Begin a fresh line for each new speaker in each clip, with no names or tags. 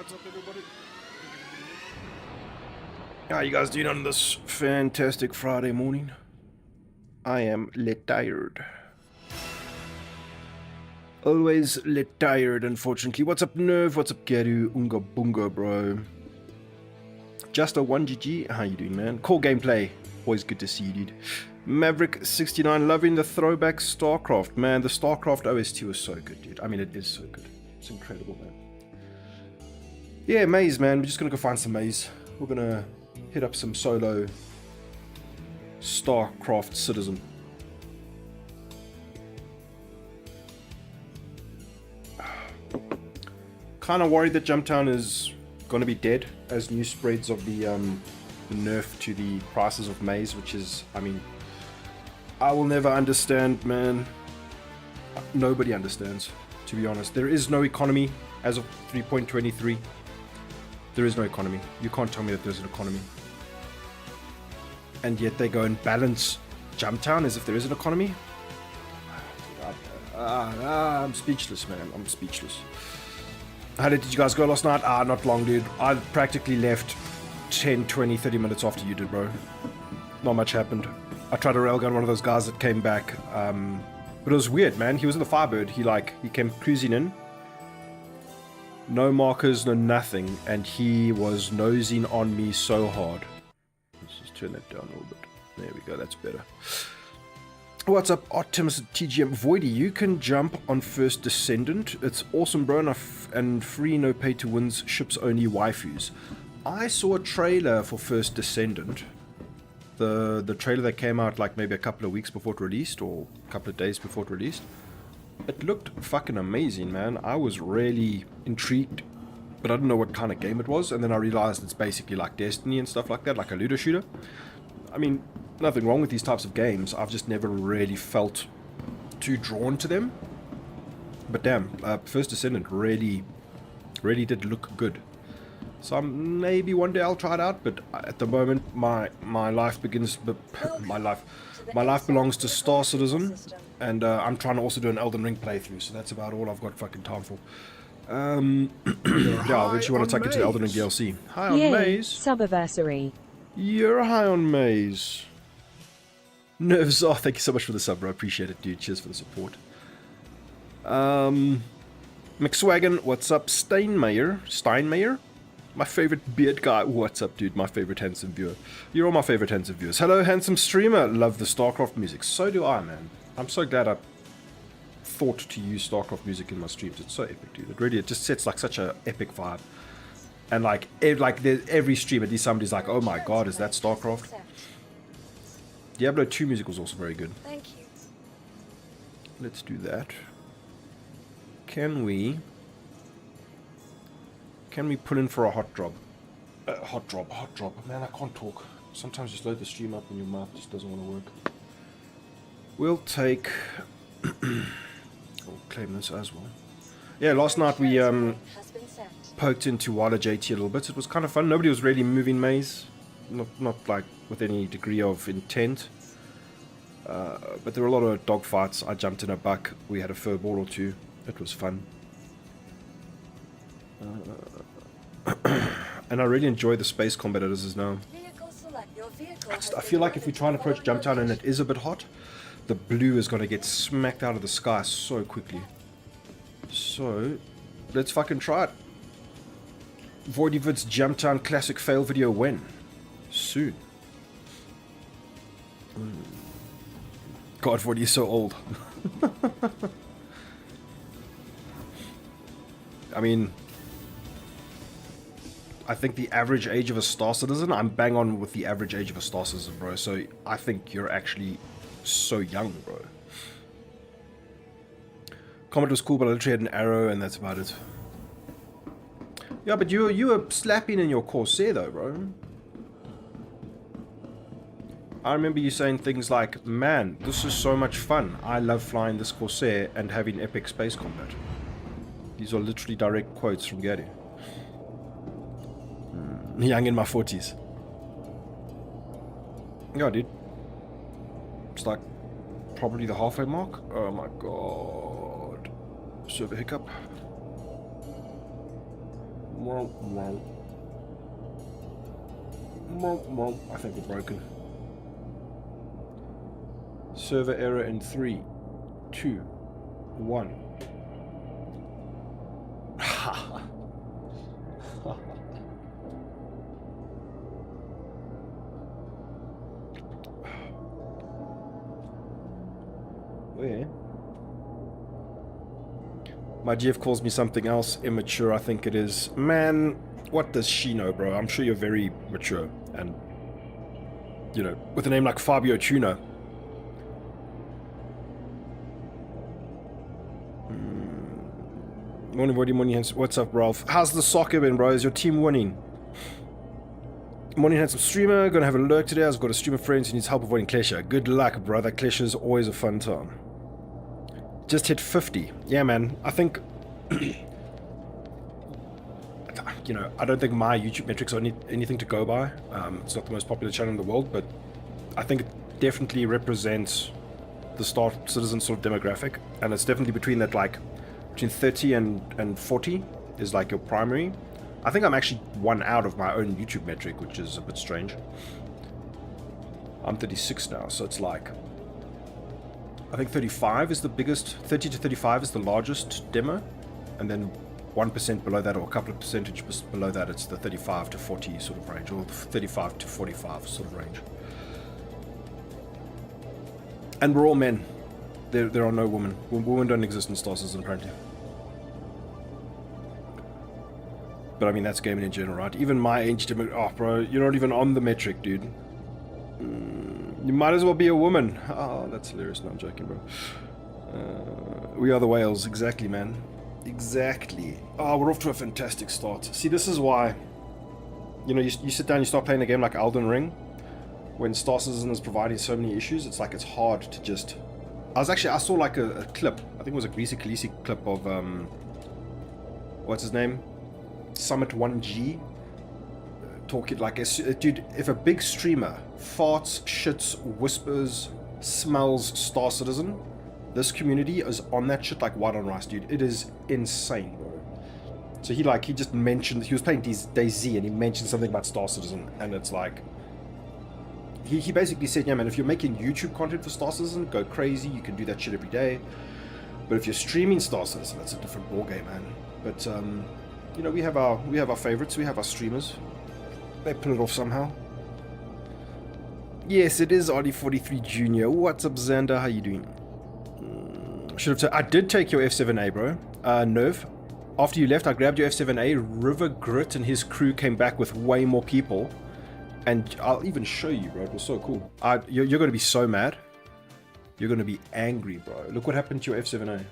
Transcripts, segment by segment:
What's up, everybody? How you guys doing on this fantastic Friday morning? I am lit tired. Always lit tired, unfortunately. What's up, Nerve? What's up, Geru? Unga bunga, bro. Just a 1GG. How you doing, man? Cool gameplay. Always good to see you, dude. Maverick69, loving the throwback StarCraft. Man, the StarCraft OST was so good, dude. I mean, it is so good. It's incredible, man. Yeah, maze, man. We're just gonna go find some maze. We're gonna hit up some solo StarCraft Citizen. Kind of worried that Jumptown is gonna be dead as news spreads of the nerf to the prices of maize, which is, I mean, I will never understand, man. Nobody understands, to be honest. There is no economy as of 3.23. There is no economy. You can't tell me that there's an economy. And yet they go and balance Jumptown as if there is an economy. I'm speechless, man. I'm speechless. How did you guys go last night? Not long, dude. I practically left 10, 20, 30 minutes after you did, bro. Not much happened. I tried to railgun one of those guys that came back. But it was weird, man. He was in the Firebird. He came cruising in. No markers, no nothing, and he was nosing on me so hard. Let's just turn that down a little bit. There we go, that's better. What's up, Optimus TGM? Voidy, you can jump on First Descendant. It's awesome, bro, and free, no pay to wins, ships only waifus. I saw a trailer for First Descendant. The trailer that came out like maybe a couple of weeks before it released, or a couple of days before it released. It looked fucking amazing, man. I was really intrigued, but I didn't know what kind of game it was, and then I realized it's basically like Destiny and stuff like that, like a looter shooter. I mean, nothing wrong with these types of games. I've just never really felt too drawn to them. But damn, First Descendant really did look good. So maybe one day I'll try it out, but at the moment my life begins, my life belongs to Star Citizen, and I'm trying to also do an Elden Ring playthrough, so that's about all I've got fucking time for. Yeah, which you want to take it to the Elden Ring DLC. High on Maze.
Subiversary.
You're high on Maze. Nerves. Oh, thank you so much for the sub, bro. I appreciate it, dude. Cheers for the support. McSwagon, what's up? Steinmeier? My favorite beard guy. What's up, dude? My favorite handsome viewer. You're all my favorite handsome viewers. Hello, handsome streamer. Love the StarCraft music. So do I, man. I'm so glad I thought to use StarCraft music in my streams. It's so epic, dude. It just sets like such a epic vibe. And like every stream, at least somebody's like, oh my god, is that StarCraft? Diablo 2 music was also very good.
Thank you.
Let's do that. Can we pull in for a hot drop? Hot drop. Man, I can't talk. Sometimes just load the stream up and your mouth just doesn't want to work. We'll take... I'll claim this as well. Yeah, last night we poked into Wala JT a little bit. It was kind of fun. Nobody was really moving maze. Not like with any degree of intent. But there were a lot of dogfights. I jumped in a buck. We had a fur ball or two. It was fun. And I really enjoy the space combat as is now. I feel like if we try and approach Jumptown and it is a bit hot, the blue is going to get smacked out of the sky so quickly. So, let's fucking try it. Voidy Vids Jumptown classic fail video when? Soon. God, Voidy is so old. I mean, I think the average age of a Star Citizen, I'm bang on with the average age of a Star Citizen, bro. So I think you're actually so young, bro. Comet was cool, but I literally had an arrow and that's about it. Yeah, but you were slapping in your Corsair though, bro. I remember you saying things like, man, this is so much fun. I love flying this Corsair and having epic space combat. These are literally direct quotes from Gary. Young in my 40s. Yeah, dude. It's like probably the halfway mark. Oh my god. Server hiccup. I think we're broken. Server error in 3, 2, 1. Where? My GF calls me something else. Immature, I think it is. Man, what does she know, bro? I'm sure you're very mature. And, you know, with a name like Fabio Tuna. Morning, Voidy, morning, Hans. What's up, Ralph? How's the soccer been, bro? Is your team winning? Morning, handsome streamer. Gonna have a lurk today. I've got a streamer friend who needs help avoiding Klesha. Good luck, brother. Klesha is always a fun time. Just hit 50. Yeah, man. I think... you know, I don't think my YouTube metrics are anything to go by. It's not the most popular channel in the world, but I think it definitely represents the Star Citizen sort of demographic. And it's definitely between that, like... between 30 and 40 is like your primary. I think I'm actually one out of my own YouTube metric, which is a bit strange. I'm 36 now, so it's like... I think 35 is the biggest, 30 to 35 is the largest demo, and then 1% below that, or a couple of percentage below that, it's the 35 to 40 sort of range, or 35 to 45 sort of range. And we're all men. There are no women. Women don't exist in Star Citizen, apparently. But I mean, that's gaming in general, right? Even my age demo... Oh, bro, you're not even on the metric, dude. You might as well be a woman. Oh, that's hilarious. No, I'm joking, bro. We are the whales. Exactly, man. Exactly. Oh, we're off to a fantastic start. See, this is why... You know, you sit down, you start playing a game like Elden Ring. When Star Citizen is providing so many issues, it's like it's hard to just... I saw like a clip. I think it was a Greasy Khaleesi clip of... what's his name? Summit 1G. Talking like a... Dude, if a big streamer farts, shits, whispers, smells Star Citizen, this community is on that shit like white on rice, dude. It is insane, bro. So he just mentioned... He was playing DayZ and he mentioned something about Star Citizen, and it's like... He basically said, yeah, man, if you're making YouTube content for Star Citizen, go crazy. You can do that shit every day. But if you're streaming Star Citizen, that's a different ballgame, man. But, you know, we have our favorites. We have our streamers. They pull it off somehow. Yes, it is RD43 Junior. What's up, Xander? How you doing? I did take your F7A, bro. Nerve. After you left, I grabbed your F7A. River Grit and his crew came back with way more people. And I'll even show you, bro. It was so cool. You're going to be so mad. You're going to be angry, bro. Look what happened to your F7A.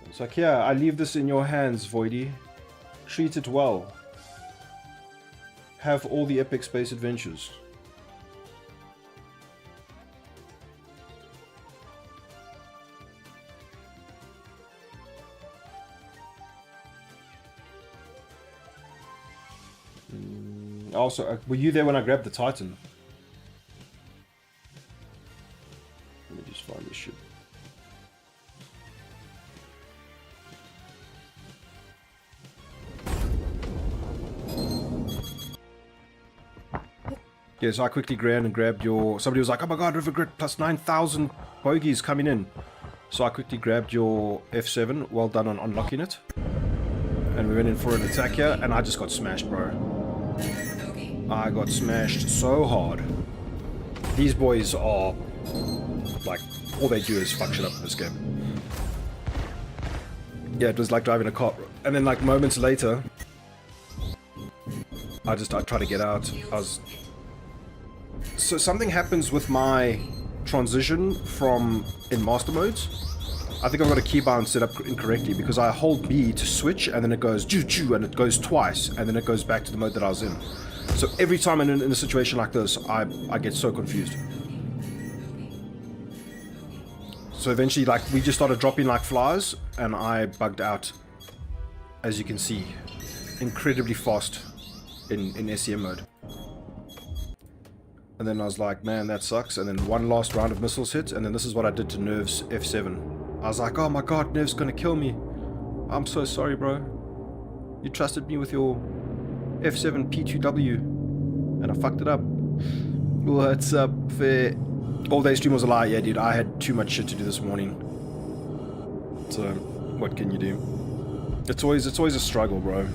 It's like, yeah, I leave this in your hands, Voidy. Treat it well. Have all the epic space adventures. Also, were you there when I grabbed the Titan? Let me just find this shit. Yeah, so I quickly ran and grabbed your... Somebody was like, oh my god, River Grit plus 9,000 bogeys coming in. So I quickly grabbed your F7. Well done on unlocking it. And we went in for an attack here, and I just got smashed, bro. I got smashed so hard. These boys are... like, all they do is fuck shit up in this game. Yeah, it was like driving a car. And then, like, moments later... I tried to get out. So something happens with my transition from in master modes. I think I've got a keybound set up incorrectly because I hold B to switch and then it goes choo and it goes twice and then it goes back to the mode that I was in. So every time I'm in a situation like this, I get so confused. So eventually, like, we just started dropping like flies and I bugged out, as you can see, incredibly fast in SEM mode. And then I was like, man, that sucks. And then one last round of missiles hit, and then this is what I did to Nerve's F7. I was like, oh my god, Nerve's gonna kill me. I'm so sorry, bro. You trusted me with your F7 P2W, and I fucked it up. What's up, all day stream was a lie. Yeah, dude, I had too much shit to do this morning. So, what can you do? It's always a struggle, bro.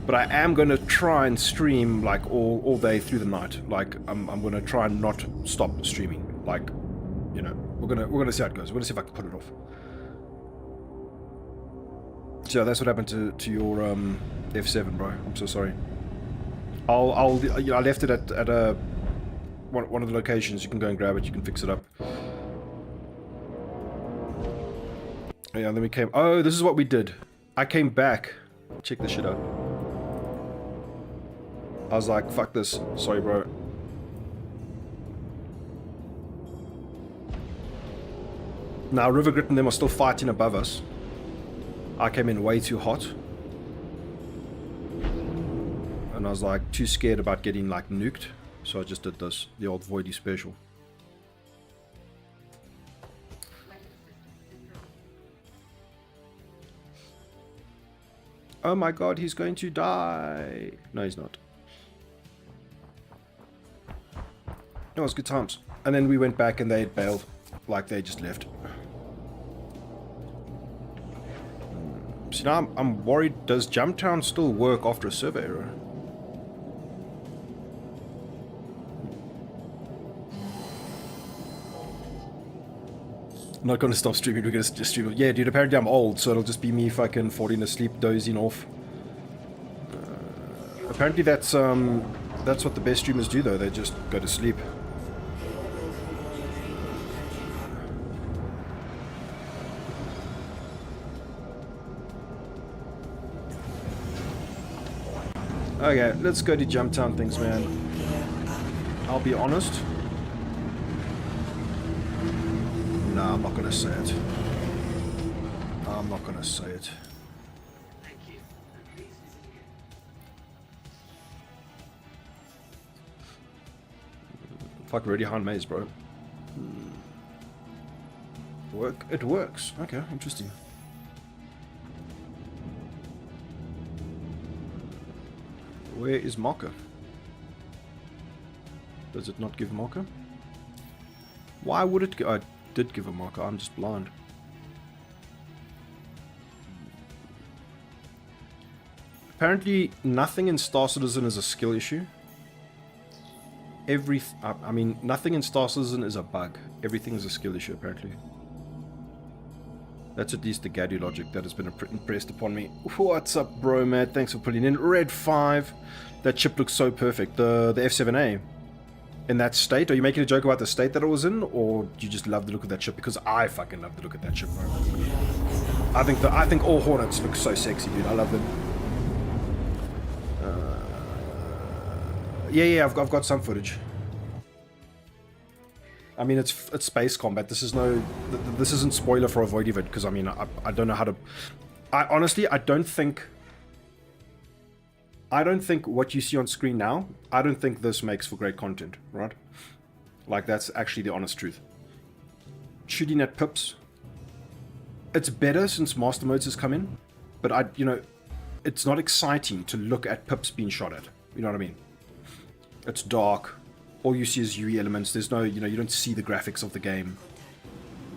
But I am gonna try and stream like all day through the night. Like I'm gonna try and not stop streaming. Like, you know, we're gonna see how it goes. We're gonna see if I can put it off. So that's what happened to your F7, bro. I'm so sorry. I left it at a one of the locations. You can go and grab it. You can fix it up. Yeah, then we came. Oh, this is what we did. I came back. Check this shit out. I was like, fuck this. Sorry, bro. Now, Rivergrit and them are still fighting above us. I came in way too hot. And I was like, too scared about getting like nuked. So I just did this. The old Voidy special. Oh my god, he's going to die. No, he's not. It was good times. And then we went back and they had bailed. Like they just left. See, now I'm worried, does Jumptown still work after a server error? I'm not gonna stop streaming, we're gonna just stream. Yeah, dude, apparently I'm old, so it'll just be me fucking falling asleep, dozing off. Apparently that's what the best streamers do though, they just go to sleep. Okay, let's go to Jumptown things, man. I'll be honest. No, I'm not gonna say it. I'm not gonna say it. Fuck, already behind maze, bro. Work? It works. Okay, interesting. Where is marker? Does it not give marker? Why would it? I did give a marker. I'm just blind. Apparently, nothing in Star Citizen is a skill issue. I mean, nothing in Star Citizen is a bug. Everything is a skill issue, apparently. That's at least the Gaddy logic that has been impressed upon me. What's up, bro, man? Thanks for putting in. Red 5. That chip looks so perfect. The F7A. In that state? Are you making a joke about the state that it was in? Or do you just love the look of that chip? Because I fucking love the look of that chip, bro. I think all Hornets look so sexy, dude. I love them. Yeah, I've got some footage. I mean, it's space combat. This isn't spoiler for a Voidy vid, because I mean, I don't know how to. Honestly, I don't think what you see on screen now, I don't think this makes for great content, right? Like, that's actually the honest truth. Shooting at pips, it's better since Master Modes has come in, but it's not exciting to look at pips being shot at. You know what I mean? It's dark. All you see is UE elements. There's no, you don't see the graphics of the game.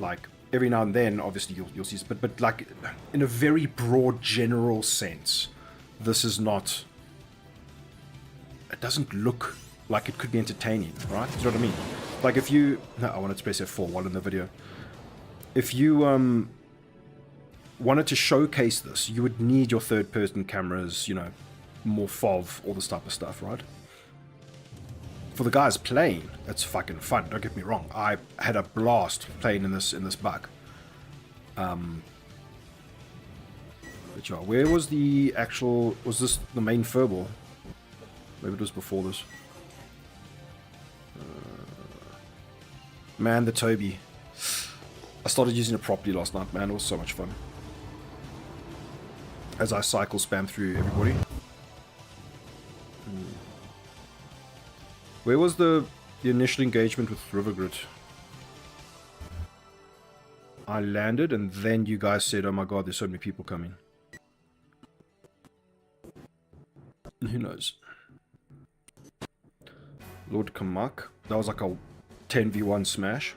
Like, every now and then, obviously, you'll see, but like, in a very broad, general sense, this is not. It doesn't look like it could be entertaining, right? You know what I mean? Like, if you. No, I wanted to press F4 while in the video. If you wanted to showcase this, you would need your third-person cameras, more FOV, all this type of stuff, right? For the guys playing, it's fucking fun. Don't get me wrong. I had a blast playing in this bug. But yeah, where was the actual? Was this the main furball? Maybe it was before this. Man, the Toby. I started using it properly last night. Man, it was so much fun. As I cycle spam through everybody. Where was the initial engagement with Rivergrit? I landed, and then you guys said, oh my god, there's so many people coming. Who knows? Lord Kamak. That was like a 10v1 smash.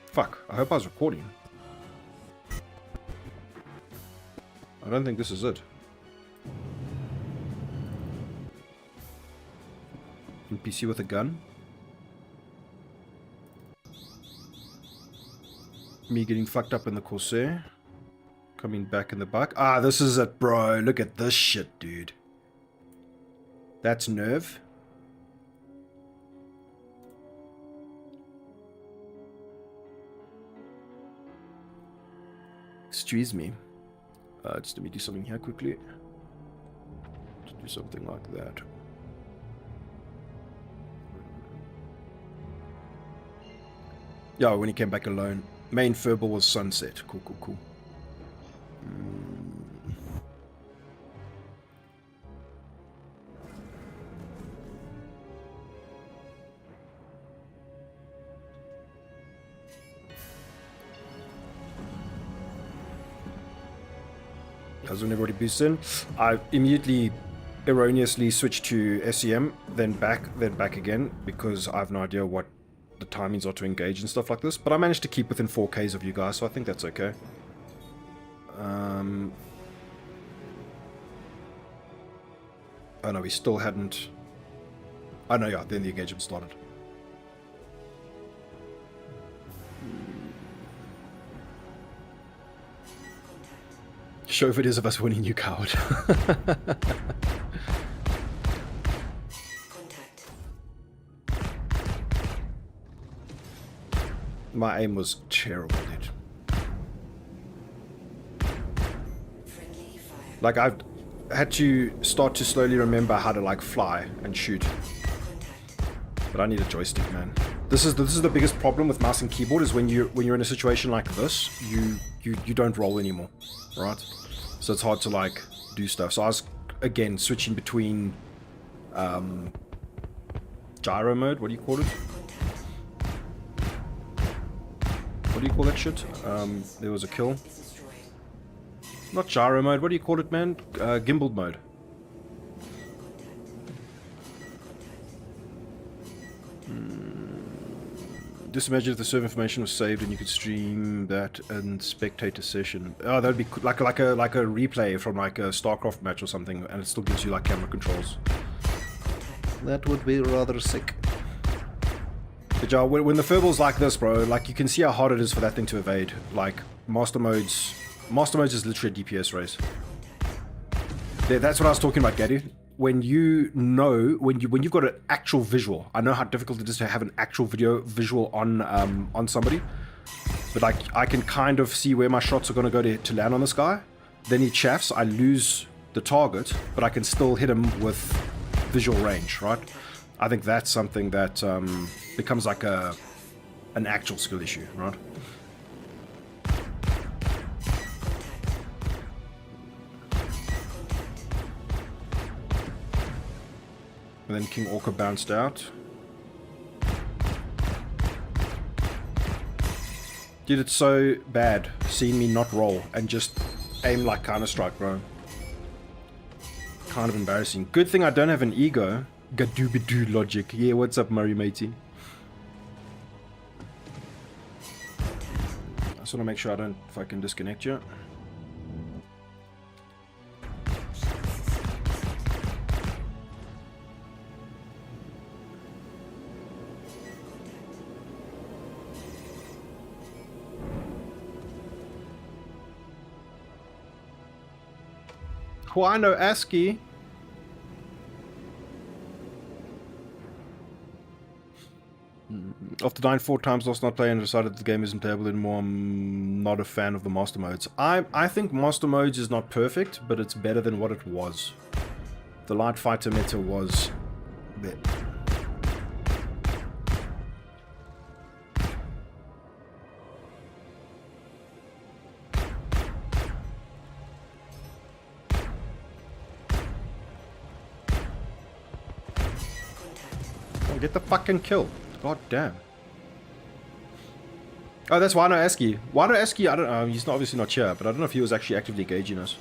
Fuck, I hope I was recording. I don't think this is it. NPC with a gun. Me getting fucked up in the Corsair. Coming back in the back. Ah, this is it, bro. Look at this shit, dude. That's nerve. Excuse me. Just let me do something here quickly. Just do something like that. Yeah, when he came back alone. Main furball was sunset. Cool, cool, cool. As when everybody boosts in, I immediately erroneously switched to SEM, then back again, because I have no idea what the timings are to engage and stuff like this. But I managed to keep within 4Ks of you guys, so I think that's okay. Oh no, we still hadn't... Oh no, yeah, then the engagement started. Show videos of us winning, you coward. My aim was terrible, dude. Like, I've had to start to slowly remember how to, like, fly and shoot. But I need a joystick, man. This is the biggest problem with mouse and keyboard, is when you're in a situation like this, you don't roll anymore, right? So it's hard to, like, do stuff. So I was, again, switching between gyro mode. What do you call it? What do you call that shit? There was a kill. Not gyro mode. What do you call it, man? Gimbal mode. Just imagine if the server information was saved and you could stream that and spectate a session. Oh, that'd be like a replay from like a StarCraft match or something, and it still gives you like camera controls. That would be rather sick. But yeah, when the furbal's like this, bro, like you can see how hard it is for that thing to evade. Like master modes is literally a DPS race. That's what I was talking about, Gaddy. When you've got an actual visual, I know how difficult it is to have an actual visual on somebody, but like I can kind of see where my shots are going to go to land on this guy. Then he chaffs, I lose the target, but I can still hit him with visual range, right? I think that's something that becomes like an actual skill issue, right? And then King Orca bounced out. Dude, it's so bad seeing me not roll and just aim like Counter-Strike, bro. Kind of embarrassing. Good thing I don't have an ego. Gadoobidu logic. Yeah, what's up, Murray matey? I just want to make sure I don't fucking disconnect you. Juano ASCII. After dying 4 times, lost not playing and decided the game isn't playable anymore. I'm not a fan of the master modes. I think master modes is not perfect, but it's better than what it was. The light fighter meta was better. Get the fucking kill. God damn. Oh, that's Wano Eski. Wano Eski, I don't know. He's not, obviously not here, but I don't know if he was actually actively engaging us.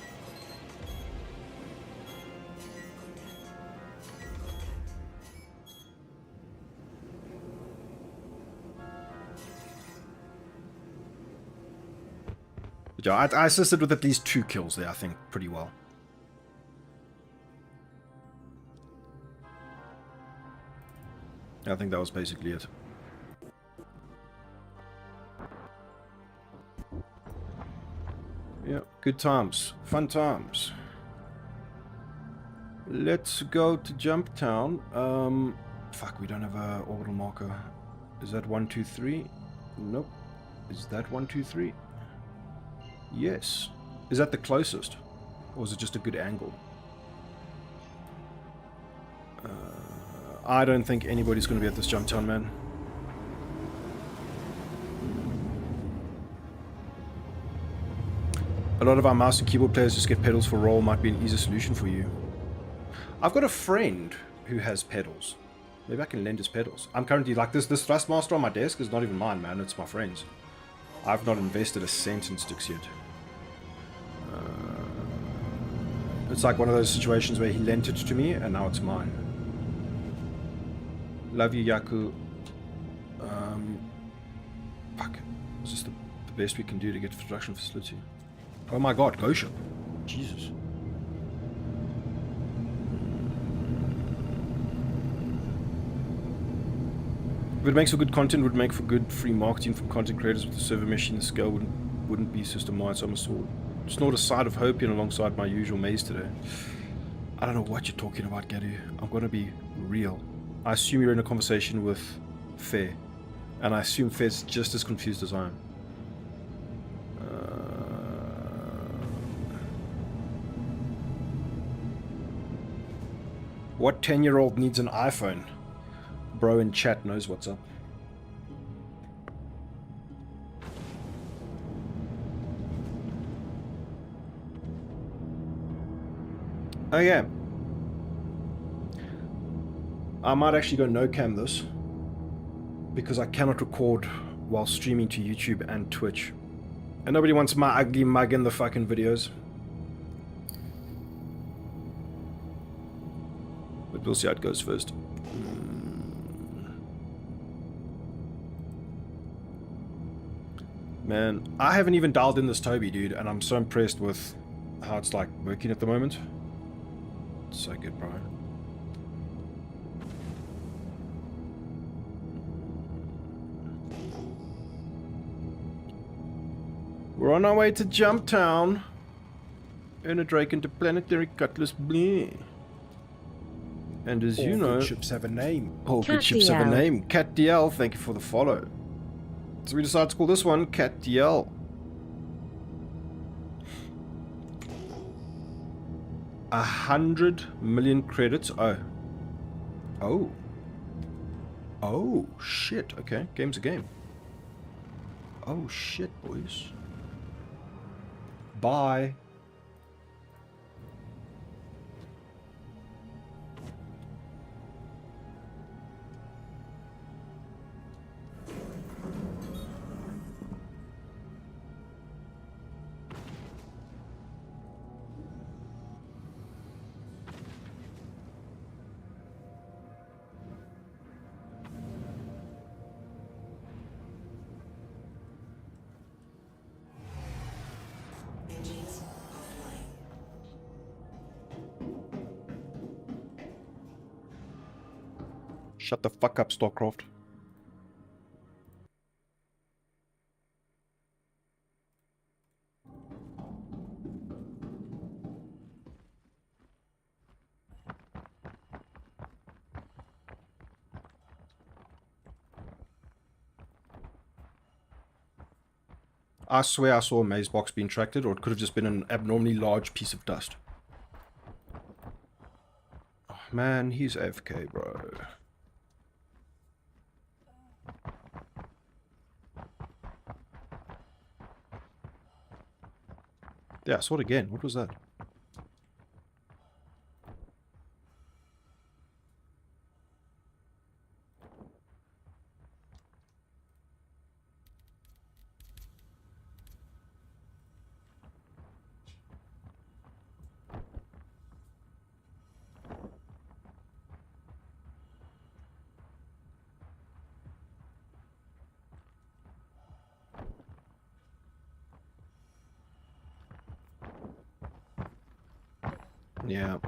But yeah, I assisted with at least 2 kills there, I think, pretty well. I think that was basically it. Yeah, good times. Fun times. Let's go to Jumptown. Fuck, we don't have a orbital marker. Is that 1, 2, 3? Nope. Is that 1, 2, 3? Yes. Is that the closest? Or is it just a good angle? I don't think anybody's going to be at this Jumptown, man. A lot of our mouse and keyboard players just get pedals for roll. Might be an easier solution for you. I've got a friend who has pedals. Maybe I can lend his pedals. I'm currently like this Thrustmaster on my desk is not even mine, man. It's my friend's. I've not invested a cent in sticks yet. It's like one of those situations where he lent it to me and now it's mine. Love you, Yaku. Fuck. Is this the best we can do to get production facility? Oh my god, Gosha. Jesus. If it makes for good content, would make for good free marketing from content creators with the server machine. The scale wouldn't be system-wide, so I'm snort a side of hope in alongside my usual maze today. I don't know what you're talking about, Gadu. I'm gonna be real. I assume you're in a conversation with Fair, and I assume Fair's just as confused as I am. What 10-year-old needs an iPhone? Bro in chat knows what's up. Oh yeah. I might actually go no-cam this, because I cannot record while streaming to YouTube and Twitch. And nobody wants my ugly mug in the fucking videos. But we'll see how it goes first. Man, I haven't even dialed in this Toby, dude, and I'm so impressed with how it's like working at the moment. It's so good, bro. We're on our way to Jumptown. Earn a Drake Interplanetary Cutlass Bleh. And as you know,
good ships have a name.
All good ships have a name. Cat DL, thank you for the follow. So we decided to call this one Cat DL. $100 million credits. Oh, shit. Okay, game's a game. Oh, shit, boys. Bye. Shut the fuck up, Starcraft. I swear I saw a maze box being tracked, or it could have just been an abnormally large piece of dust. Oh, man, he's AFK, bro. Yeah, I saw it again. What was that? Ja.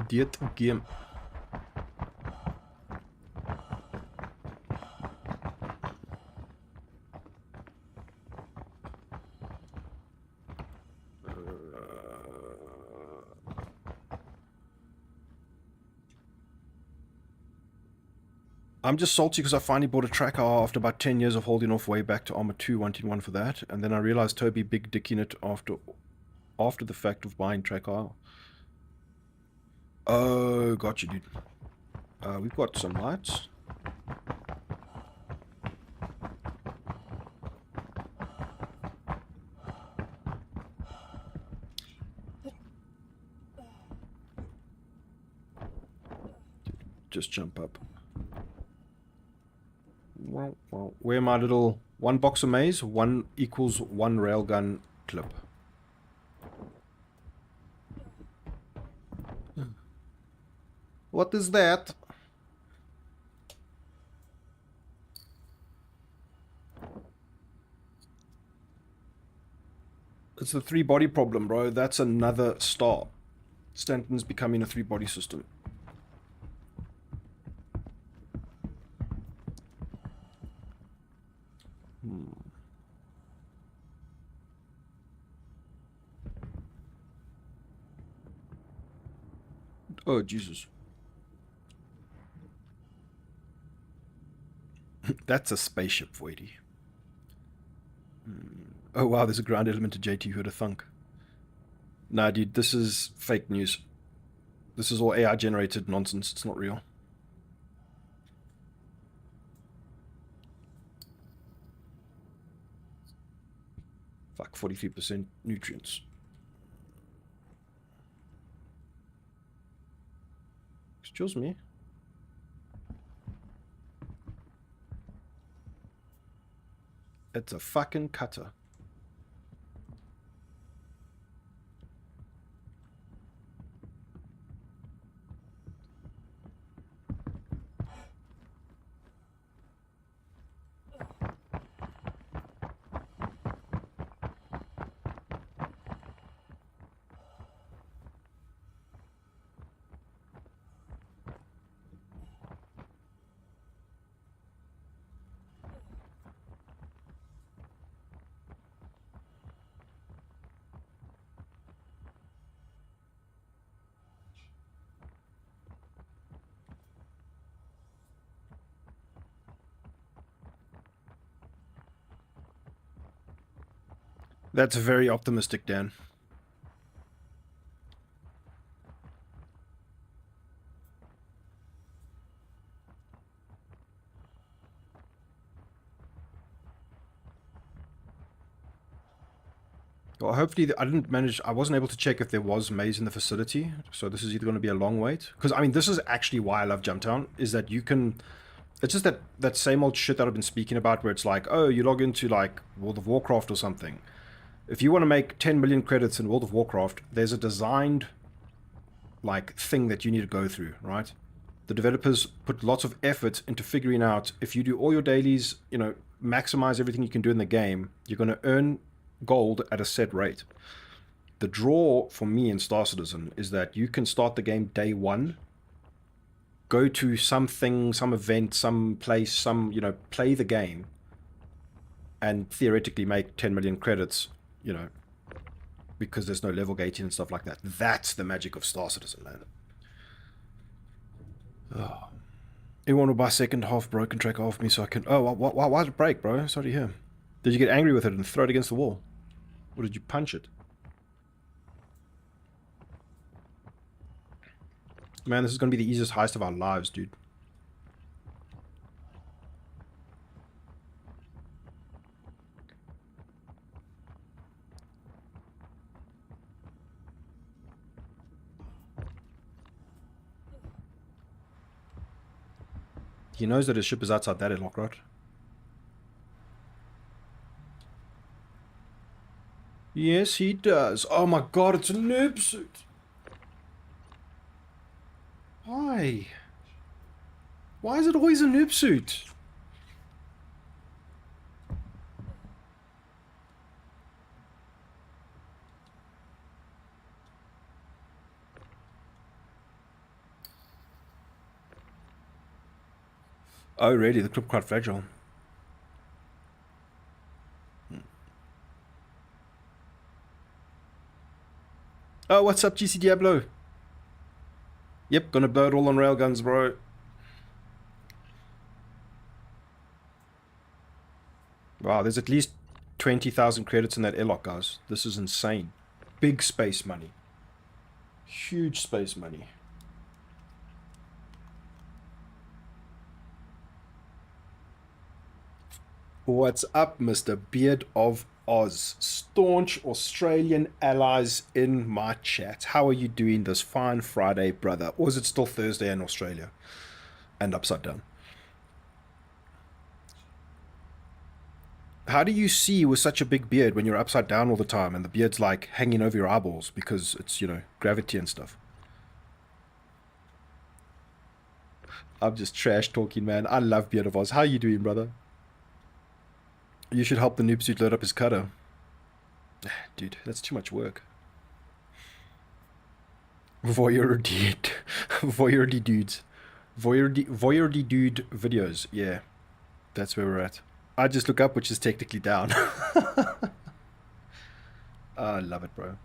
Dit game. I'm just salty because I finally bought a tracker after about 10 years of holding off way back to Arma 2, wanting one for that. And then I realized Toby big dicking it after the fact of buying tracker. Oh, gotcha, dude. We've got some lights. Just jump up. Well, where my little one box of maize, 1 equals 1 railgun clip. What is that? It's the 3-body problem, bro. That's another star. Stanton's becoming a 3-body system. Oh, Jesus. That's a spaceship, Voidy. Oh, wow, there's a ground element to JT. Who'd have thunk? Nah, dude, this is fake news. This is all AI-generated nonsense. It's not real. Fuck, 43% nutrients. Excuse me. It's a fucking cutter. That's very optimistic, Dan. Well, hopefully, I wasn't able to check if there was maize in the facility, so this is either going to be a long wait. Because, I mean, this is actually why I love Jumptown, is that you can... It's just that same old shit that I've been speaking about, where it's like, oh, you log into, like, World of Warcraft or something. If you want to make 10 million credits in World of Warcraft, there's a designed, like, thing that you need to go through, right? The developers put lots of effort into figuring out, if you do all your dailies, you know, maximize everything you can do in the game, you're going to earn gold at a set rate. The draw for me in Star Citizen is that you can start the game day one, go to something, some event, some place, you know, play the game, and theoretically make 10 million credits, you know, because there's no level gating and stuff like that. That's the magic of Star Citizen, man. Oh. Anyone will buy second half broken track off me so I can... Oh, why did it break, bro? Sorry to hear. Did you get angry with it and throw it against the wall? Or did you punch it? Man, this is going to be the easiest heist of our lives, dude. He knows that his ship is outside that airlock, right? Yes, he does. Oh my god, it's a noob suit. Why? Why is it always a noob suit? Oh, really? The clip quite fragile. Oh, what's up, GC Diablo? Yep, gonna blow it all on railguns, bro. Wow, there's at least 20,000 credits in that airlock, guys. This is insane. Big space money. Huge space money. What's up, Mr. Beard of Oz? Staunch Australian allies in my chat. How are you doing this fine Friday, brother? Or is it still Thursday in Australia? And upside down. How do you see with such a big beard when you're upside down all the time and the beard's like hanging over your eyeballs because it's, you know, gravity and stuff? I'm just trash talking, man. I love Beard of Oz. How are you doing, brother? You should help the noob suit load up his cutter. Dude, that's too much work. Voyeur dudes. Voyeur dude videos. Yeah, that's where we're at. I just look up, which is technically down. I love it, bro.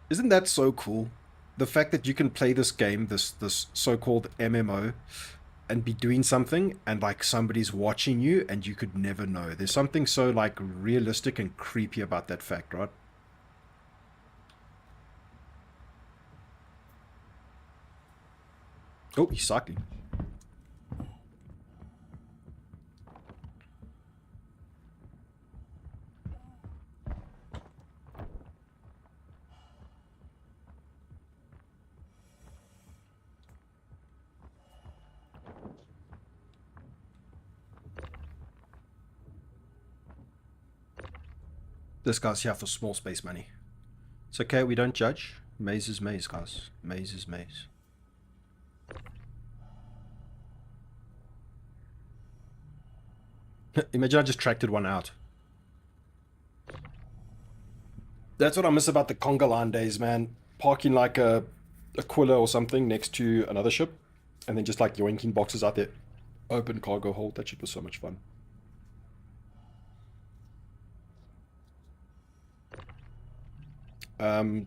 Isn't that so cool? The fact that you can play this game, this so-called MMO, and be doing something, and like somebody's watching you, and you could never know. There's something so like realistic and creepy about that fact, right? Oh, he's cycling. This guy's here for small space money. It's okay, we don't judge. Maze is maze, guys. Maze is maze. Imagine I just tracted one out. That's what I miss about the conga line days, man. Parking like a Aquila or something next to another ship, and then just like yoinking boxes out there. Open cargo hold. That shit was so much fun.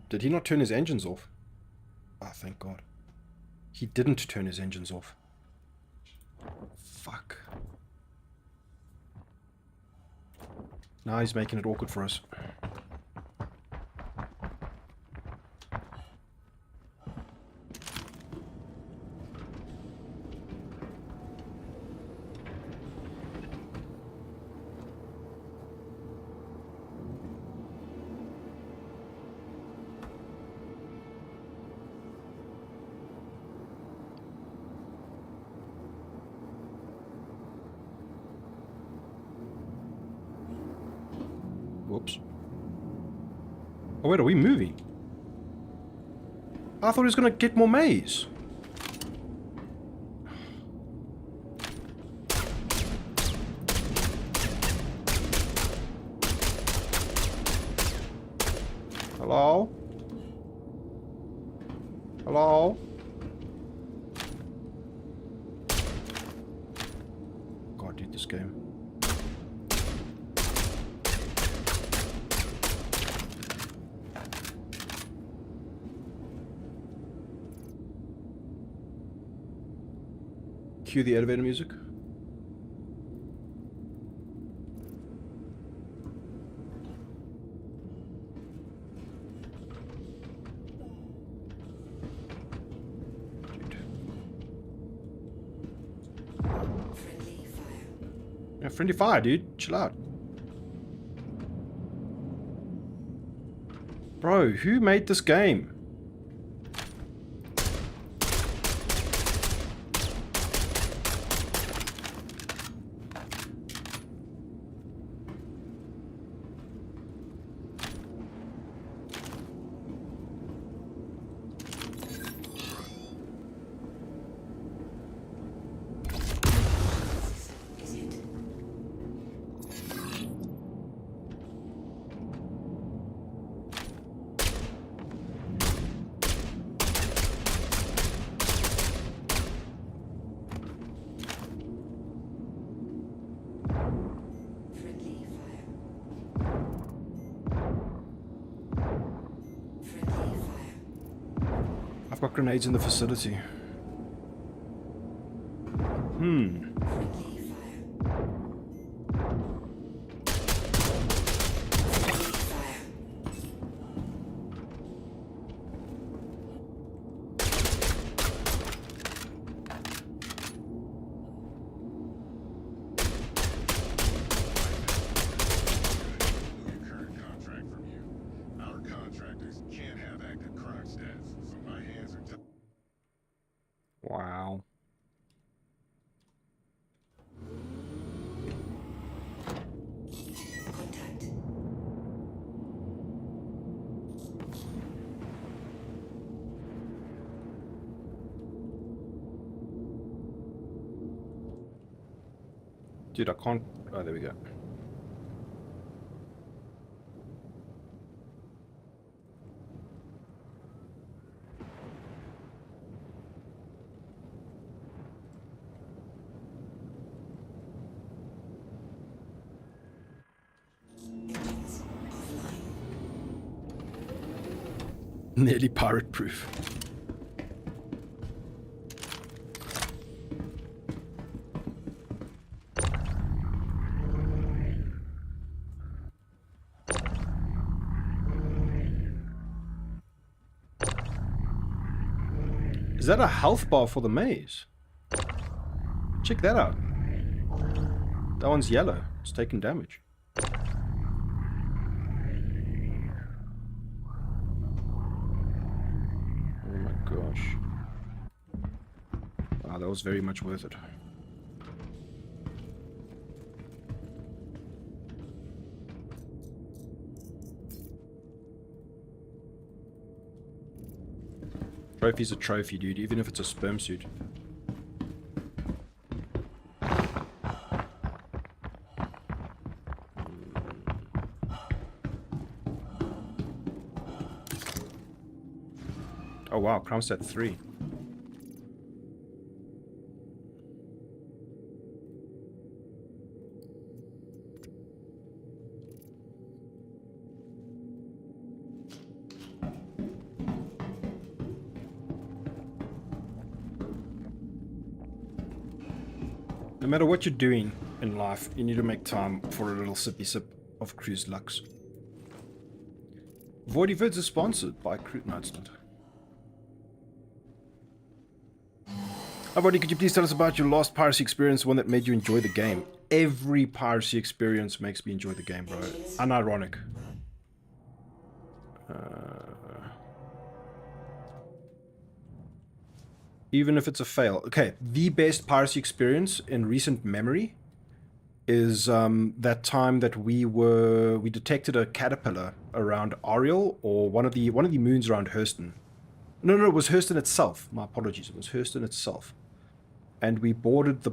Did he not turn his engines off? Oh, thank God. He didn't turn his engines off. Fuck. Now he's making it awkward for us. Whoops. Oh wait, are we moving? I thought he was gonna get more maze. Hello? Hello? God, dude, this game. Cue the elevator music. Yeah, friendly fire, dude. Chill out. Bro, who made this game? I've got grenades in the facility. Wow. Dude, I can't... Oh, there we go. Nearly pirate-proof. Is that a health bar for the maze? Check that out. That one's yellow. It's taking damage. Oh my gosh. Wow, that was very much worth it. Trophy's a trophy, dude, even if it's a sperm suit. Oh wow, crime set 3. No matter what you're doing in life, you need to make time for a little sippy sip of Cruise Lux. Voidy Vids is sponsored by Cruise... No, it's not. Hi, Voidy, could you please tell us about your last piracy experience, one that made you enjoy the game? Every piracy experience makes me enjoy the game, bro. Unironic. Even if it's a fail. Okay, the best piracy experience in recent memory is that time that we detected a caterpillar around Ariel, or one of the moons around Hurston. No, it was Hurston itself. My apologies. It was Hurston itself. And we boarded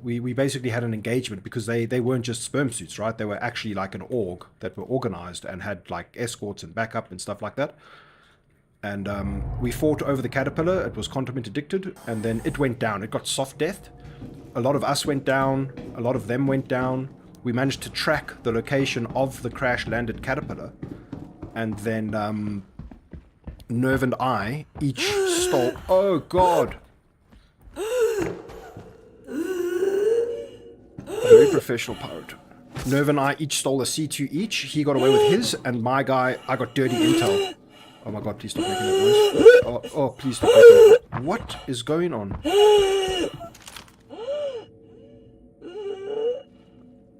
we basically had an engagement, because they weren't just sperm suits, right? They were actually like an org that were organized and had like escorts and backup and stuff like that. And we fought over the caterpillar. It was condiment addicted, and then it went down. It got soft deathed. A lot of us went down. A lot of them went down. We managed to track the location of the crash landed caterpillar, and then Nerve and I each stole... Oh god! A very professional pirate. Nerve and I each stole a C2 each. He got away with his, and my guy, I got dirty intel. Oh my god, please stop making that noise. Oh, please stop making that. What is going on?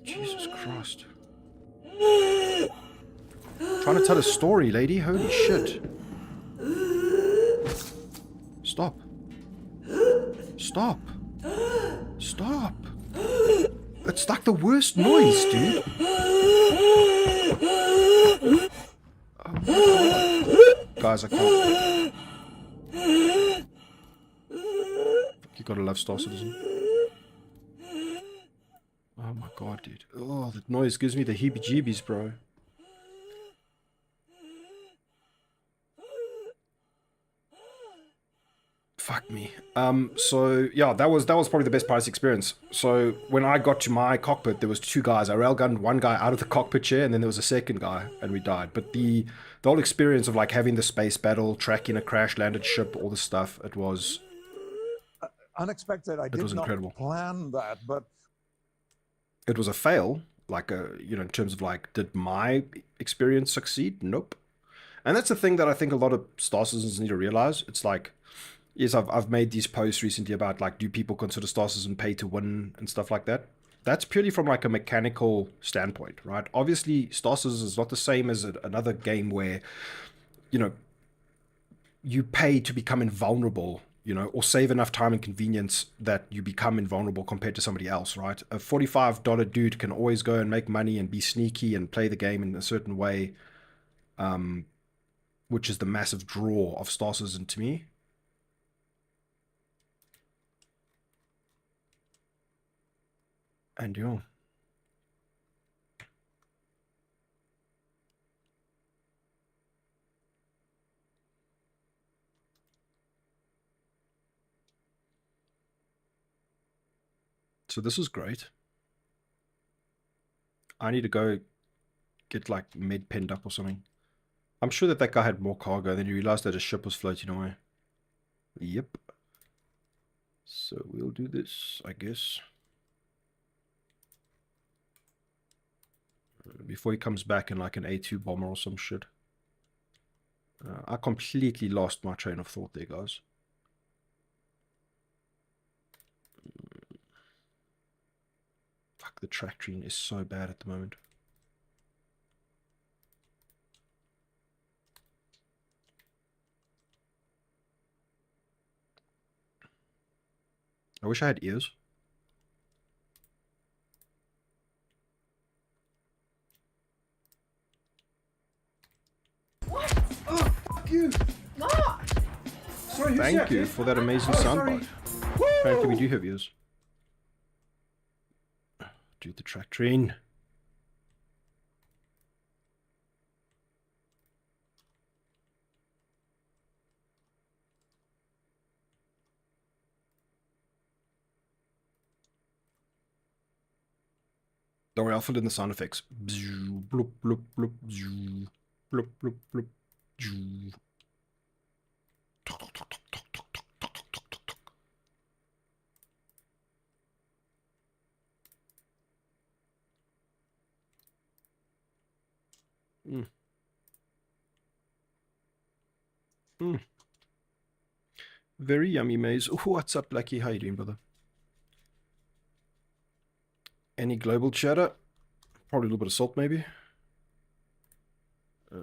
Jesus Christ. Trying to tell a story, lady. Holy shit. Stop. Stop. Stop. It's like the worst noise, dude. Oh my god. Guys, I can't. You gotta love Star Citizen. Oh my god, dude. Oh, that noise gives me the heebie-jeebies, bro. Fuck me. So yeah, that was probably the best pilot experience. So when I got to my cockpit, there was two guys. I railgunned one guy out of the cockpit chair, and then there was a second guy, and we died. But the whole experience of like having the space battle, tracking a crash landed ship, all this stuff,
Unexpected. I did not
incredible.
plan that, but
It was a fail. Like in terms of like, did my experience succeed? Nope. And that's the thing that I think a lot of Star Citizens need to realize. It's like, yes, I've made these posts recently about like, do people consider Star Citizen pay to win and stuff like that? That's purely from like a mechanical standpoint, right? Obviously, Star Citizen is not the same as another game where, you know, you pay to become invulnerable, or save enough time and convenience that you become invulnerable compared to somebody else, right? A $45 dude can always go and make money and be sneaky and play the game in a certain way, which is the massive draw of Star Citizen to me. And yeah. So this is great. I need to go get like med penned up or something. I'm sure that that guy had more cargo, then he realized that his ship was floating away. Yep. So we'll do this, I guess. Before he comes back in like an A2 bomber or some shit. I completely lost my train of thought there, guys. Fuck, the traction is so bad at the moment. I wish I had ears.
What? Oh, fuck you! Mark! Sorry,
Thank you for that amazing soundbite. Apparently we do have ears. Do the track train. Don't worry, I'll fill in the sound effects. Bloop, bloop, bloop, bloop, bloop, bloop, bloop. Mm. Mm. Very yummy, Maze. Oh, what's up, Blackie? How you doing, brother? Any global chatter? Probably a little bit of salt, maybe. If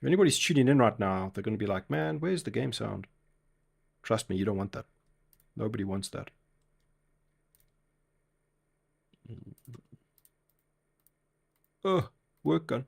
anybody's tuning in right now, they're going to be like, man, where's the game sound? Trust me, you don't want that. Nobody wants that. Oh, work gun.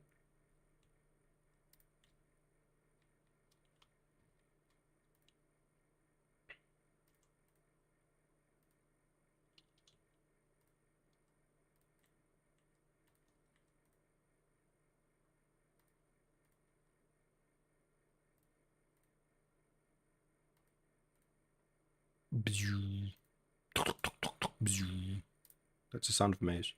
That's the sound of maze.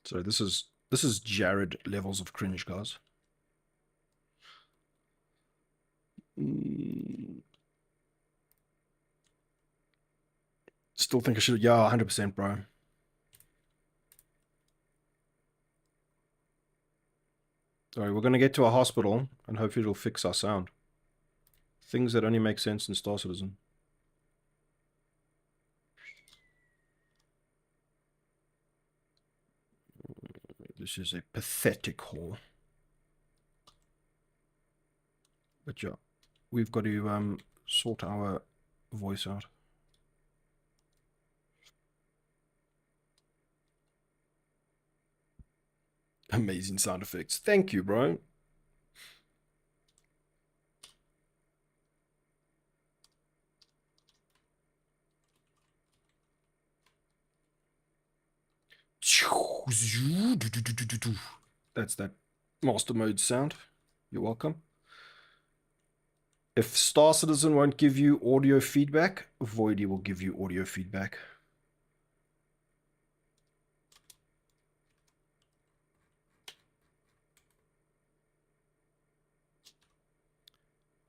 So this is Jared levels of cringe, guys. Still think I should, yeah, 100%, bro. Sorry, we're gonna get to a hospital and hopefully it'll fix our sound. Things that only make sense in Star Citizen. This is a pathetic haul. But yeah, we've got to sort our voice out. Amazing sound effects. Thank you, bro. That's that master mode sound. You're welcome. If Star Citizen won't give you audio feedback, Voidy will give you audio feedback.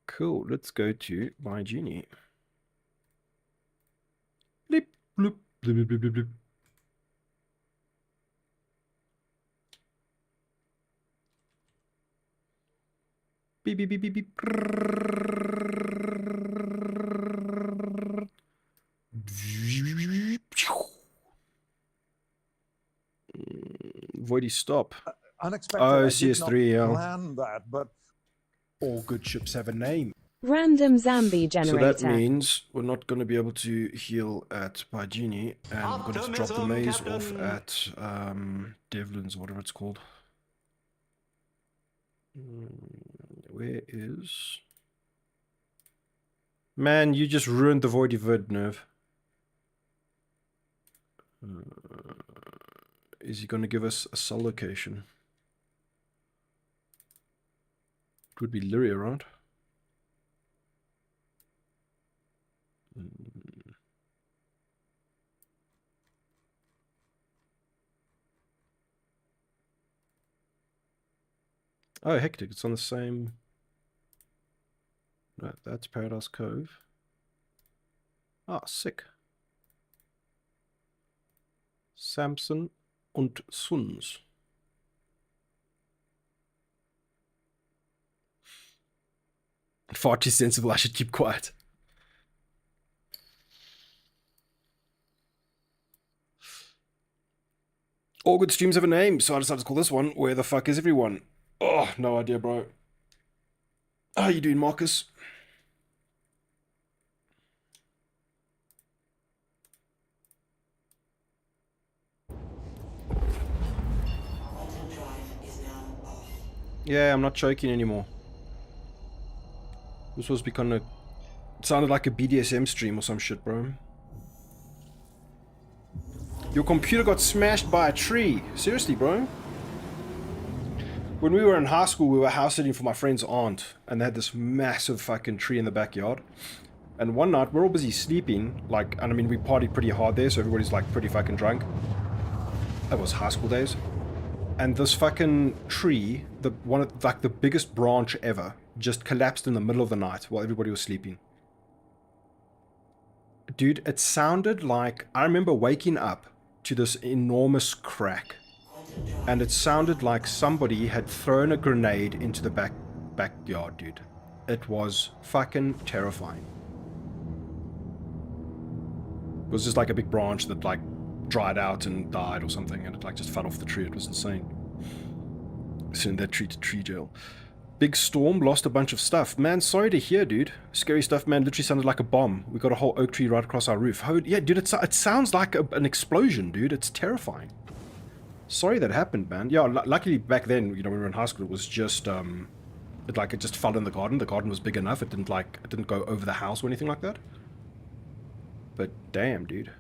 Cool, let's go to My Genie. Bleep, bloop, bleep, bleep, bleep, bleep. Beep, beep, beep, beep, beep. Voidy, stop.
Unexpected.
Oh,
I did not
CS3, yeah.
plan that, but
All good ships have a name.
Random zombie
So
generator.
that means we're not going to be able to heal at Pygenie, and we're going to drop the maze off at Devlin's, whatever it's called. Where is... Man, you just ruined the Voidy Vid, Nerve. Is he going to give us a cell location? It would be Lyria, right? Oh, hectic. It's on the same... Right, that's Paradise Cove. Ah, sick. Samson und Sons. Far too sensible, I should keep quiet. All good streams have a name, so I decided to call this one Where the Fuck Is Everyone? Oh, no idea, bro. How you doing, Marcus? Yeah, I'm not choking anymore. This was becoming a... It sounded like a BDSM stream or some shit, bro. Your computer got smashed by a tree. Seriously, bro? When we were in high school, we were house sitting for my friend's aunt, and they had this massive fucking tree in the backyard. And one night, we're all busy sleeping, like, and I mean, we partied pretty hard there, so everybody's like pretty fucking drunk. That was high school days. And this fucking tree, like the biggest branch ever, just collapsed in the middle of the night while everybody was sleeping. Dude, it sounded like... I remember waking up to this enormous crack. And it sounded like somebody had thrown a grenade into the backyard, dude. It was fucking terrifying. It was just like a big branch that like dried out and died or something, and it like just fell off the tree. It was insane. Send that tree to tree jail. Big storm, lost a bunch of stuff. Man, sorry to hear, dude. Scary stuff, man. Literally sounded like a bomb. We got a whole oak tree right across our roof. Oh, yeah, dude, it sounds like an explosion, dude. It's terrifying. Sorry that happened, man. Yeah, luckily back then, you know, when we were in high school, it was just, it just fell in the garden. The garden was big enough. It didn't go over the house or anything like that. But damn, dude.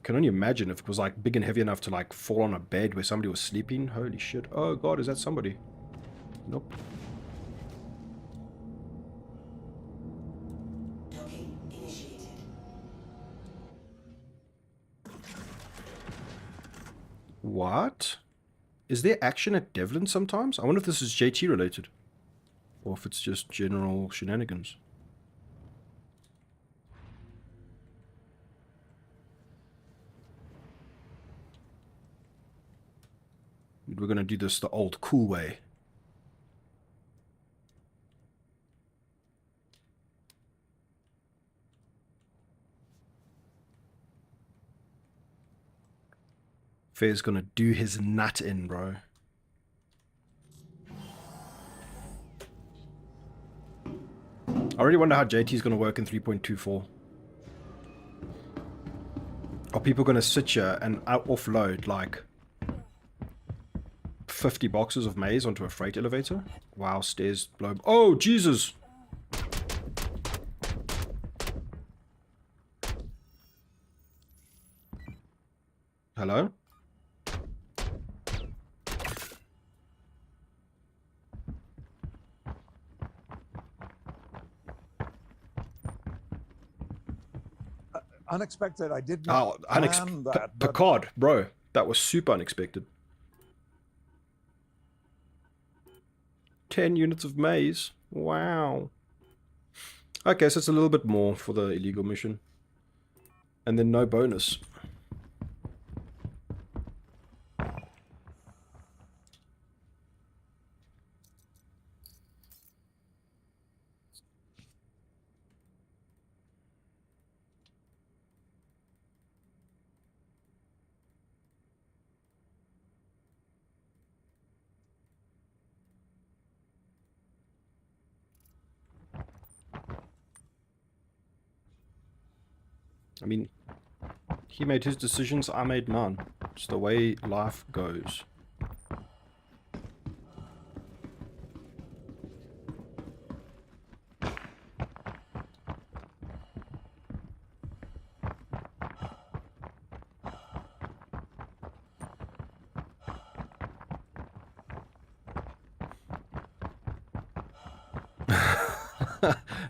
Can only imagine if it was like big and heavy enough to like fall on a bed where somebody was sleeping. Holy shit. Oh god, is that somebody? Nope. What? Is there action at Devlin sometimes? I wonder if this is JT related. Or if it's just general shenanigans. We're gonna do this the old cool way. Fair's gonna do his nut in, bro. I already wonder how JT's gonna work in 3.24. Are people gonna sit here and offload like 50 boxes of maize onto a freight elevator? Wow, stairs blow. Oh, Jesus! Hello?
unexpected. I did not plan that. But
Picard, bro. That was super unexpected. 10 units of maize. Wow. Okay, so it's a little bit more for the illegal mission. And then no bonus. I mean, he made his decisions, I made mine. It's the way life goes.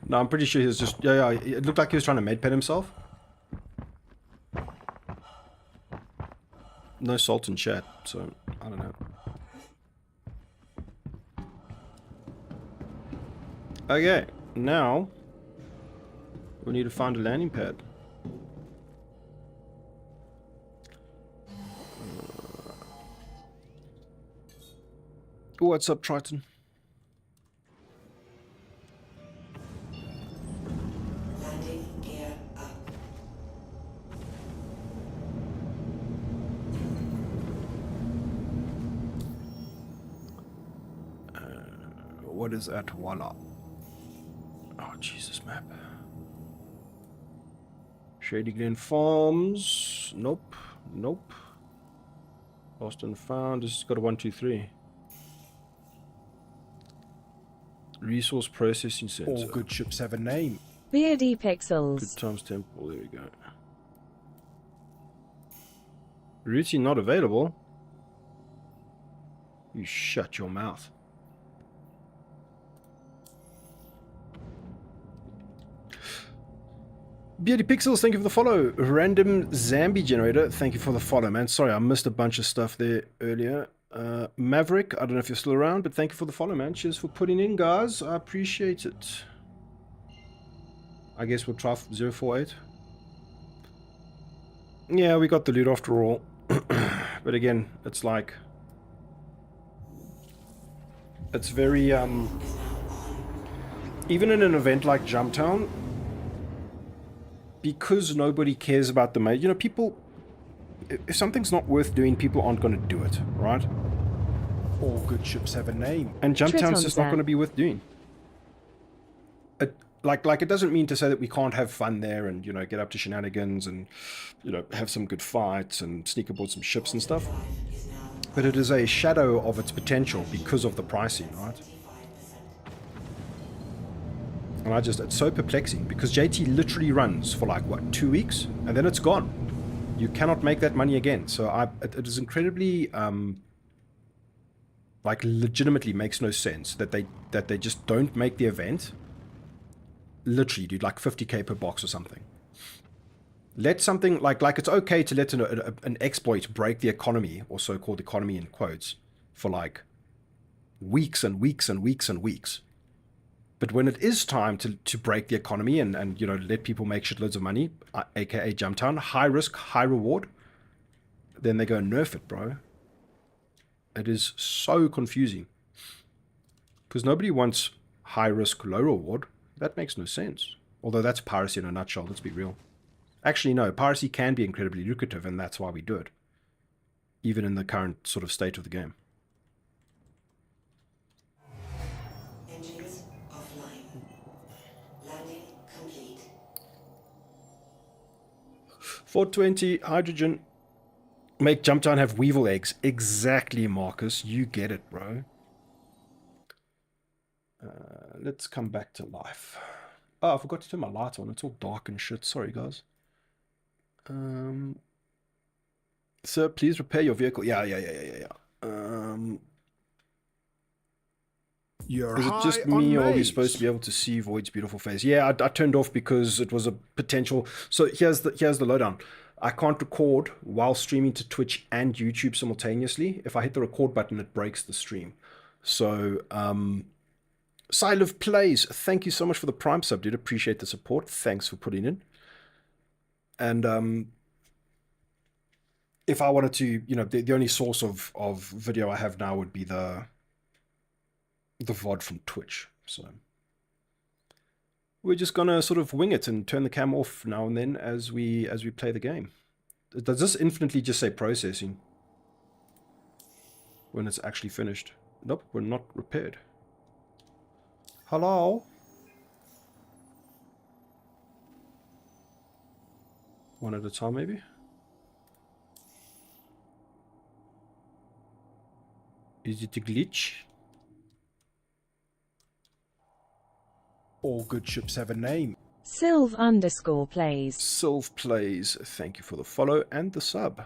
No, I'm pretty sure he was just... Yeah, it looked like he was trying to med pet himself. No salt in chat, so I don't know. Okay, now we need to find a landing pad. What's up, Triton?
Landing gear up.
What is at Voila? Oh, Jesus, map. Shady Glen Farms. Nope. Nope. Lost and found. This has got a 1, 2, 3. Resource Processing Center.
All good ships have a name.
Voidy
Good
Pixels.
Times Temple. There we go. Routine not available. You shut your mouth. Beauty Pixels, thank you for the follow. Random Zambi Generator, thank you for the follow, man. Sorry, I missed a bunch of stuff there earlier. Maverick, I don't know if you're still around, but thank you for the follow, man. Cheers for putting in, guys. I appreciate it. I guess we'll try 048. Yeah, we got the loot after all. But again, it's like... It's very, even in an event like Jumptown, because nobody cares about the main, you know, people, if something's not worth doing, people aren't going to do it, right?
All good ships have a name.
And Jumptown's just not going to be worth doing. Like it doesn't mean to say that we can't have fun there and, you know, get up to shenanigans and, you know, have some good fights and sneak aboard some ships and stuff. But it is a shadow of its potential because of the pricing, right? And it's so perplexing because JT literally runs for like, what, 2 weeks? And then it's gone. You cannot make that money again. So it is incredibly, like, legitimately makes no sense that they just don't make the event. Literally, dude, like 50k per box or something. Let something, like it's okay to let an exploit break the economy, or so-called economy in quotes, for like weeks and weeks and weeks and weeks. But when it is time to break the economy and you know, let people make shitloads of money, aka Jumptown, high risk, high reward, then they go nerf it, bro. It is so confusing. Because nobody wants high risk, low reward. That makes no sense. Although that's piracy in a nutshell, let's be real. Actually, no, piracy can be incredibly lucrative, and that's why we do it. Even in the current sort of state of the game.
Engines offline. Landing complete.
420, hydrogen. Make Jumptown have weevil eggs. Exactly, Marcus. You get it, bro. Let's come back to life. Oh, I forgot to turn my lights on. It's all dark and shit. Sorry, guys. Sir, please repair your vehicle. Yeah.
You're
Is it
high
just
on
me, or are we
maize.
supposed to be able to see Void's beautiful face? Yeah, I turned off because it was a potential. So here's the lowdown. I can't record while streaming to Twitch and YouTube simultaneously. If I hit the record button, it breaks the stream. So, Silev Plays, thank you so much for the Prime sub, dude. Appreciate the support. Thanks for putting in. And if I wanted to, you know, the only source of video I have now would be the VOD from Twitch. So we're just gonna sort of wing it and turn the cam off now and then as we play the game. Does this infinitely just say processing when it's actually finished? Nope, we're not repaired. Hello? One at a time, maybe? Is it a glitch? All good ships have a name.
Sylv_plays.
Sylv Plays, thank you for the follow and the sub.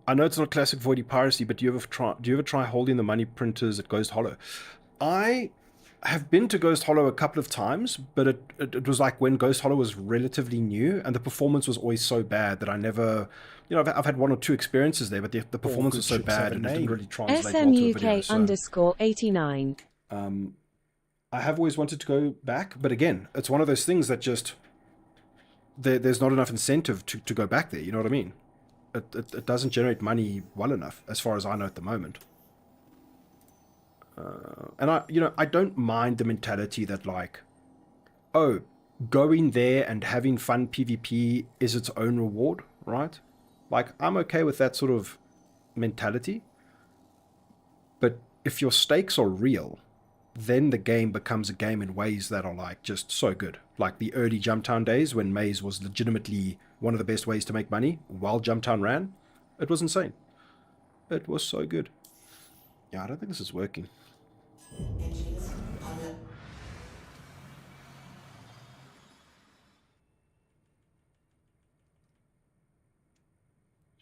I know it's not classic Voidy piracy, but do you ever try holding the money printers at Ghost Hollow? I have been to Ghost Hollow a couple of times, but it was like when Ghost Hollow was relatively new, and the performance was always so bad that I never, you know, I've had one or two experiences there, but the performance was so bad and it didn't really translate well to a video.
SMUK_89.
I have always wanted to go back, but again, it's one of those things that just there's not enough incentive to go back there. You know what I mean? It doesn't generate money well enough, as far as I know at the moment. And I don't mind the mentality that, like, oh, going there and having fun PvP is its own reward, right? Like, I'm okay with that sort of mentality. But if your stakes are real, then the game becomes a game in ways that are, like, just so good. Like the early Jumptown days when Maze was legitimately one of the best ways to make money while Jumptown ran. It was insane. It was so good. Yeah, I don't think this is working.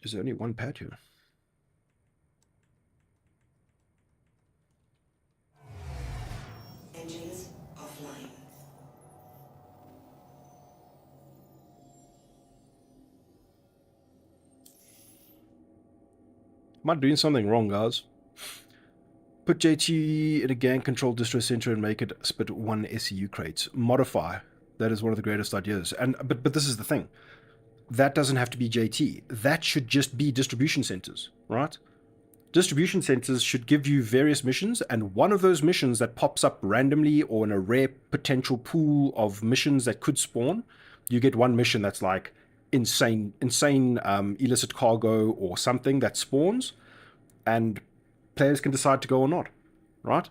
Is there only one pad here?
Engines offline.
Am I doing something wrong, guys? Put JT in a gang control distro center and make it spit one SEU crates. Modify. That is one of the greatest ideas. And but this is the thing. That doesn't have to be JT. That should just be distribution centers, right? Distribution centers should give you various missions, and one of those missions that pops up randomly or in a rare potential pool of missions that could spawn, you get one mission that's like insane illicit cargo or something that spawns, and players can decide to go or not, right?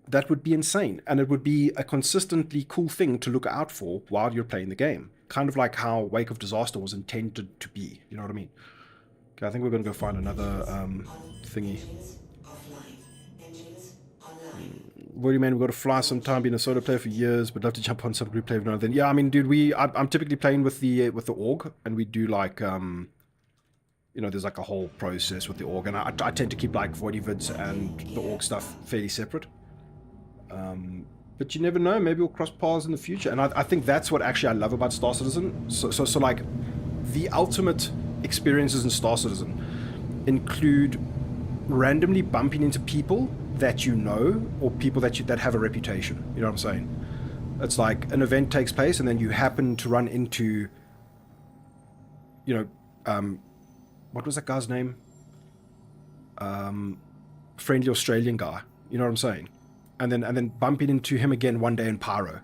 That would be insane, and it would be a consistently cool thing to look out for while you're playing the game. Kind of like how Wake of Disaster was intended to be, you know what I mean? Okay, I think we're going to go find another thingy. What do you mean? We've got to fly sometime, been a solo player for years, but love to jump on some group play every now and then. Yeah, I mean, dude, I'm typically playing with the org, and we do like, you know, there's like a whole process with the org, and I tend to keep like Voidy Vids and the org stuff fairly separate. But you never know, maybe we'll cross paths in the future, and I think that's what actually I love about Star Citizen. So like, the ultimate experiences in Star Citizen include randomly bumping into people that you know, or people that have a reputation. You know what I'm saying? It's like an event takes place, and then you happen to run into, you know, what was that guy's name? Friendly Australian guy. You know what I'm saying? And then bumping into him again one day in Pyro.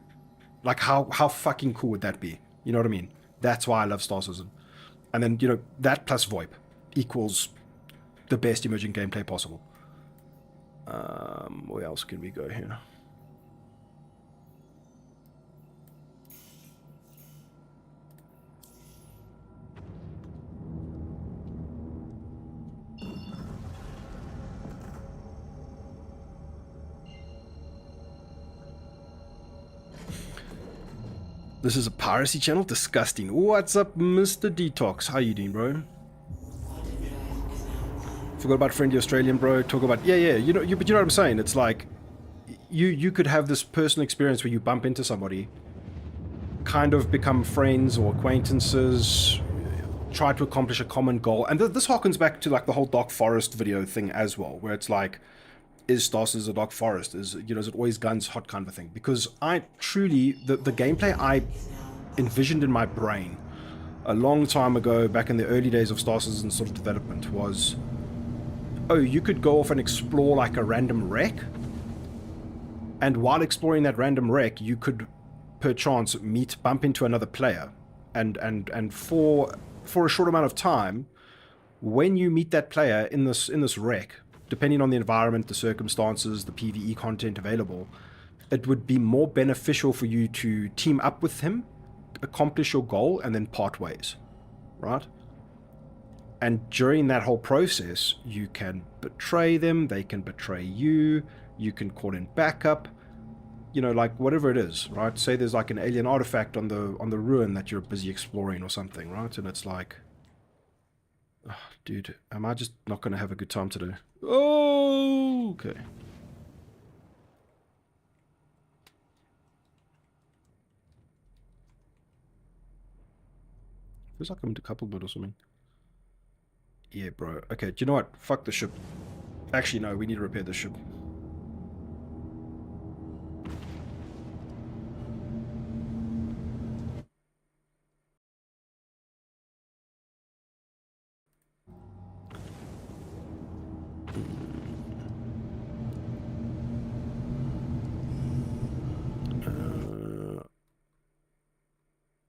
Like, how fucking cool would that be? You know what I mean? That's why I love Star Citizen. And then, you know, that plus VoIP equals the best emerging gameplay possible. Where else can we go here? This is a piracy channel? Disgusting. What's up, Mr. Detox? How you doing, bro? Forgot about friendly Australian, bro. Talk about... Yeah, you know, but you know what I'm saying? It's like... you could have this personal experience where you bump into somebody, kind of become friends or acquaintances, try to accomplish a common goal. And this harkens back to like the whole Dark Forest video thing as well, where it's like, is Star Citizen a Dark Forest? Is it always guns hot kind of a thing? Because I truly, the gameplay I envisioned in my brain a long time ago, back in the early days of Star Citizen sort of development, was, oh, you could go off and explore like a random wreck, and while exploring that random wreck, you could perchance bump into another player, and for a short amount of time, when you meet that player in this wreck, depending on the environment, the circumstances, the PvE content available, it would be more beneficial for you to team up with him, accomplish your goal, and then part ways, right? And during that whole process, you can betray them, they can betray you, you can call in backup, like whatever it is, right? Say there's like an alien artifact on the ruin that you're busy exploring or something, right? And it's like, oh, dude, am I just not going to have a good time today? Oh, okay. Feels like I'm into couple mode or something. Yeah, bro. Okay, do you know what? Fuck the ship. Actually, no, we need to repair the ship.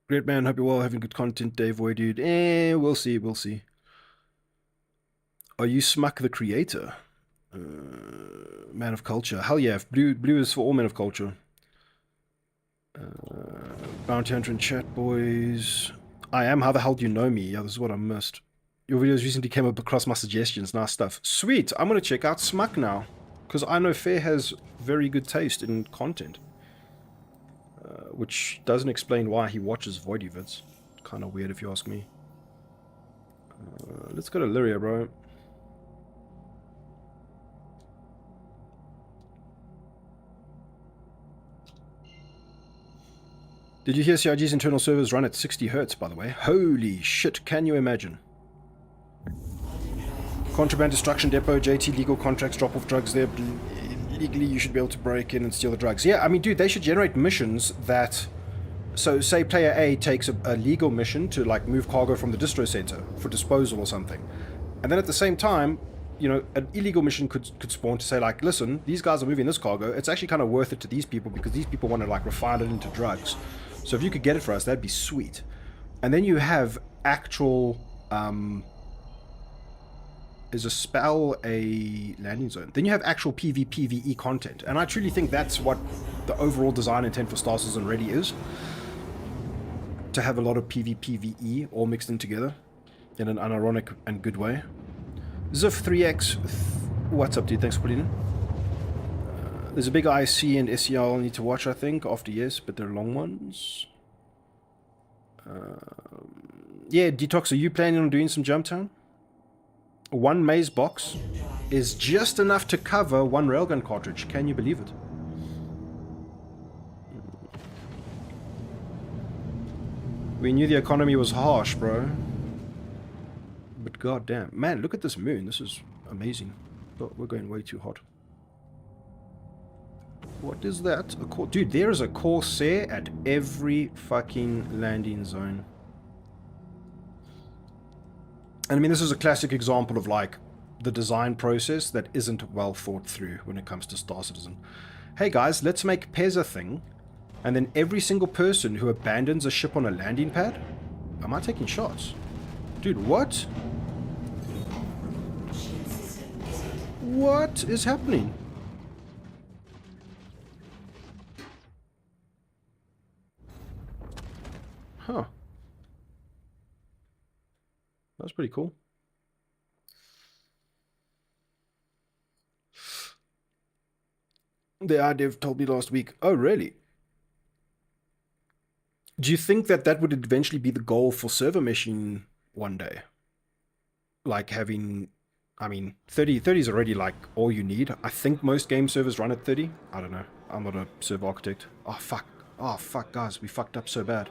Great man, hope you're well, having good content, Dave Voidy, dude. We'll see, we'll see. Are you Smuck the creator? Man of culture. Hell yeah, blue is for all men of culture. Bounty Hunter in chat, boys. I am. How the hell do you know me? Yeah, this is what I missed. Your videos recently came up across my suggestions. Nice stuff. Sweet. I'm going to check out Smuck now, because I know Fair has very good taste in content. Which doesn't explain why he watches Voidy Vids. Kind of weird if you ask me. Let's go to Lyria, bro. Did you hear CIG's internal servers run at 60 Hertz, by the way? Holy shit, can you imagine? Contraband destruction depot, JT legal contracts, drop off drugs there. Legally, you should be able to break in and steal the drugs. Yeah, I mean, dude, they should generate missions that... So, say player A takes a legal mission to, like, move cargo from the distro center for disposal or something. And then at the same time, an illegal mission could spawn to say, like, listen, these guys are moving this cargo. It's actually kind of worth it to these people because these people want to, like, refine it into drugs. So if you could get it for us, that'd be sweet. And then you have actual... is a spell a landing zone? Then you have actual PvPvE content. And I truly think that's what the overall design intent for Star Citizen really is. To have a lot of PvPvE all mixed in together in an unironic and good way. Ziff3x, what's up, dude? Thanks for putting in. There's a big IC and SEL I need to watch, I think, after yes, but they're long ones. Yeah, Detox, are you planning on doing some Jumptown? One maze box is just enough to cover one railgun cartridge. Can you believe it? We knew the economy was harsh, bro. But goddamn. Man, look at this moon. This is amazing. But we're going way too hot. What is that? Dude, there is a Corsair at every fucking landing zone. And I mean, this is a classic example of, like, the design process that isn't well thought through when it comes to Star Citizen. Hey guys, let's make Pez a thing, and then every single person who abandons a ship on a landing pad... Am I taking shots? Dude, what? What is happening? Huh. That's pretty cool. The IDev told me last week. Oh, really? Do you think that that would eventually be the goal for server meshing one day? Like having I mean, 30 is already like all you need. I think most game servers run at 30. I don't know. I'm not a server architect. Oh, fuck. Oh, fuck, guys. We fucked up so bad.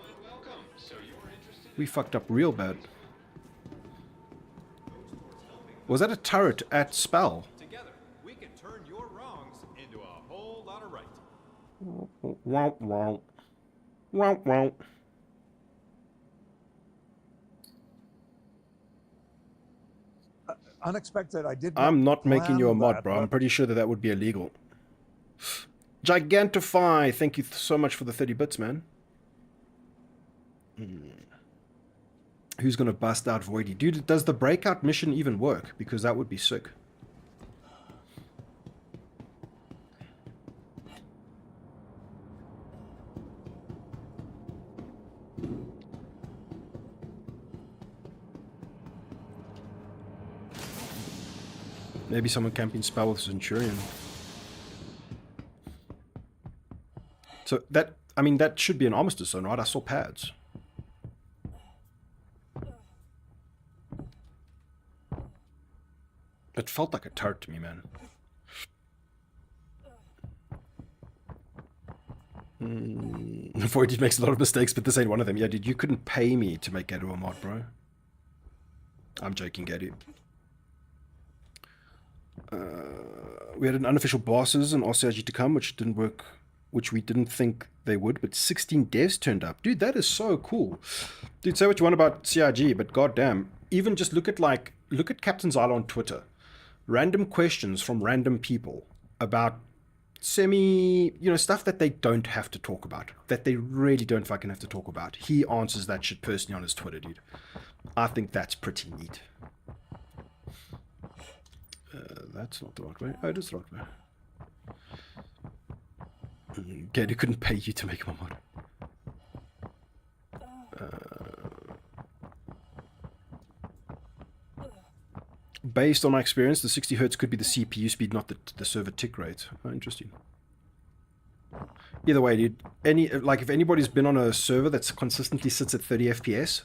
We fucked up real bad. Was that a turret at Spell?
Together, we can turn your wrongs into a whole lot of right.
Wow, wow. Wow, wow.
Unexpected. I did.
I'm not making you a mod,
that,
bro.
but...
I'm pretty sure that that would be illegal. Gigantify. Thank you so much for the 30 bits, man. Who's gonna bust out Voidy? Dude, does the breakout mission even work? Because that would be sick. Maybe someone camping Spell with Centurion. So that, I mean, that should be an armistice zone, right? I saw pads. It felt like a turret to me, man. Voidy makes a lot of mistakes, but this ain't one of them. Yeah, dude, you couldn't pay me to make Gato a mod, bro. I'm joking, Gato. We had an unofficial bosses and RCRG to come, which didn't work, which we didn't think they would, but 16 devs turned up. Dude, that is so cool. Dude, say what you want about CRG, but goddamn, even just look at Captain Zyla on Twitter. Random questions from random people about stuff that they don't have to talk about, that they really don't fucking have to talk about. He answers that shit personally on his Twitter, dude. I think that's pretty neat. That's not the right way. Oh, it is the right way. Gator couldn't pay you to make him a mod. Based on my experience, the 60 Hz could be the CPU speed, not the server tick rate. Oh, interesting. Either way, dude. If anybody's been on a server that's consistently sits at 30 FPS,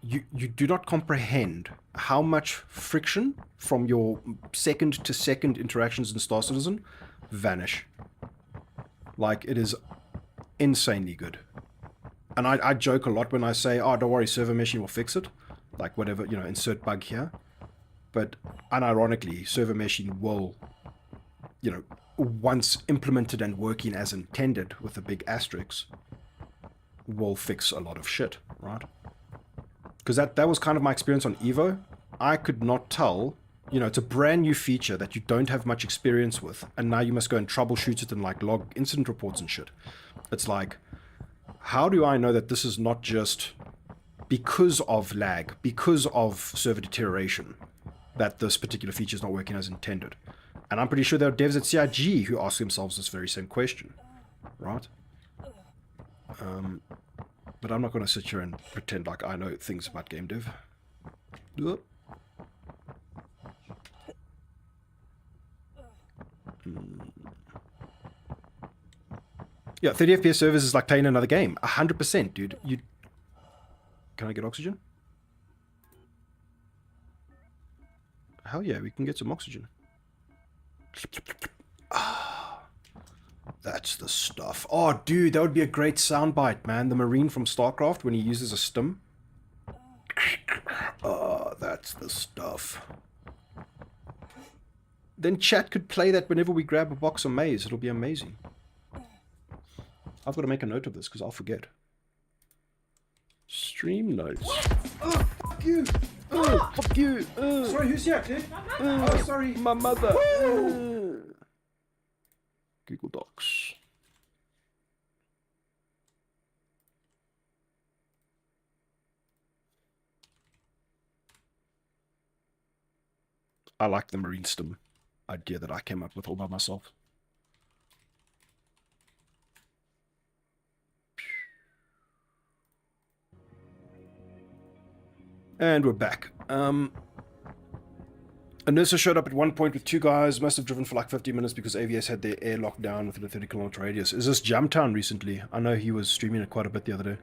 you do not comprehend how much friction from your second-to-second interactions in Star Citizen vanish. Like, it is insanely good. And I joke a lot when I say, oh, don't worry, server meshing will fix it. Like, whatever, insert bug here. But unironically, server meshing will, once implemented and working as intended with a big asterisk, will fix a lot of shit, right? Because that was kind of my experience on Evo. I could not tell, it's a brand new feature that you don't have much experience with, and now you must go and troubleshoot it and log incident reports and shit. It's like, how do I know that this is not just because of lag, because of server deterioration, that this particular feature is not working as intended? And I'm pretty sure there are devs at CIG who ask themselves this very same question, right? But I'm not going to sit here and pretend like I know things about game dev. Yeah, 30 FPS servers is like playing another game. 100%, dude. Can I get oxygen? Hell yeah, we can get some oxygen. That's the stuff. Oh, dude, that would be a great soundbite, man. The Marine from StarCraft when he uses a stim. Oh, that's the stuff. Then chat could play that whenever we grab a box of maize. It'll be amazing. I've got to make a note of this because I'll forget. Stream notes.
Oh, fuck you!
Oh, fuck you!
Sorry, who's here, kid? Oh, sorry.
My mother! Google Docs. I like the Marine stim idea that I came up with all by myself. And we're back. Anissa showed up at one point with two guys, must have driven for like 50 minutes because AVS had their air locked down within a 30-kilometer radius. Is this Jumptown recently? I know he was streaming it quite a bit the other day.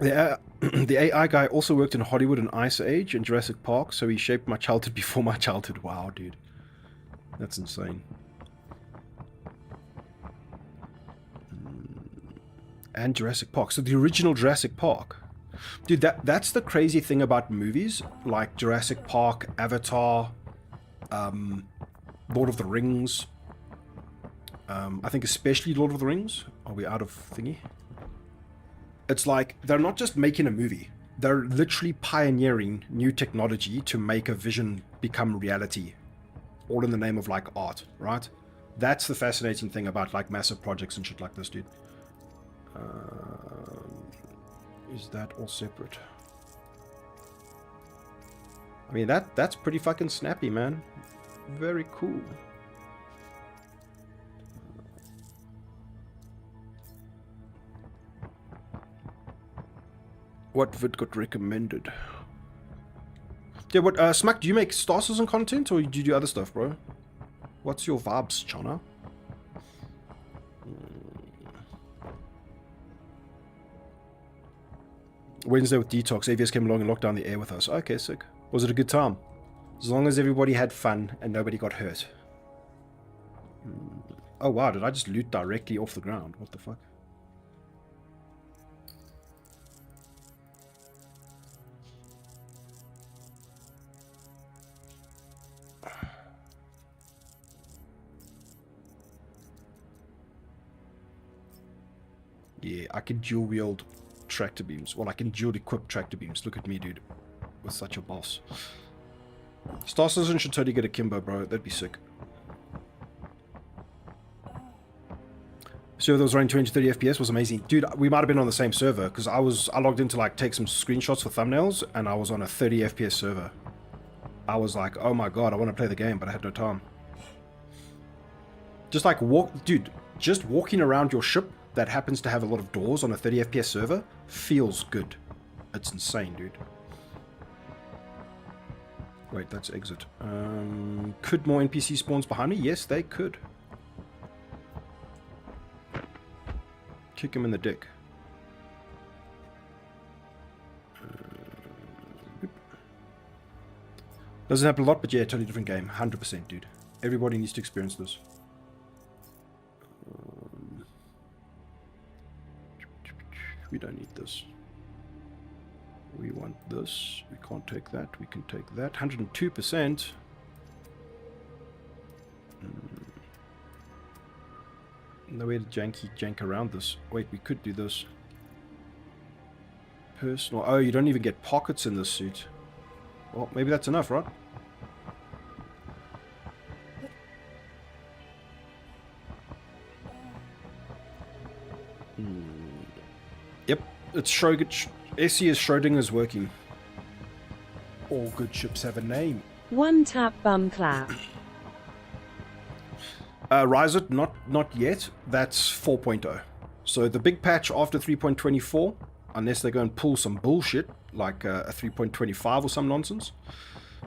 The AI guy also worked in Hollywood and Ice Age and Jurassic Park, so he shaped my childhood before my childhood. Wow, dude. That's insane. And Jurassic Park. So the original Jurassic Park. Dude, that's the crazy thing about movies like Jurassic Park, Avatar, Lord of the Rings. I think especially Lord of the Rings. Are we out of thingy? It's like they're not just making a movie. They're literally pioneering new technology to make a vision become reality. All in the name of like art, right? That's the fascinating thing about like massive projects and shit like this, dude. Is that all separate? I mean, that's pretty fucking snappy, man. Very cool. What vid got recommended? Yeah, what, Smack, do you make Star Citizen content or do you do other stuff, bro? What's your vibes, Chana? Wednesday with Detox. AVS came along and locked down the air with us. Okay, sick. Was it a good time? As long as everybody had fun and nobody got hurt. Oh wow, did I just loot directly off the ground? What the fuck? Yeah, I can dual wield tractor beams. Well, I can dual equip tractor beams. Look at me, dude. With such a boss. Star Citizen should totally get a Kimbo, bro. That'd be sick. Server that was running 230 FPS was amazing. Dude, we might have been on the same server because I logged in to like take some screenshots for thumbnails and I was on a 30 FPS server. I was like, oh my god, I want to play the game, but I had no time. Just like just walking around your ship that happens to have a lot of doors on a 30 FPS server feels good. It's insane, dude. Wait, that's exit. Could more NPC spawns behind me? Yes, they could. Kick him in the dick. Doesn't happen a lot, but yeah, totally different game. 100%, dude. Everybody needs to experience this. We don't need this. We want this. We can't take that. We can take that. 102%. No way to jank around this. Wait, we could do this. Personal. Oh, you don't even get pockets in this suit. Well, maybe that's enough, right? Yep, it's Schrödinger. SE is Schrödinger's working. All good ships have a name.
One tap bum clap.
Rise it, not yet. That's 4.0. So the big patch after 3.24, unless they go and pull some bullshit like a 3.25 or some nonsense,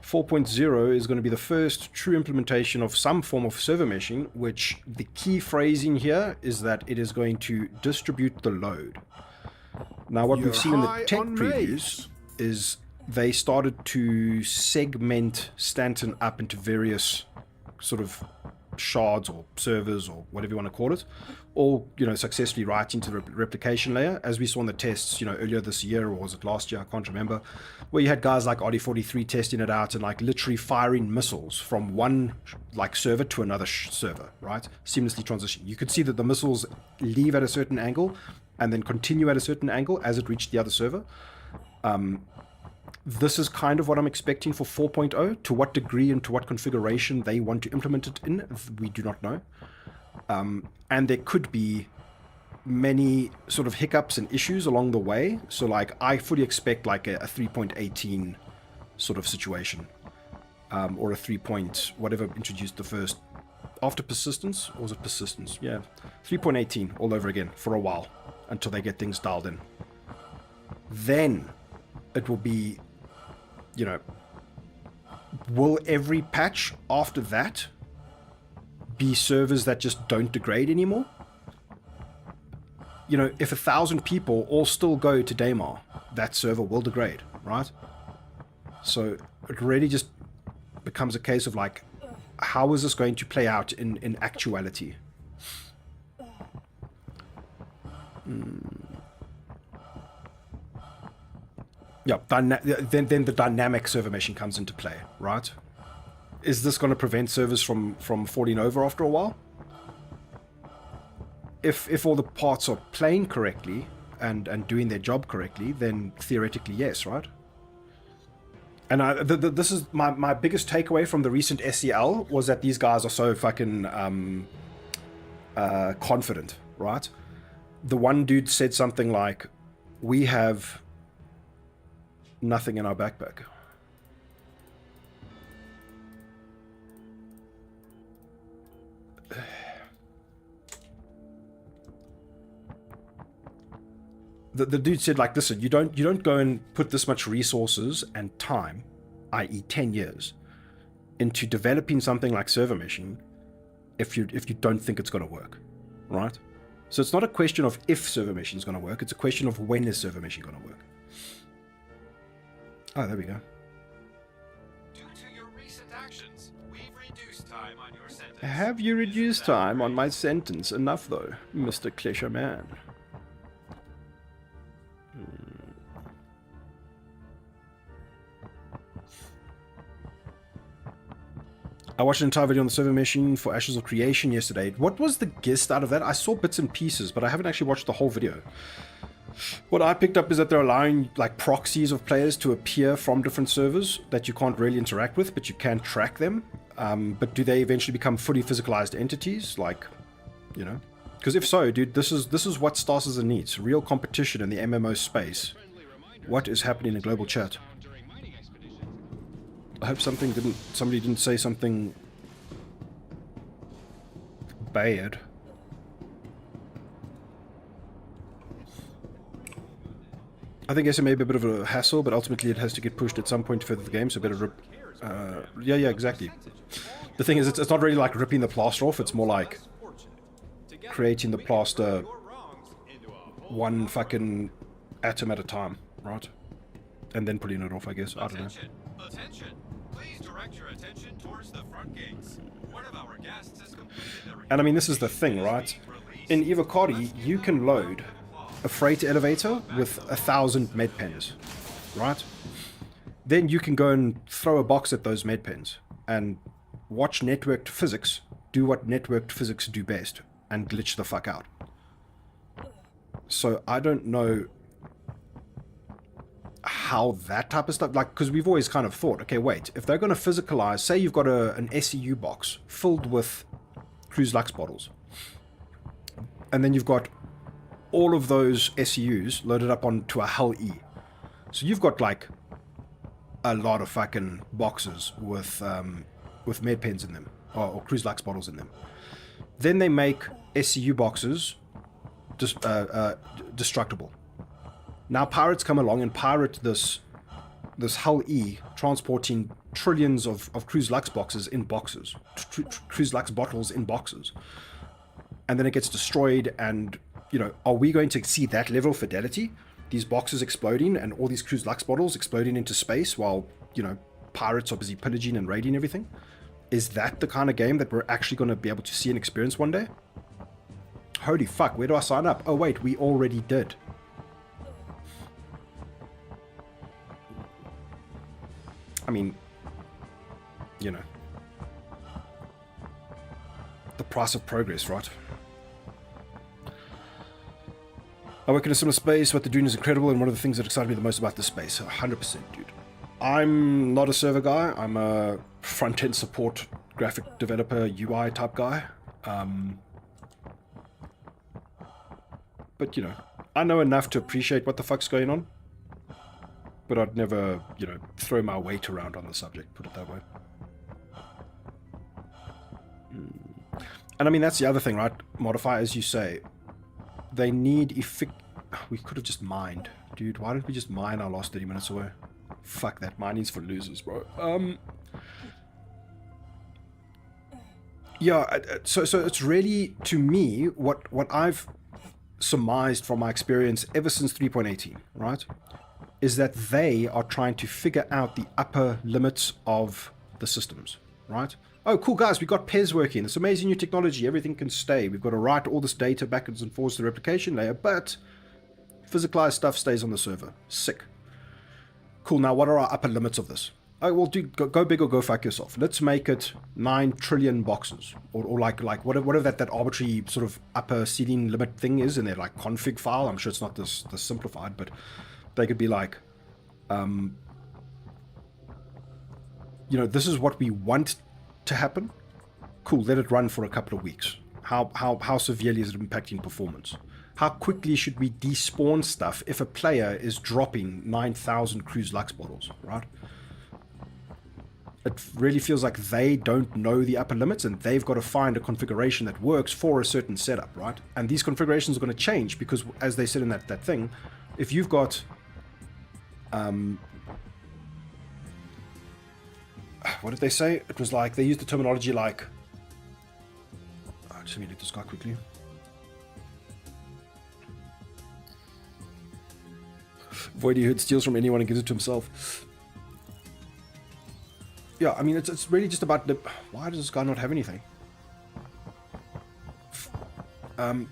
4.0 is going to be the first true implementation of some form of server meshing, which the key phrasing here is that it is going to distribute the load. Now what we've seen in the tech previews is they started to segment Stanton up into various sort of shards or servers or whatever you want to call it, all, you know, successfully right into the replication layer, as we saw in the tests, you know, earlier this year, or was it last year, I can't remember, where you had guys like RD43 testing it out and like literally firing missiles from one like server to another server, right? Seamlessly transition. You could see that the missiles leave at a certain angle and then continue at a certain angle as it reached the other server. This is kind of what I'm expecting for 4.0. To what degree and to what configuration they want to implement it in, we do not know. And there could be many sort of hiccups and issues along the way. So like I fully expect like a 3.18 sort of situation. Or a 3. Whatever introduced the first after persistence, or was it persistence? Yeah, 3.18 all over again for a while until they get things dialed in. Then it will be, you know, will every patch after that be servers that just don't degrade anymore? you know, if 1,000 people all still go to Daymar, that server will degrade, right? So it really just becomes a case of like, how is this going to play out in actuality? Yeah, then the dynamic server meshing comes into play, right? Is this going to prevent servers from falling over after a while? If all the parts are playing correctly and doing their job correctly, then theoretically yes, right? And this is my biggest takeaway from the recent SEL was that these guys are so fucking confident, right? The one dude said something like, "We have nothing in our backpack." The dude said, like, listen, you don't go and put this much resources and time, i.e. 10 years, into developing something like server meshing if you don't think it's going to work, right? So it's not a question of if server meshing is going to work, it's a question of when is server meshing going to work. Oh, there we go.
Due to your recent actions, we've reduced time on your sentence.
Have you reduced time on my sentence enough, though, Mr. Clisher Man? I watched an entire video on the server meshing for Ashes of Creation yesterday. What was the gist out of that? I saw bits and pieces, but I haven't actually watched the whole video. What I picked up is that they're allowing like proxies of players to appear from different servers that you can't really interact with, but you can track them. But do they eventually become fully physicalized entities? Like, you know? Because if so, dude, this is what Star Citizen needs. Real competition in the MMO space. What is happening in global chat? I hope somebody didn't say something bad. I think SM may be a bit of a hassle, but ultimately it has to get pushed at some point to further the game, so better rip... yeah, exactly. The thing is, it's not really like ripping the plaster off, it's more like creating the plaster one fucking atom at a time, right? And then putting it off, I guess. I don't know.
Attention! Please direct your attention towards the front gates. One of our guests has completed the...
And I mean, this is the thing, right? In Evocati, you can load a freight elevator with 1,000 med pens, right? Then you can go and throw a box at those med pens and watch networked physics do what networked physics do best and glitch the fuck out. So I don't know how that type of stuff, like, because we've always kind of thought, okay, wait, if they're going to physicalize, say you've got an SEU box filled with Cruise Lux bottles, and then you've got all of those SEUs loaded up onto a Hull E. So you've got like a lot of fucking boxes with med pens in them, or Cruise Lux bottles in them. Then they make SEU boxes destructible. Now pirates come along and pirate this Hull E, transporting trillions of Cruise Lux boxes in boxes, Cruise Lux bottles in boxes, and then it gets destroyed. And you know, are we going to see that level of fidelity? These boxes exploding and all these Cruise Lux bottles exploding into space while, you know, pirates are busy pillaging and raiding everything? Is that the kind of game that we're actually going to be able to see and experience one day? Holy fuck, where do I sign up? Oh wait, we already did. I mean, you know, the price of progress, right? I work in a similar space. What they're doing is incredible, and one of the things that excited me the most about this space, 100%, dude. I'm not a server guy. I'm a front-end support, graphic developer, UI type guy. But, you know, I know enough to appreciate what the fuck's going on. But I'd never, you know, throw my weight around on the subject, put it that way. And I mean, that's the other thing, right? Modify, as you say. They need we could have just mined. Dude, why don't we just mine our last 30 minutes away? Fuck that, mining's for losers, bro. Yeah, so it's really, to me, what I've surmised from my experience ever since 3.18, right, is that they are trying to figure out the upper limits of the systems, right? Oh, cool, guys, we got PES working. It's amazing new technology. Everything can stay. We've got to write all this data backwards and forwards to the replication layer, but physicalized stuff stays on the server. Sick. Cool, now what are our upper limits of this? Oh, well, dude, go big or go fuck yourself. Let's make it 9 trillion boxes. Or like whatever that arbitrary sort of upper ceiling limit thing is in their like config file. I'm sure it's not this simplified, but they could be like, you know, this is what we want to happen. Cool, let it run for a couple of weeks. How severely is it impacting performance? How quickly should we despawn stuff if a player is dropping 9,000 Cruise Lux bottles, right? It really feels like they don't know the upper limits, and they've got to find a configuration that works for a certain setup, right? And these configurations are going to change because, as they said in that thing, if you've got what did they say? It was like, they used the terminology like, just let me look this guy quickly. Voidy Vids steals from anyone and gives it to himself. Yeah, I mean, it's really just about the... Why does this guy not have anything? The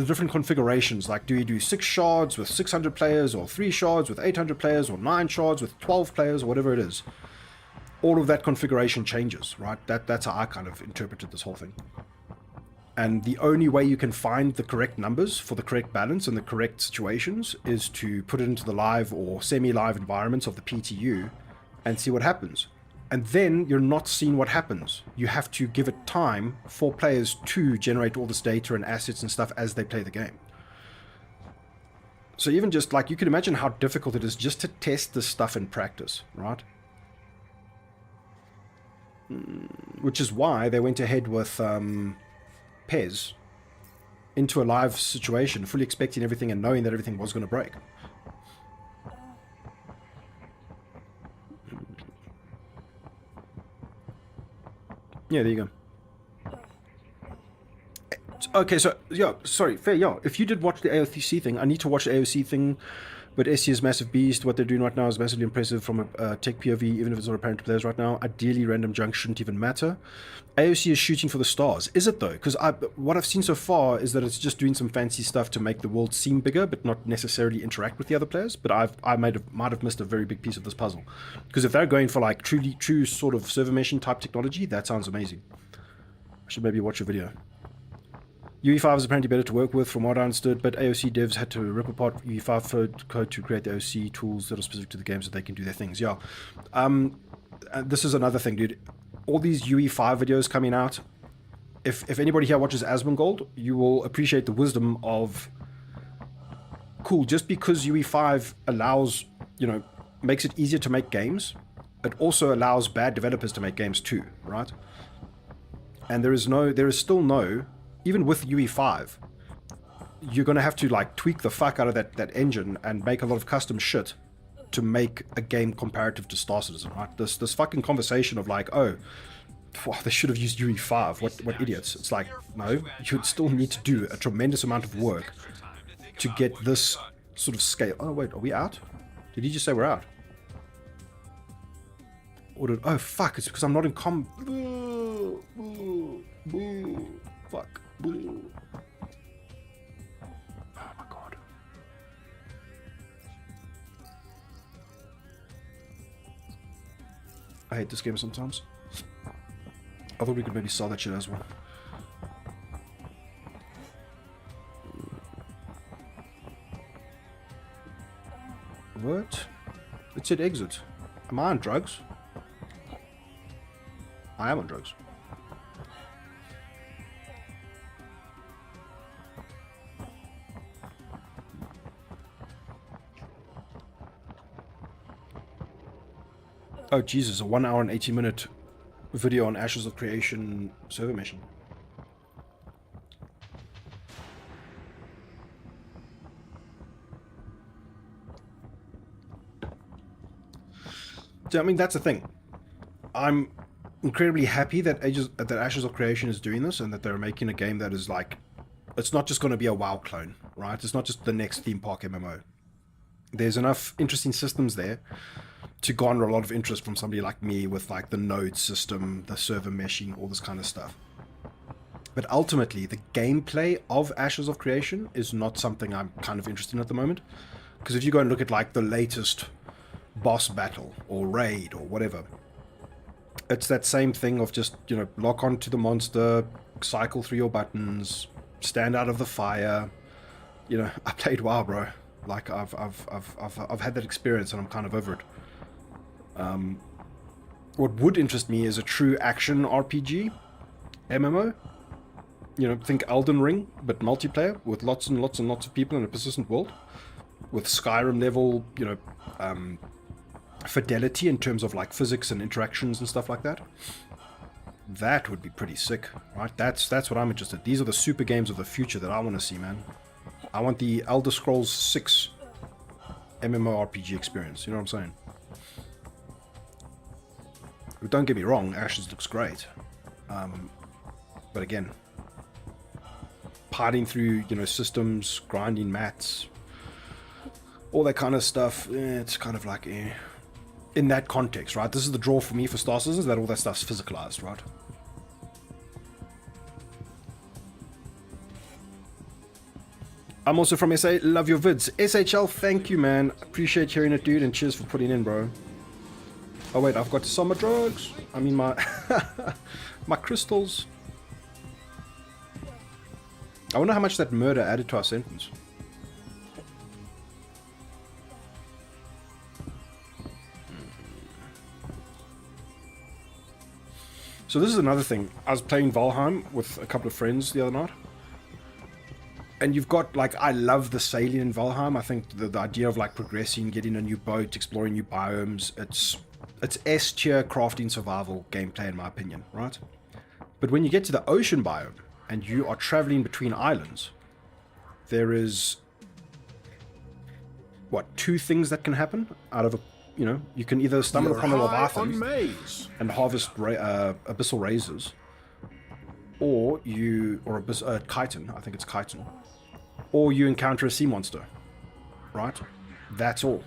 different configurations, like do you do 6 shards with 600 players, or 3 shards with 800 players, or 9 shards with 12 players, or whatever it is. All of that configuration changes, right? That's how I kind of interpreted this whole thing. And the only way you can find the correct numbers for the correct balance and the correct situations is to put it into the live or semi-live environments of the PTU and see what happens. And then you're not seeing what happens. You have to give it time for players to generate all this data and assets and stuff as they play the game. So even just like, you can imagine how difficult it is just to test this stuff in practice, right? Which is why they went ahead with PES into a live situation, fully expecting everything and knowing that everything was going to break. Yeah, there you go. Okay, so, yeah, sorry, fair, yeah. If you did watch the AOC thing, I need to watch the AOC thing, but SC is massive beast. What they're doing right now is massively impressive from a tech POV, even if it's not apparent to players right now. Ideally, random junk shouldn't even matter. AOC is shooting for the stars. Is it, though? Because what I've seen so far is that it's just doing some fancy stuff to make the world seem bigger, but not necessarily interact with the other players. But I might have missed a very big piece of this puzzle. Because if they're going for, like, true sort of server meshing type technology, that sounds amazing. I should maybe watch a video. UE5 is apparently better to work with from what I understood, but AOC devs had to rip apart UE5 code to create the OC tools that are specific to the game so they can do their things. Yeah. This is another thing, dude. All these UE5 videos coming out, if anybody here watches Asmongold, you will appreciate the wisdom of, cool, just because UE5 allows, you know, makes it easier to make games, it also allows bad developers to make games too, right? And there is still no, even with UE5, you're going to have to like tweak the fuck out of that engine and make a lot of custom shit to make a game comparative to Star Citizen, right? This fucking conversation of like, oh, they should have used UE5, what idiots. It's like, no, you would still need to do a tremendous amount of work to get this sort of scale. Oh wait, are we out? Did he just say we're out? Or did, oh fuck, it's because I'm not in boo, boo, boo, fuck. Boo. Oh my god. I hate this game sometimes. I thought we could maybe sell that shit as well. What? It said exit. Am I on drugs? I am on drugs. Oh Jesus, a 1 hour and 18-minute video on Ashes of Creation server mission. So, I mean, that's the thing. I'm incredibly happy that Ashes of Creation is doing this and that they're making a game that is like It's not just going to be a WoW clone, right? It's not just the next theme park MMO. There's enough interesting systems there to garner a lot of interest from somebody like me with like the node system, the server meshing, all this kind of stuff. But ultimately, the gameplay of Ashes of Creation is not something I'm kind of interested in at the moment. Because if you go and look at like the latest boss battle or raid or whatever, it's that same thing of just, you know, lock onto the monster, cycle through your buttons, stand out of the fire. You know, I played WoW, bro. Like I've had that experience and I'm kind of over it. What would interest me is a true action RPG MMO. You know, think Elden Ring, but multiplayer with lots and lots and lots of people in a persistent world, with Skyrim level, you know, fidelity in terms of like physics and interactions and stuff like that. That would be pretty sick, right? That's what I'm interested in. These are the super games of the future that I want to see, man. I want the Elder Scrolls 6 MMORPG experience, you know what I'm saying? But don't get me wrong, Ashes looks great. But again, parting through, you know, systems, grinding mats, all that kind of stuff, it's kind of like, in that context, right? This is the draw for me for Star Citizen, that all that stuff's physicalized, right? I'm also from SA, love your vids. SHL, thank you, man. Appreciate hearing it, dude, and cheers for putting in, bro. Oh, wait, I've got summer drugs. I mean, my my crystals. I wonder how much that murder added to our sentence. So this is another thing. I was playing Valheim with a couple of friends the other night. And you've got, like, I love the sailing in Valheim. I think the idea of, like, progressing, getting a new boat, exploring new biomes, it's S-tier crafting survival gameplay, in my opinion, right? But when you get to the ocean biome, and you are traveling between islands, there is, what, 2 things that can happen out of a, you know, you can either stumble upon a Leviathan and harvest abyssal razors, or chitin, I think it's chitin, or you encounter a sea monster, right? That's all.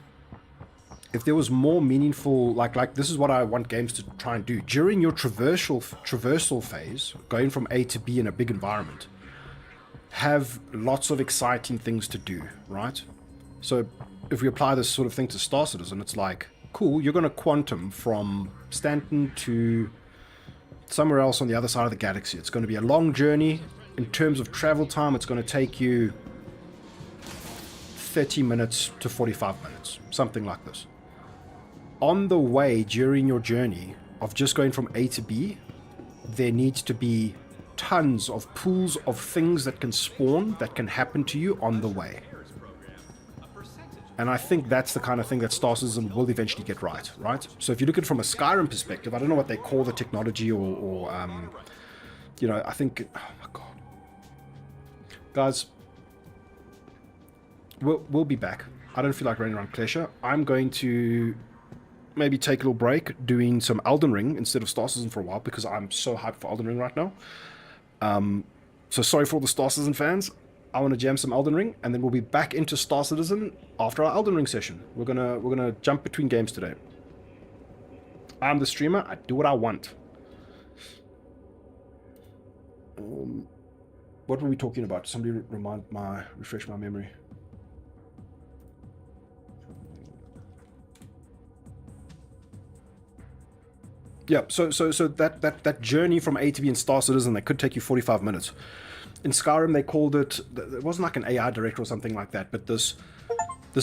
If there was more meaningful, like this is what I want games to try and do. During your traversal phase, going from A to B in a big environment, have lots of exciting things to do, right? So if we apply this sort of thing to Star Citizen, it's like, cool, you're going to quantum from Stanton to somewhere else on the other side of the galaxy. It's going to be a long journey. In terms of travel time, it's going to take you 30 minutes to 45 minutes, something like this. On the way, during your journey of just going from A to B, there needs to be tons of pools of things that can spawn, that can happen to you on the way. And I think that's the kind of thing that Star Citizen will eventually get right? So if you look at it from a Skyrim perspective, I don't know what they call the technology or you know, I think, oh my god. Guys, we'll be back. I don't feel like running around Klesha. I'm going to maybe take a little break doing some Elden Ring instead of Star Citizen for a while, because I'm so hyped for Elden Ring right now. So sorry for all the Star Citizen fans. I want to jam some Elden Ring, and then we'll be back into Star Citizen after our Elden Ring session. We're gonna jump between games today. I'm the streamer. I do what I want. What were we talking about? Somebody refresh my memory. Yeah, so that journey from A to B in Star Citizen, that could take you 45 minutes. In Skyrim, they called it wasn't like an AI director or something like that, but this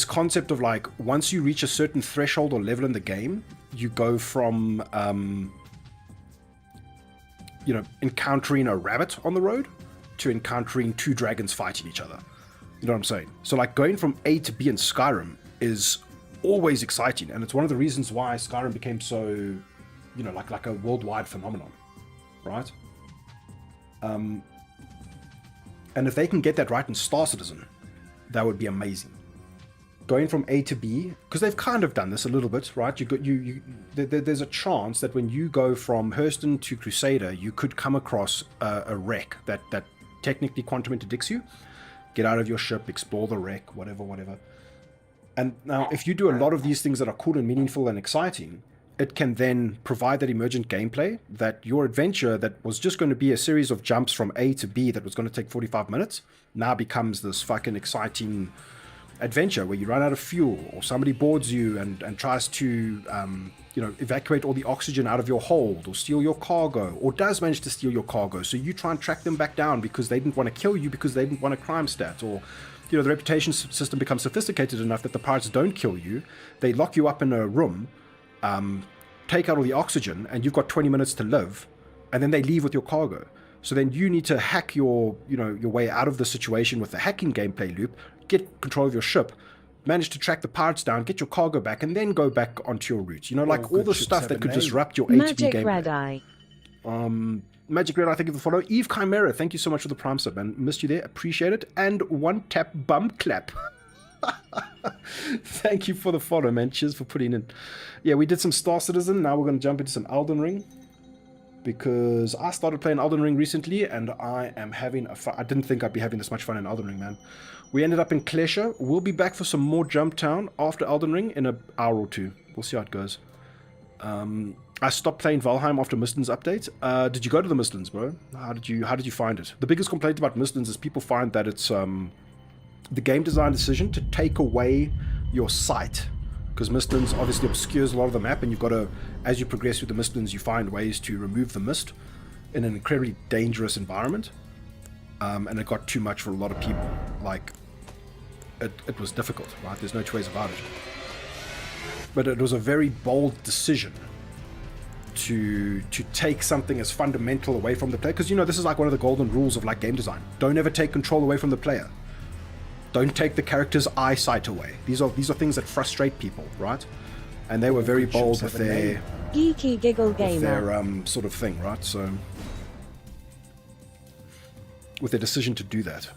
concept of, like, once you reach a certain threshold or level in the game, you go from you know, encountering a rabbit on the road to encountering 2 dragons fighting each other. You know what I'm saying? So, like, going from A to B in Skyrim is always exciting, and it's one of the reasons why Skyrim became so, you know, like a worldwide phenomenon, right? And if they can get that right in Star Citizen, that would be amazing. Going from A to B, because they've kind of done this a little bit, right? There's a chance that when you go from Hurston to Crusader, you could come across a wreck that technically quantum interdicts you. Get out of your ship, explore the wreck, whatever. And now, if you do a lot of these things that are cool and meaningful and exciting, it can then provide that emergent gameplay that your adventure that was just going to be a series of jumps from A to B that was going to take 45 minutes now becomes this fucking exciting adventure where you run out of fuel, or somebody boards you and tries to evacuate all the oxygen out of your hold, or steal your cargo, or does manage to steal your cargo, so you try and track them back down because they didn't want to kill you because they didn't want a crime stat, or the reputation system becomes sophisticated enough that the pirates don't kill you. They lock you up in a room, take out all the oxygen, and you've got 20 minutes to live, and then they leave with your cargo. So then you need to hack your way out of the situation with the hacking gameplay loop, get control of your ship, manage to track the pirates down, get your cargo back, and then go back onto your route. Like all the stuff that could disrupt your A to B
Magic
gameplay.
Red Eye.
Magic Red Eye, thank you for the follow. Eve Chimera, thank you so much for the prime sub, man. Missed you there, appreciate it. And one tap bum clap. Thank you for the follow, man. Cheers for putting in. Yeah, we did some Star Citizen. Now we're going to jump into some Elden Ring, because I started playing Elden Ring recently, and I am having a fun. I didn't think I'd be having this much fun in Elden Ring, man. We ended up in Klesha. We'll be back for some more Jumptown after Elden Ring in an hour or two. We'll see how it goes. I stopped playing Valheim after Mistlands update. Did you go to the Mistlands, bro? How did you find it? The biggest complaint about Mistlands is people find that it's the game design decision to take away your sight, because Mistlands obviously obscures a lot of the map, and you've got to, as you progress through the Mistlands, you find ways to remove the mist in an incredibly dangerous environment, and it got too much for a lot of people. Like, it was difficult, right? There's no two ways about it. But it was a very bold decision to take something as fundamental away from the player, because this is like one of the golden rules of like game design. Don't ever take control away from the player. Don't take the character's eyesight away. These are things that frustrate people, right? And they were very bold with their
Geeky Giggle Gamer.
sort of thing, right? So with their decision to do that.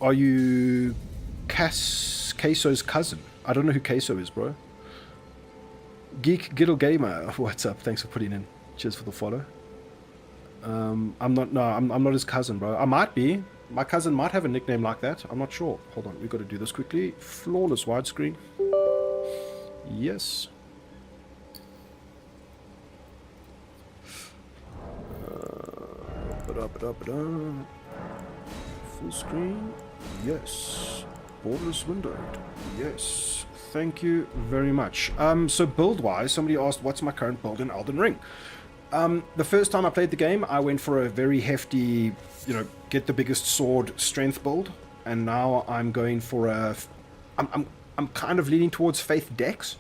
Are you Queso's cousin? I don't know who Queso is, bro. Geek Giggle Gamer, what's up? Thanks for putting in. Cheers for the follow. I'm not his cousin, bro. I might be. My cousin might have a nickname like that. I'm not sure. Hold on, we've got to do this quickly. Flawless widescreen. Yes. Full screen. Yes. Borderless windowed. Yes. Thank you very much. So build-wise, somebody asked, what's my current build in Elden Ring? The first time I played the game, I went for a very hefty, get the biggest sword strength build, and now I'm going for I'm kind of leaning towards Faith Dex.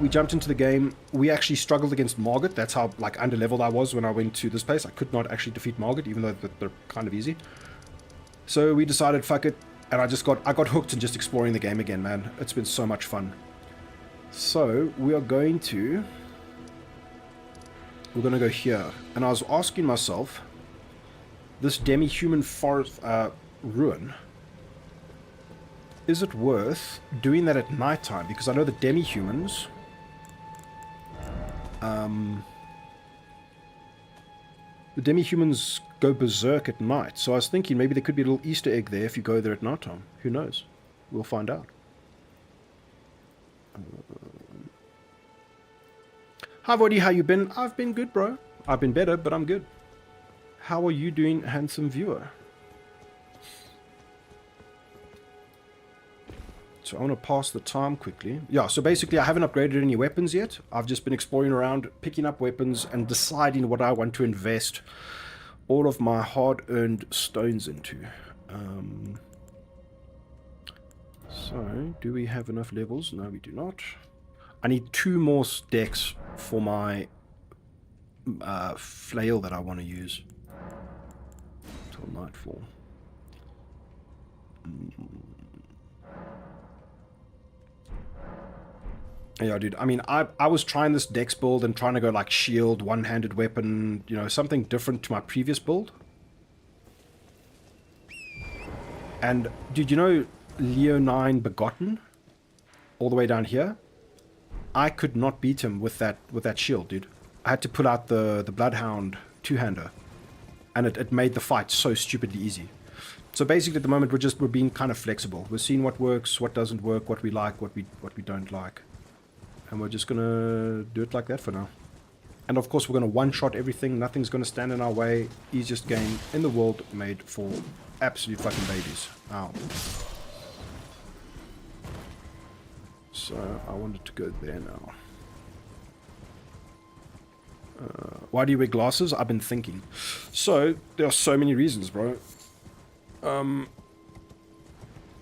We jumped into the game. We actually struggled against Margit. That's how underleveled I was when I went to this place. I could not actually defeat Margit, even though they're kind of easy. So we decided, fuck it, and I got hooked in just exploring the game again, man. It's been so much fun. So we are going to go here, and I was asking myself, this demi-human forest ruin, is it worth doing that at nighttime? Because I know the demi-humans go berserk at night, so I was thinking maybe there could be a little Easter egg there if you go there at nighttime. Who knows? We'll find out. Hi Voidy, how you been? I've been good, bro. I've been better, but I'm good. How are you doing, handsome viewer? So I want to pass the time quickly. Yeah, so basically I haven't upgraded any weapons yet. I've just been exploring around, picking up weapons, and deciding what I want to invest all of my hard-earned stones into. So, do we have enough levels? No, we do not. I need 2 more decks for my flail that I want to use till nightfall. Yeah, dude. I mean, I was trying this dex build and trying to go like shield, one-handed weapon, something different to my previous build. And dude, Leonine Begotten, all the way down here, I could not beat him with that shield, dude. I had to pull out the Bloodhound two-hander. and it made the fight so stupidly easy. So basically at the moment we're being kind of flexible. We're seeing what works, what doesn't work, what we like, what we don't like. And we're just gonna do it like that for now. And of course we're gonna one-shot everything, nothing's gonna stand in our way. Easiest game in the world, made for absolute fucking babies. Ow. So I wanted to go there now. Why do you wear glasses? I've been thinking. So there are so many reasons, bro.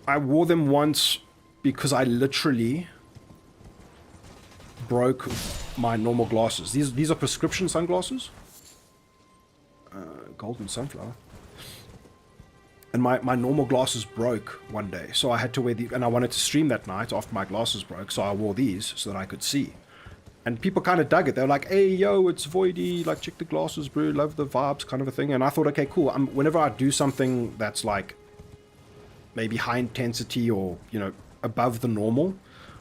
I wore them once because I literally broke my normal glasses. These are prescription sunglasses. Golden sunflower. And my normal glasses broke one day, so I had to wear these, and I wanted to stream that night after my glasses broke, so I wore these so that I could see. And people kind of dug it. They were like, hey, yo, it's Voidy, like, check the glasses, bro, love the vibes, kind of a thing. And I thought, okay, cool. Whenever I do something that's, like, maybe high intensity or, you know, above the normal,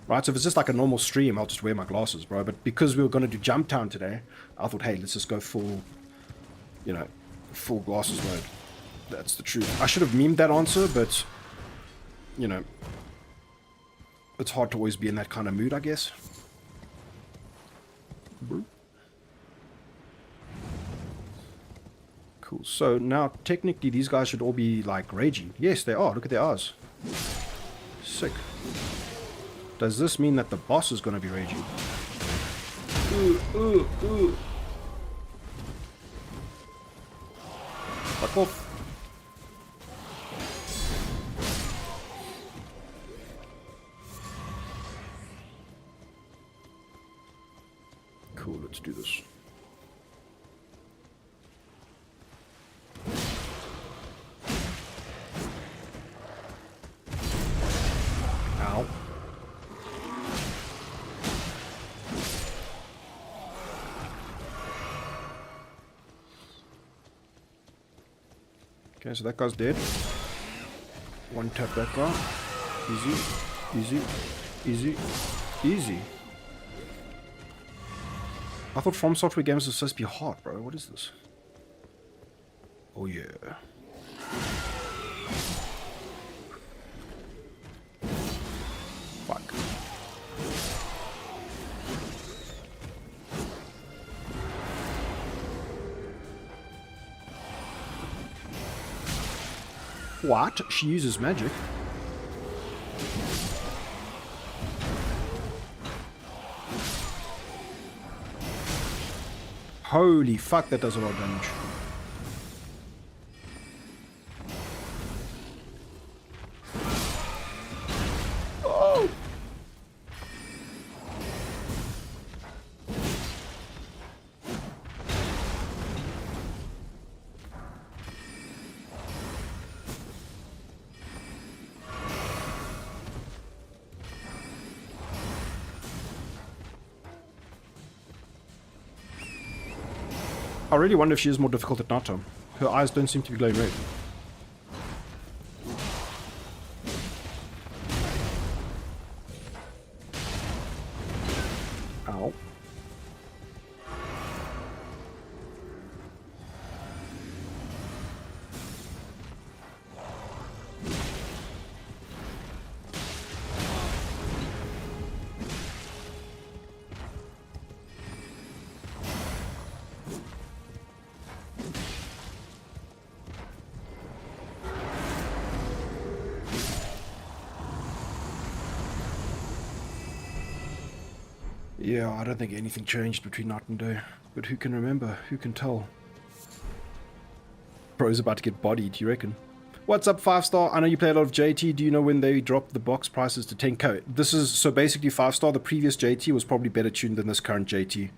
right? So if it's just like a normal stream, I'll just wear my glasses, bro. But because we were going to do Jumptown today, I thought, hey, let's just go full, you know, full glasses mode. That's the truth. I should have memed that answer, but, you know, it's hard to always be in that kind of mood, I guess. Cool. So now technically these guys should all be like raging. Yes, they are. Look at their eyes. Sick. Does this mean that the boss is going to be raging? Fuck off. Cool, let's do this. Ow. Okay, so that guy's dead. One tap that guy. Easy, easy, easy, easy. I thought From Software games were supposed to be hard, bro. What is this? Oh, yeah. Fuck. What? She uses magic? Holy fuck, that does a lot of damage. Oh! I really wonder if she is more difficult at night time. Her eyes don't seem to be glowing red. Ow. Yeah, I don't think anything changed between night and day. But who can remember? Who can tell? Bro's about to get bodied, you reckon? What's up, 5-star? I know you play a lot of JT. Do you know when they dropped the box prices to 10k? This is, so basically 5-star, the previous JT was probably better tuned than this current JT.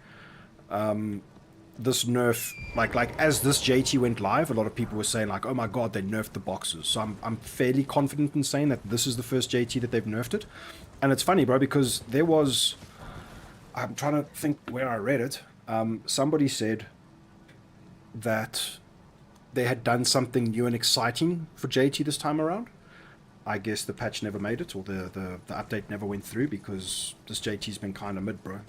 This nerf, like as this JT went live, a lot of people were saying like, oh my god, they nerfed the boxes. So I'm fairly confident in saying that this is the first JT that they've nerfed it. And it's funny, bro, because there was... I'm trying to think where I read it. Somebody said that they had done something new and exciting for JT this time around. I guess the patch never made it, or the update never went through, because this JT's been kind of mid, bro.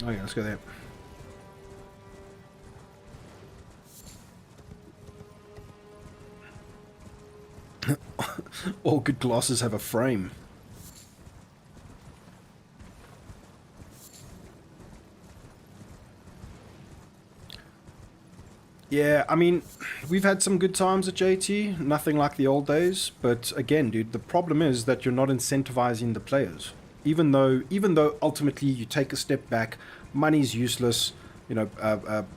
Oh yeah, let's go there. All good glasses have a frame. Yeah, I mean, we've had some good times at JT, nothing like the old days, but again, dude, the problem is that you're not incentivizing the players. Even though ultimately you take a step back, money's useless, you know,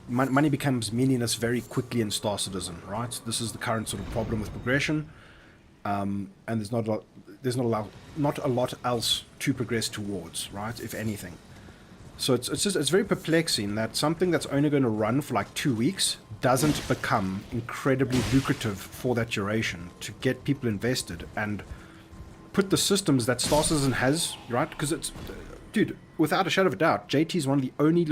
money becomes meaningless very quickly in Star Citizen, right? This is the current sort of problem with progression, and there's not a lot else to progress towards, right? If anything. So it's very perplexing that something that's only going to run for like 2 weeks doesn't become incredibly lucrative for that duration to get people invested and put the systems that Star Citizen has, right? Because it's, dude, without a shadow of a doubt, JT is one of the only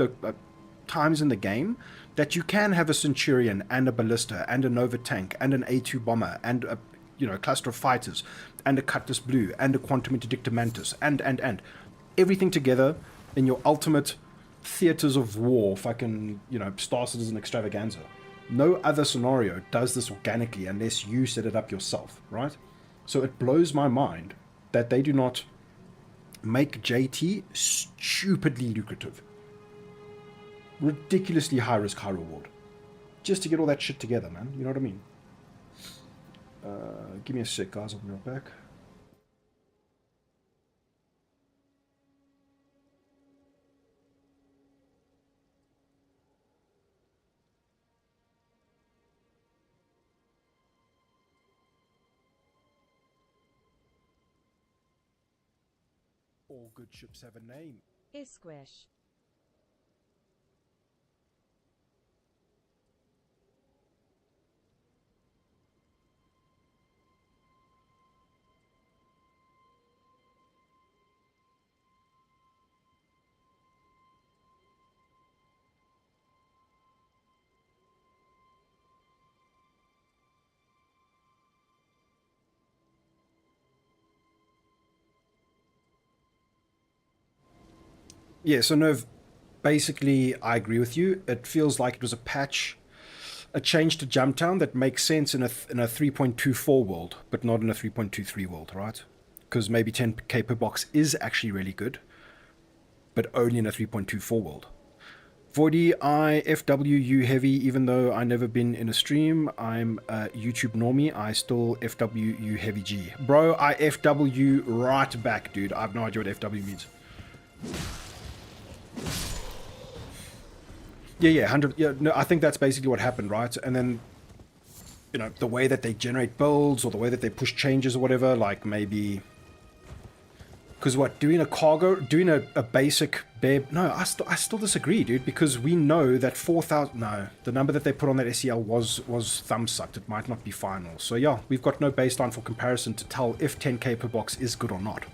times in the game that you can have a Centurion and a Ballista and a Nova tank and an A2 bomber and a, you know, cluster of fighters and a Cutlass Blue and a Quantum Interdictor Mantis and everything together in your ultimate theaters of war, fucking, you know, Star Citizen extravaganza. No other scenario does this organically unless you set it up yourself, right? So it blows my mind that they do not make JT stupidly lucrative. Ridiculously high risk, high reward. Just to get all that shit together, man. You know what I mean? Give me a sec, guys. I'll be right back. All good ships have a name.
Isquish.
Yeah, so Nerv, basically, I agree with you. It feels like it was a patch, a change to Jumptown that makes sense in a 3.24 world, but not in a 3.23 world, right? Because maybe 10k per box is actually really good, but only in a 3.24 world. Voidy, I FWU heavy, even though I never been in a stream. I'm a YouTube normie. I still FWU heavy G. Bro, I FW right back, dude. I have no idea what FW means. Yeah, 100. Yeah, no, I think that's basically what happened, right? And then, you know, the way that they generate builds or the way that they push changes or whatever, like maybe. Because what, doing a basic bare. No, I still disagree, dude, because we know that 4,000. No, the number that they put on that SEL was thumb sucked. It might not be final. So yeah, we've got no baseline for comparison to tell if 10k per box is good or not.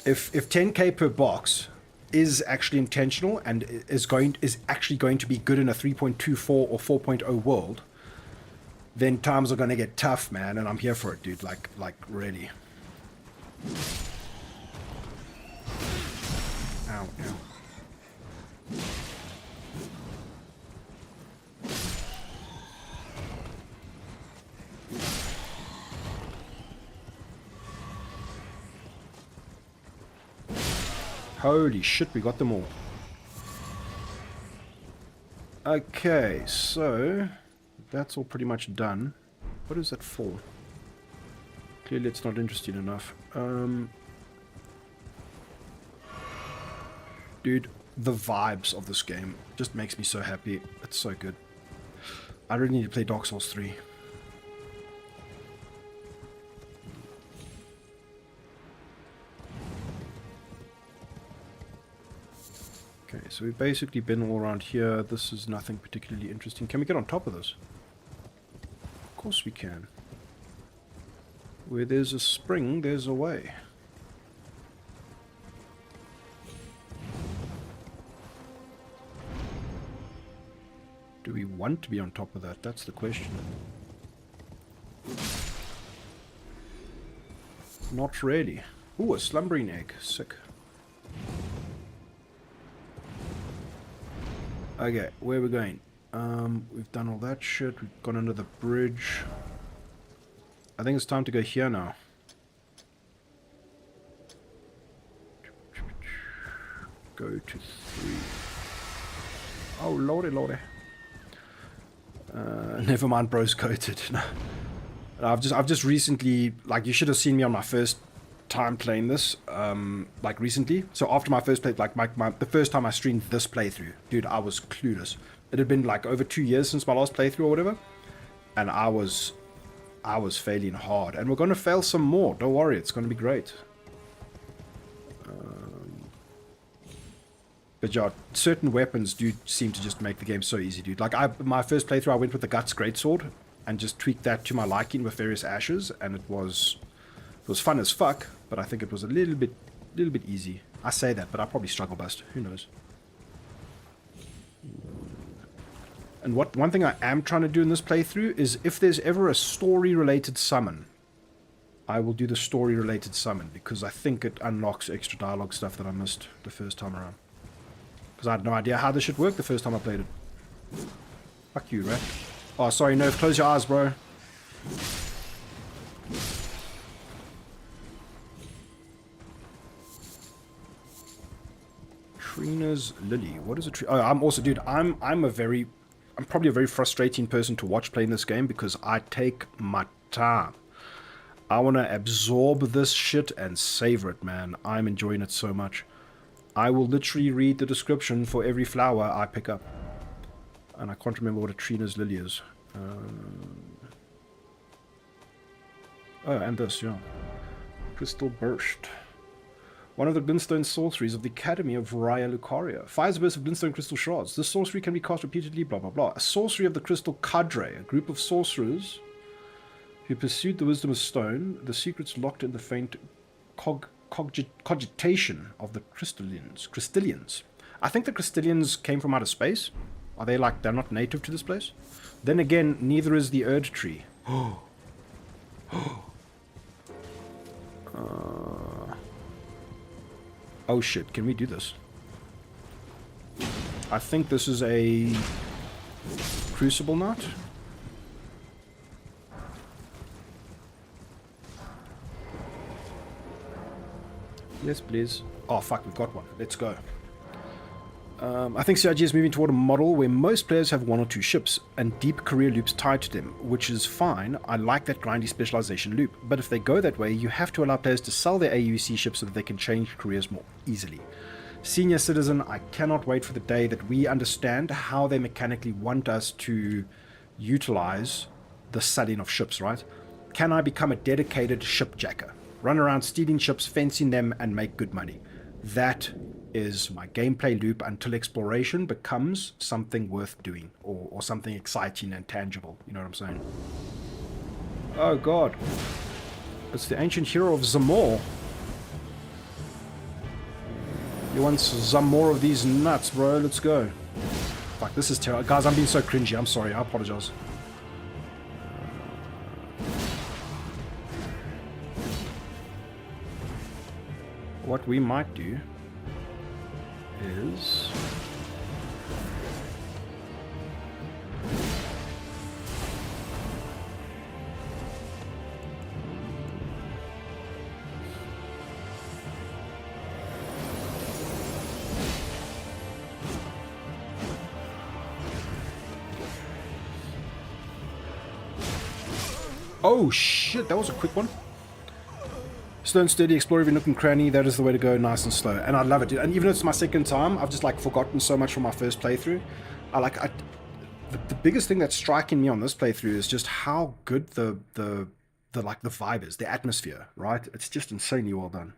If 10k per box is actually intentional and is actually going to be good in a 3.24 or 4.0 world, then times are going to get tough, man, and I'm here for it, dude. Like really. Ow, ow. Holy shit, we got them all. Okay, so that's all pretty much done. What is that for? Clearly it's not interesting enough. Dude, the vibes of this game just makes me so happy. It's so good. I really need to play Dark Souls 3. Okay, so we've basically been all around here. This is nothing particularly interesting. Can we get on top of this? Of course we can. Where there's a spring, there's a way. Do we want to be on top of that? That's the question. Not really. Ooh, a slumbering egg. Sick. Okay, where are we going? We've done all that shit. We've gone under the bridge. I think it's time to go here now. Go to 3. Oh, lordy, lordy. Never mind, bro's coated. No. I've just recently, like, you should have seen me on my first time playing this, like recently. So after my first play, like the first time I streamed this playthrough, dude, I was clueless. It had been like over 2 years since my last playthrough or whatever, and I was failing hard, and we're gonna fail some more. Don't worry, it's gonna be great. But yeah, certain weapons do seem to just make the game so easy, dude. Like my first playthrough, I went with the Guts Greatsword and just tweaked that to my liking with various ashes, and it was fun as fuck. But I think it was a little bit easy. I say that, but I probably struggle bust. Who knows? And one thing I am trying to do in this playthrough is if there's ever a story-related summon, I will do the story-related summon, because I think it unlocks extra dialogue stuff that I missed the first time around. Because I had no idea how this should work the first time I played it. Fuck you, right? Oh, sorry, Nerf, close your eyes, bro. Trina's Lily. What is a tree? Oh, I'm also, dude, I'm probably a very frustrating person to watch playing this game because I take my time. I want to absorb this shit and savor it, man. I'm enjoying it so much. I will literally read the description for every flower I pick up. And I can't remember what a Trina's Lily is. Oh, and this, yeah. Crystal Burst. One of the glintstone sorceries of the Academy of Raya Lucaria. Fires a burst of glintstone crystal shards. This sorcery can be cast repeatedly, blah blah blah. A sorcery of the crystal Cadre, a group of sorcerers who pursued the wisdom of stone, the secrets locked in the faint cogitation of the Crystallians. I think the Crystallians came from outer space. Are they like, they're not native to this place? Then again, neither is the Erd Tree. Oh shit, can we do this? I think this is a Crucible Knot. Yes, please. Oh, fuck, we've got one. Let's go. I think CIG is moving toward a model where most players have 1 or 2 ships and deep career loops tied to them, which is fine. I like that grindy specialization loop, but if they go that way, you have to allow players to sell their AUC ships so that they can change careers more easily. Senior Citizen, I cannot wait for the day that we understand how they mechanically want us to utilize the selling of ships, right? Can I become a dedicated shipjacker? Run around stealing ships, fencing them, and make good money. That is my gameplay loop until exploration becomes something worth doing, or something exciting and tangible. You know what I'm saying? Oh god. It's the ancient hero of Zamor. You want some more of these nuts, bro? Let's go. Fuck, this is terrible. Guys, I'm being so cringy. I'm sorry. I apologize. What we might do is... Oh shit, that was a quick one. Slow and steady, explore every nook and cranny. That is the way to go, nice and slow. And I love it, dude. And even though it's my second time, I've just like forgotten so much from my first playthrough. The biggest thing that's striking me on this playthrough is just how good the vibe is, the atmosphere, right? It's just insanely well done.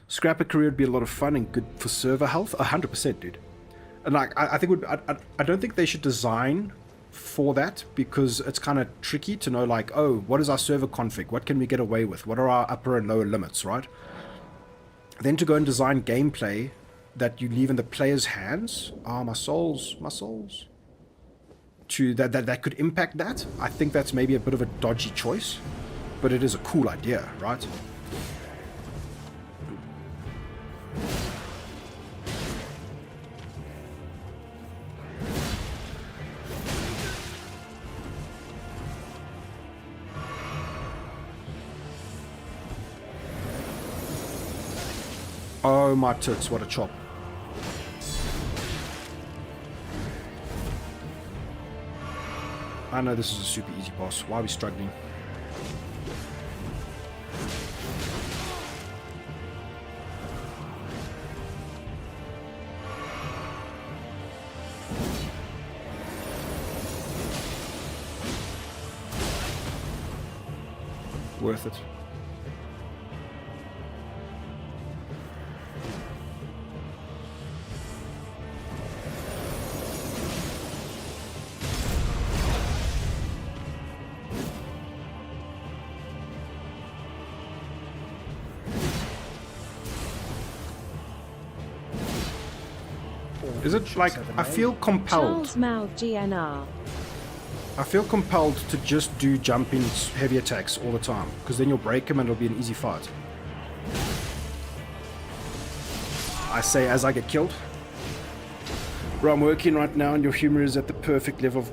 Scrap a career would be a lot of fun and good for server health. 100%, dude. And like I think I don't think they should design for that, because it's kind of tricky to know, like, oh, what is our server config? What can we get away with? What are our upper and lower limits, right? Then to go and design gameplay that you leave in the player's hands, my souls, to that could impact that. I think that's maybe a bit of a dodgy choice, but it is a cool idea, right? Oh my tits, what a chop. I know this is a super easy boss. Why are we struggling? Worth it. Is it like, I feel compelled.
Charles Mao GNR.
I feel compelled to just do jumping heavy attacks all the time, because then you'll break them and it'll be an easy fight. I say as I get killed. Bro, I'm working right now and your humor is at the perfect level of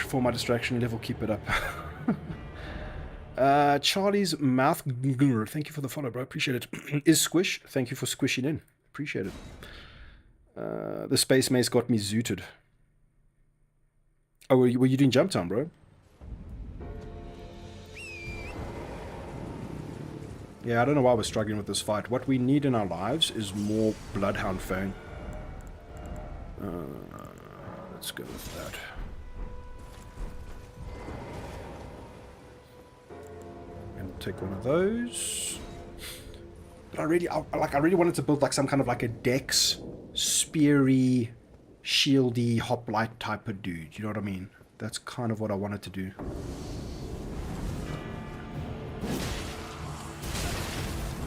for my distraction level. Keep it up. Charlie's mouth. Thank you for the follow, bro. Appreciate it. Is Squish. Thank you for squishing in. Appreciate it. The Space Maze got me zooted. Oh, were you doing Jumptown, bro? Yeah, I don't know why we're struggling with this fight. What we need in our lives is more Bloodhound Fang. Let's go with that. And take one of those. But I really wanted to build like some kind of like a Dex, speary, shieldy, hoplite type of dude. You know what I mean? That's kind of what I wanted to do.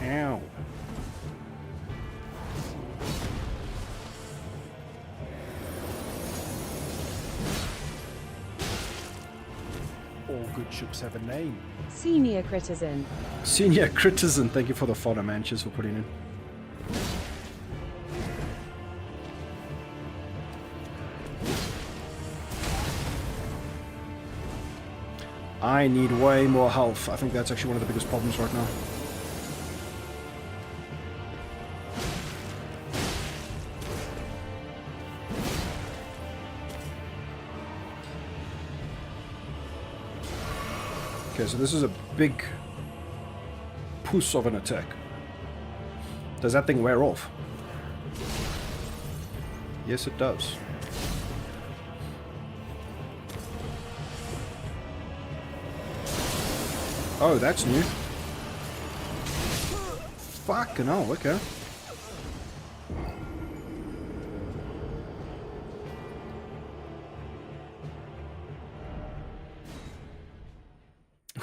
Ow. All good ships have a name.
Senior Critizen.
Senior Critizen, thank you for the follow, man. Cheers for putting in. I need way more health. I think that's actually one of the biggest problems right now. Okay, so this is a big push of an attack. Does that thing wear off? Yes, it does. Oh, that's new. Fucking hell, okay.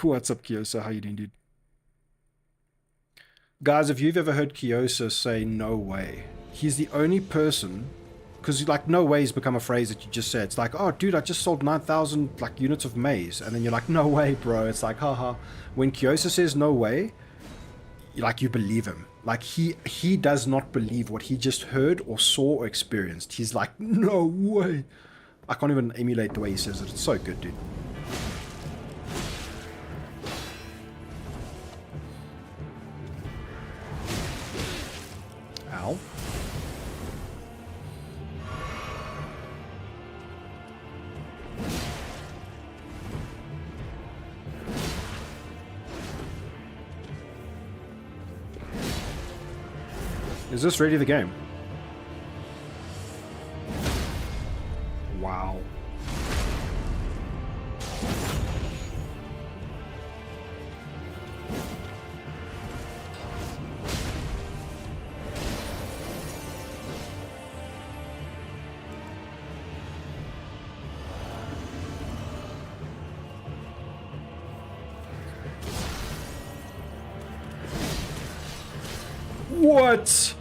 What's up, Kyosa? How you doing, dude? Guys, if you've ever heard Kyosa say no way, he's the only person, because like no way has become a phrase that you just said. It's like, oh dude, I just sold 9,000 like units of maize, and then you're like, no way, bro. It's like, haha. When Kyosa says no way, like you believe him. Like he does not believe what he just heard or saw or experienced. He's like, no way. I can't even emulate the way he says it. It's so good, dude. Ow. Is this really the game? Wow. What?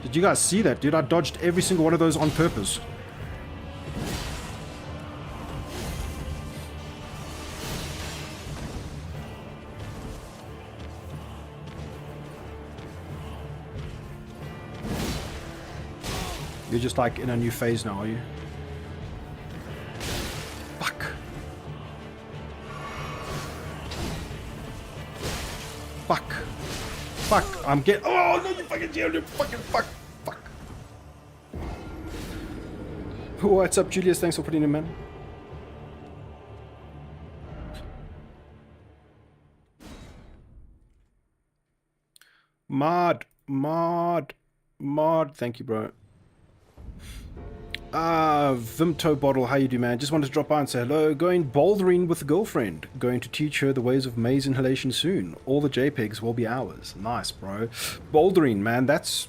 Did you guys see that, dude? I dodged every single one of those on purpose. You're just like in a new phase now, are you? Fuck. Fuck. Fuck, I'm getting... Oh, no, you fucking jammed. Fucking fuck. Fuck. What's up, Julius? Thanks for putting him in. Mod. Thank you, bro. Vimto Bottle, how you do, man? Just wanted to drop by and say hello. Going bouldering with a girlfriend. Going to teach her the ways of maze inhalation soon. All the JPEGs will be ours. Nice, bro. Bouldering, man, that's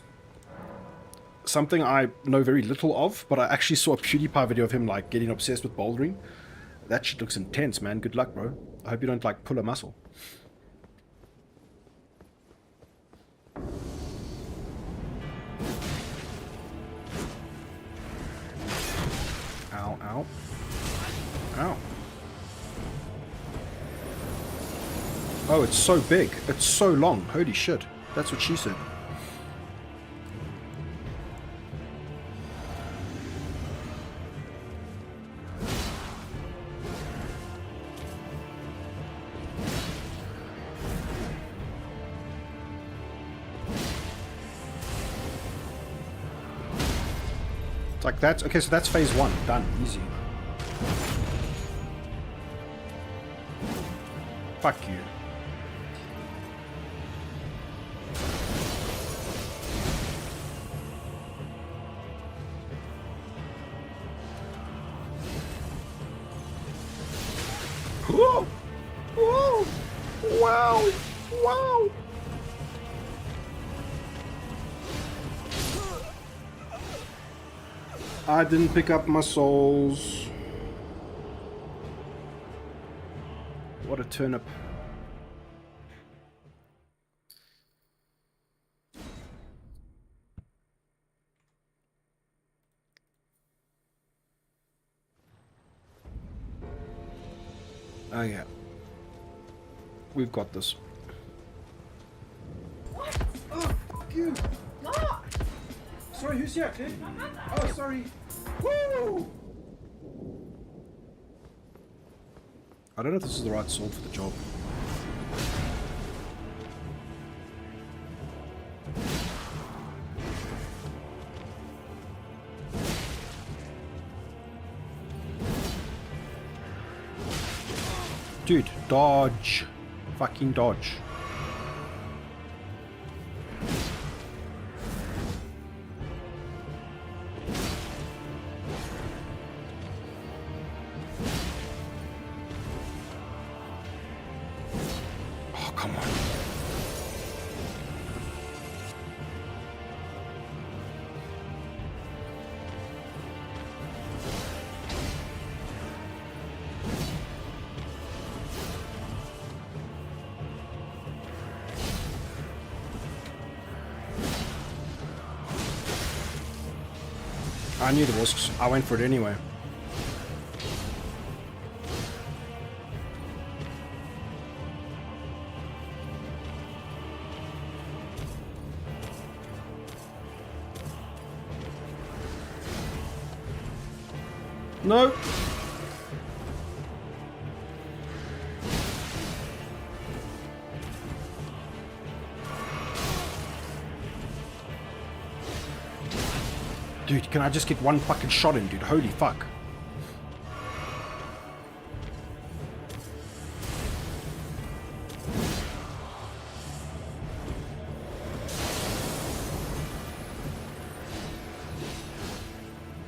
something I know very little of, but I actually saw a PewDiePie video of him, like, getting obsessed with bouldering. That shit looks intense, man. Good luck, bro. I hope you don't, like, pull a muscle. Ow, ow. Ow. Oh, it's so big. It's so long. Holy shit. That's what she said. It's like that's... Okay, so that's phase 1. Done. Easy. Fuck you. Whoa! Whoa! Wow! Wow! I didn't pick up my souls. What a turnip. Oh yeah. We've got this.
What? Oh, fuck you. Mark! Sorry, who's here, kid? Oh, sorry. Woo!
I don't know if this is the right sword for the job. Dude, dodge. Fucking dodge. Oh, come on. I knew there was. I went for it anyway. No. Dude, can I just get one fucking shot in, dude? Holy fuck.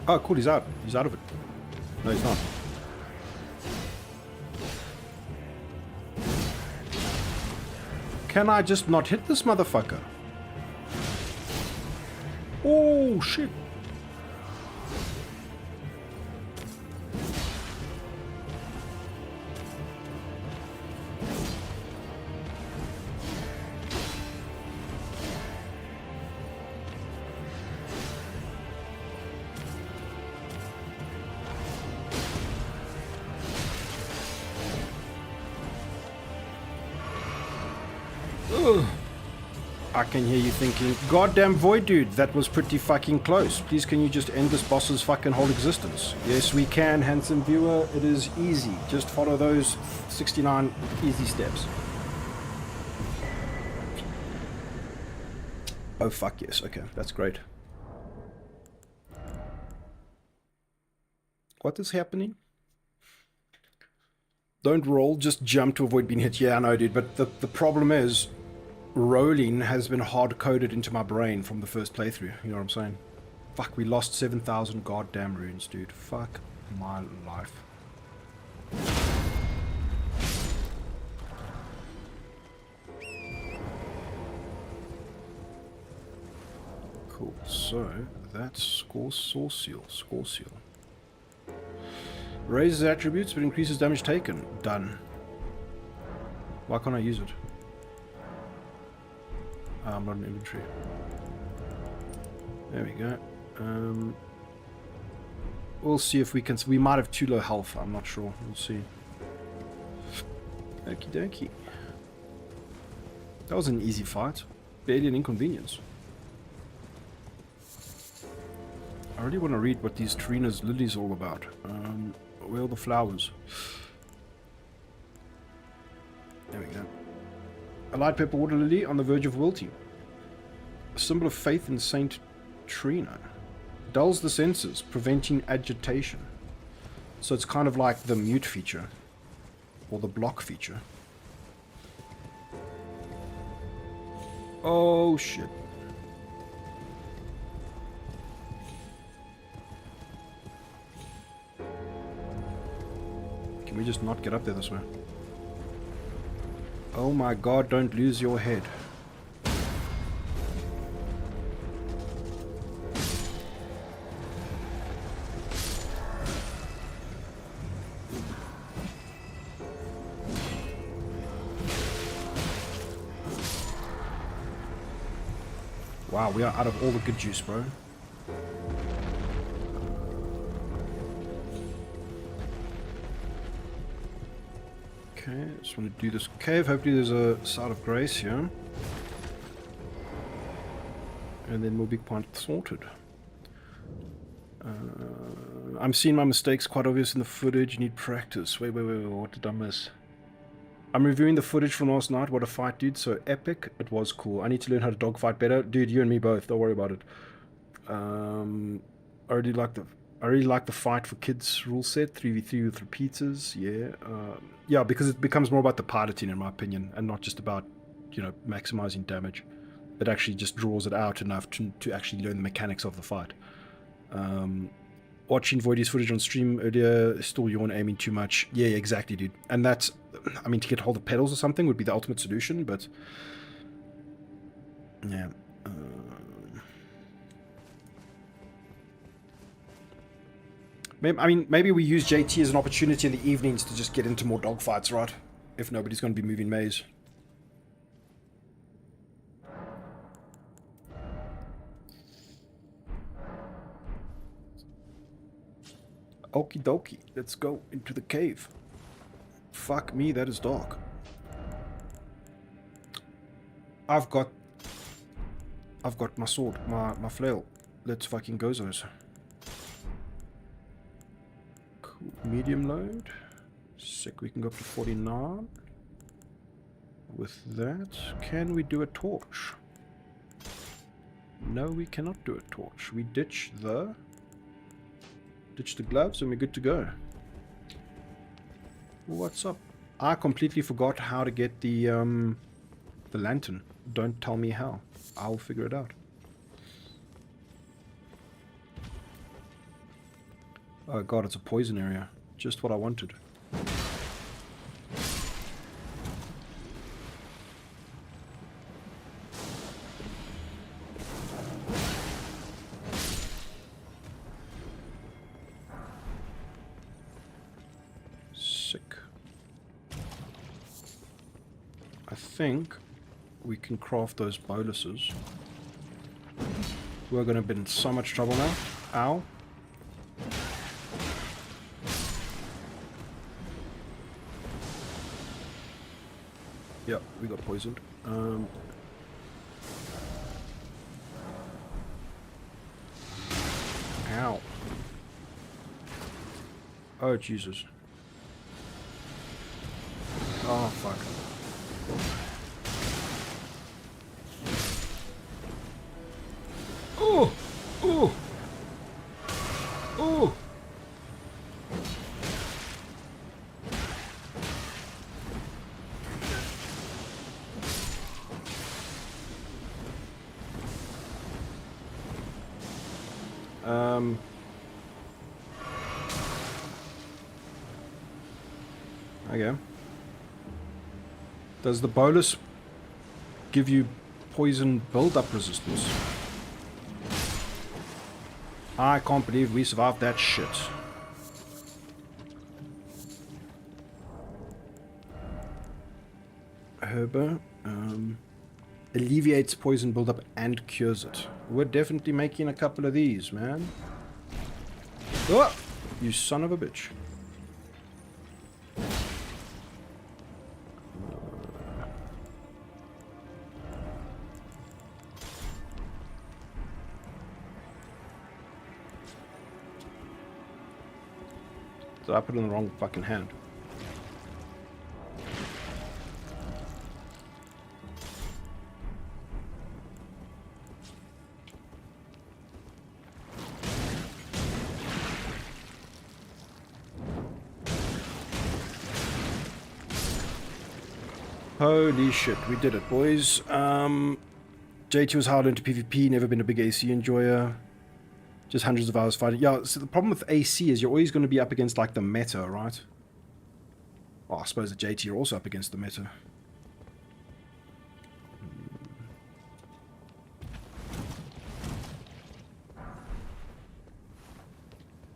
Oh, cool, he's out. He's out of it. No, he's not. Can I just not hit this motherfucker? Oh, shit. Ugh. I can hear you thinking, goddamn Void dude, that was pretty fucking close. Please can you just end this boss's fucking whole existence? Yes we can, handsome viewer, it is easy. Just follow those 69 easy steps. Oh, fuck yes. Okay, that's great. What is happening? Don't roll, just jump to avoid being hit. Yeah, I know, dude, but the problem is, rolling has been hard-coded into my brain from the first playthrough. You know what I'm saying? Fuck, we lost 7,000 goddamn runes, dude. Fuck my life. Cool, so that's score seal. Raises attributes but increases damage taken. Done. Why can't I use it? I'm not in inventory. There we go. We'll see if we can. We might have too low health. I'm not sure. We'll see. Okie dokie. That was an easy fight. Barely an inconvenience. I really want to read what these Trina's lilies all about. Where are the flowers? There we go. A light pepper water lily on the verge of wilting. A symbol of faith in Saint Trina. Dulls the senses, preventing agitation. So it's kind of like the mute feature. Or the block feature. Oh shit. Can we just not get up there this way? Oh my god, don't lose your head. Wow, we are out of all the good juice, bro. Okay, just want to do this cave. Hopefully there's a side of grace here. And then we'll be quite sorted. I'm seeing my mistakes quite obvious in the footage. You need practice. Wait, what did I miss? I'm reviewing the footage from last night. What a fight, dude. So epic. It was cool. I need to learn how to dogfight better. Dude, you and me both. Don't worry about it. I really like the fight for kids rule set. 3v3 with repeaters. Yeah. Yeah, because it becomes more about the piloting, in my opinion, and not just about, you know, maximizing damage. It actually just draws it out enough to actually learn the mechanics of the fight. Watching Voidy's footage on stream earlier, still yawn aiming too much. Yeah, exactly, dude. And that's, I mean, to get hold of pedals or something would be the ultimate solution, but yeah. Maybe we use JT as an opportunity in the evenings to just get into more dogfights, right? If nobody's going to be moving maze. Okie dokie, let's go into the cave. Fuck me, that is dark. I've got my sword, my flail. Let's fucking go, those. Cool. Medium load. Sick, we can go up to 49. With that, can we do a torch? No, we cannot do a torch. We ditch the gloves and we're good to go. What's up? I completely forgot how to get the lantern. Don't tell me how. I'll figure it out. Oh god, it's a poison area. Just what I wanted. Sick. I think we can craft those boluses. We're gonna be in so much trouble now. Ow. Yep, we got poisoned. Ow. Oh, Jesus. Oh, fuck. Okay. Does the bolus give you poison build-up resistance? I can't believe we survived that shit. Herba. Alleviates poison buildup and cures it. We're definitely making a couple of these, man. Oh! You son of a bitch. So I put it in the wrong fucking hand. Holy shit, we did it, boys. JT was hard into PvP, never been a big AC enjoyer. Just hundreds of hours fighting. Yeah, so the problem with AC is you're always going to be up against, like, the meta, right? Well, I suppose the JT are also up against the meta.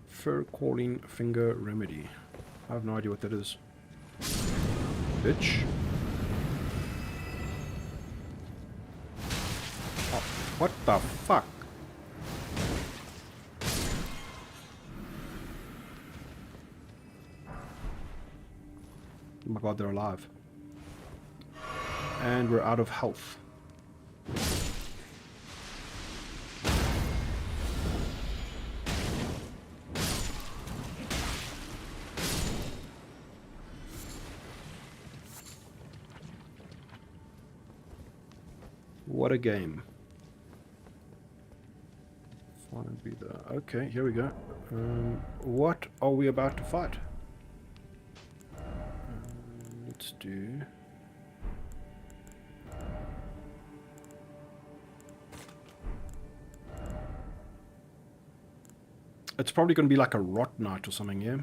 Fur calling finger remedy. I have no idea what that is. Bitch. Oh, what the fuck? Oh my god, they're alive. And we're out of health. What a game. Okay, here we go. What are we about to fight? Let's do... It's probably going to be like a rot knight or something, yeah?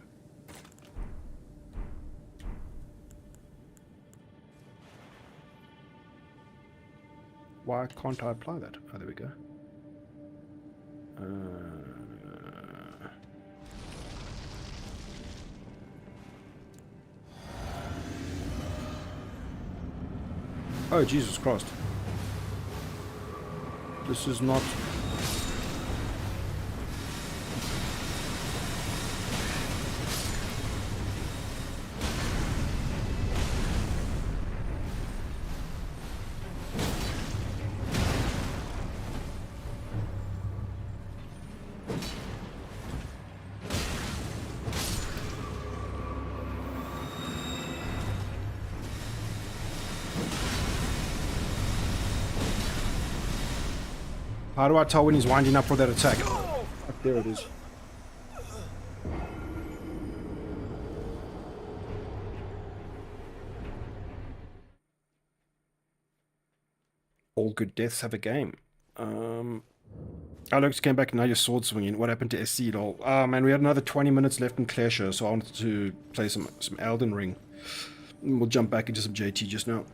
Why can't I apply that? Oh, there we go. Oh, Jesus Christ. This is not... How do I tell when he's winding up for that attack? Oh, fuck, there it is. All good deaths have a game. Alex came back and now you're sword swinging. What happened to SC lol? Oh man, we had another 20 minutes left in Clasher, so I wanted to play some Elden Ring. We'll jump back into some JT just now.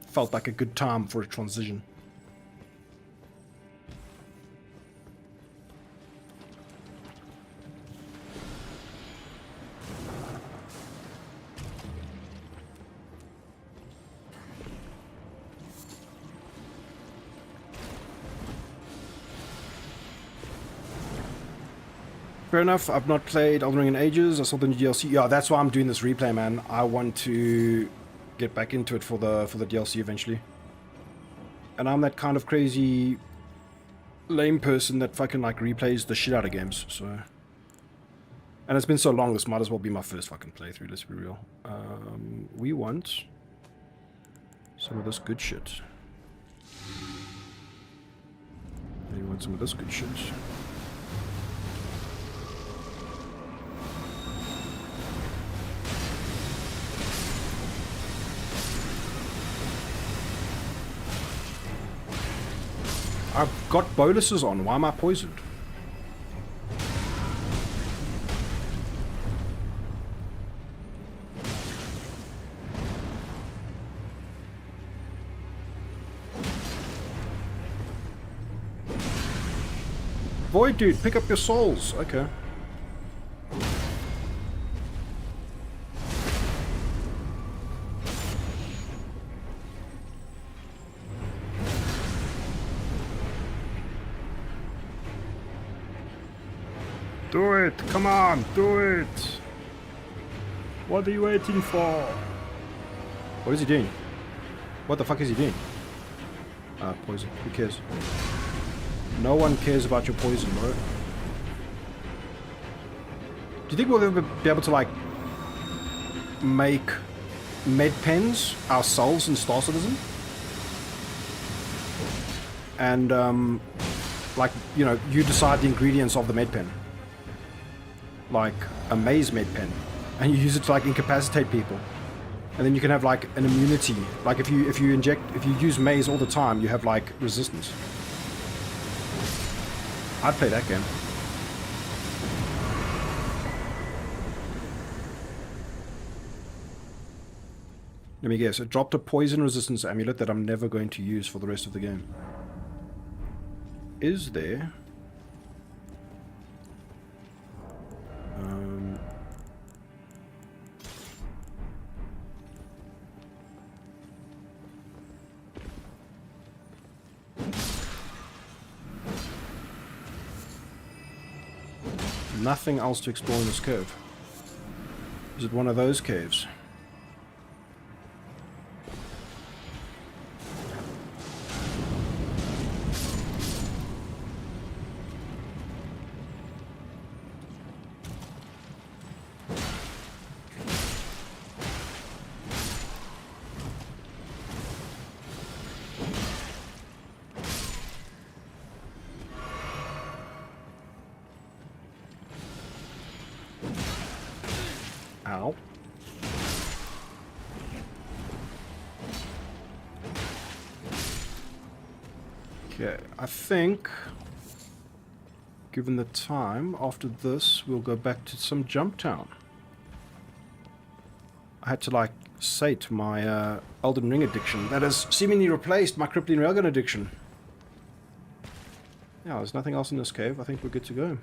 Felt like a good time for a transition. Fair enough, I've not played Elden Ring in ages. I saw the new DLC. Yeah, that's why I'm doing this replay, man. I want to get back into it for the DLC eventually. And I'm that kind of crazy lame person that fucking like replays the shit out of games, so... And it's been so long, this might as well be my first fucking playthrough, let's be real. We want some of this good shit. We want some of this good shit. I've got boluses on. Why am I poisoned? Void dude, pick up your souls. Okay. Do it! Come on, do it! What are you waiting for? What is he doing? What the fuck is he doing? Poison. Who cares? No one cares about your poison, bro. Do you think we'll ever be able to, like, make med pens ourselves in Star Citizen? And, like, you know, you decide the ingredients of the med pen. Like a maze med pen. And you use it to, like, incapacitate people. And then you can have, like, an immunity. Like, if you use maze all the time, you have, like, resistance. I'd play that game. Let me guess. It dropped a poison resistance amulet that I'm never going to use for the rest of the game. Is there... Nothing else to explore in this cave. Is it one of those caves? Ow. Okay, I think, given the time, after this, we'll go back to some Jumptown. I had to, like, sate my Elden Ring addiction. That has seemingly replaced my Crippling Railgun addiction. Yeah, there's nothing else in this cave. I think we're good to go.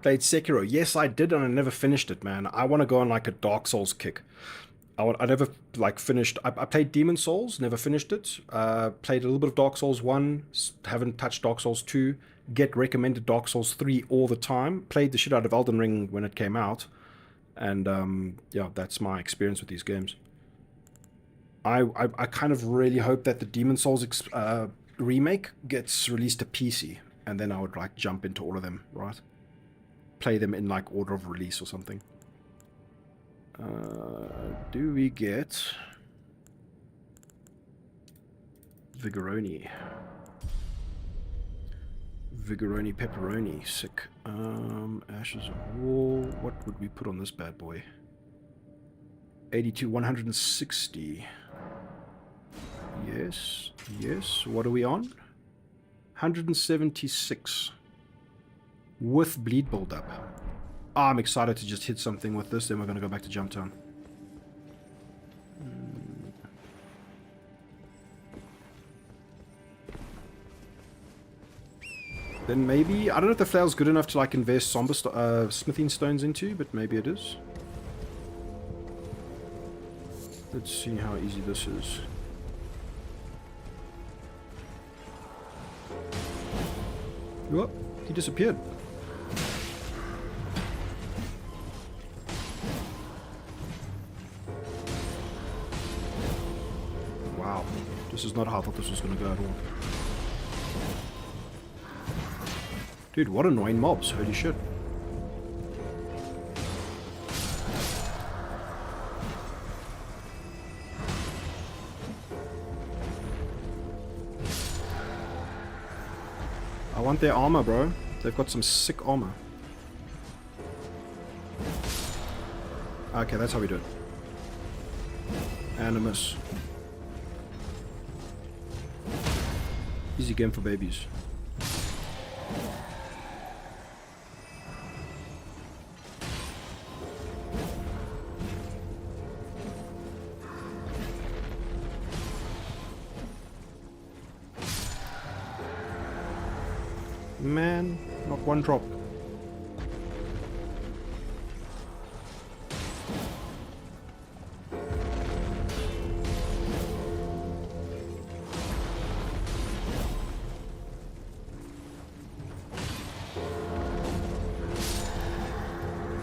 Played Sekiro. Yes, I did, and I never finished it, man. I want to go on, like, a Dark Souls kick. I never, like, finished... I played Demon Souls, never finished it. Played a little bit of Dark Souls 1, haven't touched Dark Souls 2. Get recommended Dark Souls 3 all the time. Played the shit out of Elden Ring when it came out. And, yeah, that's my experience with these games. I kind of really hope that the Demon Souls remake gets released to PC. And then I would, like, jump into all of them, right? Play them in, like, order of release or something. Do we get Vigoroni? Vigoroni pepperoni, sick. Ashes of War. What would we put on this bad boy? 82, 160. Yes, yes. What are we on? 176. With bleed build-up. I'm excited to just hit something with this, then we're going to go back to Jumptown. Then maybe... I don't know if the flail's good enough to, like, invest smithing stones into, but maybe it is. Let's see how easy this is. Whoop, he disappeared. Wow, this is not how I thought this was going to go at all. Dude, what annoying mobs, holy shit. I want their armor, bro. They've got some sick armor. Okay, that's how we do it. Animus. Easy game for babies. Man, not one drop.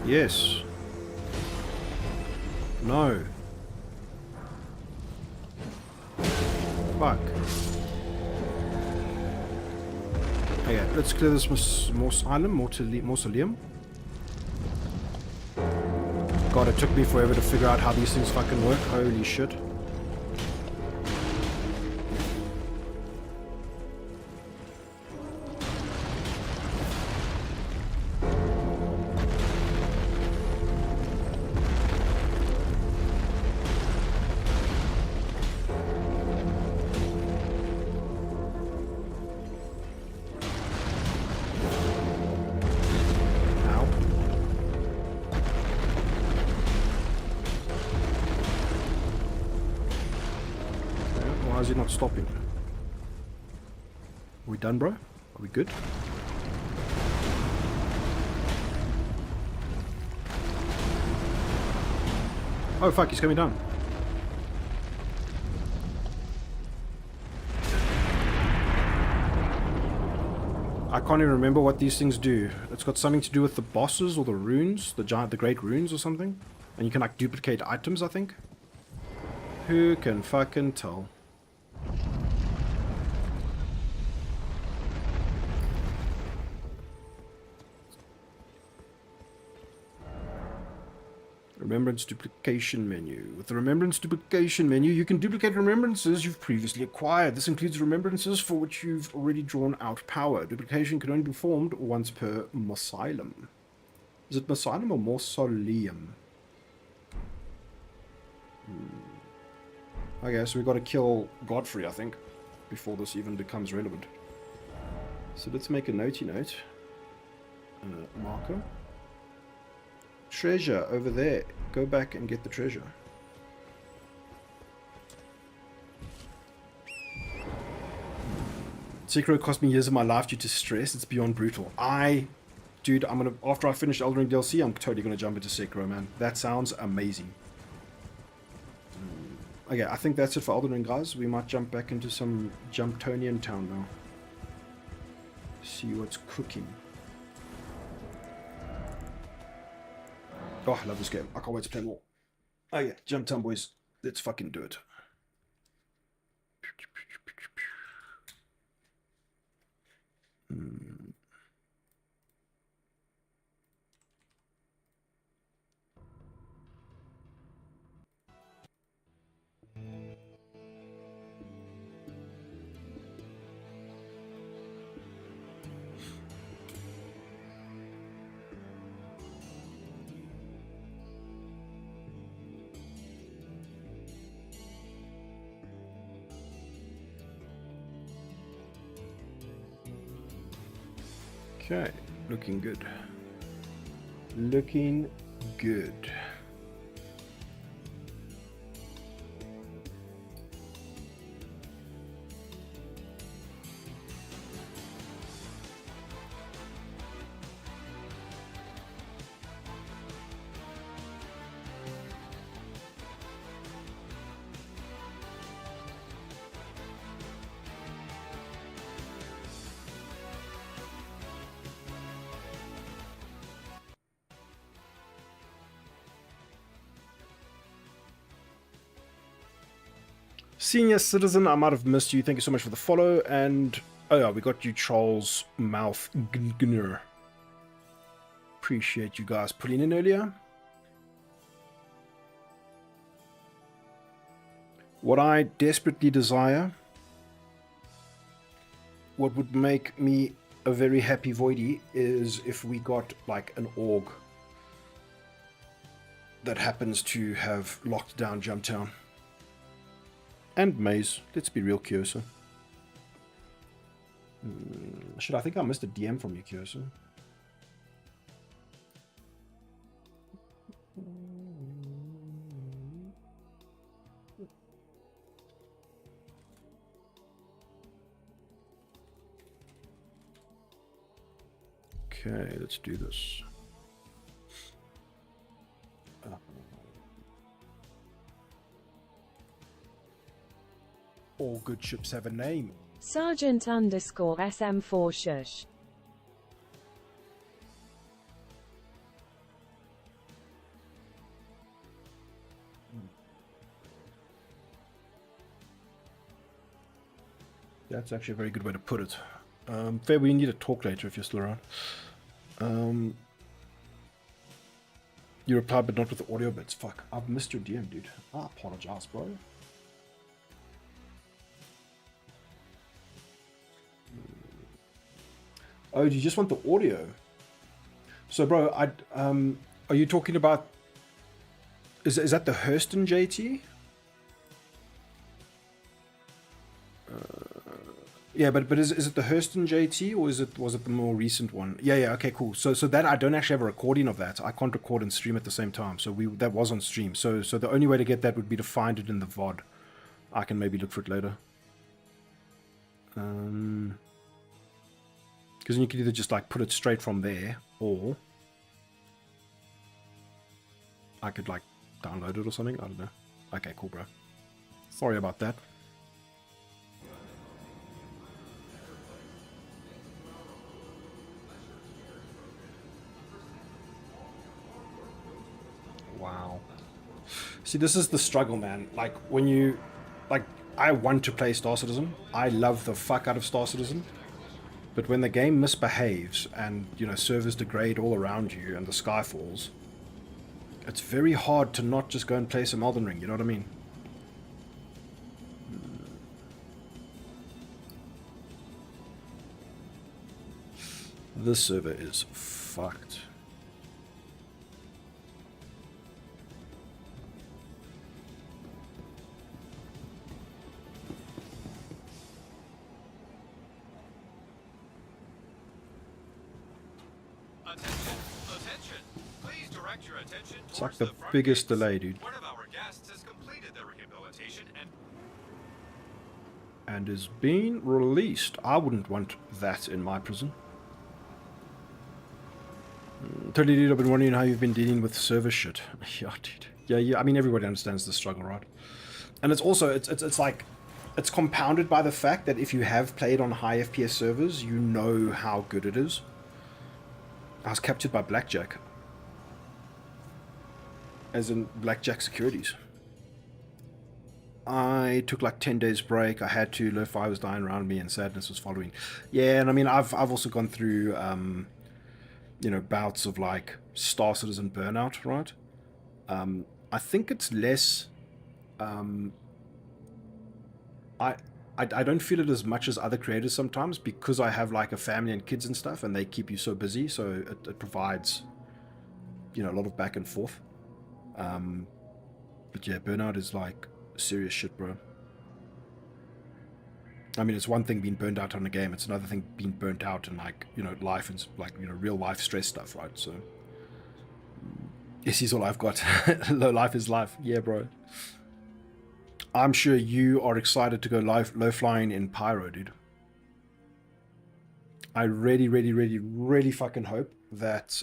Yes. No. Fuck. Okay, let's clear this mausoleum. God, it took me forever to figure out how these things fucking work. Holy shit. Why is he not stopping? Are we done, bro? Are we good? Oh fuck, he's coming down. I can't even remember what these things do. It's got something to do with the bosses or the runes, the great runes or something. And you can like duplicate items, I think. Who can fucking tell? Remembrance duplication menu. With the remembrance duplication menu, you can duplicate remembrances you've previously acquired. This includes remembrances for which you've already drawn out power. Duplication can only be performed once per mausoleum. Is it mausoleum or mausoleum? Okay, so we got to kill Godfrey, I think, before this even becomes relevant. So let's make a notey note. Marker. Treasure over there. Go back and get the treasure. Sekiro cost me years of my life due to stress. It's beyond brutal. Dude, after I finish Elden Ring DLC, I'm totally gonna jump into Sekiro, man. That sounds amazing. Okay, I think that's it for Elden Ring, guys. We might jump back into some Jumptonian town now. See what's cooking. Oh, I love this game. I can't wait to play more. Oh yeah, Jumptown boys. Let's fucking do it. Okay, looking good. Looking good. Senior Citizen, I might have missed you. Thank you so much for the follow. And, oh yeah, we got you, Charles Mouth Gnur. Appreciate you guys pulling in earlier. What I desperately desire, what would make me a very happy Voidy, is if we got like an org that happens to have locked down Jumptown. And Maze, let's be real, Kyosa. Shit, I think I missed a DM from you, Kyoso. Okay, let's do this. All good ships have a name.
Sergeant _ SM4 shush.
That's actually a very good way to put it. Fair, we need to talk later if you're still around. You replied, but not with the audio bits. Fuck, I've missed your DM, dude. I apologize, bro. Oh, do you just want the audio? So, bro, are you talking about? Is that the Hurston JT? Yeah, but is it the Hurston JT or was it the more recent one? Yeah, okay, cool. So that I don't actually have a recording of that. I can't record and stream at the same time. So that was on stream. So the only way to get that would be to find it in the VOD. I can maybe look for it later. Because you could either just like put it straight from there, or I could like download it or something. I don't know. Okay, cool, bro. Sorry about that. Wow. See, this is the struggle, man. Like, when you... Like, I want to play Star Citizen. I love the fuck out of Star Citizen. But when the game misbehaves and, you know, servers degrade all around you and the sky falls, it's very hard to not just go and play some Elden Ring, you know what I mean? This server is fucked. It's like the biggest delay, dude.
One of our guests has completed their rehabilitation
and is being released. I wouldn't want that in my prison. Totally, dude. I've been wondering how you've been dealing with server shit. Yeah, dude. Yeah. I mean, everybody understands the struggle, right? And it's also it's like it's compounded by the fact that if you have played on high FPS servers, you know how good it is. I was captured by Blackjack. As in Blackjack Securities. I took like 10 days break. I had to. Lo-fi was dying around me and sadness was following. Yeah, and I mean, I've also gone through, you know, bouts of like Star Citizen burnout, right? I think it's less. I don't feel it as much as other creators sometimes because I have like a family and kids and stuff, and they keep you so busy. So it provides, you know, a lot of back and forth. But yeah, burnout is like serious shit, bro. I mean, it's one thing being burnt out on a game, it's another thing being burnt out in like, you know, life and like, you know, real life stress stuff, right? So this is all I've got. Low life is life. Yeah, bro. I'm sure you are excited to go low flying in Pyro, dude. I really fucking hope that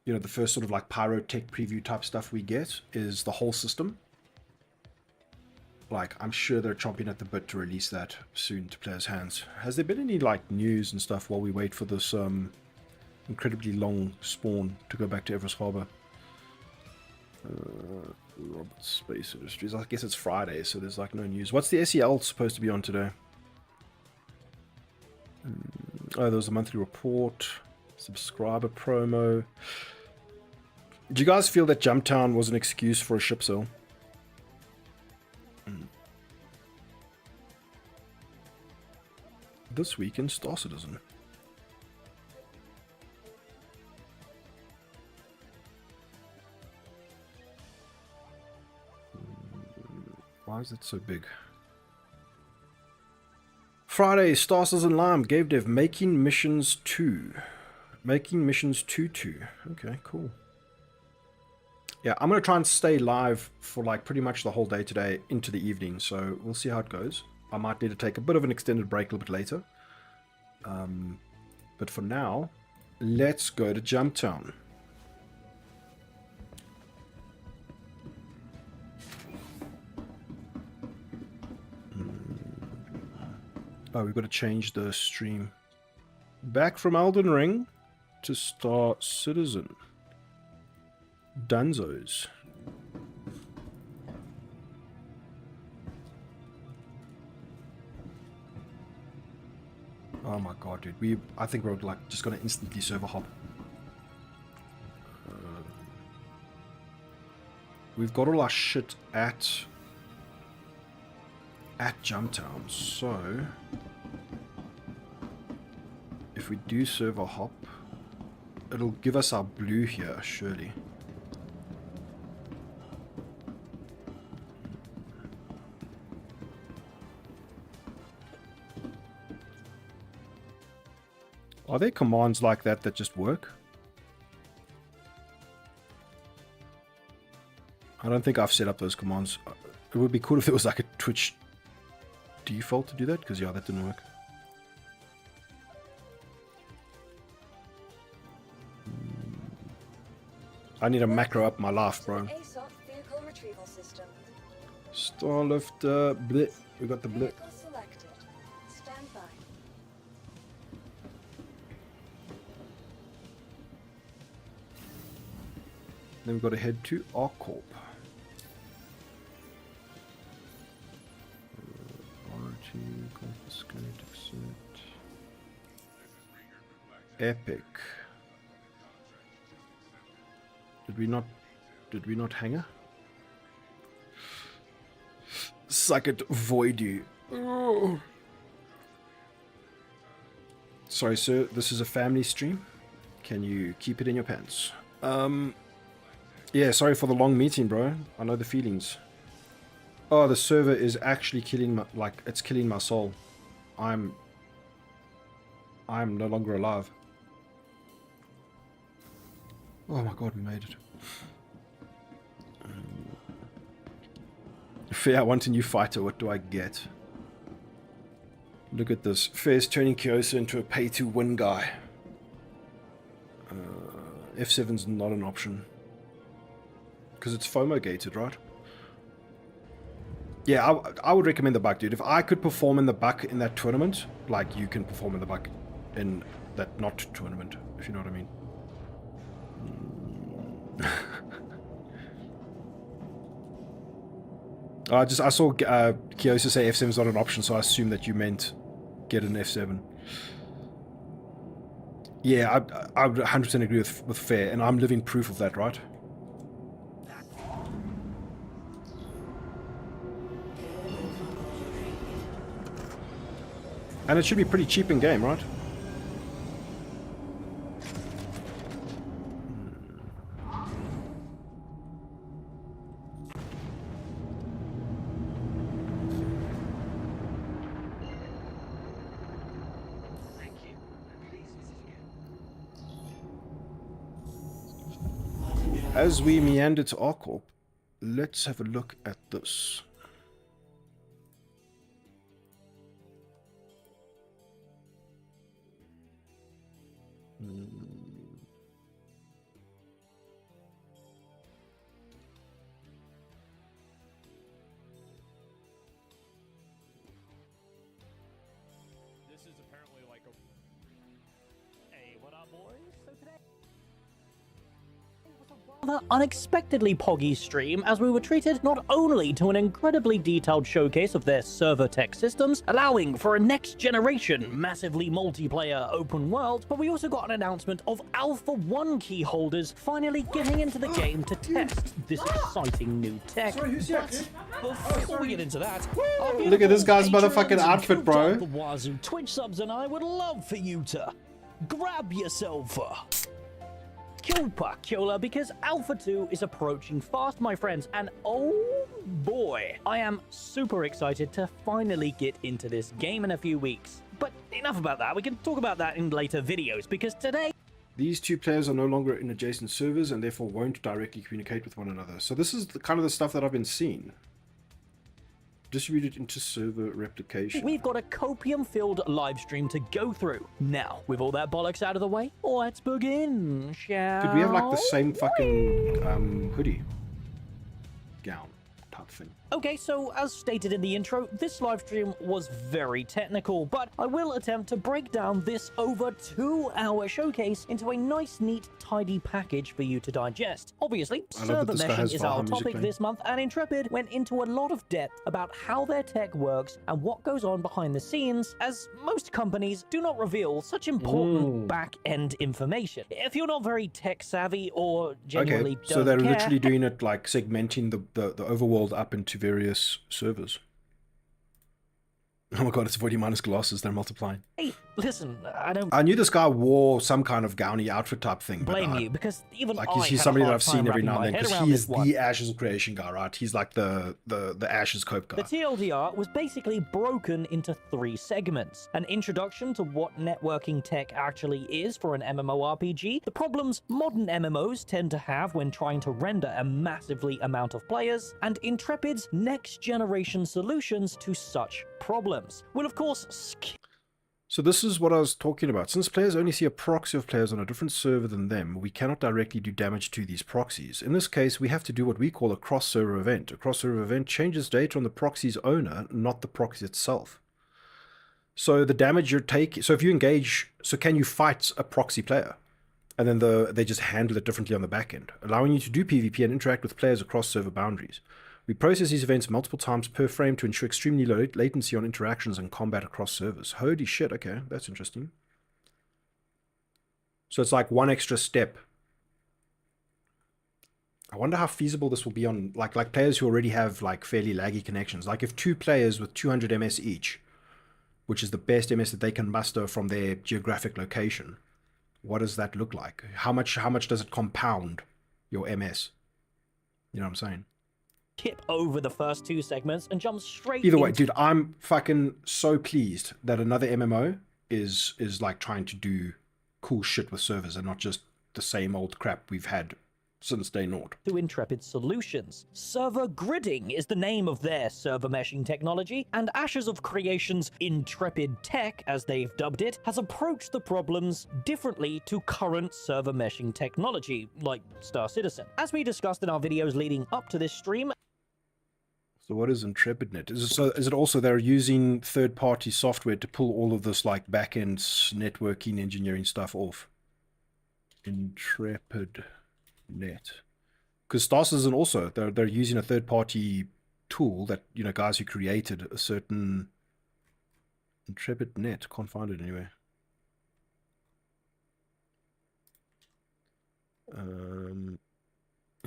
you know, the first sort of like pyrotech preview type stuff we get is the whole system. Like, I'm sure they're chomping at the bit to release that soon to players' hands. Has there been any like news and stuff while we wait for this incredibly long spawn to go back to Everest Harbor? Robert Space Industries. I guess it's Friday, so there's like no news. What's the SEL supposed to be on today? Oh, there was a monthly report, subscriber promo. Do you guys feel that Jumptown was an excuse for a ship sale? This week in Star Citizen. Why is it so big? Friday, Stars and Lime, Game Dev, Making Missions 2. Making Missions 2-2. Okay, cool. Yeah, I'm going to try and stay live for like pretty much the whole day today into the evening, so we'll see how it goes. I might need to take a bit of an extended break a little bit later. But for now, let's go to Jumptown. Oh, we've got to change the stream. Back from Elden Ring to Star Citizen. Dunzos. Oh my god, dude. I think we're like just gonna instantly server hop. We've got all our shit at Jumptown, so if we do server hop, it'll give us our blue here, surely. Are there commands like that that just work? I don't think I've set up those commands. It would be cool if there was like a Twitch default to do that, because yeah, that didn't work. I need to macro up my life, bro. Starlifter, blip. We got the blip. Then we've got to head to ArcCorp. Confiscate, accept. Epic. Did we not hang her? Suck it, Voidy. Oh. Sorry, sir. This is a family stream. Can you keep it in your pants? Yeah, sorry for the long meeting, bro. I know the feelings. Oh, the server is actually killing my, like, it's killing my soul. I'm no longer alive. Oh my god, we made it. Fair, I want a new fighter. What do I get? Look at this. Fair's turning Kyosa into a pay-to-win guy. F7's not an option. Because it's FOMO gated, right? Yeah, I would recommend the buck, dude. If I could perform in the buck in that tournament, like you can perform in the buck in that not tournament, if you know what I mean. I saw Kyosa say F7's not an option, so I assumed that you meant get an F7. Yeah, I would 100% agree with Fair, and I'm living proof of that, right? And it should be pretty cheap in game, right? As we meander to ArcCorp, let's have a look at this.
This is apparently like a... Hey, what up, boys? So today... Rather unexpectedly poggy stream, as we were treated not only to an incredibly detailed showcase of their server tech systems, allowing for a next-generation, massively multiplayer open world, but we also got an announcement of Alpha 1 key holders finally getting into the game to test this exciting new tech.
Sorry, who's here?
Before we get into that,
look at this guy's motherfucking outfit, bro.
The Wazoo Twitch subs and I would love for you to grab yourself a spectacular because Alpha 2 is approaching fast, my friends, and oh boy, I am super excited to finally get into this game in a few weeks. But enough about that, we can talk about that in later videos, because today...
These two players are no longer in adjacent servers and therefore won't directly communicate with one another. So this is the kind of the stuff that I've been seeing. Distributed into server replication.
We've got a copium-filled live stream to go through. Now, with all that bollocks out of the way, let's begin, shall
Did we have like the same fucking hoodie gown type thing?
Okay, so as stated in the intro, this live stream was very technical, but I will attempt to break down this over 2-hour showcase into a nice, neat, tidy package for you to digest. Obviously, server meshing is our topic this month, and Intrepid went into a lot of depth about how their tech works and what goes on behind the scenes, as most companies do not reveal such important back-end information. If you're not very tech-savvy or genuinely don't
so they're
care,
literally doing it like segmenting the overworld up into various servers. Oh my god, it's Voidy minus glasses, they're multiplying.
Hey, listen,
I knew this guy wore some kind of gowny outfit type thing.
Blame you, because even
like
I
he's
had
somebody
a
that
hard
I've seen
time
every now and then,
wrapping my
because
head around
he
this
is
one.
the Ashes of Creation guy, right? He's like the Ashes Cope guy.
The TLDR was basically broken into 3 segments. An introduction to what networking tech actually is for an MMORPG, the problems modern MMOs tend to have when trying to render a massively amount of players, and Intrepid's next-generation solutions to such problems. We'll of course
So this is what I was talking about. Since players only see a proxy of players on a different server than them, we cannot directly do damage to these proxies. In this case, we have to do what we call a cross-server event. A cross-server event changes data on the proxy's owner, not the proxy itself. So the damage you're taking... So if you engage... So can you fight a proxy player? And then they just handle it differently on the back end, allowing you to do PvP and interact with players across server boundaries. We process these events multiple times per frame to ensure extremely low latency on interactions and combat across servers. Holy shit, okay, that's interesting. So it's like one extra step. I wonder how feasible this will be on like players who already have like fairly laggy connections. Like if 2 players with 200 ms each, which is the best ms that they can muster from their geographic location, what does that look like? How much does it compound your ms? You know what I'm saying?
Skip over the first 2 segments and jump straight
Either way, dude, I'm fucking so pleased that another MMO is like trying to do cool shit with servers and not just the same old crap we've had since day naught.
To Intrepid Solutions. Server gridding is the name of their server meshing technology, and Ashes of Creation's Intrepid Tech, as they've dubbed it, has approached the problems differently to current server meshing technology, like Star Citizen. As we discussed in our videos leading up to this stream,
so what is IntrepidNet? Is it also they're using third-party software to pull all of this like back-end networking engineering stuff off? IntrepidNet. Because Star Citizen also, they're using a third-party tool that, you know, guys who created a certain IntrepidNet. Can't find it anyway.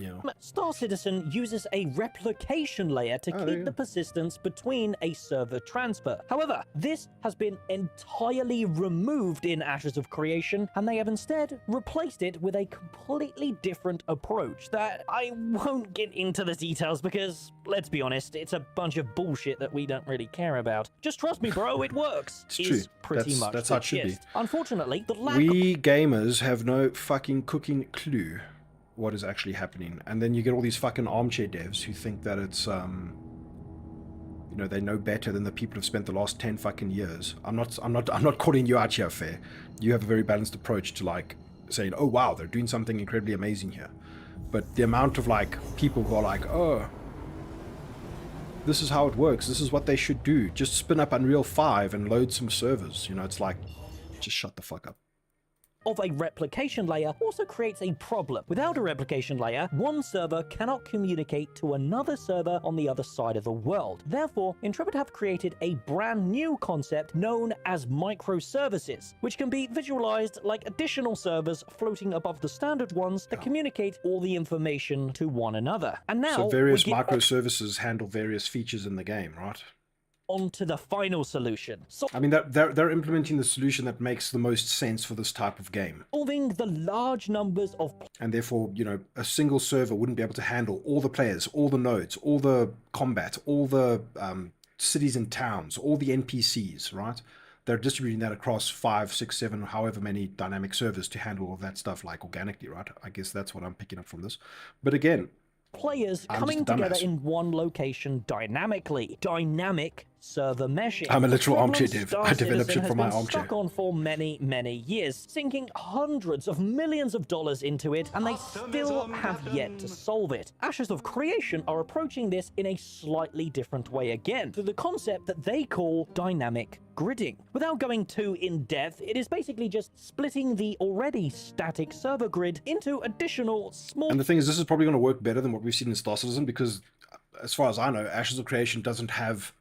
Yeah.
Star Citizen uses a replication layer to keep the persistence between a server transfer. However, this has been entirely removed in Ashes of Creation, and they have instead replaced it with a completely different approach that I won't get into the details because, let's be honest, it's a bunch of bullshit that we don't really care about. Just trust me, bro, it works.
It's true.
Pretty much
that's how it should be.
Unfortunately, the lack
we gamers have no fucking cooking clue what is actually happening, and then you get all these fucking armchair devs who think that it's you know, they know better than the people who've spent the last 10 fucking years. I'm not calling you out here, Fair. You have a very balanced approach to like saying, oh wow, they're doing something incredibly amazing here. But the amount of like people who are like, oh, this is how it works, this is what they should do, just spin up Unreal 5 and load some servers, you know, it's like, just shut the fuck up.
Of a replication layer also creates a problem. Without a replication layer, one server cannot communicate to another server on the other side of the world. Therefore, Intrepid have created a brand new concept known as microservices, which can be visualized like additional servers floating above the standard ones that communicate all the information to one another. And now,
so various microservices handle various features in the game, right?
onto the final solution,
I mean, they're implementing the solution that makes the most sense for this type of game.
solving the large numbers of
And therefore, you know, a single server wouldn't be able to handle all the players, all the nodes, all the combat, all the cities and towns, all the NPCs, right? They're distributing that across 5, 6, 7, however many dynamic servers to handle all of that stuff, like organically, right? I guess that's what I'm picking up from this. But again,
players
I'm
coming
just a
together
dumbass.
in one location dynamically. Dynamic server meshing.
I'm a literal
Problem
armchair dev.
Star
I develop
Citizen
shit
has
from my
been
armchair.
stuck on for many, many years, sinking hundreds of millions of dollars into it, and they still have yet to solve it. Ashes of Creation are approaching this in a slightly different way again, through the concept that they call dynamic gridding. Without going too in-depth, it is basically just splitting the already static server grid into additional small...
And the thing is, this is probably going to work better than what we've seen in Star Citizen, because as far as I know, Ashes of Creation doesn't have,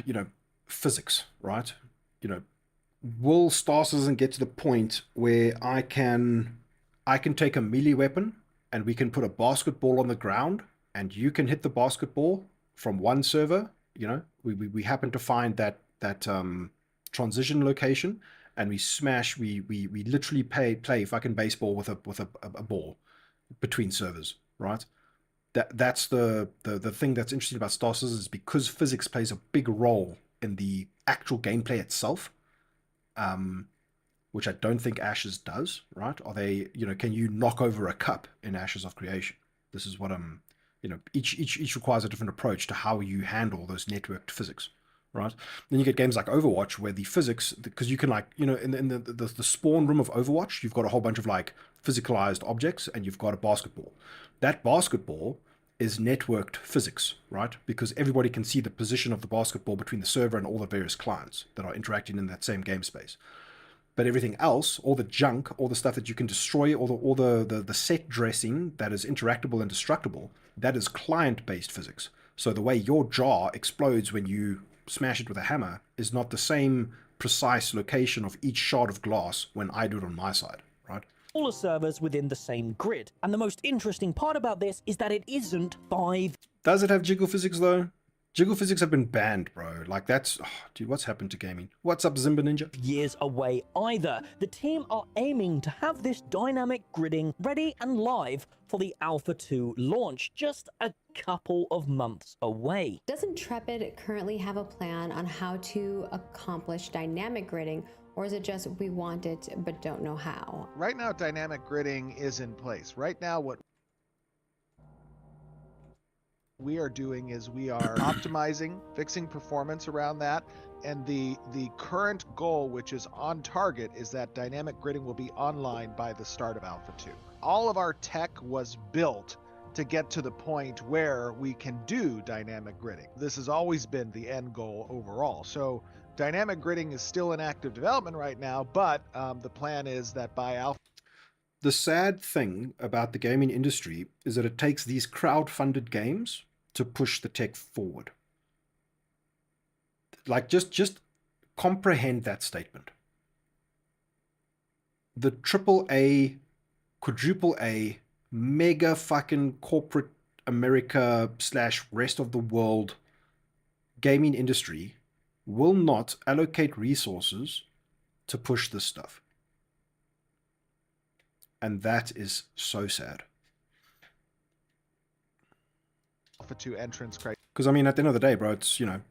you know, physics, right? You know, will Star Citizen get to the point where I can take a melee weapon and we can put a basketball on the ground and you can hit the basketball from one server? You know, we happen to find that transition location and we smash, we literally play fucking baseball with a ball between servers, right? That's the thing that's interesting about Star Citizen, is because physics plays a big role in the actual gameplay itself, which I don't think Ashes does, right? Are they, you know, can you knock over a cup in Ashes of Creation? This is what I'm, you know, each requires a different approach to how you handle those networked physics, right? Then you get games like Overwatch where the physics, because you can, like, you know, in the spawn room of Overwatch, you've got a whole bunch of like physicalized objects and you've got a basketball. That basketball is networked physics, right? Because everybody can see the position of the basketball between the server and all the various clients that are interacting in that same game space. But everything else, all the junk, all the stuff that you can destroy, all the set dressing that is interactable and destructible, that is client-based physics. So the way your jar explodes when you smash it with a hammer is not the same precise location of each shard of glass when I do it on my side, right?
smaller servers within the same grid. And the most interesting part about this is that it isn't 5
Does it have jiggle physics though? Jiggle physics have been banned, bro. Like that's, oh, dude, what's happened to gaming? What's up, Zimba Ninja?
years away either. The team are aiming to have this dynamic gridding ready and live for the Alpha 2 launch, just a couple of months away.
Doesn't Trepid currently have a plan on how to accomplish dynamic gridding, or is it just we want it but don't know how?
Right now, dynamic gridding is in place. Right now, what we are doing is we are optimizing, fixing performance around that, and the current goal, which is on target, is that dynamic gridding will be online by the start of Alpha 2. All of our tech was built to get to the point where we can do dynamic gridding. This has always been the end goal overall. So dynamic gridding is still in active development right now, but the plan is that by Alpha...
The sad thing about the gaming industry is that it takes these crowd-funded games to push the tech forward. Like, just comprehend that statement. The AAA, quadruple A, mega fucking corporate America / rest of the world gaming industry will not allocate resources to push this stuff. And that is so sad.
Alpha 2 entrance criteria.
Because, I mean, at the end of the day, bro, it's, you know,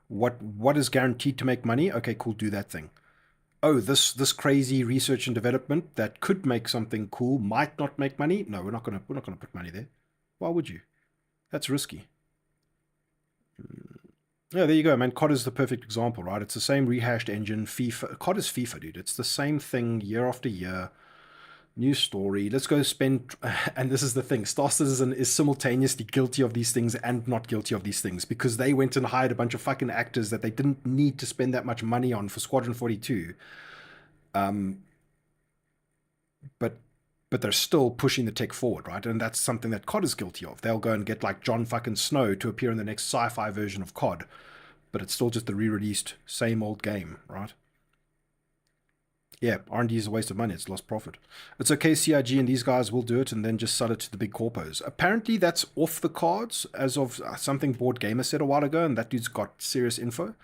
what is guaranteed to make money? Okay, cool, do that thing. Oh, this crazy research and development that could make something cool might not make money. No, we're not gonna put money there. Why would you? That's risky. Yeah, there you go, man. COD is the perfect example, right? It's the same rehashed engine. FIFA, COD is FIFA, dude. It's the same thing year after year. New story. Let's go spend... And this is the thing. Star Citizen is simultaneously guilty of these things and not guilty of these things, because they went and hired a bunch of fucking actors that they didn't need to spend that much money on for Squadron 42. But they're still pushing the tech forward, right? And that's something that COD is guilty of. They'll go and get like Jon fucking Snow to appear in the next sci-fi version of COD, but it's still just the re-released same old game, right? Yeah, R&D is a waste of money. It's lost profit. It's okay, CIG and these guys will do it and then just sell it to the big corpos. Apparently, that's off the cards as of something Board Gamer said a while ago, and that dude's got serious info.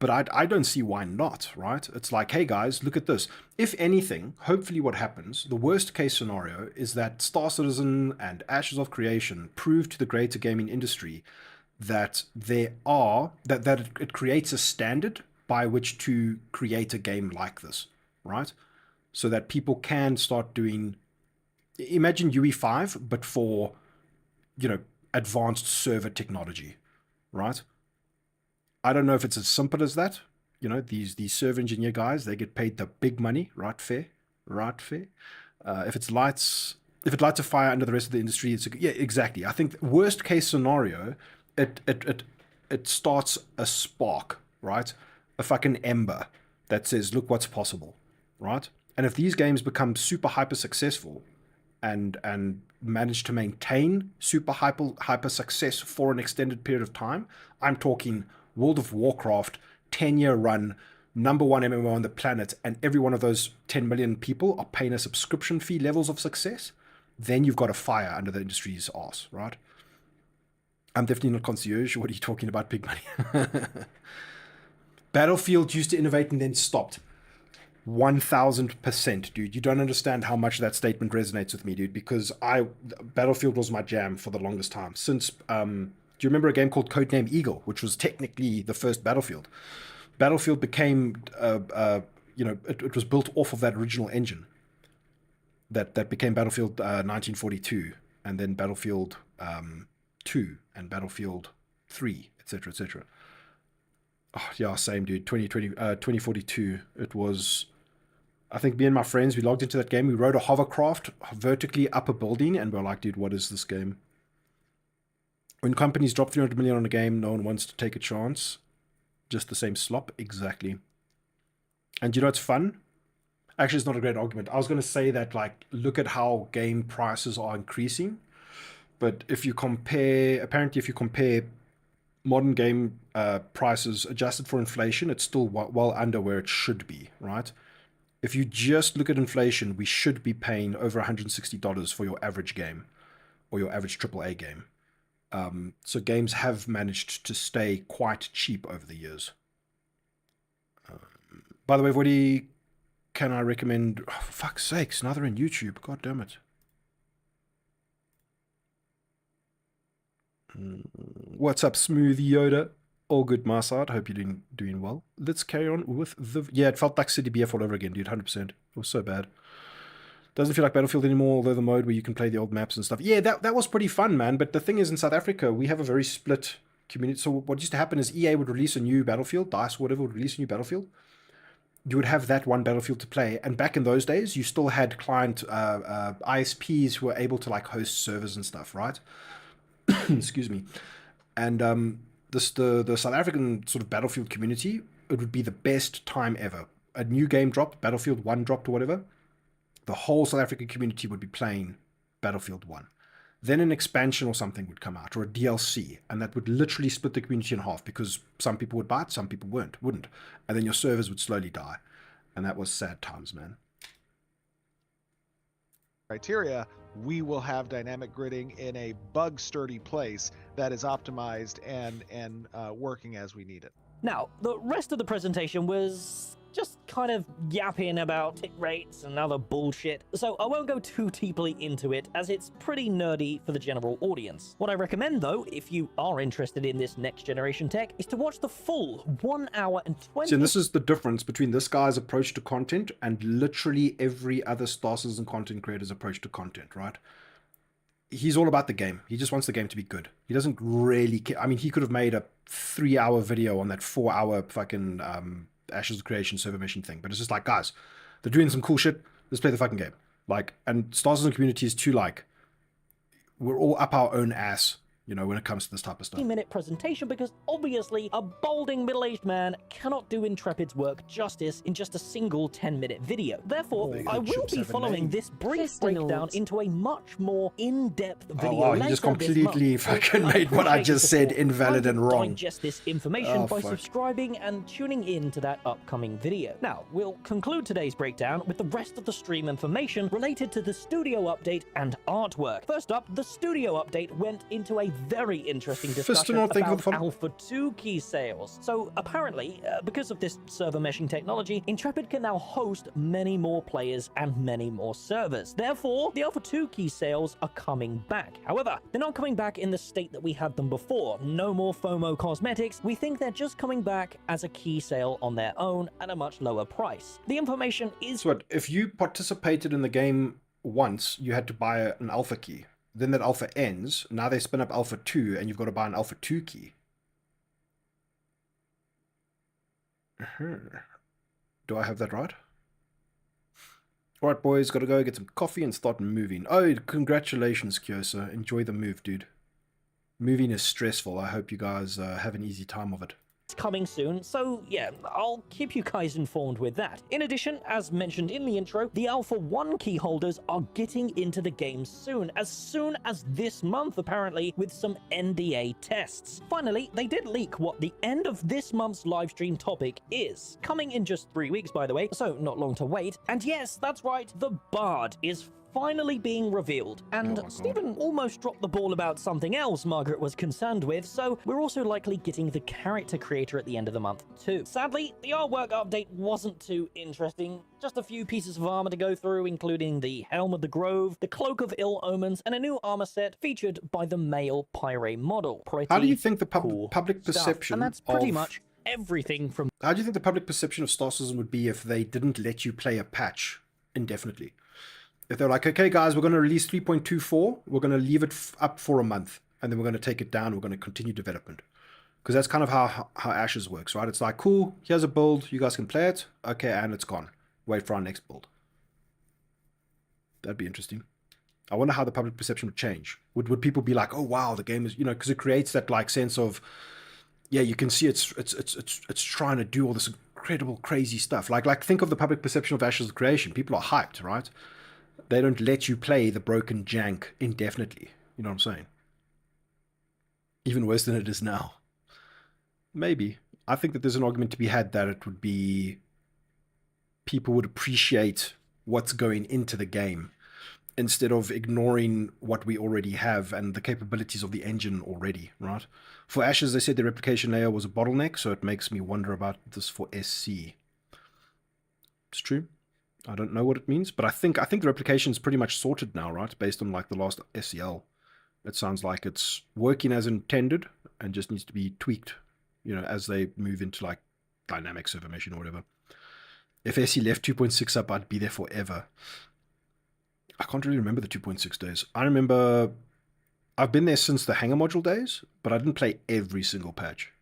But I don't see why not, right? It's like, hey guys, look at this. If anything, hopefully what happens, the worst case scenario is that Star Citizen and Ashes of Creation prove to the greater gaming industry that it creates a standard by which to create a game like this, right? So that people can start doing, imagine UE5, but for, advanced server technology, right? I don't know if it's as simple as that. These server engineer guys, they get paid the big money, right? Fair. If it lights a fire under the rest of the industry, yeah, exactly. I think worst case scenario, it starts a spark, right? A fucking ember that says, look what's possible, right? And if these games become super hyper successful and manage to maintain super hyper success for an extended period of time, I'm talking World of Warcraft 10-year run, #1 MMO on the planet, and every one of those 10 million people are paying a subscription fee levels of success, then you've got a fire under the industry's arse, right? I'm definitely not concierge. What are you talking about, big money? Battlefield used to innovate and then stopped. 1000%, dude. You don't understand how much that statement resonates with me, dude, because Battlefield was my jam for the longest time. Since, do you remember a game called Codename Eagle, which was technically the first Battlefield? Battlefield became, it was built off of that original engine that became Battlefield 1942, and then Battlefield 2, and Battlefield 3, etc., etc. Oh, yeah, same, dude. 2042. It was, I think me and my friends, we logged into that game. We rode a hovercraft vertically up a building, and we're like, dude, what is this game? When companies drop 300 million on a game, no one wants to take a chance. Just the same slop, exactly. And you know what's fun? Actually, it's not a great argument. I was going to say that, like, look at how game prices are increasing. But if you compare, apparently if you compare modern game prices adjusted for inflation, it's still well under where it should be, right? If you just look at inflation, we should be paying over $160 for your average game or your average AAA game. So games have managed to stay quite cheap over the years. By the way, Voidy, can I recommend... Oh, for fuck's sakes, another on YouTube. God damn it. What's up, Smooth Yoda? All good, my side. Hope you're doing well. Let's carry on with the... Yeah, it felt like City BF all over again, dude. 100%. It was so bad. Doesn't feel like Battlefield anymore, although the mode where you can play the old maps and stuff. Yeah, that was pretty fun, man. But the thing is, in South Africa, we have a very split community. So what used to happen is EA would release a new Battlefield, DICE, whatever, would release a new Battlefield. You would have that one Battlefield to play. And back in those days, you still had client ISPs who were able to, like, host servers and stuff, right? Excuse me. And the South African sort of Battlefield community, it would be the best time ever. A new game dropped, Battlefield 1 dropped or whatever. The whole South African community would be playing Battlefield 1. Then an expansion or something would come out, or a DLC, and that would literally split the community in half because some people would buy it, some people wouldn't. And then your servers would slowly die. And that was sad times, man.
Criteria, we will have dynamic gridding in a bug-sturdy place that is optimized and working as we need it.
Now, the rest of the presentation was just kind of yapping about tick rates and other bullshit, so I won't go too deeply into it as it's pretty nerdy for the general audience. What I recommend though, if you are interested in this next generation tech, is to watch the full 1 hour and 20...
See, and this is the difference between this guy's approach to content and literally every other Star Citizen content creator's approach to content, right? He's all about the game. He just wants the game to be good. He doesn't really care. I mean, he could have made a 3-hour video on that 4-hour fucking Ashes of Creation server mission thing, but it's just like, guys, they're doing some cool shit. Let's play the fucking game. Like, and Star Citizen community is too, like, we're all up our own ass you know, when it comes to this type of stuff.
15-minute presentation because obviously a balding middle-aged man cannot do Intrepid's work justice in just a single 10-minute video. Therefore, I will be following this brief breakdown into a much more in-depth video.
Oh wow, you just completely fucking made what I just said invalid and wrong.
Digest this information by subscribing and tuning in to that upcoming video. Now, we'll conclude today's breakdown with the rest of the stream information related to the studio update and artwork. First up, the studio update went into a very interesting discussion about Alpha 2 key sales. So apparently, because of this server meshing technology, Intrepid can now host many more players and many more servers. Therefore, the Alpha 2 key sales are coming back. However, they're not coming back in the state that we had them before. No more FOMO cosmetics. We think they're just coming back as a key sale on their own at a much lower price. The information is...
So what, if you participated in the game once, you had to buy an alpha key. Then that alpha ends. Now they spin up alpha 2 and you've got to buy an alpha 2 key. Do I have that right? Alright boys, gotta go get some coffee and start moving. Oh, congratulations Kyosa. Enjoy the move, dude. Moving is stressful. I hope you guys have an easy time of it.
Coming soon, so yeah, I'll keep you guys informed with that. In addition, as mentioned in the intro, the Alpha 1 key holders are getting into the game soon as this month apparently, with some NDA tests. Finally, they did leak what the end of this month's livestream topic is. Coming in just 3 weeks, by the way, so not long to wait. And yes, that's right, the Bard is finally being revealed. And Stephen almost dropped the ball about something else Margaret was concerned with, so we're also likely getting the character creator at the end of the month too. Sadly, the artwork update wasn't too interesting. Just a few pieces of armor to go through, including the Helm of the Grove, the Cloak of Ill Omens, and a new armor set featured by the male Pyre model.
How do you think the public perception
and that's pretty much everything from...
How do you think the public perception of Star Citizen would be if they didn't let you play a patch indefinitely? If they're like, okay, guys, we're going to release 3.24, we're going to leave it up for a month, and then we're going to take it down, we're going to continue development. Because that's kind of how Ashes works, right? It's like, cool, here's a build, you guys can play it, okay, and it's gone. Wait for our next build. That'd be interesting. I wonder how the public perception would change. Would people be like, oh, wow, the game is, you know, because it creates that, like, sense of, yeah, you can see it's trying to do all this incredible, crazy stuff. Like think of the public perception of Ashes of Creation. People are hyped, right? They don't let you play the broken jank indefinitely. You know what I'm saying? Even worse than it is now. Maybe. I think that there's an argument to be had that it would be... people would appreciate what's going into the game instead of ignoring what we already have and the capabilities of the engine already, right? For Ashes, they said the replication layer was a bottleneck, so it makes me wonder about this for SC. It's true. I don't know what it means, but I think the replication is pretty much sorted now, right? Based on like the last SCL. It sounds like it's working as intended and just needs to be tweaked, you know, as they move into like dynamic server meshing or whatever. If SC left 2.6 up, I'd be there forever. I can't really remember the 2.6 days. I remember I've been there since the Hangar module days, but I didn't play every single patch.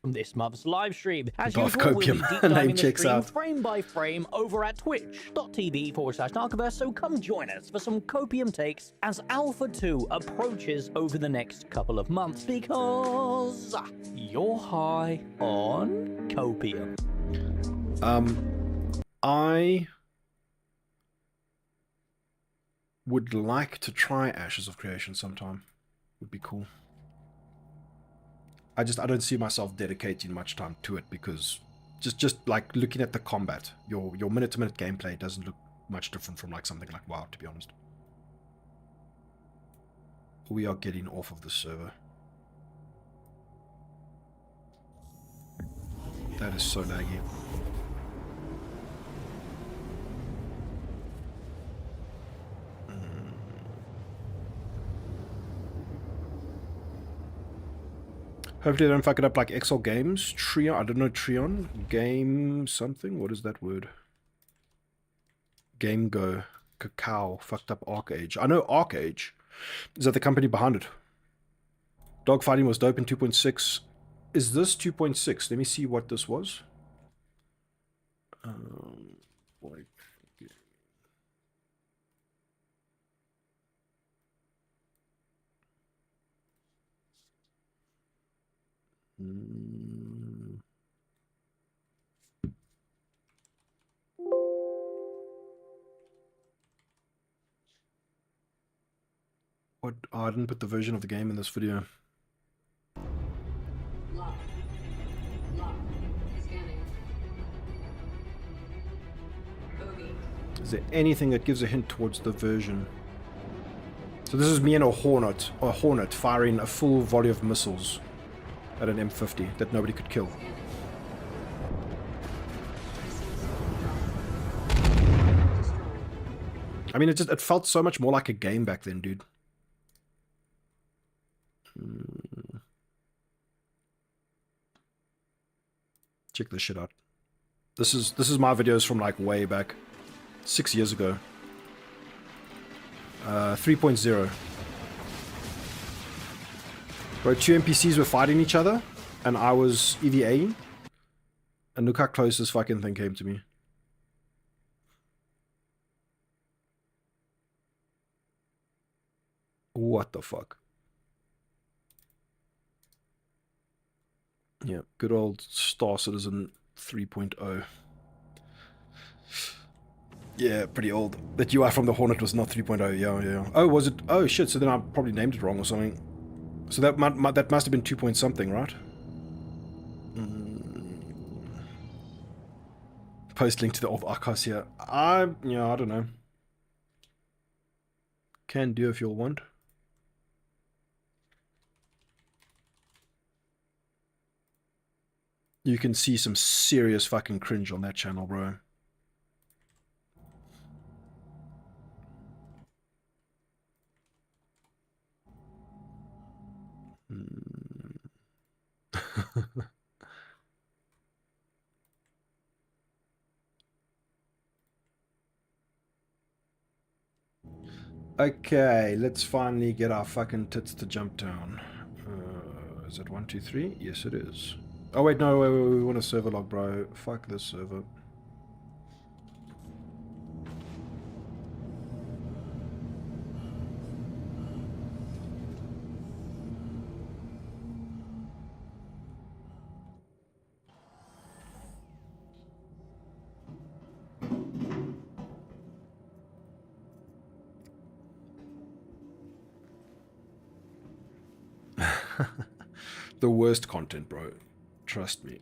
From this month's live stream, as
Darth
usual, we'll be
Copium.
deep diving
Name
the
checks
stream
out.
frame by frame over at twitch.tv/Narcoverse, so come join us for some Copium takes as Alpha 2 approaches over the next couple of months, because you're high on Copium.
I would like to try Ashes of Creation sometime. Would be cool. I don't see myself dedicating much time to it because just like looking at the combat, your minute-to-minute gameplay doesn't look much different from like something like WoW, to be honest. We are getting off of the server. That is so laggy. Hopefully they don't fuck it up like Excel Games. Treon, I don't know, Treon? Game something? What is that word? Game Go. Cacao. Fucked up Arcage. I know Arcage. Is that the company behind it? Dogfighting was dope in 2.6. Is this 2.6? Let me see what this was. Boy. What? Oh, I didn't put the version of the game in this video. Is there anything that gives a hint towards the version? So this is me and a Hornet firing a full volley of missiles at an M50 that nobody could kill. I mean, it felt so much more like a game back then, dude. Check this shit out. This is my videos from like way back, 6 years ago. 3.0. Bro, 2 NPCs were fighting each other, and I was EVAing, and look how close this fucking thing came to me. What the fuck? Yeah, good old Star Citizen 3.0. Yeah, pretty old. That UI from the Hornet was not 3.0. Yeah. Oh, was it? Oh shit. So then I probably named it wrong or something. So that must have been 2 point something, right? Post link to the old archives here. I don't know. Can do if you'll want. You can see some serious fucking cringe on that channel, bro. Okay, let's finally get our fucking tits to Jumptown. Is it 1, 2, 3? Yes, it is. Oh wait, no, wait, we want a server log, bro. Fuck this server. The worst content, bro. Trust me.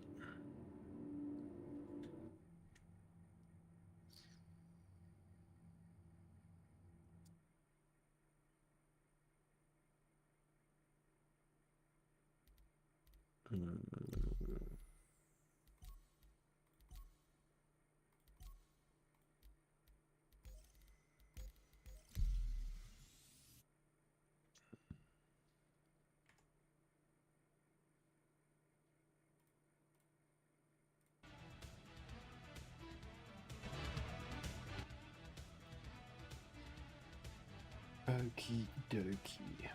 Okie dokie.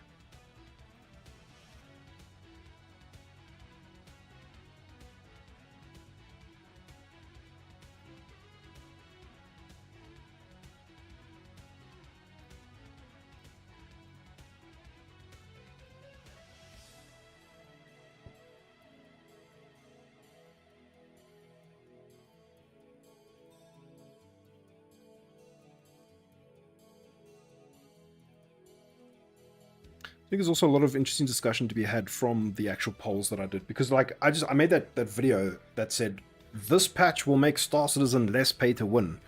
I think there's also a lot of interesting discussion to be had from the actual polls that I did, because like I made that video that said this patch will make Star Citizen less pay to win,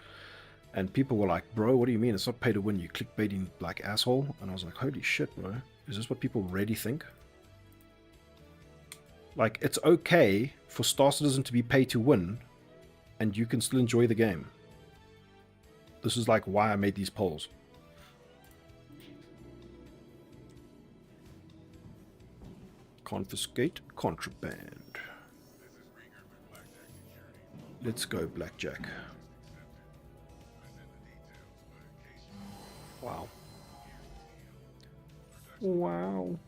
and people were like, bro, what do you mean it's not pay to win, you clickbaiting like asshole? And I was like, holy shit, bro, is this what people really think? Like, it's okay for Star Citizen to be pay to win and you can still enjoy the game. This is like why I made these polls. Confiscate contraband. Let's go, Blackjack. Wow. Wow.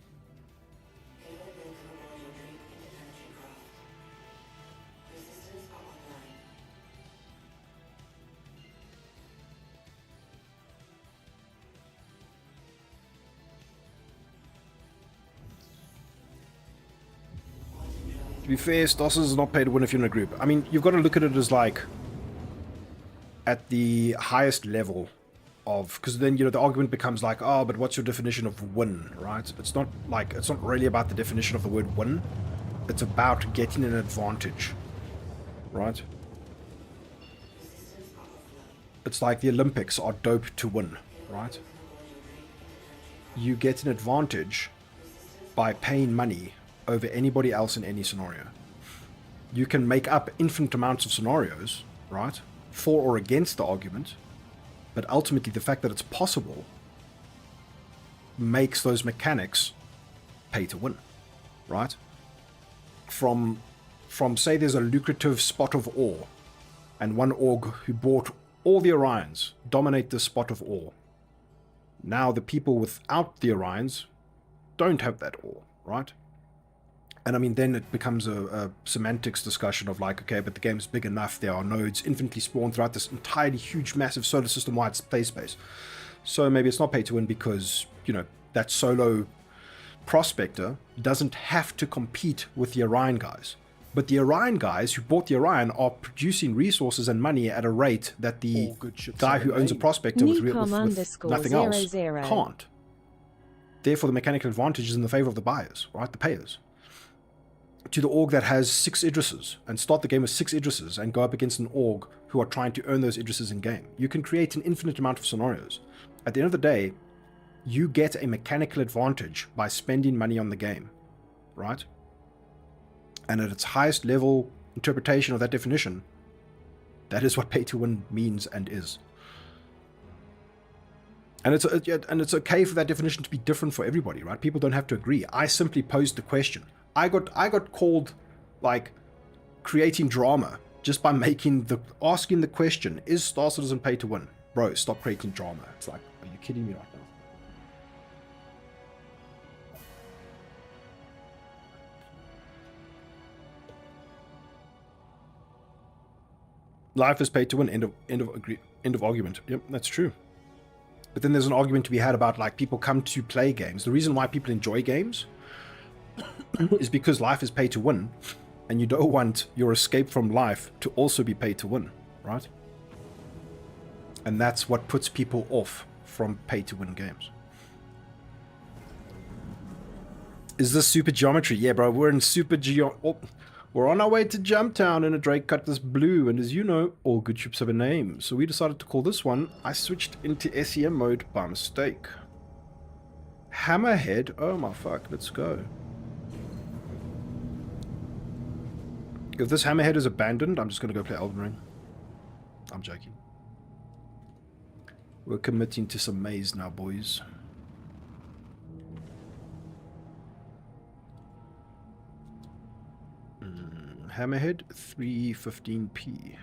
To be fair, Stoss is not pay to win if you're in a group. I mean, you've got to look at it as like at the highest level of, because then, you know, the argument becomes like, oh, but what's your definition of win, right? It's not like, it's not really about the definition of the word win. It's about getting an advantage, right? It's like the Olympics are dope to win, right? You get an advantage by paying money over anybody else in any scenario. You can make up infinite amounts of scenarios, right, for or against the argument, but ultimately the fact that it's possible makes those mechanics pay to win, right? From say there's a lucrative spot of ore, and one org who bought all the Orions dominate this spot of ore. Now the people without the Orions don't have that ore, right? And I mean, then it becomes a semantics discussion of like, okay, but the game's big enough, there are nodes infinitely spawned throughout this entirely huge, massive solar system-wide play space. So maybe it's not pay to win because, you know, that solo prospector doesn't have to compete with the Orion guys. But the Orion guys who bought the Orion are producing resources and money at a rate that the guy who owns a prospector with nothing else can't. Therefore, the mechanical advantage is in the favor of the buyers, right? The payers. To the org that has 6 Idrises and start the game with 6 Idrises and go up against an org who are trying to earn those Idrises in game. You can create an infinite amount of scenarios. At the end of the day, you get a mechanical advantage by spending money on the game, right? And at its highest level interpretation of that definition, that is what pay to win means and is. And it's okay for that definition to be different for everybody, right? People don't have to agree. I simply posed the question. I got called like creating drama just by asking the question, is Star Citizen pay to win? Bro, stop creating drama. It's like, are you kidding me right now? Life is paid to win. End of argument. Yep, that's true. But then there's an argument to be had about like people come to play games. The reason why people enjoy games is because life is paid to win, and you don't want your escape from life to also be paid to win, right? And that's what puts people off from pay to win games. Is this super geometry? Yeah, bro, we're in super we're on our way to Jumptown in a Drake Cutlass Blue, and as you know, all good ships have a name. So we decided to call this one, I switched into SEM mode by mistake. Hammerhead, oh my fuck, let's go. If this Hammerhead is abandoned, I'm just going to go play Elden Ring. I'm joking. We're committing to some maze now, boys. Hammerhead, 315p.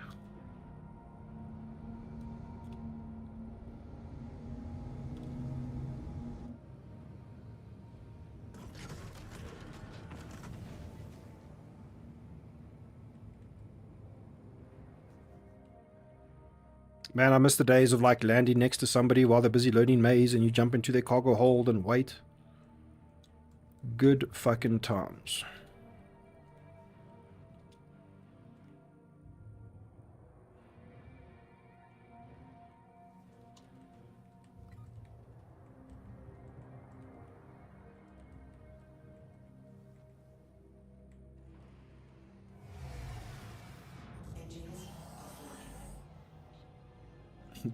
Man, I miss the days of like landing next to somebody while they're busy loading maze and you jump into their cargo hold and wait. Good fucking times.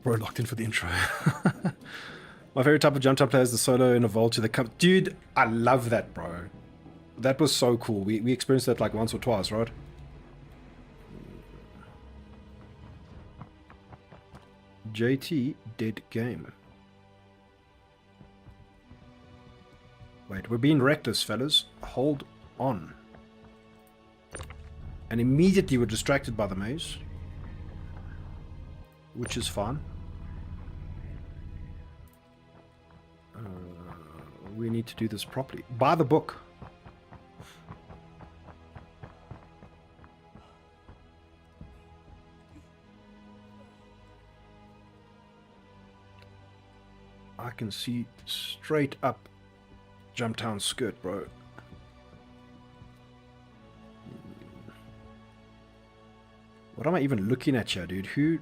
Bro, locked in for the intro. My favorite type of Jumptown player is the solo in a vault to the cup. Dude, I love that, bro. That was so cool. We experienced that like once or twice, right? JT, dead game. Wait, we're being reckless, fellas. Hold on. And immediately we're distracted by the maze. Which is fun. We need to do this properly. Buy the book. I can see straight up Jumptown skirt, bro. What am I even looking at here, dude? Who,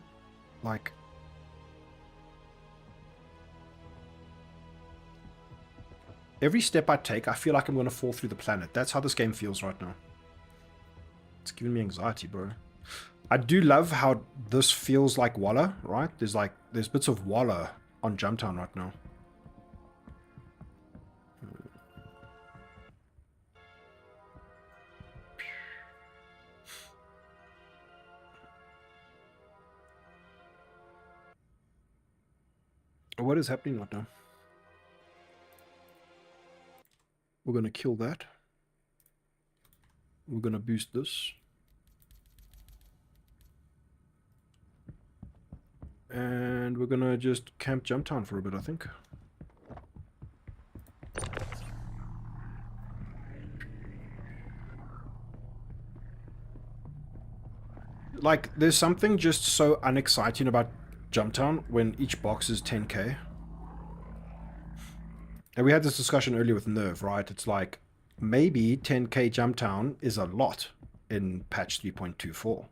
like... Every step I take, I feel like I'm going to fall through the planet. That's how this game feels right now. It's giving me anxiety, bro. I do love how this feels like Walla, right? There's bits of Walla on Jumptown right now. What is happening right now? We're going to kill that. We're going to boost this. And we're going to just camp Jumptown for a bit, I think. Like, there's something just so unexciting about Jumptown when each box is 10k. And we had this discussion earlier with Nerve, right? It's like, maybe 10k Jumptown is a lot in patch 3.24.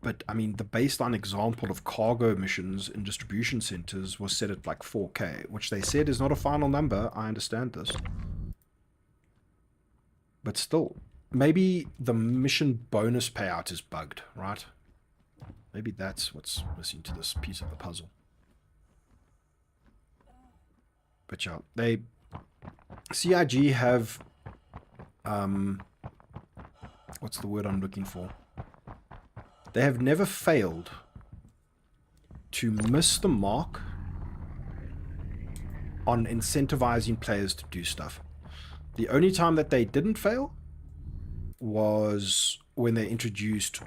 But, I mean, the baseline example of cargo missions in distribution centers was set at like 4k, which they said is not a final number. I understand this. But still, maybe the mission bonus payout is bugged, right? Maybe that's what's missing to this piece of the puzzle. But yeah, CIG have, what's the word I'm looking for? They have never failed to miss the mark on incentivizing players to do stuff. The only time that they didn't fail was when they introduced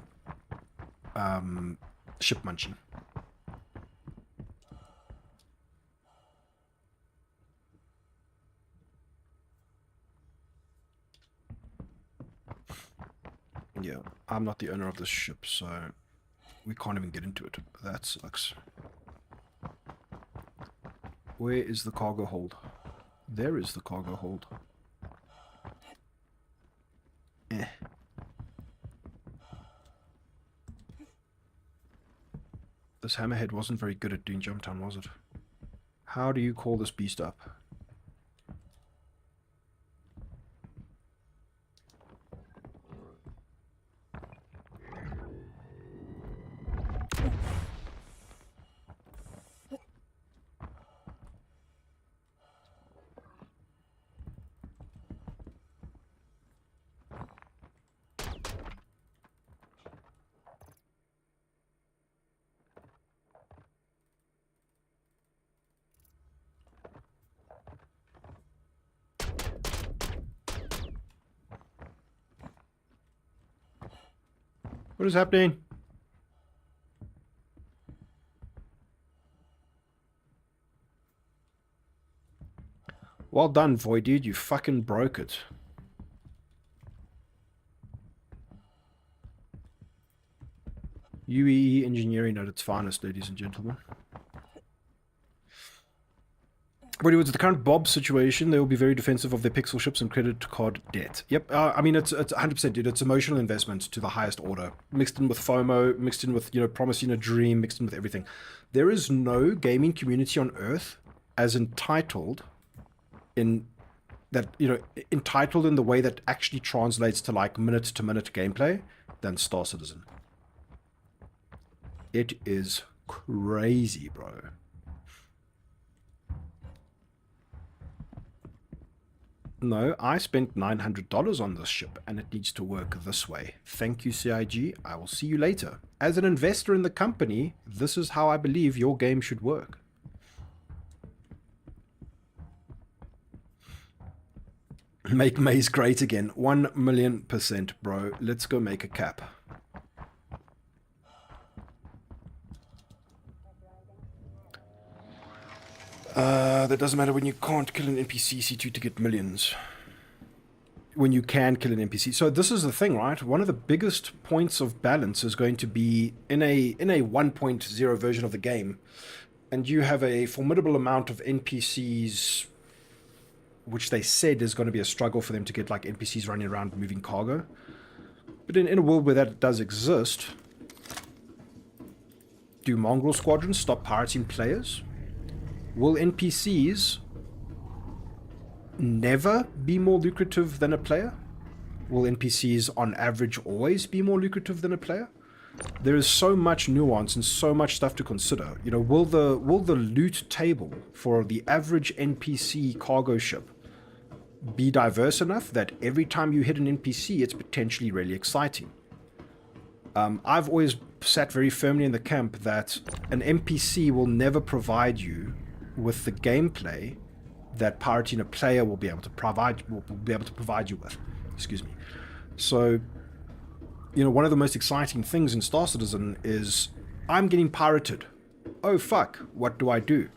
ship munching. Yeah, I'm not the owner of this ship, so we can't even get into it. That sucks. Where is the cargo hold? There is the cargo hold. This hammerhead wasn't very good at doing Jumptown, was it? How do you call this beast up? What is happening? Well done, Voidy, dude. You fucking broke it. UEE engineering at its finest, ladies and gentlemen. But with the current Bob situation, they will be very defensive of their pixel ships and credit card debt. Yep, I mean, it's 100%, dude. It's emotional investment to the highest order. Mixed in with FOMO, mixed in with, you know, promising a dream, mixed in with everything. There is no gaming community on Earth as entitled in that, you know, entitled in the way that actually translates to like minute-to-minute gameplay than Star Citizen. It is crazy, bro. No, I spent $900 on this ship, and it needs to work this way. Thank you, CIG. I will see you later. As an investor in the company, this is how I believe your game should work. Make Maze great again. 1,000,000%, bro. Let's go make a cap. That doesn't matter when you can't kill an NPC C2 to get millions. When you can kill an NPC. So this is the thing, right? One of the biggest points of balance is going to be in a 1.0 version of the game. And you have a formidable amount of NPCs which they said is going to be a struggle for them to get like NPCs running around moving cargo. But in a world where that does exist, do mongrel squadrons stop pirating players? Will NPCs never be more lucrative than a player? Will NPCs on average always be more lucrative than a player? There is so much nuance and so much stuff to consider. You know, will the loot table for the average NPC cargo ship be diverse enough that every time you hit an NPC, it's potentially really exciting? I've always sat very firmly in the camp that an NPC will never provide you with the gameplay that pirating a player will be able to provide you with. Excuse me. So, you know, one of the most exciting things in Star Citizen is I'm getting pirated. Oh fuck, what do I do?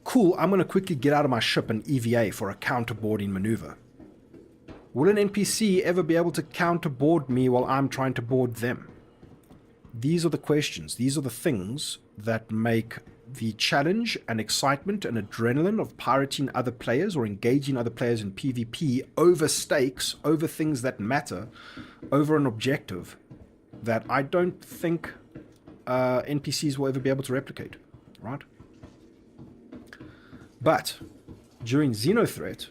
Cool, I'm going to quickly get out of my ship and EVA for a counterboarding maneuver. Will an NPC ever be able to counterboard me while I'm trying to board them? These are the questions. These are the things that make the challenge and excitement and adrenaline of pirating other players or engaging other players in PvP over stakes, over things that matter, over an objective that I don't think NPCs will ever be able to replicate, right? But during Xenothreat,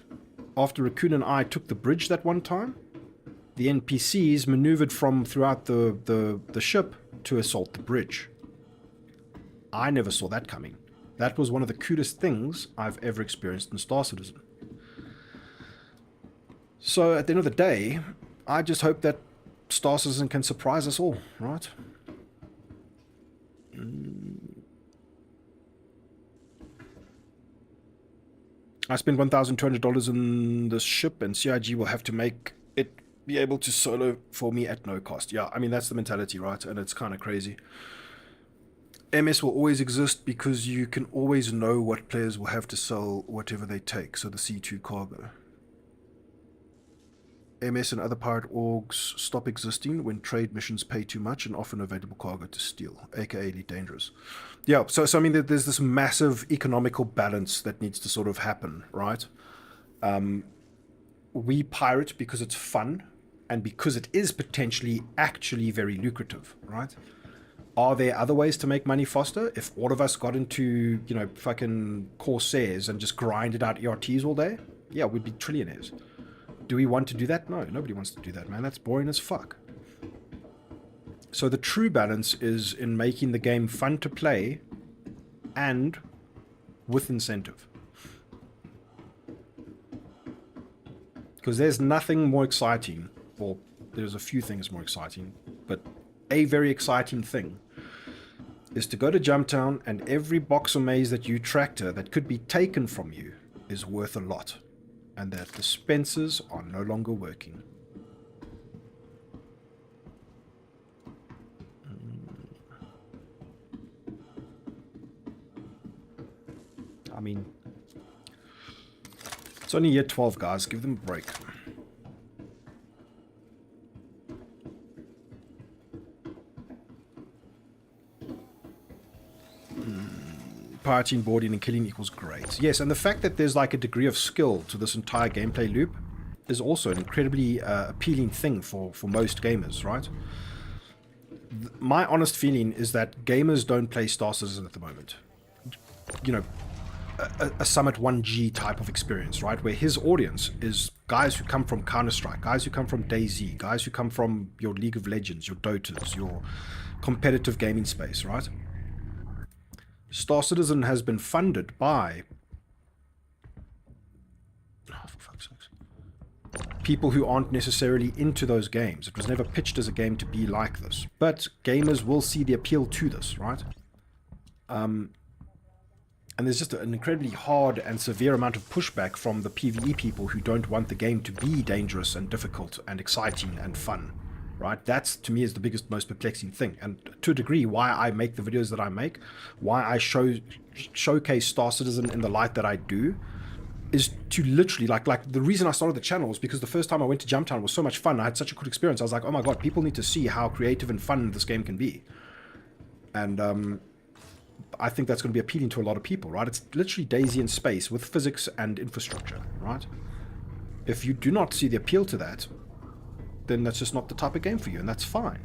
after Raccoon and I took the bridge that one time, the NPCs maneuvered from throughout the ship to assault the bridge. I never saw that coming. That was one of the coolest things I've ever experienced in Star Citizen. So at the end of the day, I just hope that Star Citizen can surprise us all, right? I spent $1,200 in this ship, and CIG will have to make it be able to solo for me at no cost. Yeah, I mean, that's the mentality, right? And it's kind of crazy. MS will always exist because you can always know what players will have to sell whatever they take, so the C2 cargo. MS and other pirate orgs stop existing when trade missions pay too much and often available cargo to steal, aka Elite Dangerous. Yeah, so I mean, there's this massive economical balance that needs to sort of happen, right? We pirate because it's fun and because it is potentially actually very lucrative, right? Are there other ways to make money faster? If all of us got into, you know, fucking Corsairs and just grinded out ERTs all day, yeah, we'd be trillionaires. Do we want to do that? No, nobody wants to do that, man. That's boring as fuck. So the true balance is in making the game fun to play and with incentive. Because there's nothing more exciting, or there's a few things more exciting, but a very exciting thing is to go to Jumptown and every box or maze that you tractor that could be taken from you is worth a lot, and that dispensers are no longer working. I mean, it's only year 12, guys. Give them a break. Pirating, boarding, and killing equals great. Yes, and the fact that there's like a degree of skill to this entire gameplay loop is also an incredibly appealing thing for most gamers, right? My honest feeling is that gamers don't play Star Citizen at the moment. You know, a Summit 1G type of experience, right? Where his audience is guys who come from Counter-Strike, guys who come from DayZ, guys who come from your League of Legends, your Dotas, your competitive gaming space, right? Star Citizen has been funded by for fuck's sakes, people who aren't necessarily into those games. It was never pitched as a game to be like this. But gamers will see the appeal to this, right? And there's just an incredibly hard and severe amount of pushback from the PvE people who don't want the game to be dangerous and difficult and exciting and fun. Right? That's, to me, is the biggest, most perplexing thing. And to a degree, why I make the videos that I make, why I showcase Star Citizen in the light that I do, is to literally, like the reason I started the channel was because the first time I went to Jumptown was so much fun. I had such a good experience. I was like, oh my god, people need to see how creative and fun this game can be. And I think that's going to be appealing to a lot of people, right? It's literally DayZ in space with physics and infrastructure, right? If you do not see the appeal to that, then that's just not the type of game for you, and that's fine.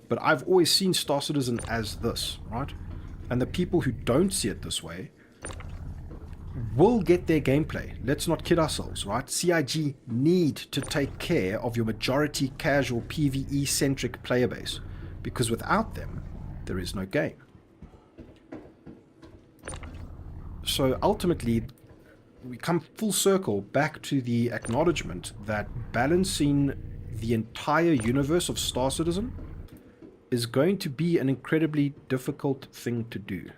But I've always seen Star Citizen as this, right? And the people who don't see it this way will get their gameplay. Let's not kid ourselves, right? CIG need to take care of your majority casual PvE-centric player base, because without them, there is no game. So ultimately, we come full circle back to the acknowledgement that balancing the entire universe of Star Citizen is going to be an incredibly difficult thing to do.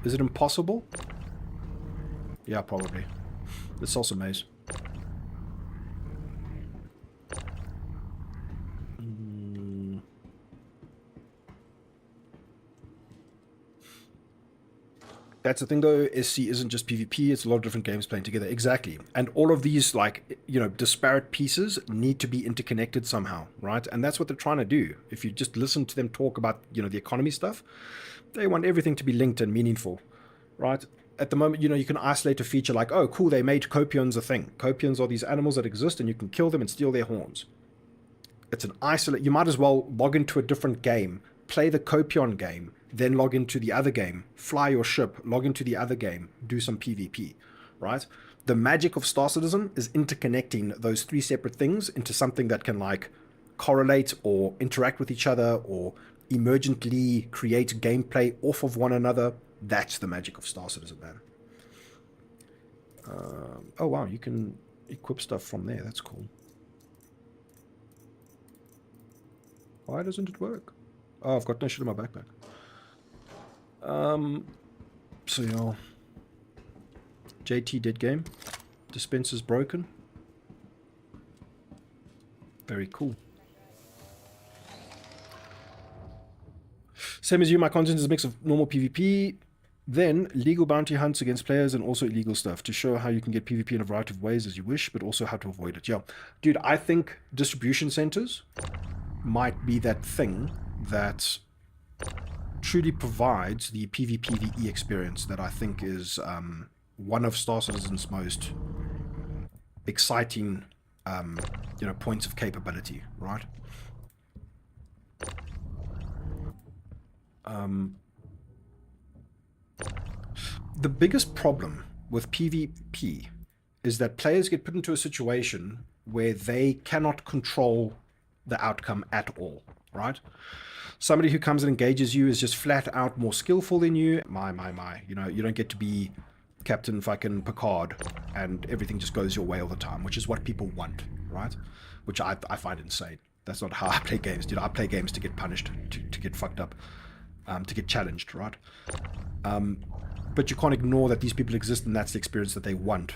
Is it impossible? Yeah, probably. Let's sell some maize. That's the thing though, SC isn't just PvP, it's a lot of different games playing together. Exactly. And all of these, like, you know, disparate pieces need to be interconnected somehow, right? And that's what they're trying to do. If you just listen to them talk about, you know, the economy stuff, they want everything to be linked and meaningful, right? At the moment, you know, you can isolate a feature like, oh, cool, they made Copions a thing. Copions are these animals that exist and you can kill them and steal their horns. It's an isolate. You might as well log into a different game, play the Copion game, then log into the other game, fly your ship, log into the other game, do some PvP, right? The magic of Star Citizen is interconnecting those three separate things into something that can, like, correlate or interact with each other or emergently create gameplay off of one another. That's the magic of Star Citizen, man. Oh, wow, you can equip stuff from there. That's cool. Why doesn't it work? Oh, I've got no shit in my backpack. So yeah, JT dead game, dispenser's broken. Very cool. Same as you, my content is a mix of normal PvP, then legal bounty hunts against players, and also illegal stuff to show how you can get PvP in a variety of ways as you wish, but also how to avoid it. Yeah, dude, I think distribution centers might be that thing that truly provides the PvPvE experience that I think is one of Star Citizen's most exciting, you know, points of capability, right? The biggest problem with PvP is that players get put into a situation where they cannot control the outcome at all, right? Somebody who comes and engages you is just flat out more skillful than you. My. You know, you don't get to be Captain fucking Picard and everything just goes your way all the time, which is what people want, right? Which I find insane. That's not how I play games, dude. I play games to get punished, to get fucked up, to get challenged, right? But you can't ignore that these people exist and that's the experience that they want.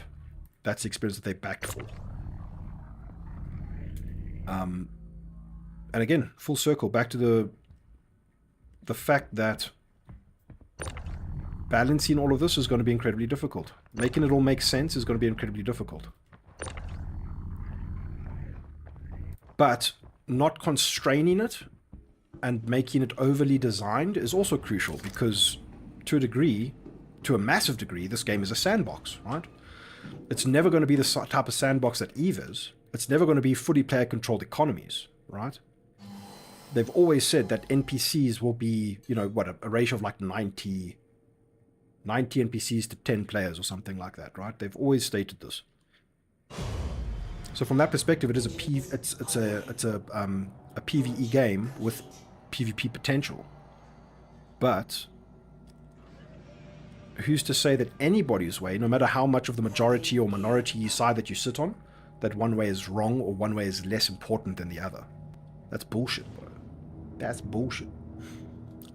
That's the experience that they backed for. And again, full circle, back to the fact that balancing all of this is going to be incredibly difficult. Making it all make sense is going to be incredibly difficult. But not constraining it and making it overly designed is also crucial, because to a degree, to a massive degree, this game is a sandbox, right? It's never going to be the type of sandbox that EVE is. It's never going to be fully player-controlled economies, right? They've always said that NPCs will be, you know, what, a ratio of like 90 NPCs to 10 players or something like that, right? They've always stated this. So from that perspective, it is a PvE game with PvP potential. But who's to say that anybody's way, no matter how much of the majority or minority side that you sit on, that one way is wrong or one way is less important than the other? That's bullshit, bro. That's bullshit.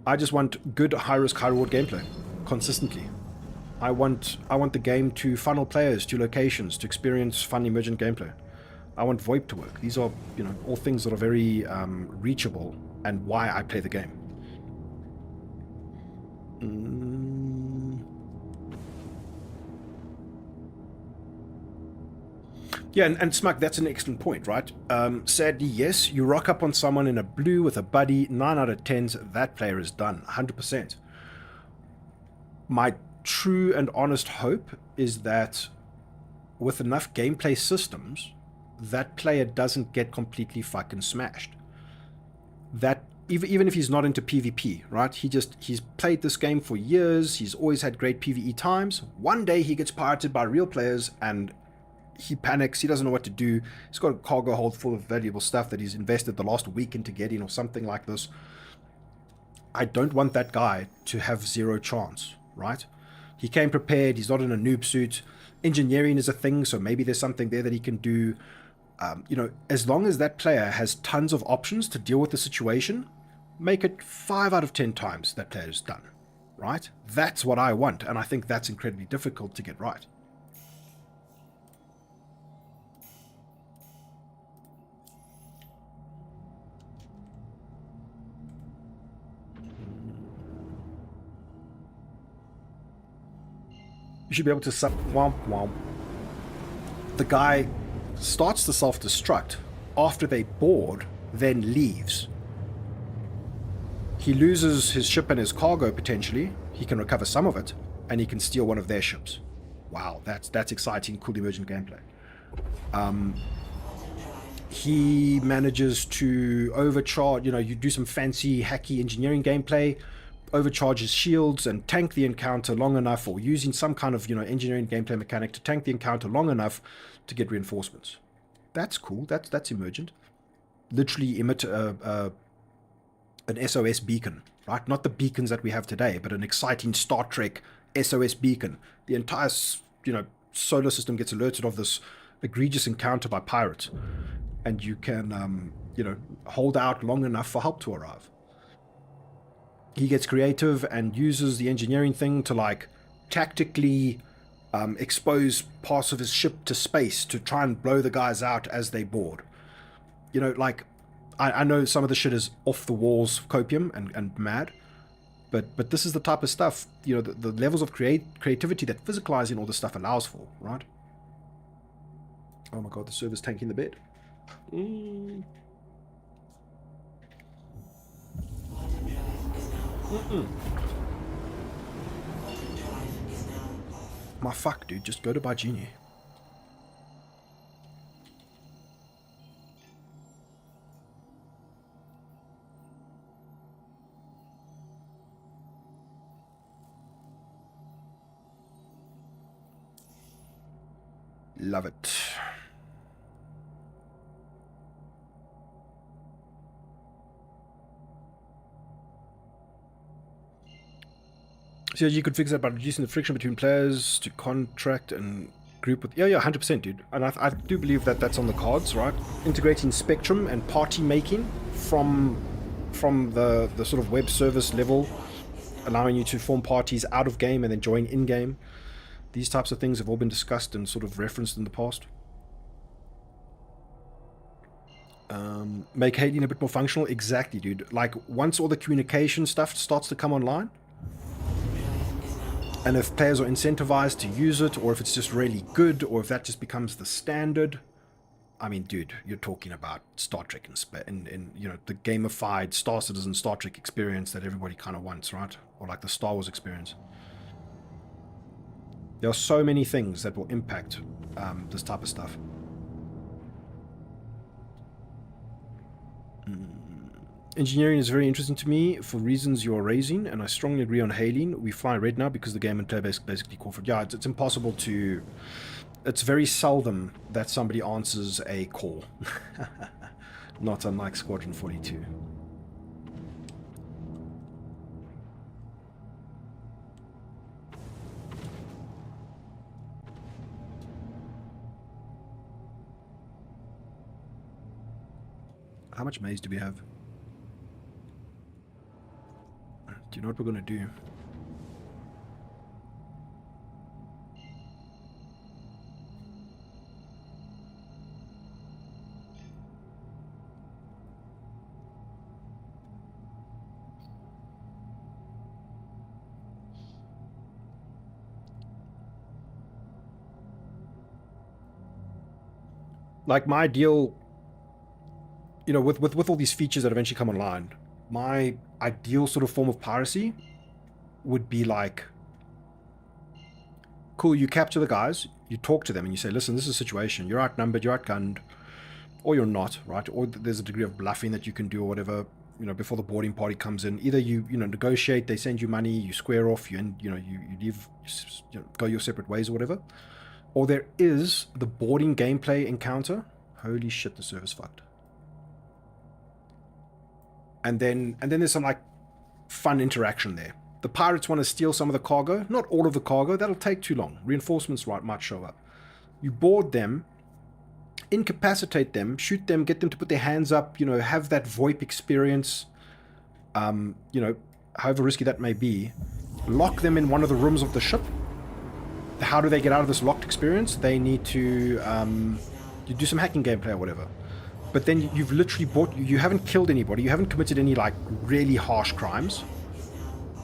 I just want good high-risk, high-reward gameplay, consistently. I want the game to funnel players to locations, to experience fun, emergent gameplay. I want VoIP to work. These are, you know, all things that are very reachable and why I play the game. Yeah, and Smuck, that's an excellent point, right? Sadly, yes, you rock up on someone in a blue with a buddy, 9 out of 10s, that player is done, 100%. my true and honest hope is that with enough gameplay systems, that player doesn't get completely fucking smashed. That even if he's not into PvP, right? He's played this game for years, he's always had great PvE times. One day he gets pirated by real players and he panics, he doesn't know what to do. He's got a cargo hold full of valuable stuff that he's invested the last week into getting or something like this. I don't want that guy to have zero chance, right? He came prepared, he's not in a noob suit. Engineering is a thing, so maybe there's something there that he can do. You know, as long as that player has tons of options to deal with the situation, make it 5 out of 10 times that player is done, right? That's what I want, and I think that's incredibly difficult to get right. You should be able to womp womp. The guy starts to self-destruct after they board, then leaves. He loses his ship and his cargo potentially. He can recover some of it, and he can steal one of their ships. Wow, that's exciting, cool emergent gameplay. He manages to overcharge, you know, you do some fancy hacky engineering gameplay, overcharge his shields and tank the encounter long enough, or using some kind of, you know, engineering gameplay mechanic to tank the encounter long enough to get reinforcements. That's cool. That's emergent. Literally emit an SOS beacon, right? Not the beacons that we have today, but an exciting Star Trek SOS beacon. The entire, you know, solar system gets alerted of this egregious encounter by pirates, and you can, you know, hold out long enough for help to arrive. He gets creative and uses the engineering thing to, like, tactically expose parts of his ship to space to try and blow the guys out as they board. You know, like, I know some of the shit is off the walls copium and mad, but this is the type of stuff, you know, the levels of creativity that physicalizing all this stuff allows for, right? Oh my god, the server's tanking the bed. My fuck, dude, just go to Bajini. Love it. So you could fix that by reducing the friction between players to contract and group with... Yeah, 100%, dude. And I do believe that that's on the cards, right? Integrating Spectrum and party making from the sort of web service level, allowing you to form parties out of game and then join in game. These types of things have all been discussed and sort of referenced in the past. Make Hating a bit more functional. Exactly, dude. Like, once all the communication stuff starts to come online, and if players are incentivized to use it, or if it's just really good, or if that just becomes the standard, I mean, dude, you're talking about Star Trek and you know, the gamified Star Citizen Star Trek experience that everybody kind of wants, right? Or like the Star Wars experience. There are so many things that will impact this type of stuff. Engineering is very interesting to me for reasons you're raising, and I strongly agree on hailing. We fly red now because the game and play basically call for it. Yeah, it's impossible to... It's very seldom that somebody answers a call. Not unlike Squadron 42. How much maize do we have? Do you know what we're going to do? Like, my ideal, you know, with all these features that eventually come online, my ideal sort of form of piracy would be like Cool, you capture the guys, you talk to them, and you say, listen, this is a situation. You're outnumbered, you're outgunned, or you're not, right? Or there's a degree of bluffing that you can do or whatever, you know, before the boarding party comes in. Either you negotiate, they send you money, you square off, you leave, go your separate ways or whatever. Or there is the boarding gameplay encounter. Holy shit, the server's fucked. And then there's some like fun interaction there. The pirates want to steal some of the cargo, not all of the cargo. That'll take too long. Reinforcements might show up. You board them, incapacitate them, shoot them, get them to put their hands up, have that VoIP experience, however risky that may be. Lock them in one of the rooms of the ship. How do they get out of this locked experience? They need to you do some hacking gameplay or whatever. But then you've literally you haven't killed anybody, you haven't committed any like really harsh crimes,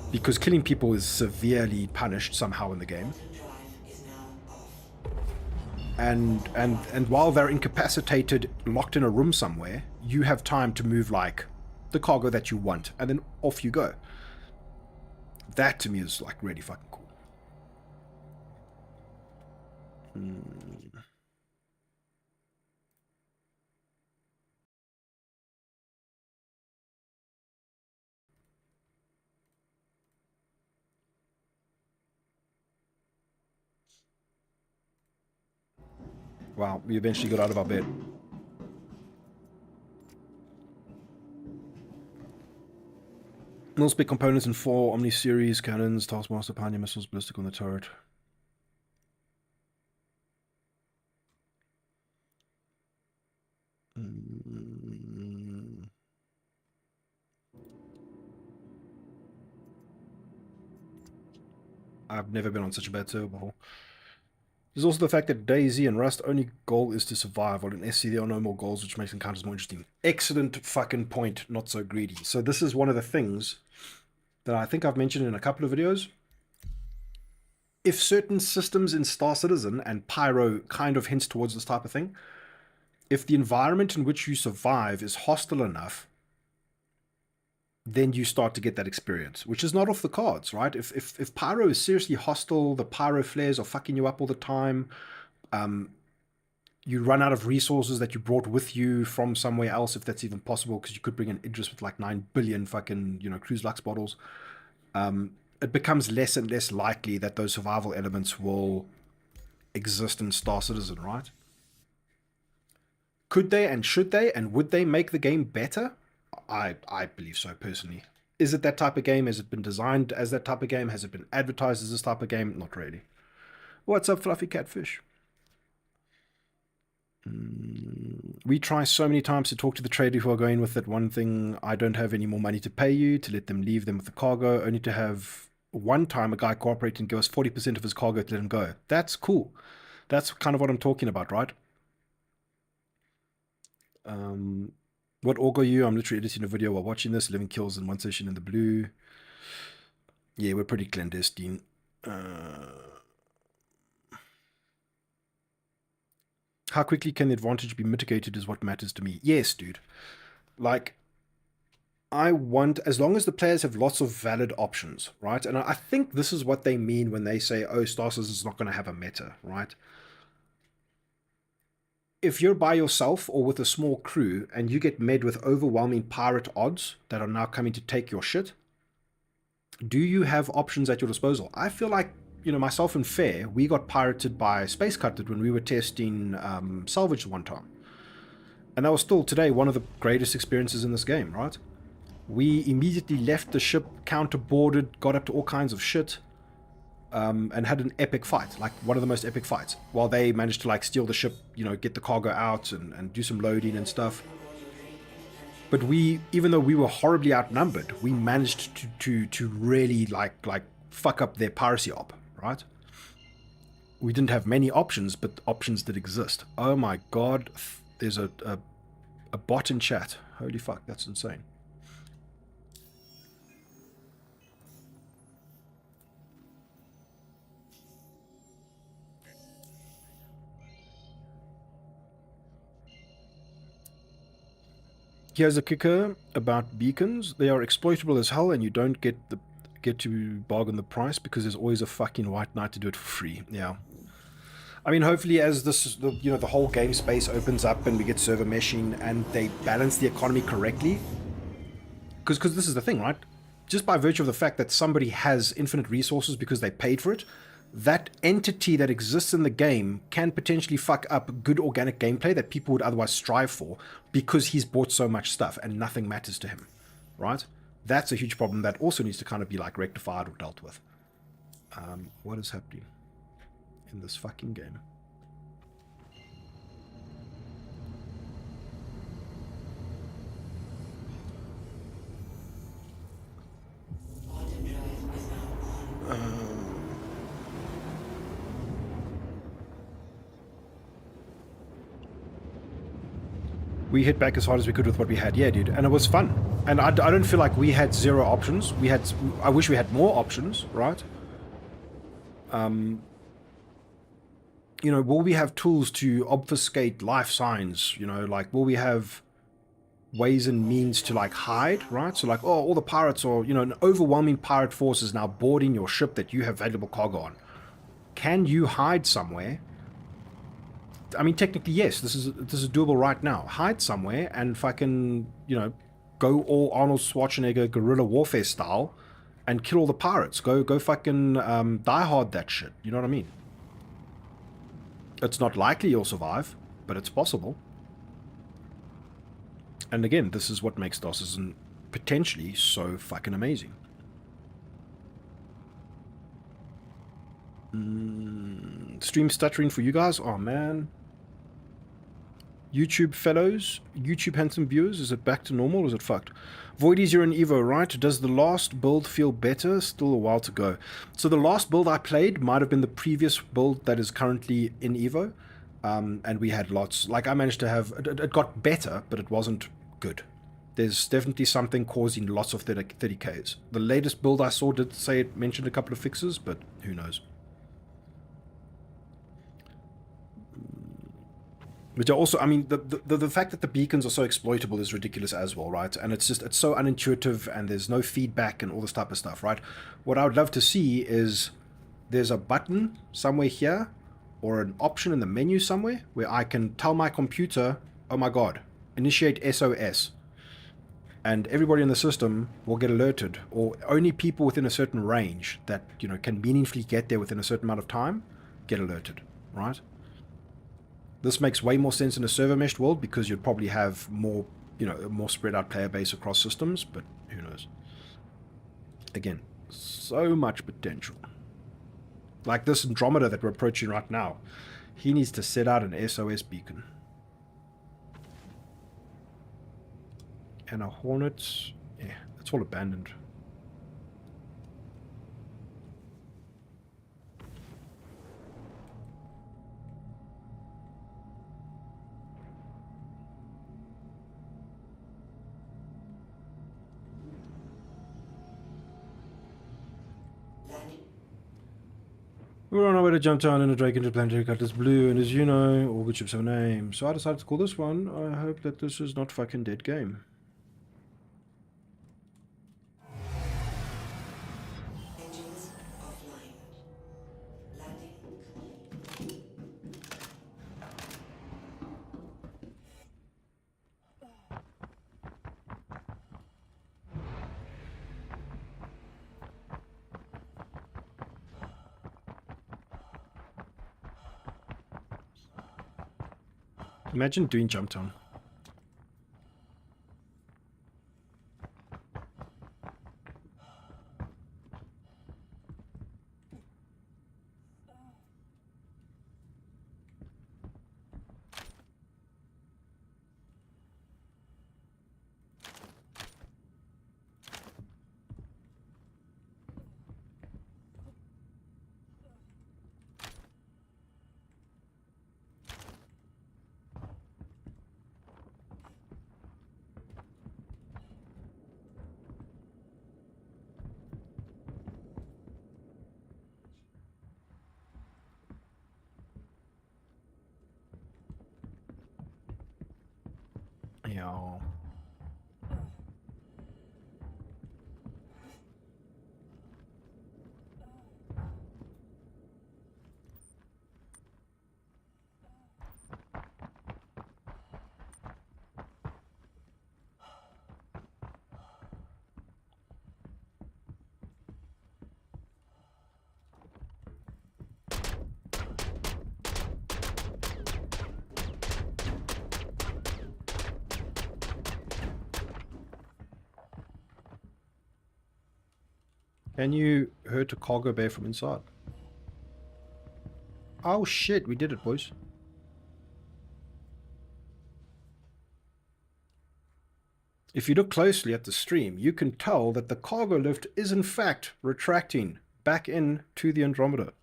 because killing people is severely punished somehow in the game. And while they're incapacitated, locked in a room somewhere, you have time to move like the cargo that you want, and then off you go. That to me is like really fucking cool. Wow, we eventually got out of our bed. Mil-spec components in 4 Omni series cannons, Taskmaster, Pioneer missiles, ballistic on the turret. I've never been on such a bad server before. There's also the fact that DayZ and Rust only goal is to survive, while in SC there are no more goals, which makes encounters more interesting. Excellent fucking point, not so greedy. So this is one of the things that I think I've mentioned in a couple of videos. If certain systems in Star Citizen, and Pyro kind of hints towards this type of thing, if the environment in which you survive is hostile enough, then you start to get that experience, which is not off the cards, right? If Pyro is seriously hostile, the Pyro flares are fucking you up all the time, you run out of resources that you brought with you from somewhere else, if that's even possible, because you could bring an Idris with like 9 billion fucking, Cruise Lux bottles, it becomes less and less likely that those survival elements will exist in Star Citizen, right? Could they and should they and would they make the game better? I believe so, personally. Is it that type of game? Has it been designed as that type of game? Has it been advertised as this type of game? Not really. What's up, Fluffy Catfish? We try so many times to talk to the trader who are going with that one thing, I don't have any more money to pay you, to let them leave them with the cargo, only to have one time a guy cooperate and give us 40% of his cargo to let him go. That's cool. That's kind of what I'm talking about, right? What org are you? I'm literally editing a video while watching this. 11 kills in one session in the blue. Yeah, we're pretty clandestine. How quickly can the advantage be mitigated is what matters to me. Yes, dude. Like, I want, as long as the players have lots of valid options, right? And I think this is what they mean when they say, oh, Star Citizen is not going to have a meta, right? If you're by yourself or with a small crew and you get met with overwhelming pirate odds that are now coming to take your shit, do you have options at your disposal? I feel like, myself and Fair, we got pirated by Space Cutlet when we were testing salvage one time. And that was still today one of the greatest experiences in this game, right? We immediately left the ship, counterboarded, got up to all kinds of shit, and had an epic fight, like one of the most epic fights, while they managed to like steal the ship, get the cargo out and do some loading and stuff. But we, even though we were horribly outnumbered, we managed to really like fuck up their piracy op, right? We didn't have many options, but options did exist. Oh my god, there's a bot in chat. Holy fuck, that's insane. Here's a kicker about beacons. They are exploitable as hell, and you don't get get to bargain the price because there's always a fucking white knight to do it for free. Yeah. I mean, hopefully as this, you know, the whole game space opens up and we get server meshing and they balance the economy correctly. Because this is the thing, right? Just by virtue of the fact that somebody has infinite resources because they paid for it, that entity that exists in the game can potentially fuck up good organic gameplay that people would otherwise strive for because he's bought so much stuff and nothing matters to him, right? That's a huge problem that also needs to kind of be like rectified or dealt with. What is happening in this fucking game? We hit back as hard as we could with what we had. Yeah, dude. And it was fun. And I don't feel like we had zero options. I wish we had more options, right? You know, will we have tools to obfuscate life signs? You know, like, will we have ways and means to, like, hide, right? So, like, oh, all the pirates are, you know, an overwhelming pirate force is now boarding your ship that you have valuable cargo on. Can you hide somewhere? I mean, technically, yes, this is doable right now. Hide somewhere and fucking, you know, go all Arnold Schwarzenegger guerrilla warfare style and kill all the pirates. Go fucking die hard that shit. You know what I mean? It's not likely you'll survive, but it's possible. And again, this is what makes DOS potentially so fucking amazing. Stream stuttering for you guys? Oh, man. YouTube fellows, YouTube handsome viewers, is it back to normal or is it fucked? Voidies, you're in Evo, right? Does the last build feel better? Still a while to go. So the last build I played might have been the previous build that is currently in Evo. And we had lots. Like, I managed to have... It got better, but it wasn't good. There's definitely something causing lots of 30Ks. The latest build I saw did say it mentioned a couple of fixes, but who knows. But also, I mean, the fact that the beacons are so exploitable is ridiculous as well, right? And it's so unintuitive and there's no feedback and all this type of stuff, right? What I would love to see is there's a button somewhere here or an option in the menu somewhere where I can tell my computer, oh my god, initiate SOS. And everybody in the system will get alerted, or only people within a certain range that, you know, can meaningfully get there within a certain amount of time get alerted, right? This makes way more sense in a server meshed world because you'd probably have more, you know, a more spread out player base across systems, but who knows. Again, so much potential. Like this Andromeda that we're approaching right now, he needs to set out an SOS beacon. And a Hornet, yeah, it's all abandoned. We're on our way to Jumptown in a Drake interplanetary cut is blue, and as you know, all good ships have a name. So I decided to call this one. I hope that this is not fucking dead game.
Engines offline. Landing complete.
Imagine doing Jumptown. Can you hurt a cargo bay from inside? Oh shit, we did it, boys. If you look closely at the stream, you can tell that the cargo lift is in fact retracting back into the Andromeda.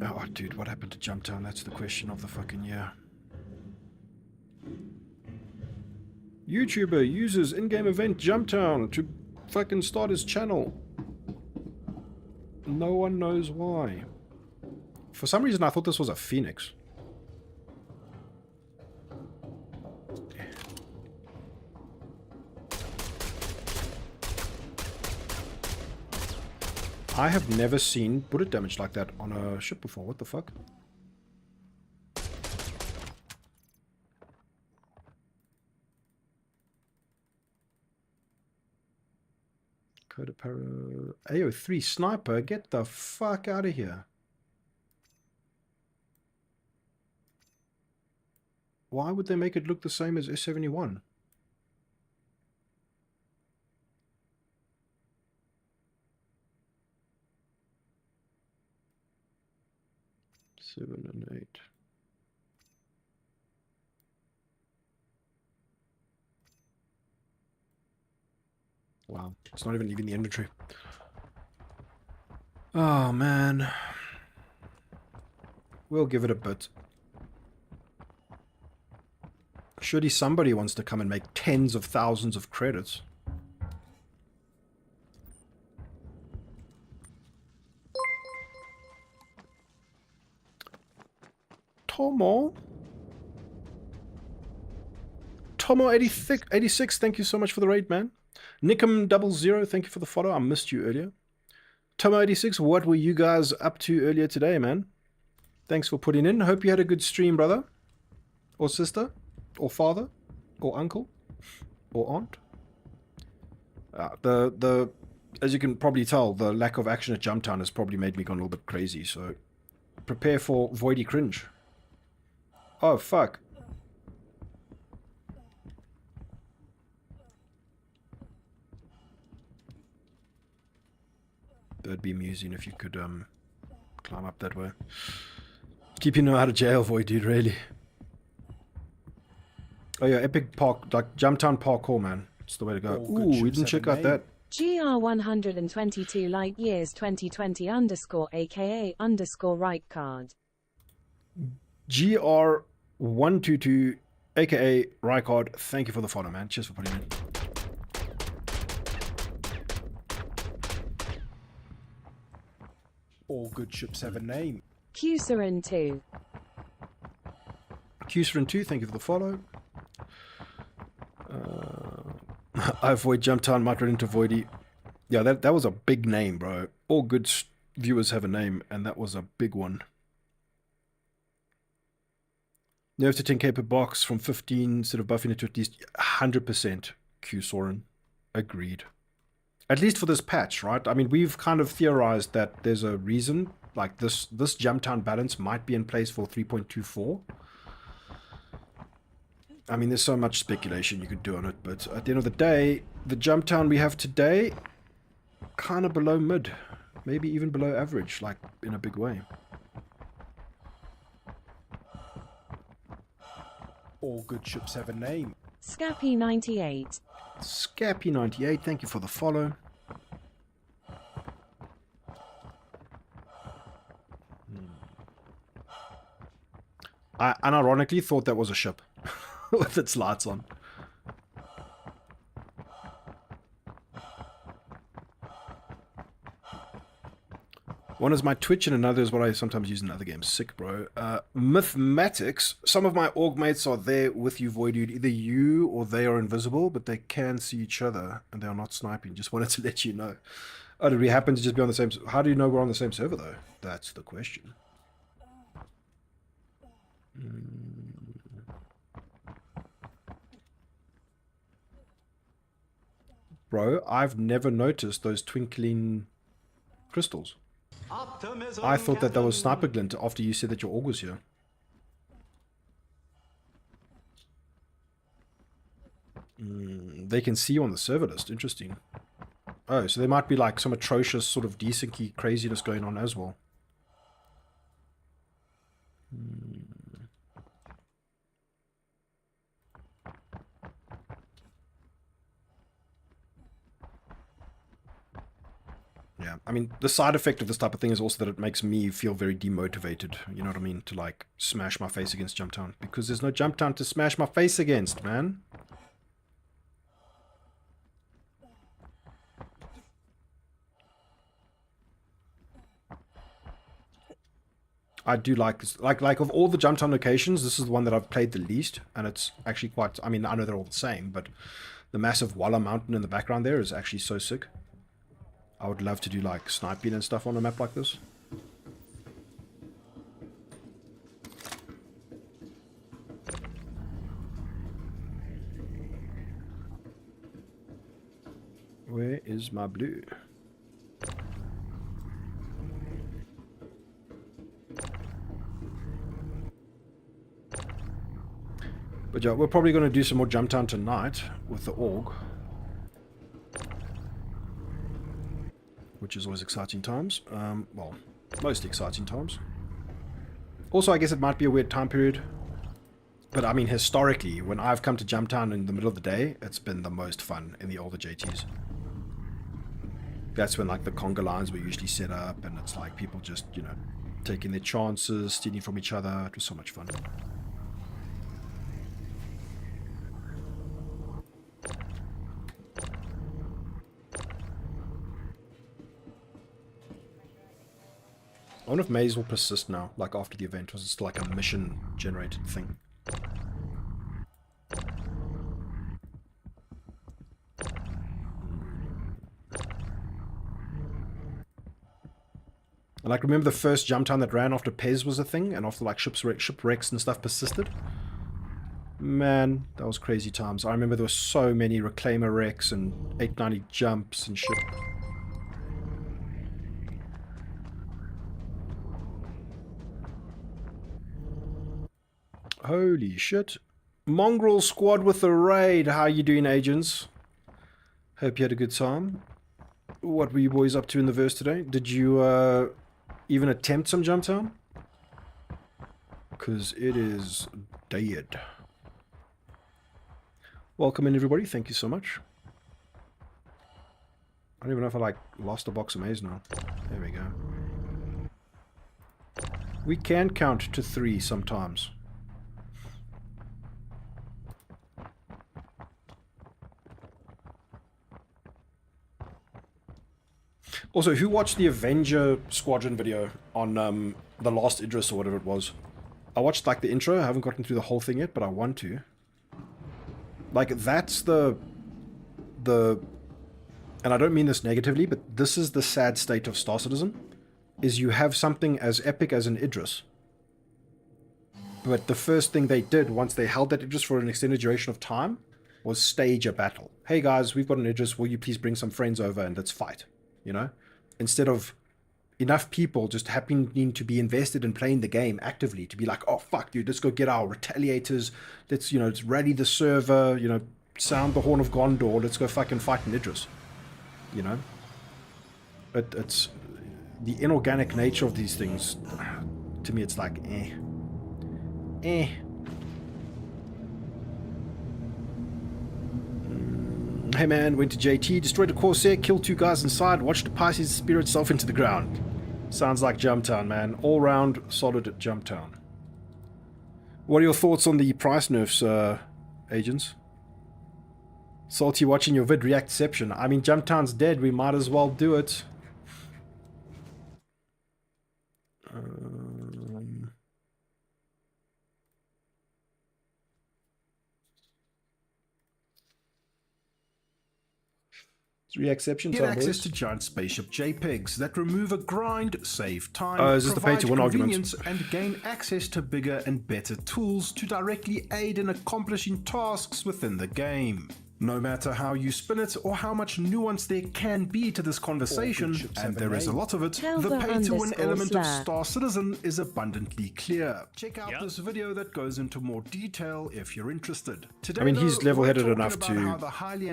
Oh, dude, what happened to Jumptown? That's the question of the fucking year. YouTuber uses in-game event Jumptown to fucking start his channel. No one knows why. For some reason, I thought this was a phoenix. I have never seen bullet damage like that on a ship before. What the fuck? Codapara AO3 sniper, get the fuck out of here. Why would they make it look the same as S71? Seven and 8. Wow, it's not even leaving the inventory. Oh man, we'll give it a bit. Surely somebody wants to come and make tens of thousands of credits. Tomo86, thank you so much for the raid, man. Nickum00, thank you for the follow. I missed you earlier. Tomo86, what were you guys up to earlier today, man? Thanks for putting in. Hope you had a good stream, brother. Or sister. Or father. Or uncle. Or aunt. As you can probably tell, the lack of action at Jumptown has probably made me go a little bit crazy, so prepare for Voidy cringe. Oh, fuck. That'd be amusing if you could climb up that way. Keep you out of jail, Void, dude, really. Oh yeah, epic park, like Jumptown parkour, man. It's the way to go. Ooh, we didn't check out that.
GR122 light years 2020 underscore aka underscore right card.
GR122 aka Rycard, thank you for the follow, man. Cheers for putting in. All good ships have a name.
Qsarin2.
Qsarin2, thank you for the follow. I avoid Jumptown, might run into Voidy. Yeah, that was a big name, bro. All good viewers have a name, and that was a big one. Nerve to 10k per box from 15 instead of buffing it to at least 100%. Qsarin. Agreed. At least for this patch, right? I mean, we've kind of theorized that there's a reason, like this Jumptown balance might be in place for 3.24. I mean, there's so much speculation you could do on it, but at the end of the day, the Jumptown we have today, kind of below mid, maybe even below average, like in a big way. All good ships have a name.
Scappy98.
Scappy98, thank you for the follow. I unironically thought that was a ship with its lights on. One is my Twitch and another is what I sometimes use in other games. Sick, bro. Mathematics. Some of my org mates are there with you, Void Dude. Either you or they are invisible, but they can see each other and they are not sniping. Just wanted to let you know. Oh, did we happen to just be on the same... How do you know we're on the same server, though? That's the question. Bro, I've never noticed those twinkling crystals. I thought that was sniper glint after you said that your org was here. They can see you on the server list. Interesting. Oh, so there might be like some atrocious sort of decency craziness going on as well. Yeah, I mean, the side effect of this type of thing is also that it makes me feel very demotivated, you know what I mean, to like smash my face against Jumptown, because there's no Jumptown to smash my face against, man. I do like this, like of all the Jumptown locations, this is the one that I've played the least, and it's actually quite, I mean, I know they're all the same, but the massive Walla Mountain in the background there is actually so sick. I would love to do like sniping and stuff on a map like this. Where is my blue? But yeah, we're probably going to do some more Jumptown tonight with the org. Which is always exciting times. Well, most exciting times. Also, I guess it might be a weird time period. But I mean, historically, when I've come to Jumptown in the middle of the day, it's been the most fun in the older JTs. That's when like the conga lines were usually set up, and it's like people just, you know, taking their chances, stealing from each other. It was so much fun. I wonder if Maze will persist now, like after the event, was it like a mission-generated thing? And like, remember the first Jumptown that ran after Pez was a thing, and after like shipwrecks and stuff persisted? Man, that was crazy times. I remember there were so many Reclaimer wrecks and 890 jumps and shit. Holy shit. Mongrel squad with the raid. How you doing, agents? Hope you had a good time. What were you boys up to in the verse today? Did you even attempt some Jumptown? Because it is dead. Welcome in, everybody. Thank you so much. I don't even know if I like lost a box of maize now. There we go. We can count to 3 sometimes. Also, who watched the Avenger Squadron video on the last Idris or whatever it was? I watched like the intro. I haven't gotten through the whole thing yet, but I want to. Like, that's the and I don't mean this negatively, but this is the sad state of Star Citizen, is you have something as epic as an Idris, but the first thing they did once they held that Idris for an extended duration of time was stage a battle. Hey guys, we've got an Idris, will you please bring some friends over and let's fight, you know? Instead of enough people just happening to be invested in playing the game actively to be like, oh fuck dude, let's go get our retaliators, let's, you know, let's rally the server, you know, sound the horn of Gondor, let's go fucking fight an Idris, you know? It's the inorganic nature of these things. To me it's like Hey man, went to JT, destroyed a Corsair, killed 2 guys inside, watched the Pisces spear itself into the ground. Sounds like Jumptown, man. All round solid at Jumptown. What are your thoughts on the price nerfs, agents? Salty watching your vid reactception. I mean, Jumptown's dead, we might as well do it. Reacception.
Get access to giant spaceship JPEGs that remove a grind, save time,
is this the pay to win argument?
And gain access to bigger and better tools to directly aid in accomplishing tasks within the game.
No matter how you spin it or how much nuance there can be to this conversation, and there is a lot of it, the pay-to-win element of Star Citizen is abundantly clear. Check out this video that goes into more detail if you're interested. Today, I mean, he's level-headed enough to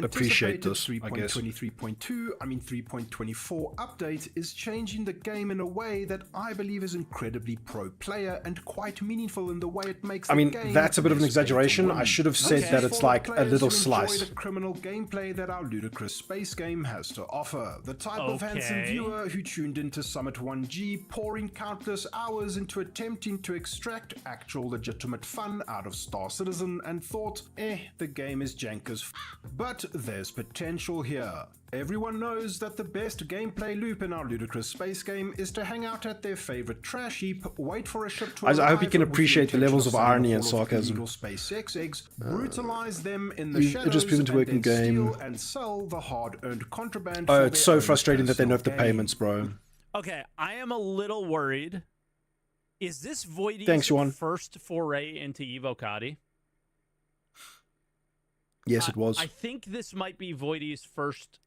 appreciate this, I guess. 3.24 update is changing the game in a way that I believe is incredibly pro-player and quite meaningful in the way it makes the game. I mean, that's a bit of an exaggeration. I should have said that it's like a little slice. Criminal gameplay that our ludicrous space game has to offer. The type of handsome viewer who tuned into Summit 1G, pouring countless hours into attempting to extract actual legitimate fun out of Star Citizen and thought, the game is jank as f. But there's potential here. Everyone knows that the best gameplay loop in our ludicrous space game is to hang out at their favorite trash heap, wait for a ship to arrive. I hope you can appreciate the levels of irony and sarcasm. SpaceX eggs, brutalize them in the shadows, it just isn't a working game. And sell the hard-earned contraband. Oh, it's so frustrating that they nerfed the payments, bro.
Okay, I am a little worried. Is this Voidy's first foray into Evo Cody?
Yes, it was.
I think this might be Voidy's first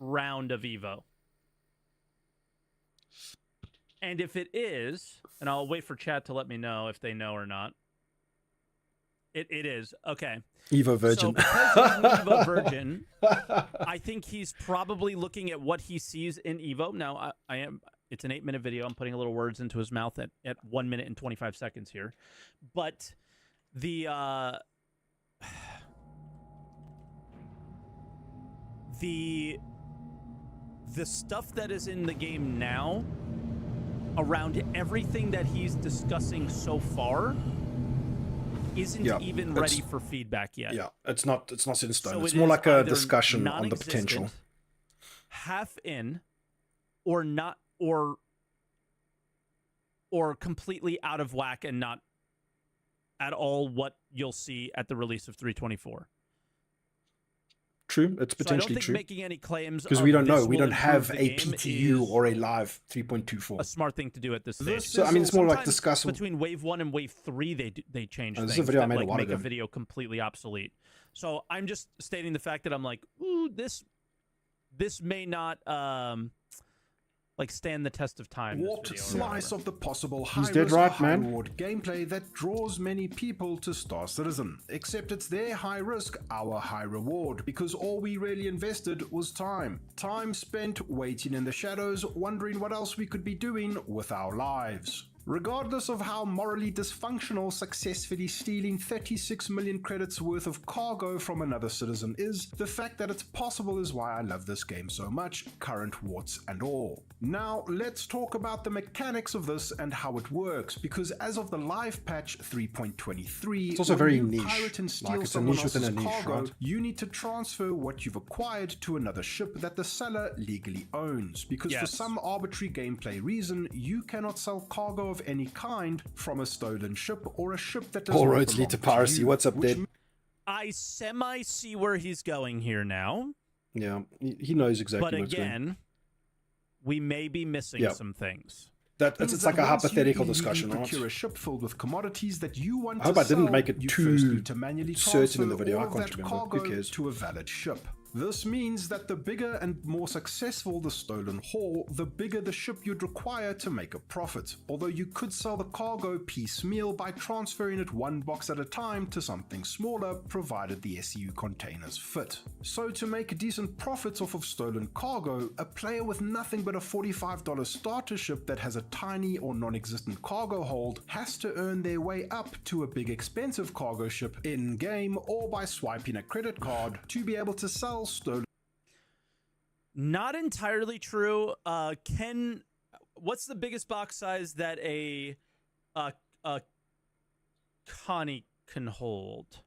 round of Evo. And if it is, and I'll wait for chat to let me know if they know or not. It is. Okay.
Evo Virgin.
So because he's an Evo Virgin, I think he's probably looking at what he sees in Evo. Now, it's an 8-minute video. I'm putting a little words into his mouth at 1 minute and 25 seconds here. But the stuff that is in the game now around everything that he's discussing so far isn't even ready for feedback yet.
Yeah, it's not set in stone. So it's more like a discussion on the potential.
Half in or not or completely out of whack and not at all what you'll see at the release of 3.24.
True, it's potentially
so I don't think
true.
Making any claims
because we don't know. We don't have a PTU or a live 3.24.
A smart thing to do at this stage.
So I mean, it's more like discussing
between wave 1 and wave 3. They change things.
This is a video I made
that, make a video completely obsolete. So I'm just stating the fact that I'm like, ooh, this may not like stand the test of time.
Warped slice of the possible high-reward gameplay that draws many people to Star Citizen. Except it's their high risk, our high reward, because all we really invested was time. Time spent waiting in the shadows, wondering what else we could be doing with our lives. Regardless of how morally dysfunctional successfully stealing 36 million credits worth of cargo from another citizen is, the fact that it's possible is why I love this game so much, current warts and all. Now, let's talk about the mechanics of this and how it works, because as of the live patch 3.23, it's also very niche. Pirate and steal it's a niche within a niche, cargo, right? You need to transfer what you've acquired to another ship that the seller legally owns, because for some arbitrary gameplay reason, you cannot sell cargo of any kind from a stolen ship or a ship that does all roads lead to piracy. What's up, Dad?
I semi see where he's going here now.
Yeah, he knows exactly.
But again, we may be missing some things.
It's like a hypothetical discussion, right? A ship filled with commodities that you want I hope I didn't make it too certain in the video. I can't remember. Who cares? To a valid ship. This means that the bigger and more successful the stolen haul, the bigger the ship you'd require to make a profit, although you could sell the cargo piecemeal by transferring it one box at a time to something smaller, provided the SCU containers fit. So to make decent profits off of stolen cargo, a player with nothing but a $45 starter ship that has a tiny or non-existent cargo hold has to earn their way up to a big expensive cargo ship in-game or by swiping a credit card to be able to sell stolen.
Not entirely true. What's the biggest box size that a Connie can hold?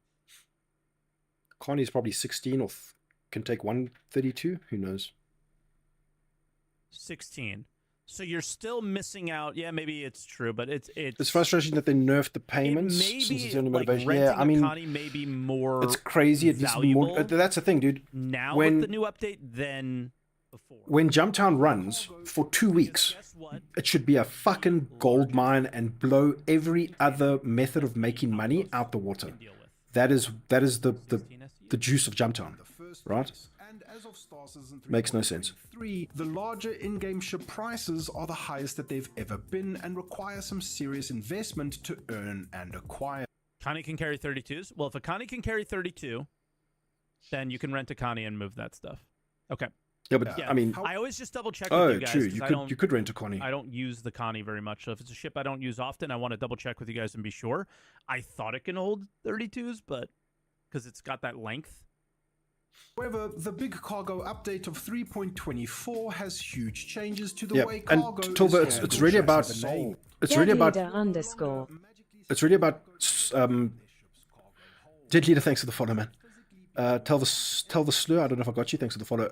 Connie's probably 16 or can take 132. Who knows?
16. So you're still missing out. Yeah, maybe it's true, but it's
frustrating that they nerfed the payments since it's the only motivation. Yeah, I mean,
may be more.
It's crazy. It's more. That's the thing, dude.
Now with the new update than before.
When Jumptown runs for 2 weeks, it should be a fucking gold mine and blow every other method of making money out the water. That is the the juice of Jumptown, right?
And as of Star Citizen
Makes no sense.
3, the larger in-game ship prices are the highest that they've ever been and require some serious investment to earn and acquire.
Connie can carry 32s. Well, if a Connie can carry 32, then you can rent a Connie and move that stuff. Okay.
Yeah, but I mean,
I always just double check
oh,
with you guys.
true. You could rent a Connie.
I don't use the Connie very much, so if it's a ship I don't use often, I want to double check with you guys and be sure. I thought it can hold 32s, but because it's got that length.
However, the big cargo update of 3.24 has huge changes to the way cargo
and Tilda, it's really about it's really about Dead Leader. Thanks for the follow, man. Tell the slur. I don't know if I got you. Thanks for the follow.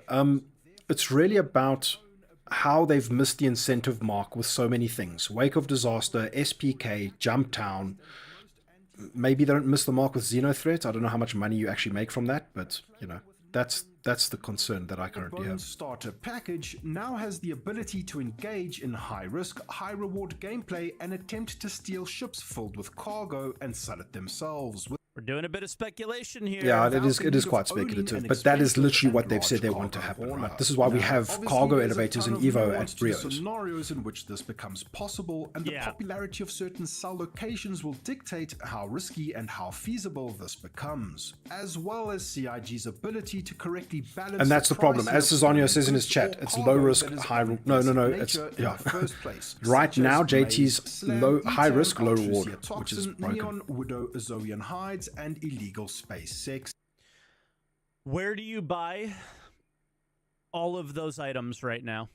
It's really about how they've missed the incentive mark with so many things. Wake of Disaster, SPK, Jumptown. Maybe they don't miss the mark with Xenothreat. I don't know how much money you actually make from that, but you know, that's the concern that I currently have.
The starter package now has the ability to engage in high-risk, high-reward gameplay and attempt to steal ships filled with cargo and sell it themselves.
We're doing a bit of speculation here.
Yeah, it is quite speculative, but that is literally what they've said they want to happen. Right? This is why we have cargo elevators in Evo at Brios.
Scenarios in which this becomes possible, and the popularity of certain cell locations will dictate how risky and how feasible this becomes, as well as CIG's ability to correctly balance.
And that's the problem. As Cezanne says in his chat, it's low risk, high. No. It's right now, JT's high risk, low reward, which is broken.
Neon, Widow, Azoian hides, and illegal space sex.
Where do you buy all of those items right now?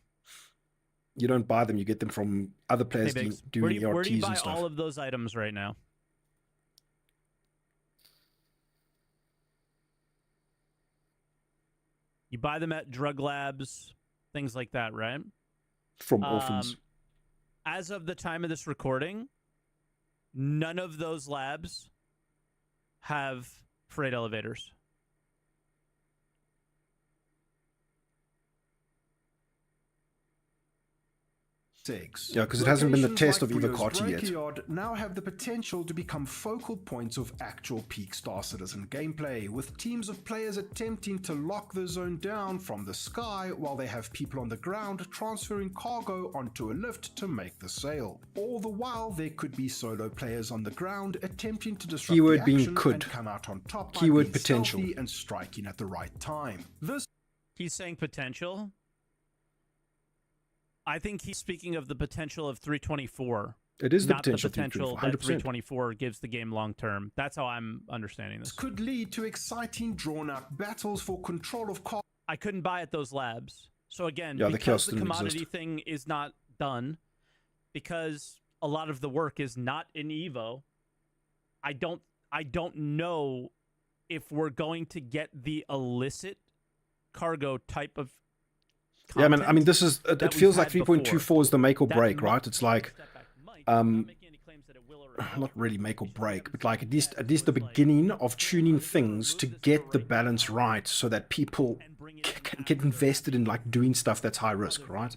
You don't buy them. You get them from other players doing ERTs
where do you buy
and stuff.
all of those items right now? You buy them at drug labs, things like that, right?
From orphans.
As of the time of this recording, none of those labs have freight elevators.
Yeah, because it hasn't been the test of Evo Carti yet.
Now have the potential to become focal points of actual peak Star Citizen gameplay, with teams of players attempting to lock the zone down from the sky while they have people on the ground transferring cargo onto a lift to make the sale. All the while, there could be solo players on the ground attempting to disrupt
Keyword
the
being
action
could.
and come out on top by
Keyword
being
potential.
stealthy and striking at the right time.
He's saying potential. I think he's speaking of the potential of 324.
It is the
not
potential,
the potential that 324 gives the game long term. That's how I'm understanding this.
Could lead to exciting, drawn-out battles for control of cargo.
I couldn't buy at those labs. So again,
Yeah,
because
the
the
kiosks
commodity
exist.
thing is not done, because a lot of the work is not in Evo, I don't know if we're going to get the illicit cargo type of
Yeah, man. I mean, this is. It feels like 3.24 is the make or break, right? It's like, not really make or break, but like at least the beginning of tuning things to get the balance right, so that people can get invested in like doing stuff that's high risk, right?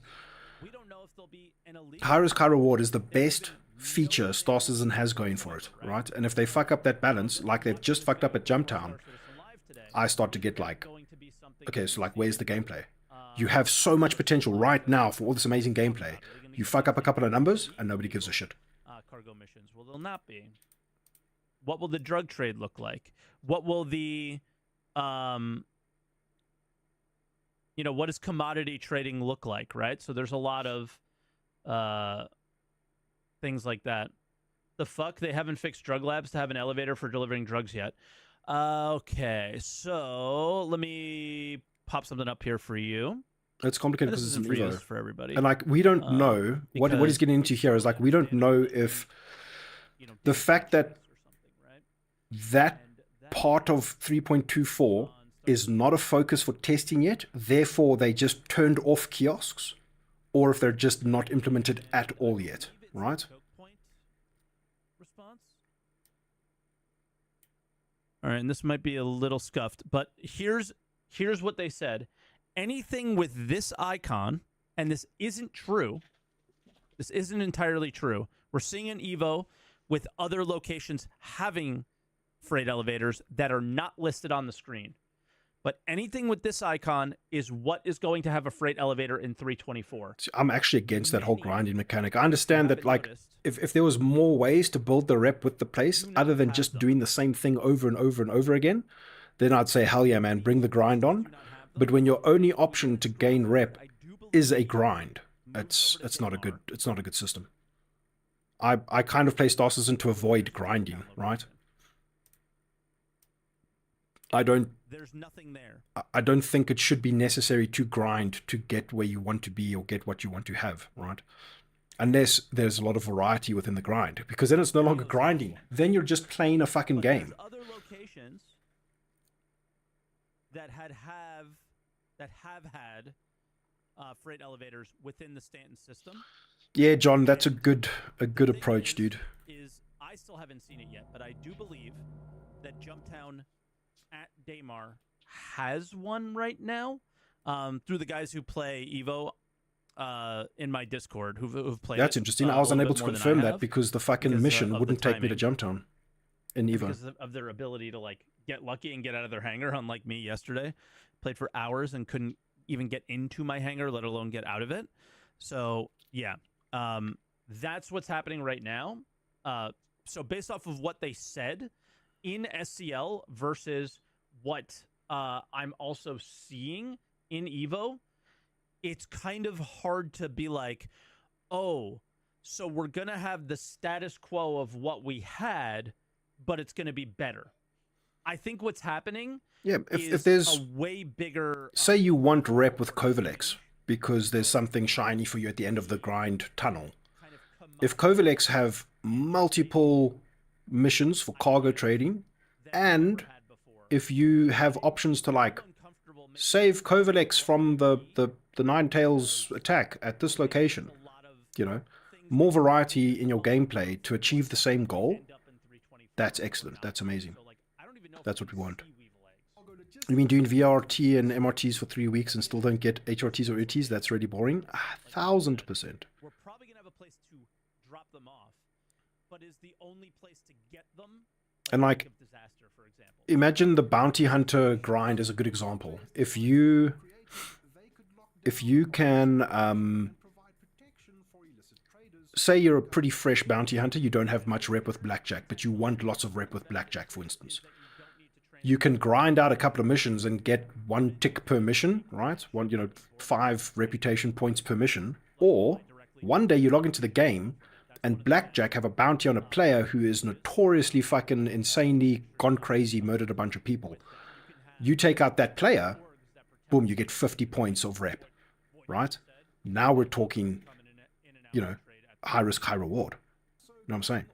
High risk, high reward is the best feature Star Citizen has going for it, right? And if they fuck up that balance, like they've just fucked up at Jumptown, I start to get like, okay, so like, where's the gameplay? You have so much potential right now for all this amazing gameplay. You fuck up a couple of numbers, and nobody gives a shit.
Cargo missions. Well, they'll not be. What will the drug trade look like? What will the, what does commodity trading look like, right? So there's a lot of things like that. The fuck? They haven't fixed drug labs to have an elevator for delivering drugs yet. Okay, so let me pop something up here for you.
It's complicated because it's an Evo
for everybody,
and like we don't know what he's getting into here is like we don't know if the fact that that part of 3.24 is not a focus for testing yet, therefore they just turned off kiosks, or if they're just not implemented at all yet, right?
All right, and this might be a little scuffed, but here's what they said. Anything with this icon, and this isn't true, this isn't entirely true. We're seeing an Evo with other locations having freight elevators that are not listed on the screen. But anything with this icon is what is going to have a freight elevator in 324.
I'm actually against that whole grinding mechanic. I understand that, like, if there was more ways to build the rep with the place other than just doing the same thing over and over and over again, then I'd say, hell yeah, man, bring the grind on. But when your only option to gain rep is a grind, it's not a good system. I kind of play Star Citizen to avoid grinding, right?
There's nothing there.
I don't think it should be necessary to grind to get where you want to be or get what you want to have, right? Unless there's a lot of variety within the grind, because then it's no longer grinding. Then you're just playing a fucking game.
Other locations that have had freight elevators within the Stanton system.
Yeah, John, that's a good approach, dude.
I still haven't seen it yet, but I do believe that Jumptown at Daymar has one right now, through the guys who play Evo in my Discord who've played.
That's interesting. I was unable to confirm that because the fucking mission wouldn't take me to
timing.
Jumptown in Evo.
Because of their ability to like get lucky and get out of their hangar, unlike me yesterday. Played for hours and couldn't even get into my hangar, let alone get out of it. So yeah, that's what's happening right now. So based off of what they said in SCL versus what I'm also seeing in Evo, it's kind of hard to be like, oh, so we're going to have the status quo of what we had, but it's going to be better. I think what's happening
if there's
a way bigger...
say you want rep with Kovalex because there's something shiny for you at the end of the grind tunnel. If Kovalex have multiple missions for cargo trading, and if you have options to like save Kovalex from the Nine Tails attack at this location, you know, more variety in your gameplay to achieve the same goal, that's excellent. That's amazing. That's what we want. You mean doing VRT and MRTs for 3 weeks and still don't get HRTs or ETs? That's really boring. 1000%.
We're probably going to have a place to drop them off, but is the only place to get them.
And like,
Disaster, for example.
Imagine the bounty hunter grind as a good example. If you can, say you're a pretty fresh bounty hunter, you don't have much rep with blackjack, but you want lots of rep with blackjack, for instance. You can grind out a couple of missions and get 1 tick per mission, right? 5 reputation points per mission. Or one day you log into the game and blackjack have a bounty on a player who is notoriously fucking insanely gone crazy, murdered a bunch of people. You take out that player, boom, you get 50 points of rep, right? Now we're talking, high risk, high reward. You know what I'm saying?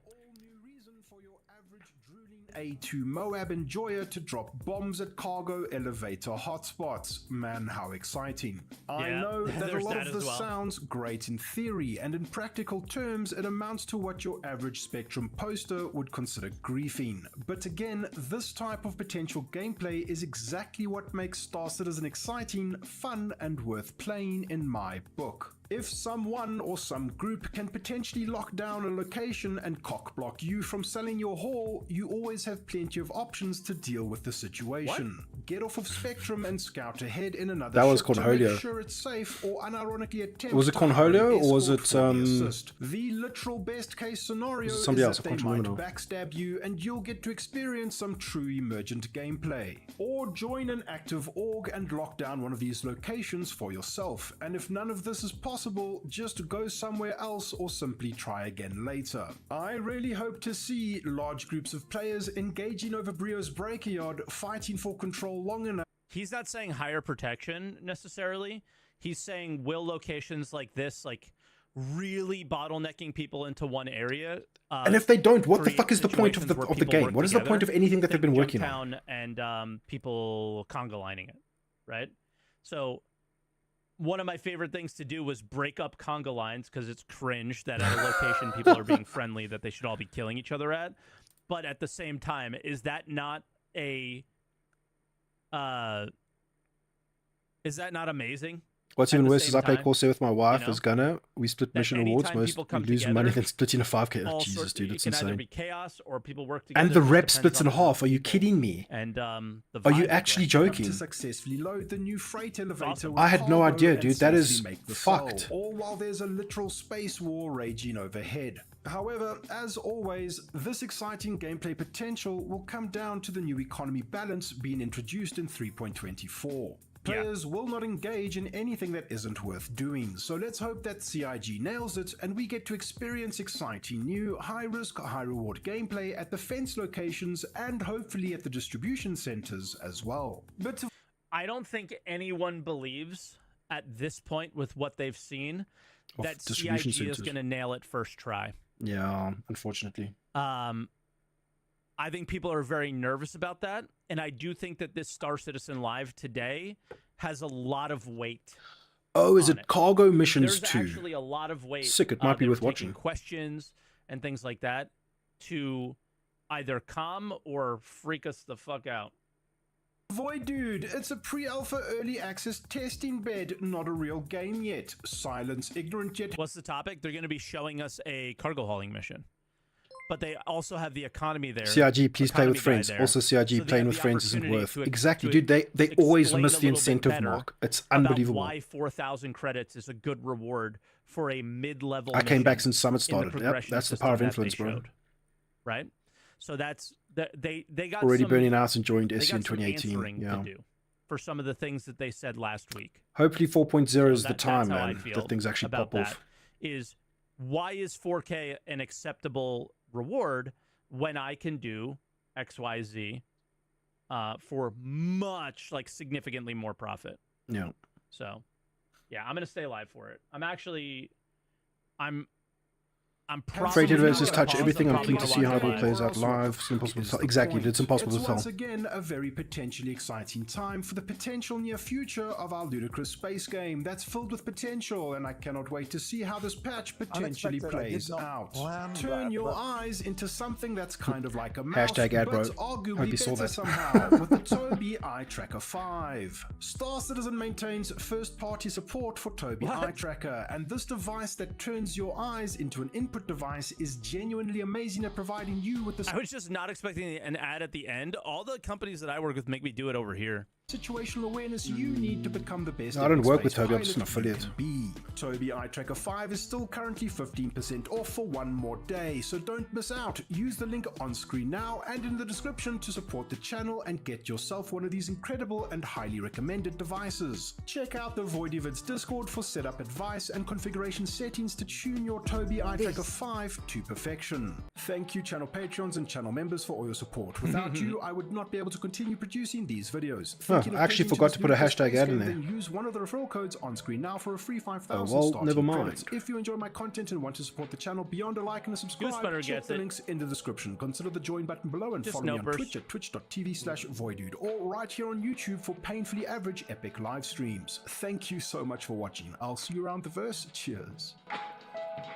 A2 Moab enjoyer to drop bombs at cargo elevator hotspots. Man, how exciting. I know that a lot of this sounds great in theory, and in practical terms it amounts to what your average Spectrum poster would consider griefing. But again, this type of potential gameplay is exactly what makes Star Citizen exciting, fun, and worth playing in my book. If someone or some group can potentially lock down a location and cockblock you from selling your haul, you always have plenty of options to deal with the situation. Get off of Spectrum and scout ahead in another
that was
ship to
Cornholio.
make sure it's safe, or unironically attempt
Was it
to hire an
Cornholio or was
escort
it
for the assist. The literal best case scenario is
somebody
that
else? I
they
can't
might
remember now.
backstab you and you'll get to experience some true emergent gameplay. Or join an active org and lock down one of these locations for yourself. And if none of this is possible, just go somewhere else or simply try again later. I really hope to see large groups of players engaging over Brio's breaker yard, fighting for control long enough.
He's not saying higher protection necessarily. He's saying will locations like this, like really bottlenecking people into one area.
And if they don't, what the fuck is the point of the game? What is the point of anything that they've been working on?
And people conga lining it, right? So one of my favorite things to do was break up conga lines because it's cringe that at a location people are being friendly that they should all be killing each other at. But at the same time, is that not amazing?
What's
At
even
the
worse
same
is I play
time,
Corsair with my wife
you know,
as Gunner. We split
that
mission rewards.
anytime
Most
people
we
come
lose
together,
money than splitting a 5k. Oh,
all
Jesus,
sorts,
dude,
it
it's
can either
insane.
be chaos or people work together.
And the
It just
rep
depends
splits
on
in
the group
half.
of
Are you
people
kidding me?
And the
Are you
vibe, I
actually
guess.
joking?
To successfully load the new freight elevator
awesome.
with
I had no
cargo
idea,
and
dude. That is
safely make the
fucked.
soul, all while there's a literal space war raging overhead. However, as always, this exciting gameplay potential will come down to the new economy balance being introduced in 3.24. Players will not engage in anything that isn't worth doing, so let's hope that CIG nails it and we get to experience exciting new high-risk, high-reward gameplay at the fence locations and hopefully at the distribution centers as well. But
I don't think anyone believes at this point with what they've seen
Of
that
distribution
CIG is
centers.
going to nail it first try.
Yeah, unfortunately.
I think people are very nervous about that, and I do think that this Star Citizen Live today has a lot of weight.
Oh, is
on
it cargo missions
There's
too?
actually a lot of weight.
Sick, it might be
they
worth
were taking
watching.
questions and things like that to either calm or freak us the fuck out.
Void dude, it's a pre-alpha early access testing bed, not a real game yet. Silence ignorant yet.
What's the topic? They're going to be showing us a cargo hauling mission. But they also have the economy there.
CIG, please play with
economy guy
friends.
there.
Also, CIG,
So they
playing
have
with
the
friends isn't
opportunity
worth.
to
Exactly,
to
dude. They always
explain
miss
a
the
little bit
incentive
better
mark. It's
about
unbelievable.
why 4,000 credits is a good reward for a mid-level
I came back
mission
since Summit
in the
started. Yep,
progression
that's the
system
power of
that
influence,
they
bro.
showed, right? So that's they got
Already
some,
burning out and joined
they
SC
got
in
some
2018.
answering
Yeah.
to do for some of the things that they said last week.
Hopefully 4.0 is the
That's
time,
how I
man,
feel
that things actually
about
pop
that,
off.
is why is 4K an acceptable reward when I can do XYZ for much, like, significantly more profit?
Yeah.
So, yeah, I'm gonna stay alive for it. I'm probably
Freighted
gonna
versus
pause.
touch everything. I'm
probably
keen to
gonna
see how it
watch
all
it
plays
live.
out live. It's impossible to
Is
tell.
the
Exactly,
point.
it's impossible
It's
to tell.
once again a very potentially exciting time for the potential near future of our ludicrous space game that's filled with potential, and I cannot wait to see how this patch potentially
Unexpected. I did
plays
not
out.
plan
Turn
that,
your
but-
eyes into something that's kind of like a mouse,
Hashtag ad, bro.
but arguably
Hope you saw
better
that.
somehow with the Tobii Eye Tracker 5. Star Citizen maintains first-party support for Tobii Eye Tracker, and this device that turns your eyes into an input device is genuinely amazing at providing you with the
I was just not expecting an ad at the end. All the companies that I work with make me do it over here.
situational awareness you need to become the best.
No, I don't work with
space
Tobii, I'm just an
pilot you
affiliate.
can be. Tobii Eye Tracker 5 is still currently 15% off for one more day, so don't miss out. Use the link on screen now and in the description to support the channel and get yourself one of these incredible and highly recommended devices. Check out the Voidy Vids Discord for setup advice and configuration settings to tune your Tobii Eye Tracker 5 to perfection. Thank you channel patrons and channel members for all your support. Without you, I would not be able to continue producing these videos. Thinking of
I actually
pledging
forgot
this
to put a
ludicrous
hashtag
space
ad in
game,
there.
Then use one of the referral codes on screen now for a free 5,000
well,
starting
never mind.
credits. If you enjoy my content and want to support the channel beyond a like and a subscribe,
Goosebutter
check
gets
the
it.
links in the description. Consider the join button below and
Just
follow me on
Nopers.
Twitch at twitch.tv/voidude or right here on YouTube for painfully average epic live streams. Thank you so much for watching. I'll see you around the verse. Cheers.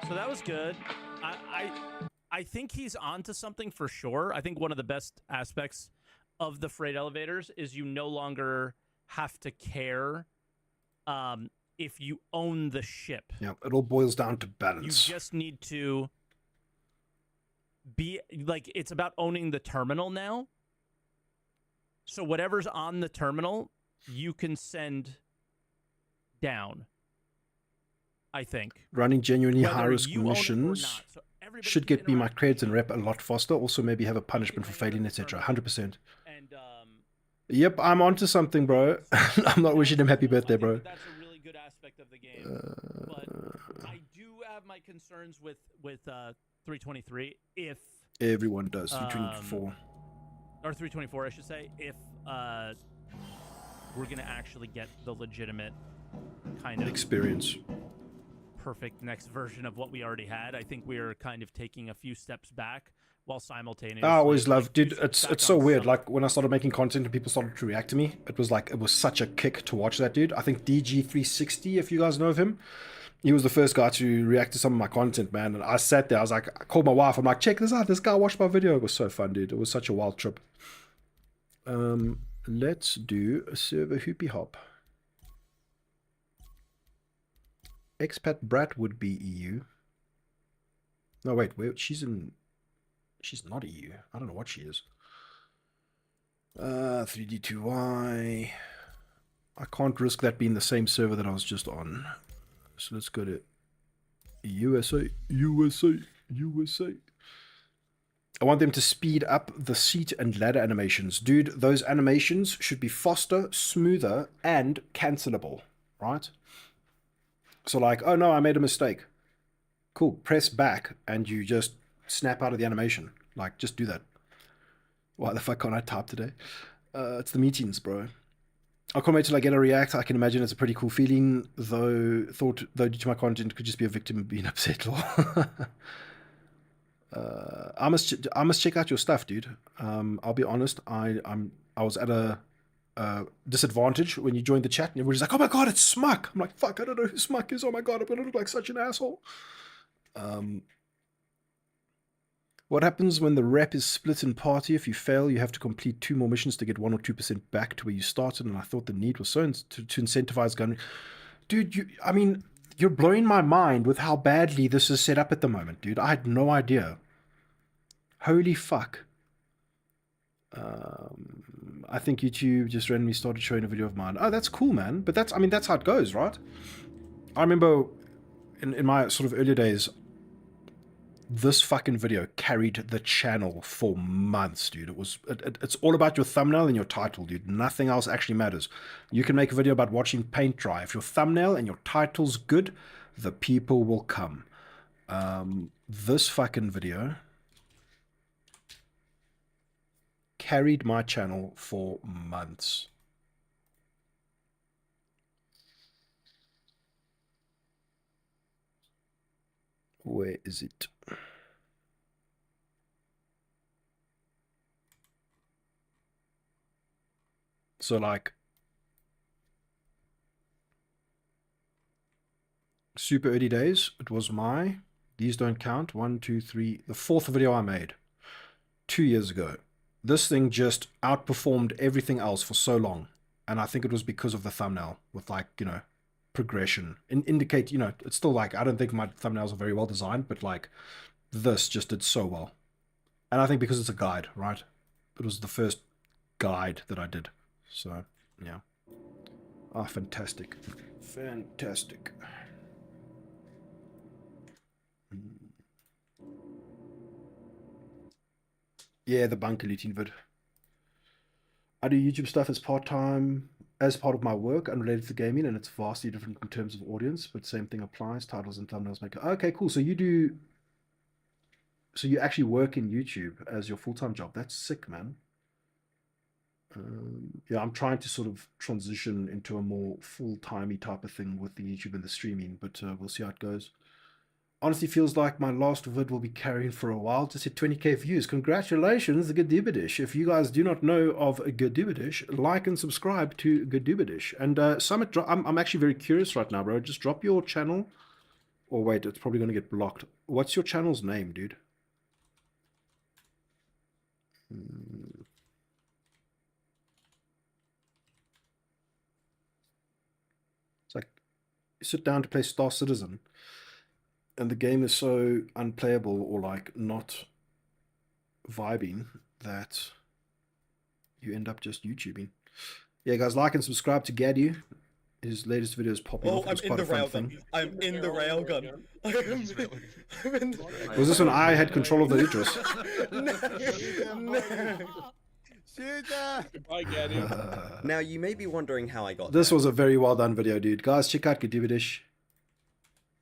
So that was good. I think he's onto something for sure. I think one of the best aspects of the freight elevators is you no longer have to care if you own the ship.
Yeah, it all boils down to
You
balance.
just need to be like, it's about owning the terminal now. So whatever's on the terminal, you can send down, I think.
Running genuinely
Whether
high-risk
you own it or
missions
not. So everybody
should
can
get me my
interact
creds
with
and
each
rep a lot faster. Also, maybe have a punishment for failing, etc. 100%.
and
Yep, I'm onto something, bro. I'm not wishing him happy birthday,
I think
bro.
that that's a really good aspect of the game. But I do have my concerns with 323 if
Everyone does. 324.
or 324, I should say, if we're gonna actually get the legitimate kind of
Experience.
perfect next version of what we already had. I think we are kind of taking a few steps back while simultaneously.
I always
like,
love, dude.
two steps
It's
back
so
on
weird.
some-
Like when I started making content and people started to react to me, it was such a kick to watch that, dude. I think DG360, if you guys know of him, he was the first guy to react to some of my content, man. And I sat there, I called my wife. I'm like, check this out. This guy watched my video. It was so fun, dude. It was such a wild trip. Let's do a server hoopy hop. Expat Brat would be EU. No, wait, she's not EU. I don't know what she is. 3D2Y. I can't risk that being the same server that I was just on. So let's go to USA. I want them to speed up the seat and ladder animations. Dude, those animations should be faster, smoother, and cancelable, right? So like, oh no, I made a mistake. Cool, press back and you just snap out of the animation. Like, just do that. Why the fuck can't I type today? It's the meetings, bro. I can't wait till I get a react. I can imagine it's a pretty cool feeling, though due to my content could just be a victim of being upset. I must check out your stuff, dude. I'll be honest, I was at a disadvantage when you joined the chat and everybody's like, oh my god, it's Smuck. I'm like, fuck, I don't know who Smuck is. Oh my god, I'm gonna look like such an asshole. What happens when the rep is split in party? If you fail, you have to complete 2 more missions to get 1 or 2% back to where you started, and I thought the need was so to incentivize gun. Dude, I mean, you're blowing my mind with how badly this is set up at the moment, dude. I had no idea. Holy fuck. I think YouTube just randomly started showing a video of mine. Oh, that's cool, man. But that's how it goes, right? I remember in my sort of early days, this fucking video carried the channel for months, dude. It's all about your thumbnail and your title, dude. Nothing else actually matters. You can make a video about watching paint dry. If your thumbnail and your title's good, the people will come. This fucking video carried my channel for months. Where is it? So like super early days, it was these don't count, 1, 2, 3, the 4th video I made 2 years ago. This thing just outperformed everything else for so long. And I think it was because of the thumbnail with like, you know, progression. Indicate, you know, it's still like, I don't think my thumbnails are very well designed, but like this just did so well. And I think because it's a guide, right? It was the first guide that I did. So, yeah. Ah, fantastic. Fantastic. Yeah, the bunker looting vid. I do YouTube stuff as part-time, as part of my work, unrelated to gaming, and it's vastly different in terms of audience, but same thing applies. Titles and thumbnails make it. Okay, cool. So you actually work in YouTube as your full-time job. That's sick, man. Yeah, I'm trying to sort of transition into a more full-timey type of thing with the YouTube and the streaming, but we'll see how it goes. Honestly, feels like my last vid will be carrying for a while. Just hit 20k views. Congratulations, Gadibadish. If you guys do not know of Gadibadish, like and subscribe to Gadibadish. And Summit, I'm actually very curious right now, bro. Just drop your channel. Or wait, it's probably going to get blocked. What's your channel's name, dude? It's like, you sit down to play Star Citizen, and the game is so unplayable or like not vibing that you end up just YouTubing. Yeah, guys, like and subscribe to Gadu. His latest video is popping off.
I'm in the railgun. I'm in the railgun.
Was this when I had control of the Idris?
Goodbye, Gadu. Now, you may be wondering how I got
this was a very well done video, dude. Guys, check out Gadibadish.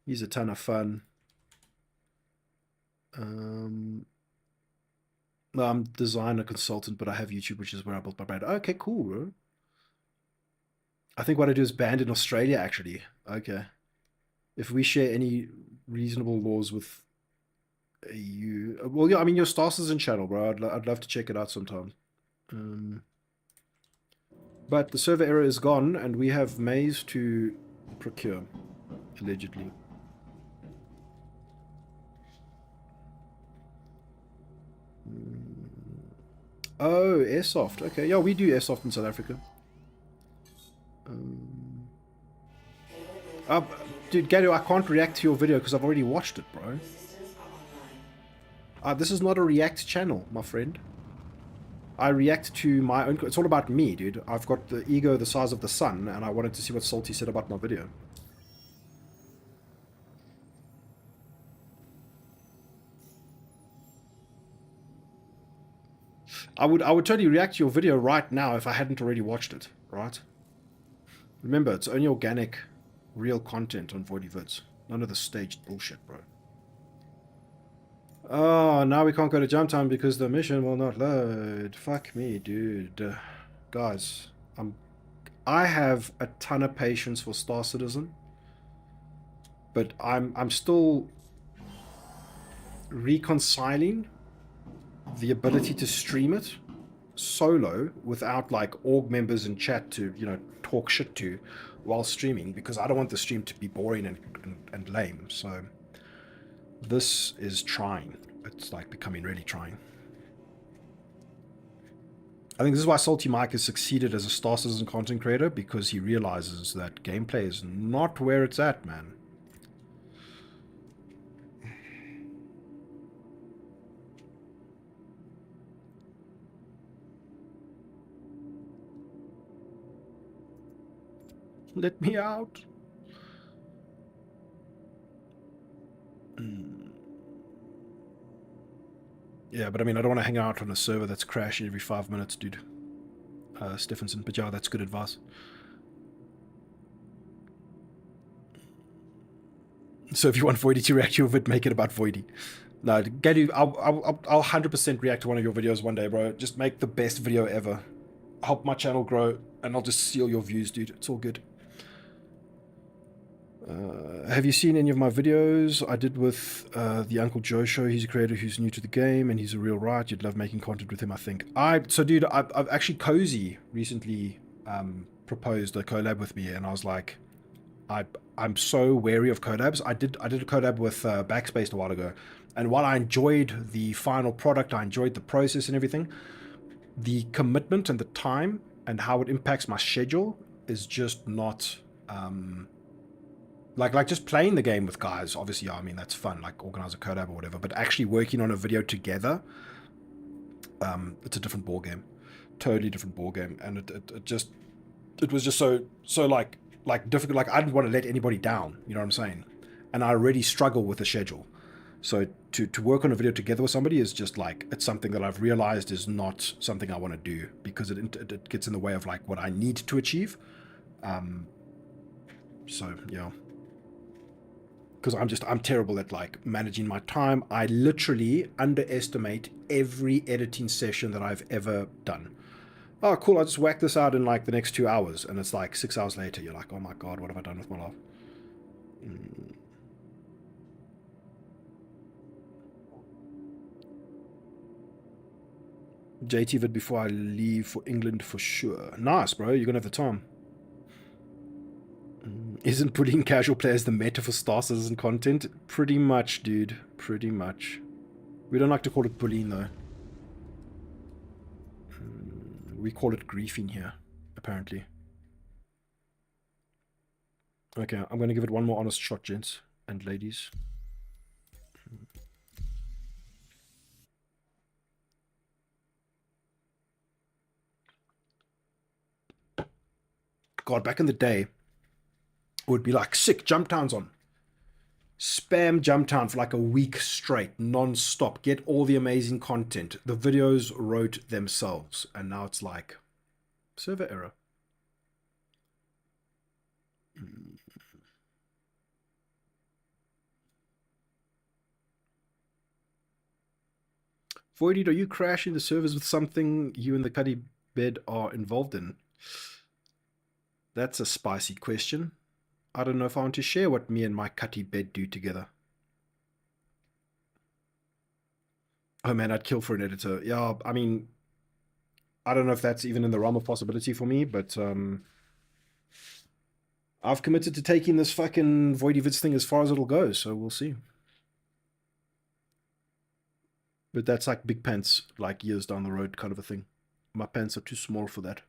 He's a ton of fun. No, I'm designer consultant, but I have YouTube, which is where I built my brand. Okay, cool, bro. I think what I do is banned in Australia, actually. Okay. If we share any reasonable laws with EU... Well, yeah, I mean, your Star Citizen channel, bro. I'd love to check it out sometime. But the server error is gone, and we have maize to procure, allegedly. Oh, airsoft. Okay, yeah, we do airsoft in South Africa. Dude, Gadu, I can't react to your video because I've already watched it, bro. This is not a react channel, my friend. I react to my own... It's all about me, dude. I've got the ego the size of the sun, and I wanted to see what Salty said about my video. I would totally react to your video right now if I hadn't already watched it, right? Remember, it's only organic, real content on Voidy Vids. None of the staged bullshit, bro. Oh, now we can't go to Jumptown because the mission will not load. Fuck me, dude. Guys, I have a ton of patience for Star Citizen, but I'm still reconciling the ability to stream it solo without like org members in chat to, you know, talk shit to while streaming, because I don't want the stream to be boring and lame. So this is trying. It's like becoming really trying. I think this is why Salty Mike has succeeded as a Star Citizen content creator, because he realizes that gameplay is not where it's at, man. Let me out. Yeah, but I mean, I don't want to hang out on a server that's crashing every 5 minutes, dude. Stephenson, but yeah, that's good advice. So if you want Voidy to react to your vid, make it about Voidy. No, Gadu, I'll 100% react to one of your videos one day, bro. Just make the best video ever. Help my channel grow, and I'll just steal your views, dude. It's all good. Have you seen any of my videos I did with the Uncle Joe show? He's a creator who's new to the game, and he's a real riot. You'd love making content with him, I think. So dude, I've actually Cozy recently proposed a collab with me, and I was like, I'm so wary of collabs. I did a collab with Backspace a while ago, and while I enjoyed the final product, I enjoyed the process and everything, the commitment and the time and how it impacts my schedule is just not like just playing the game with guys. Obviously, yeah, I mean, that's fun, like organize a collab or whatever, but actually working on a video together, it's a different ball game, totally different ball game. And it was just so like difficult. Like, I didn't want to let anybody down, you know what I'm saying? And I already struggle with the schedule. So to work on a video together with somebody is just like, it's something that I've realized is not something I want to do, because it gets in the way of like what I need to achieve. So yeah, because I'm terrible at like managing my time. I literally underestimate every editing session that I've ever done. Oh, cool, I'll just whack this out in like the next 2 hours, and it's like 6 hours later, you're like, oh my god, what have I done with my life? JT vid before I leave for England for sure. Nice, bro, you're gonna have the time. Isn't putting casual players the meta for Star Citizen content? Pretty much, dude. Pretty much. We don't like to call it bullying, though. We call it griefing here, apparently. Okay, I'm going to give it one more honest shot, gents and ladies. God, back in the day, would be like, sick, Jumptown's on. Spam Jumptown for like a week straight, non-stop. Get all the amazing content. The videos wrote themselves. And now it's like, server error. Voidy, are you crashing the servers with something you and the Cuddy bed are involved in? That's a spicy question. I don't know if I want to share what me and my Cutty bed do together. Oh man, I'd kill for an editor. Yeah, I mean, I don't know if that's even in the realm of possibility for me, but I've committed to taking this fucking Voidy Vids thing as far as it'll go, so we'll see. But that's like big pants, like years down the road kind of a thing. My pants are too small for that.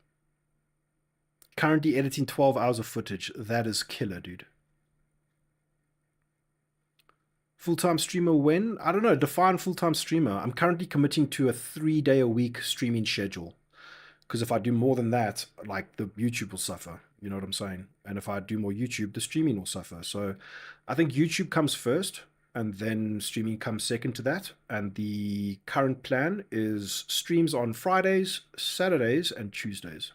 Currently editing 12 hours of footage. That is killer, dude. Full-time streamer when? I don't know. Define full-time streamer. I'm currently committing to a 3-day-a-week streaming schedule. Because if I do more than that, like the YouTube will suffer. You know what I'm saying? And if I do more YouTube, the streaming will suffer. So I think YouTube comes first and then streaming comes second to that. And the current plan is streams on Fridays, Saturdays, and Tuesdays.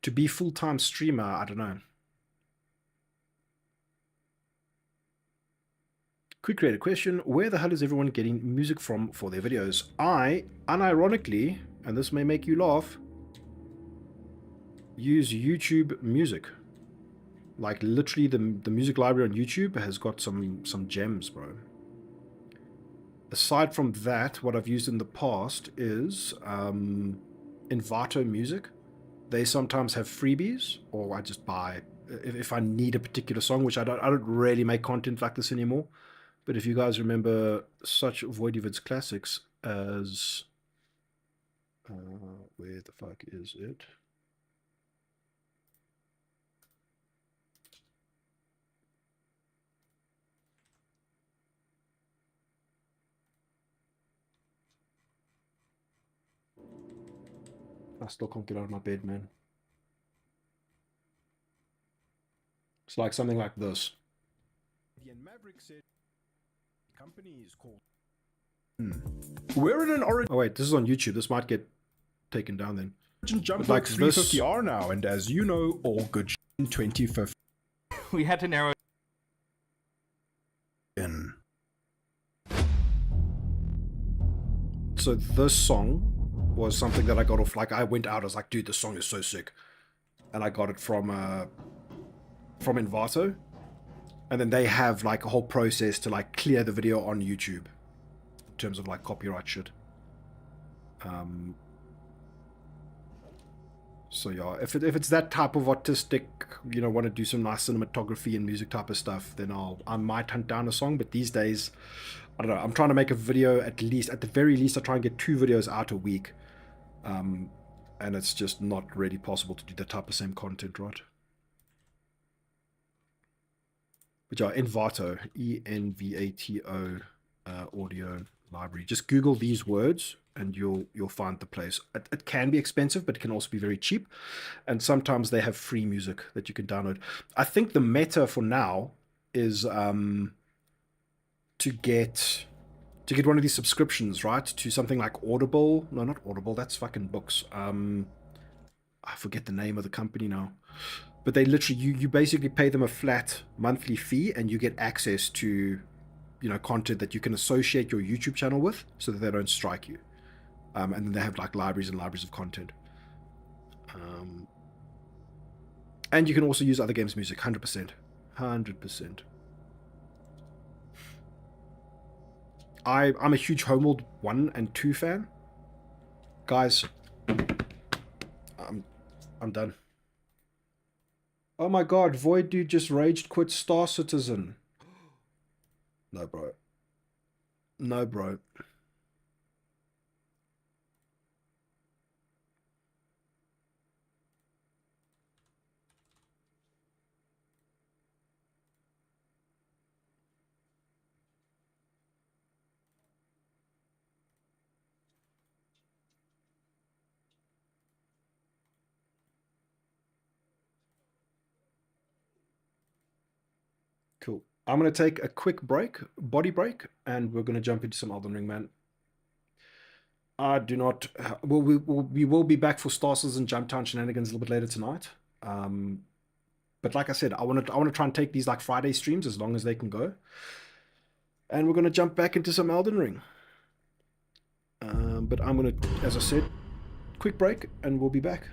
To be full-time streamer, I don't know. Quick creative question. Where the hell is everyone getting music from for their videos? I, unironically, and this may make you laugh, use YouTube Music. Like literally the music library on YouTube has got some gems, bro. Aside from that, what I've used in the past is Envato Music. They sometimes have freebies, or I just buy if I need a particular song, which I don't really make content like this anymore. But if you guys remember such Voidy Vids classics as where the fuck is it? I still can't get out of my bed, man. It's like something like this.
Maverick said company is called. We're in an origin.
Oh wait, this is on YouTube. This might get taken down then.
Jump
like
350R now, and as you know, all good in 2050.
We had to narrow
in.
So this song was something that I got off, like I went out, I was like, dude, this song is so sick. And I got it from Envato. And then they have like a whole process to like clear the video on YouTube in terms of like copyright shit. So yeah, if it's that type of artistic, you know, want to do some nice cinematography and music type of stuff, then I might hunt down a song. But these days, I don't know, I'm trying to make a video at the very least, I try and get 2 videos out a week. And it's just not really possible to do that type of same content, right? Which are Envato, E-N-V-A-T-O audio library. Just Google these words and you'll find the place. It can be expensive, but it can also be very cheap. And sometimes they have free music that you can download. I think the meta for now is to get one of these subscriptions, right? To something like Audible. No, not Audible. That's fucking books. I forget the name of the company now. But they literally, you basically pay them a flat monthly fee and you get access to, you know, content that you can associate your YouTube channel with so that they don't strike you. And then they have like libraries and libraries of content. And you can also use other games' music, 100%. 100%. I'm a huge Homeworld 1 and 2 fan. Guys, I'm done. Oh my god, Void Dude just raged quit Star Citizen. No, bro. No, bro. Cool. I'm going to take a quick body break, and we're going to jump into some Elden Ring, man. I do not... Well, we will be back for Star Citizen Jumptown shenanigans a little bit later tonight. But like I said, I want to try and take these like Friday streams as long as they can go. And we're going to jump back into some Elden Ring. But I'm going to, as I said, quick break, and we'll be back.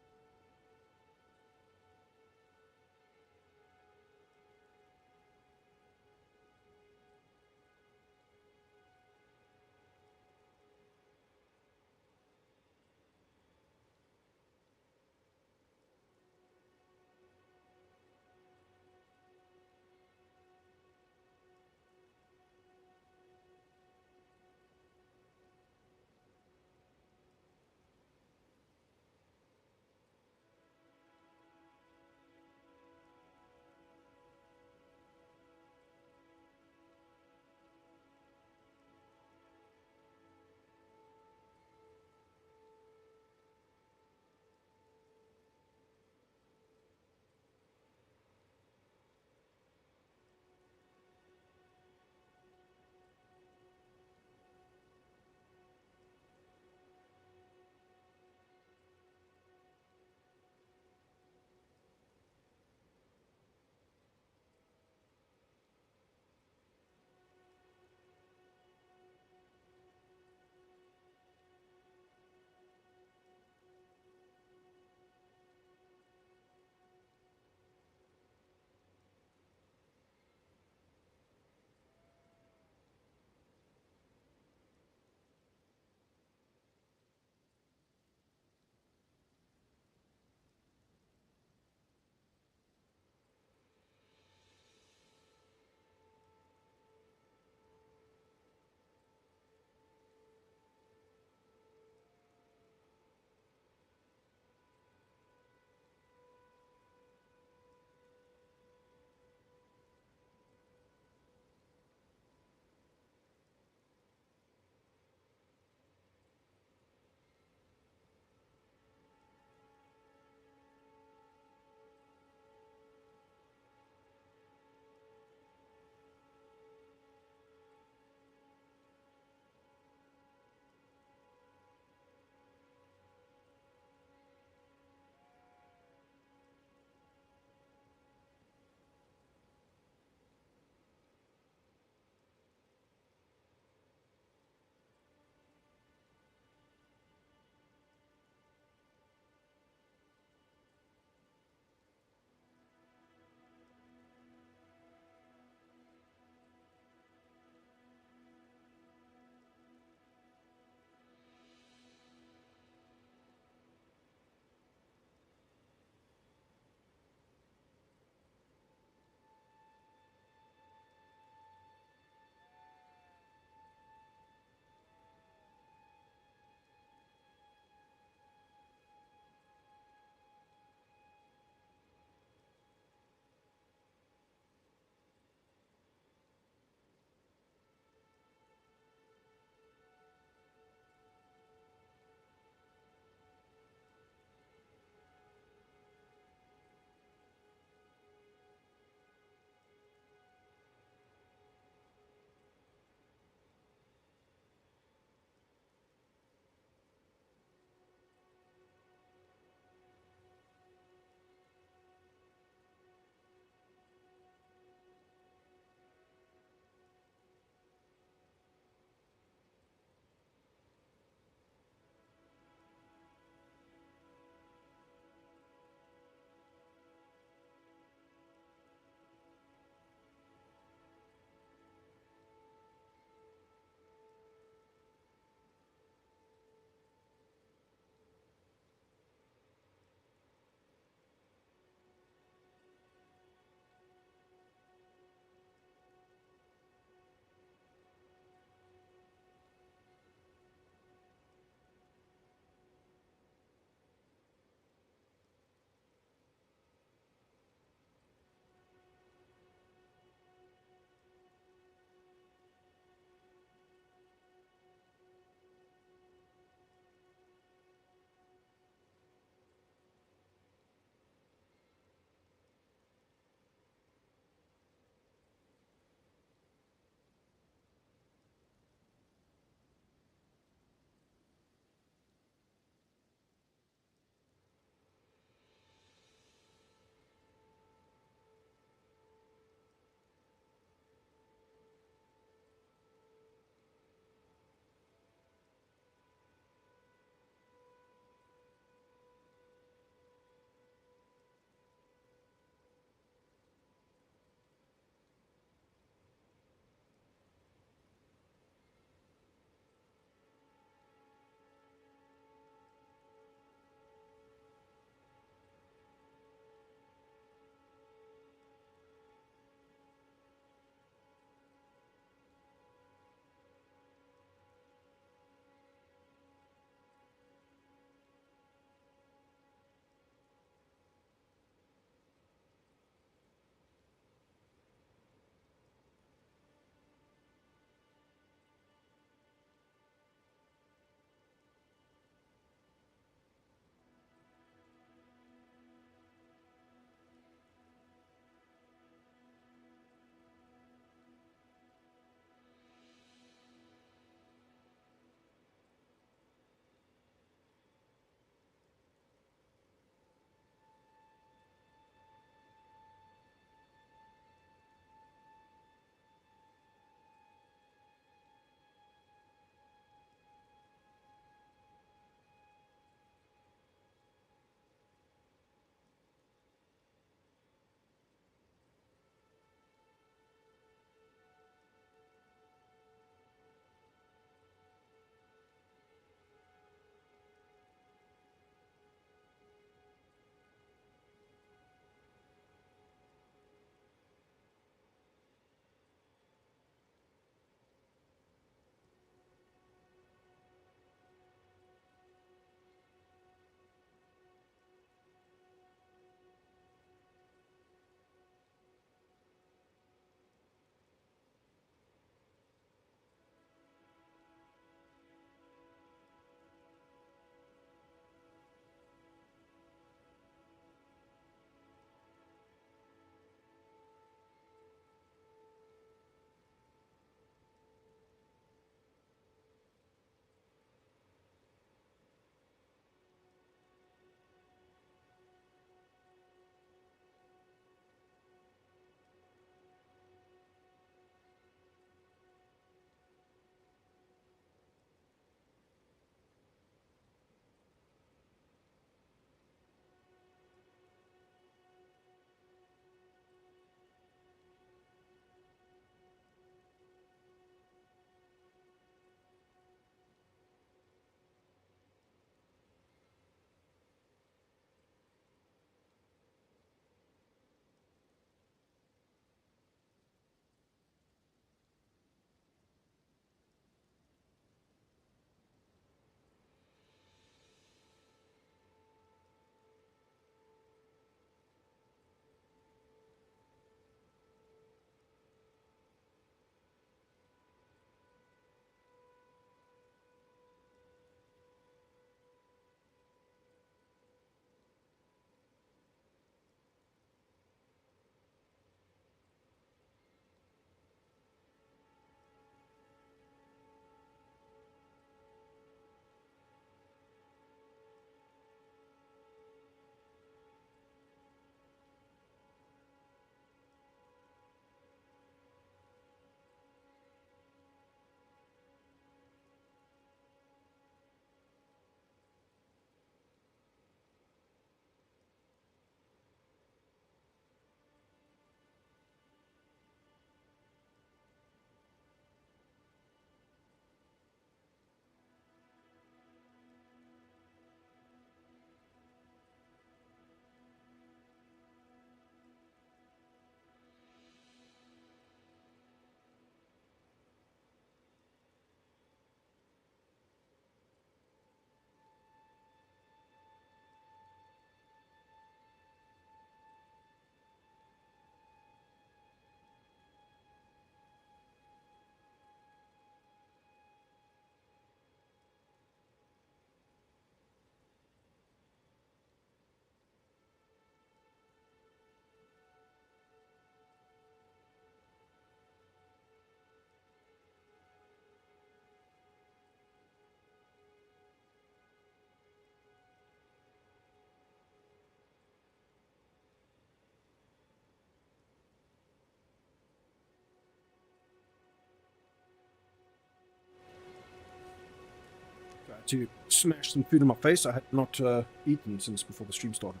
to smash some food in my face. I had not eaten since before the stream started.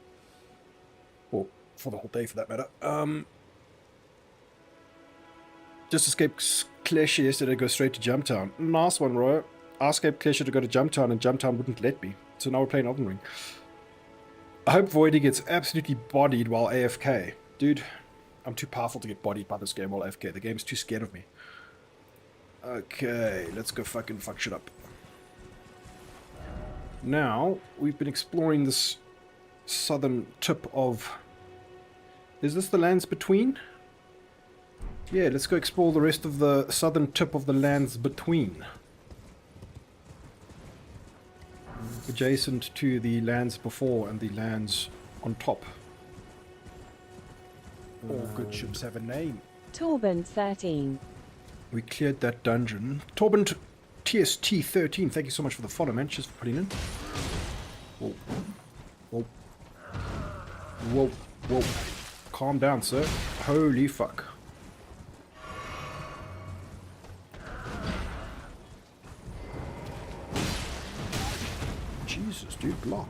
Or for the whole day, for that matter. Just escaped Klesha yesterday, go straight to Jumptown. Nice one, bro. I escaped Klesha to go to Jumptown, and Jumptown wouldn't let me. So now we're playing Elden Ring. I hope Voidy gets absolutely bodied while AFK. Dude, I'm too powerful to get bodied by this game while AFK. The game's too scared of me. Okay, let's go fucking fuck shit up. Now, we've been exploring this southern tip of... Is this the lands between? Yeah, let's go explore the rest of the southern tip of the lands between. Adjacent to the lands before and the lands on top. All good ships have a name.
Torben 13.
We cleared that dungeon. Torben TST 13, thank you so much for the follow, man. Cheers for putting in. Whoa. Whoa. Whoa. Whoa. Calm down, sir. Holy fuck. Jesus, dude, block.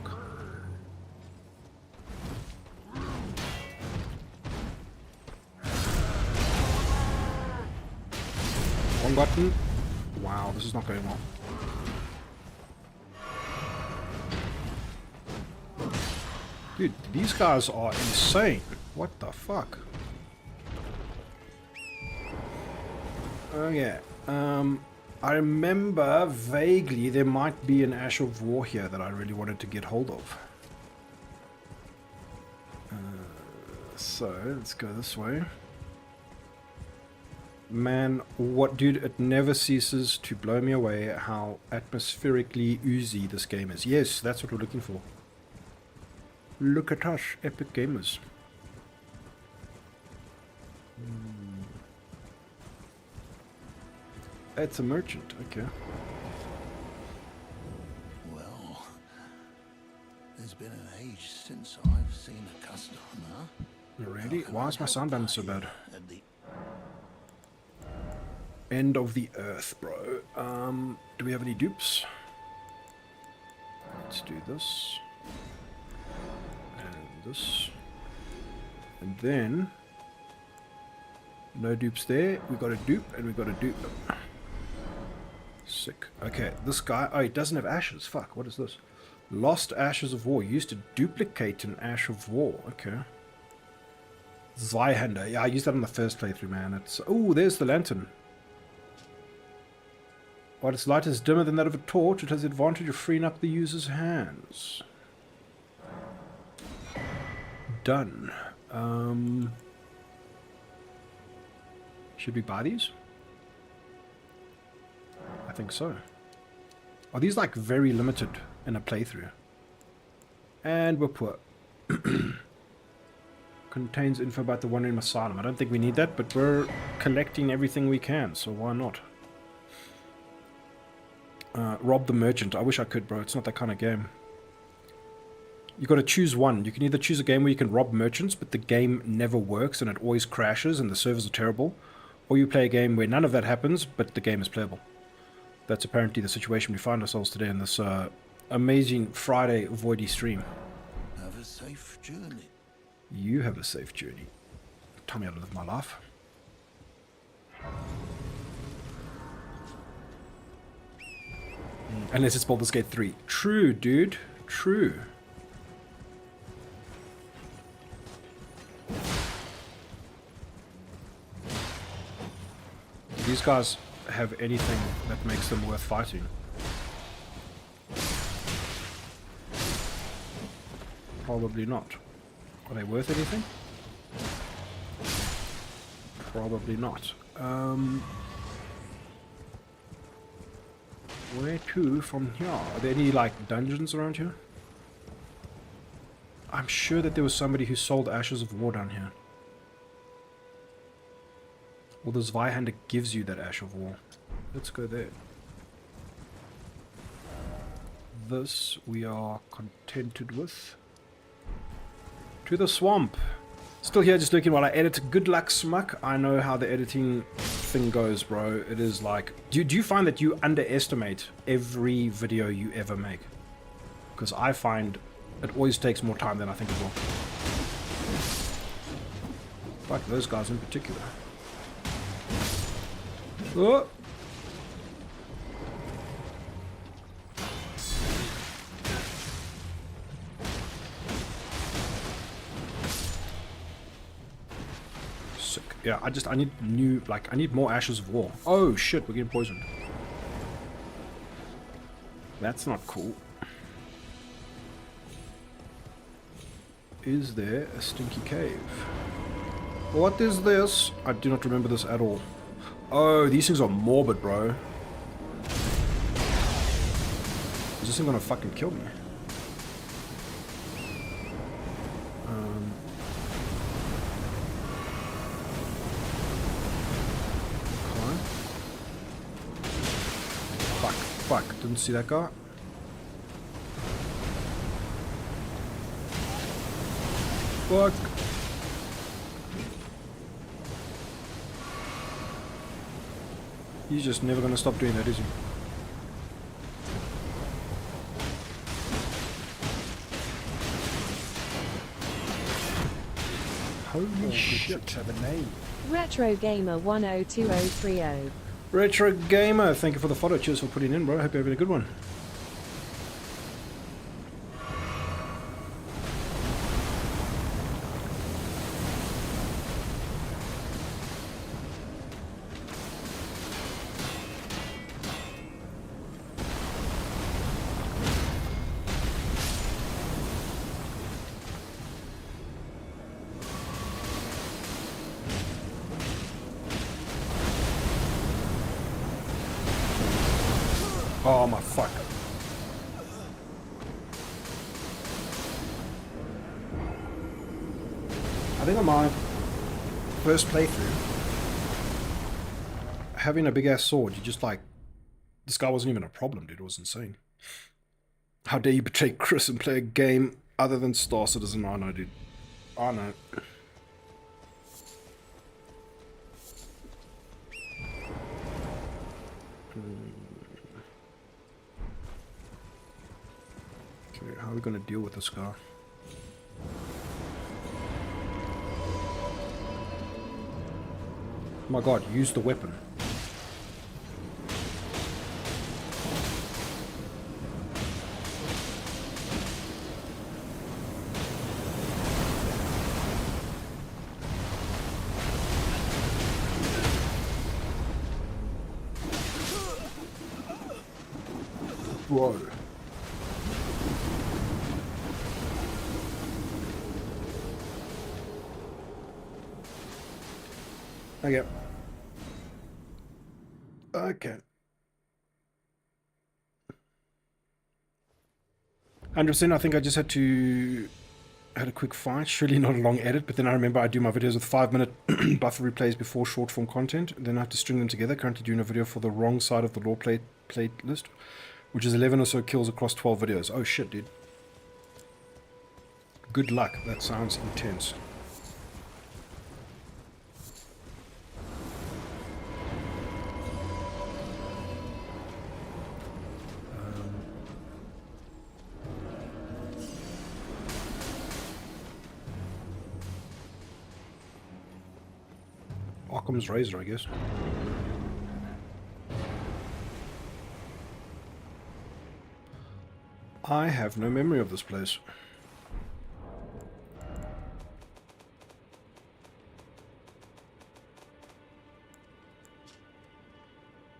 One button. Wow, this is not going well. Dude, these guys are insane. What the fuck? Oh yeah. I remember vaguely there might be an Ash of War here that I really wanted to get hold of. So, let's go this way. Man, what, dude, it never ceases to blow me away how atmospherically oozy this game is. Yes, that's what we're looking for. Look at us, epic gamers. It's a merchant, okay.
Well, there's been an age since I've seen a customer.
Already? Why is my sound balance so bad? End of the earth, bro. Do we have any dupes? Let's do this. And this. And then... No dupes there. We got a dupe and we got a dupe. Sick. Okay, this guy... Oh, he doesn't have ashes. Fuck, what is this? Lost Ashes of War. Used to duplicate an Ash of War. Okay. Zweihander. Yeah, I used that on the first playthrough, man. It's... Oh, there's the lantern. While its light is dimmer than that of a torch, it has the advantage of freeing up the user's hands. Done. Should we buy these? I think so. Are these like very limited in a playthrough? And we're poor. Contains info about the Wandering Asylum. I don't think we need that, but we're collecting everything we can, so why not? Rob the Merchant. I wish I could, bro. It's not that kind of game. You got to choose one. You can either choose a game where you can rob merchants, but the game never works and it always crashes and the servers are terrible. Or you play a game where none of that happens, but the game is playable. That's apparently the situation we find ourselves today in this amazing Friday Voidy stream.
Have a safe journey.
You have a safe journey. Tell me how to live my life. Unless it's Baldur's Gate 3. True, dude. True. Do these guys have anything that makes them worth fighting? Probably not. Are they worth anything? Probably not. Where to from here? Are there any like dungeons around here? I'm sure that there was somebody who sold Ashes of War down here. Well, the Zweihander gives you that Ash of War. Let's go there. This we are contented with. To the swamp. Still here just looking while I edit. Good luck, Smuck. I know how the editing thing goes, bro, it is like... Do you find that you underestimate every video you ever make? Because I find it always takes more time than I think it will. Fuck those guys in particular. Oh! Sick. Yeah, I need new, like, I need more Ashes of War. Oh shit, we're getting poisoned. That's not cool. Is there a stinky cave? What is this? I do not remember this at all. Oh, these things are morbid, bro. Is this thing gonna fucking kill me? Okay. Fuck, didn't see that guy. Fuck. He's just never gonna stop doing that, is he? Holy shit.
Have a name.
Retro Gamer 102030.
Retro Gamer, thank you for the follow. Cheers for putting in, bro. Hope you're having a good one. Oh my fuck. I think on my first playthrough, having a big ass sword, you just like, this guy wasn't even a problem, dude. It was insane. How dare you betray Chris and play a game other than Star Citizen? I know, dude. I know. How are we going to deal with this guy? Oh my god, use the weapon. Bro. Okay. Okay. 100%, I think I just had a quick fight, surely not a long edit, but then I remember I do my videos with 5-minute buffer replays before short form content, then I have to string them together. Currently doing a video for the wrong side of the lore playlist, which is 11 or so kills across 12 videos. Oh shit, dude. Good luck, that sounds intense. Occam's razor, I guess. I have no memory of this place.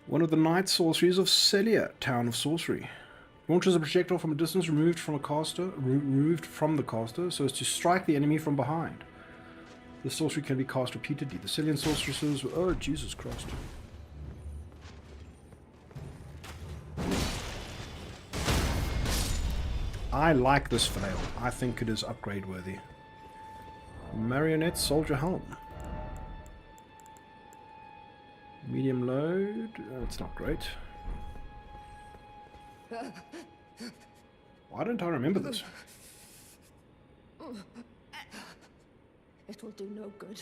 One of the night sorceries of Celia, Town of Sorcery. Launches a projectile from a distance removed from the caster, so as to strike the enemy from behind. The sorcery can be cast repeatedly. The Celian sorceresses were... Oh, Jesus Christ. I like this flail. I think it is upgrade worthy. Marionette Soldier Helm. Medium load. It's not great. Why don't I remember this?
It will do no good.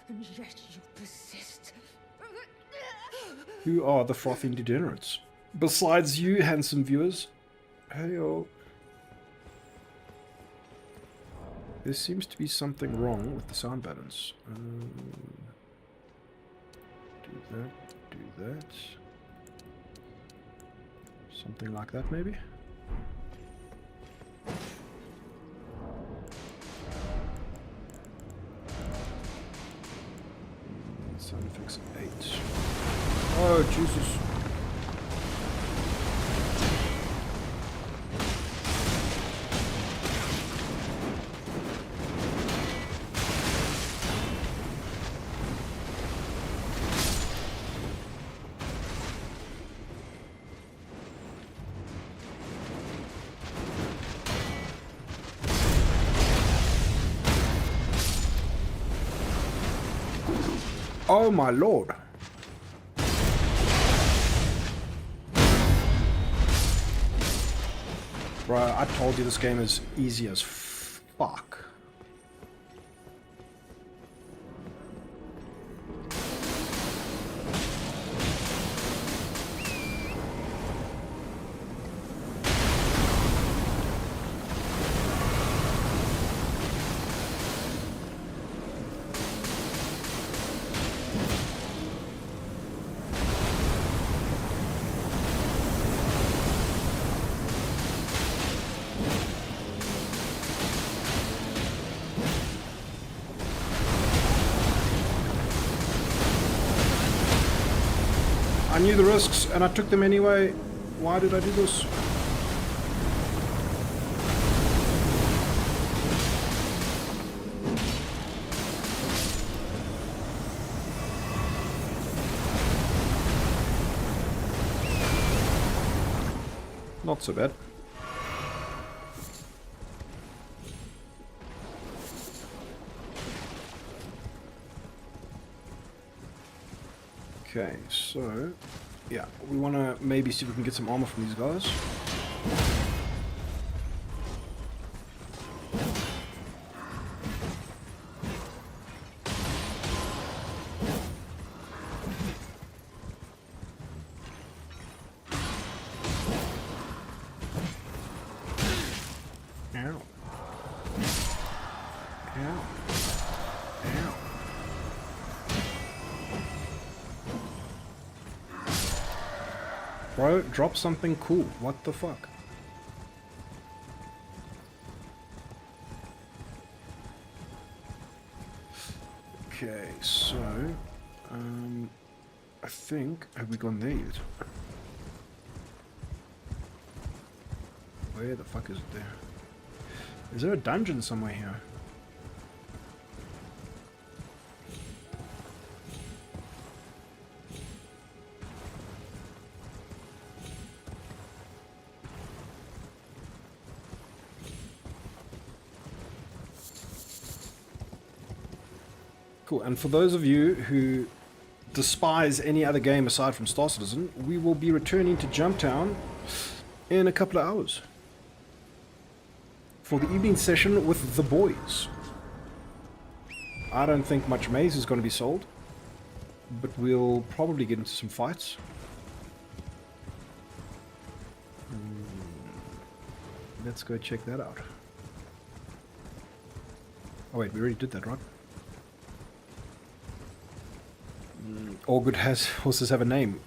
And yet you persist.
Who are the frothing degenerates? Besides you, handsome viewers. Hey-o. There seems to be something wrong with the sound balance. Do that. Something like that, maybe? Sound effects 8. Oh, Jesus. Oh my lord. Bro, I told you this game is easy as fuck. I knew the risks and I took them anyway. Why did I do this? Not so bad. Okay, so yeah, we want to maybe see if we can get some armor from these guys. Ow. Ow. Ow. Bro, drop something cool. What the fuck? Okay, so I think, have we gone there yet? Where the fuck is it there? Is there a dungeon somewhere here? Cool, and for those of you who despise any other game aside from Star Citizen, we will be returning to Jumptown in a couple of hours for the evening session with the boys. I don't think much maize is going to be sold, but we'll probably get into some fights. Let's go check that out. Oh wait, we already did that, right? All good horses have a name.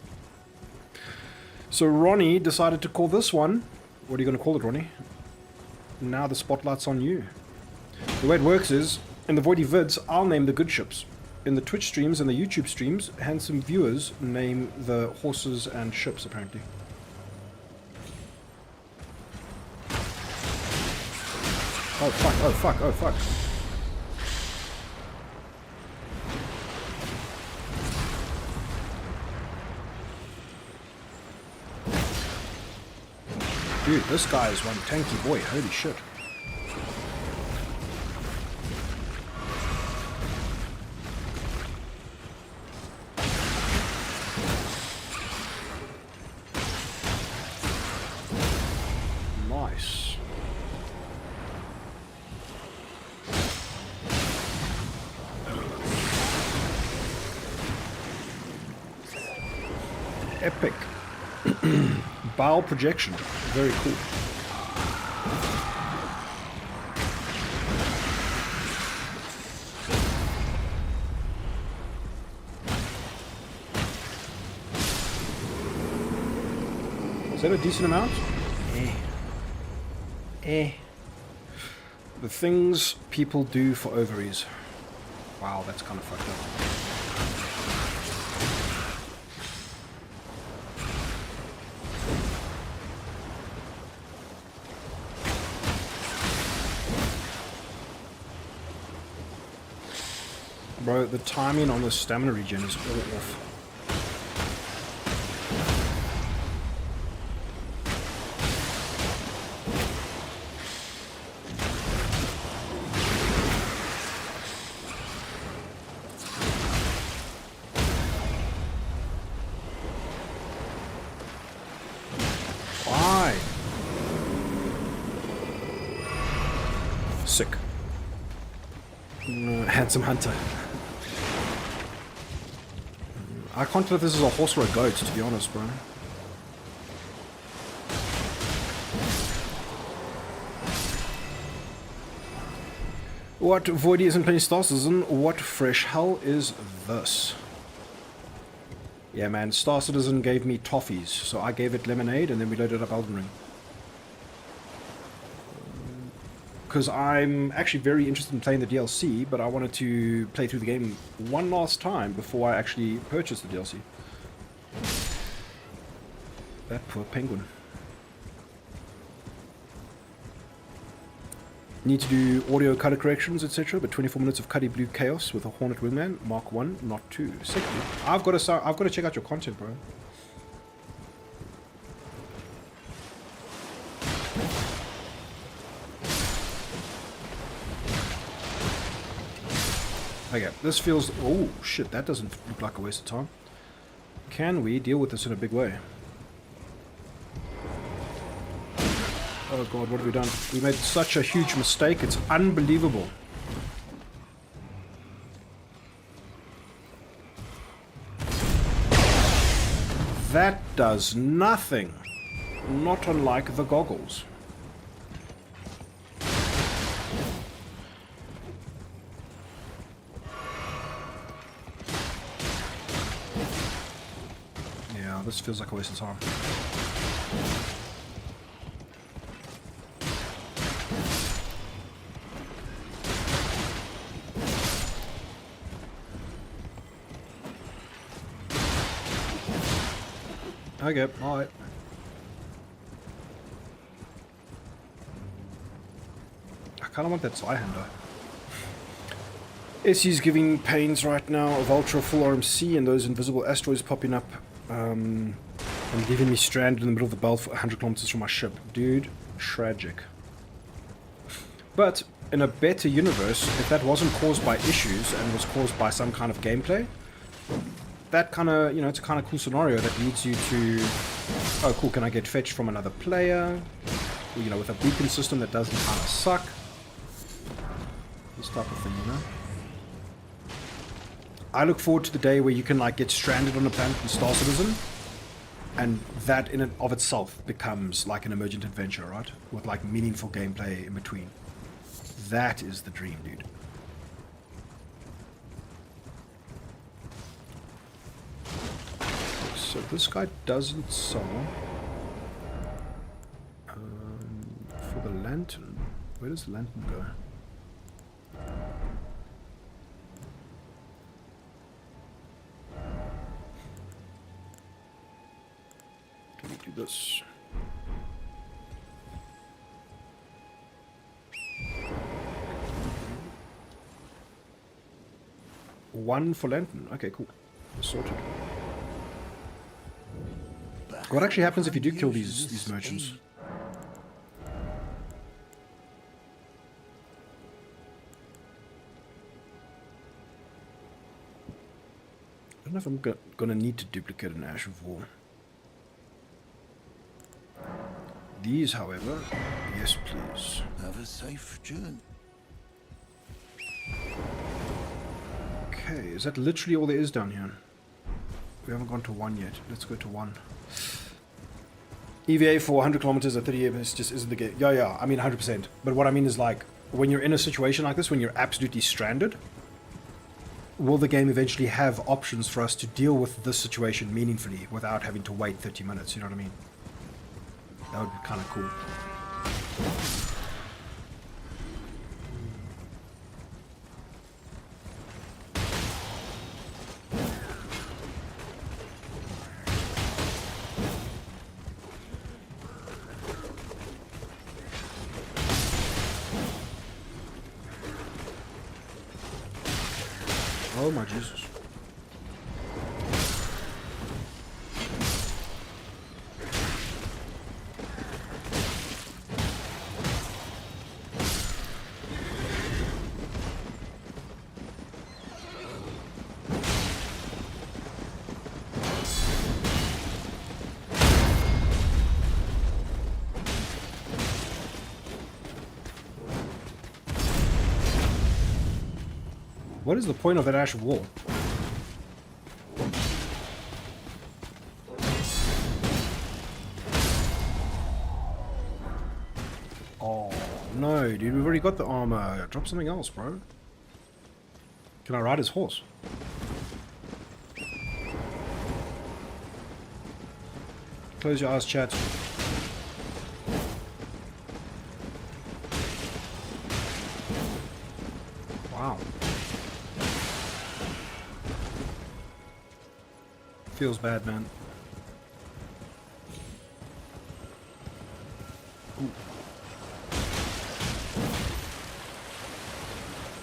So Ronnie decided to call this one. What are you going to call it, Ronnie? Now the spotlight's on you. The way it works is, in the Voidy Vids, I'll name the good ships. In the Twitch streams and the YouTube streams, handsome viewers name the horses and ships, apparently. Oh fuck, oh fuck, oh fuck. Dude, this guy is one tanky boy, holy shit. Nice. Epic. Bowel projection. Very cool. Is that a decent amount? The things people do for ovaries. Wow, that's kind of fucked up. Bro, the timing on the stamina regen is all off. Why? Sick. Handsome hunter. I can't tell if this is a horse or a goat, to be honest, bro. What Voidy isn't playing Star Citizen? What fresh hell is this? Yeah, man, Star Citizen gave me toffees, so I gave it lemonade, and then we loaded up Elden Ring. Because I'm actually very interested in playing the DLC, but I wanted to play through the game one last time before I actually purchase the DLC. That poor penguin. Need to do audio color corrections, etc. But 24 minutes of Cuddy Blue Chaos with a Hornet Wingman, Mark 1, not 2. Sick, dude. I've got to check out your content, bro. Okay, this feels... Oh, shit, that doesn't look like a waste of time. Can we deal with this in a big way? Oh god, what have we done? We made such a huge mistake, it's unbelievable. That does nothing. Not unlike the goggles. Yeah, this feels like a waste of time. Okay, alright. I kind of want that Psyhander. SC's giving pains right now of Ultra full RMC and those invisible asteroids popping up and leaving me stranded in the middle of the belt for 100 kilometers from my ship. Dude, tragic. But in a better universe, if that wasn't caused by issues and was caused by some kind of gameplay, that kind of, you know, it's a kind of cool scenario that leads you to, oh cool, can I get fetched from another player? Or, you know, with a beacon system that doesn't kind of suck. This type of thing, you know? I look forward to the day where you can like get stranded on a planet in Star Citizen, and that in and of itself becomes like an emergent adventure, right? With like meaningful gameplay in between. That is the dream, dude. So this guy doesn't sell for the lantern. Where does the lantern go? Can we do this? One for lantern. Okay, cool. Sorted. What actually happens if you do kill these merchants? I don't know if I'm gonna need to duplicate an Ash of War. These, however, yes please.
Have a safe journey.
Okay, is that literally all there is down here? We haven't gone to 1 yet. Let's go to 1. EVA for 100 kilometers at 30 FPS just isn't the game. Yeah, I mean 100%. But what I mean is like, when you're in a situation like this, when you're absolutely stranded, will the game eventually have options for us to deal with this situation meaningfully without having to wait 30 minutes, you know what I mean? That would be kind of cool. Oh my Jesus. What is the point of that ash wall? Oh no, dude, we've already got the armor. Drop something else, bro. Can I ride his horse? Close your eyes, chat. Wow. Feels bad, man. Ooh.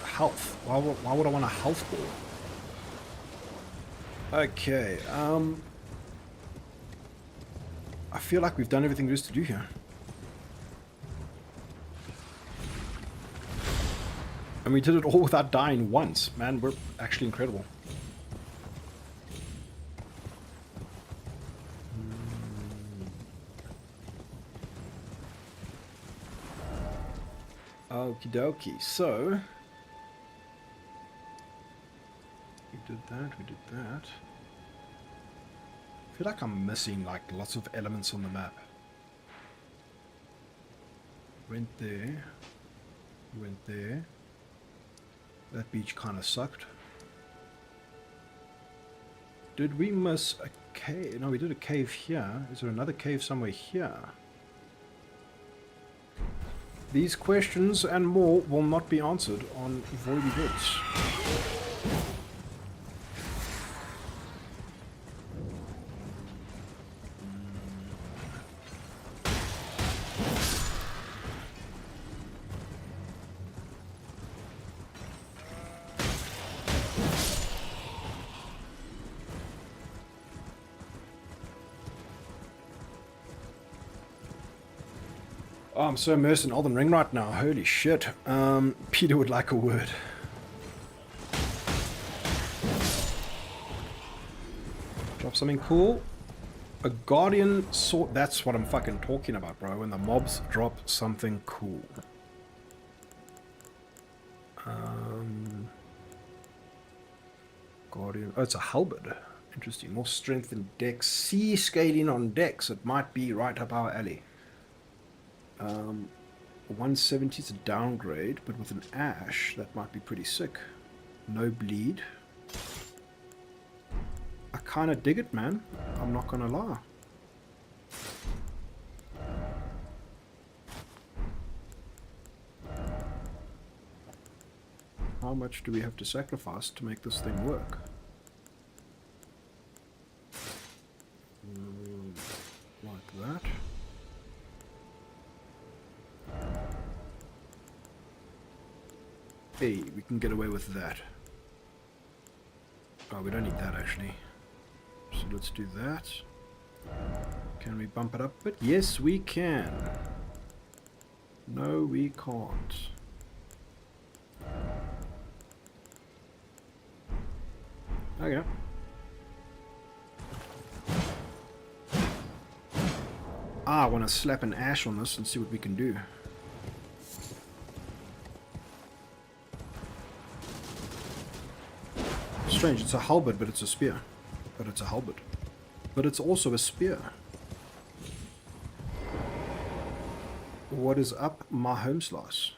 Health. Why would I want a health ball? Okay, I feel like we've done everything there is to do here. And we did it all without dying once. Man, we're actually incredible. Okie dokie, so we did that. I feel like I'm missing like lots of elements on the map. Went there. That beach kind of sucked. Did we miss a cave? No, we did a cave here. Is there another cave somewhere here? These questions and more will not be answered on Voidy Vids. Oh, I'm so immersed in Elden Ring right now. Holy shit. Peter would like a word. Drop something cool. A Guardian Sword. That's what I'm fucking talking about, bro. When the mobs drop something cool. Guardian. Oh, it's a halberd. Interesting. More strength in dex. Sea scaling on dex. It might be right up our alley. 170 is a downgrade, but with an ash, that might be pretty sick. No bleed. I kind of dig it, man. I'm not gonna lie. How much do we have to sacrifice to make this thing work? Like that. Hey, we can get away with that. Oh, we don't need that actually. So let's do that. Can we bump it up a bit? Yes, we can. No, we can't. Okay. I want to slap an ash on this and see what we can do. Strange, it's a halberd, but it's a spear. But it's a halberd. But it's also a spear. What is up, my home slice?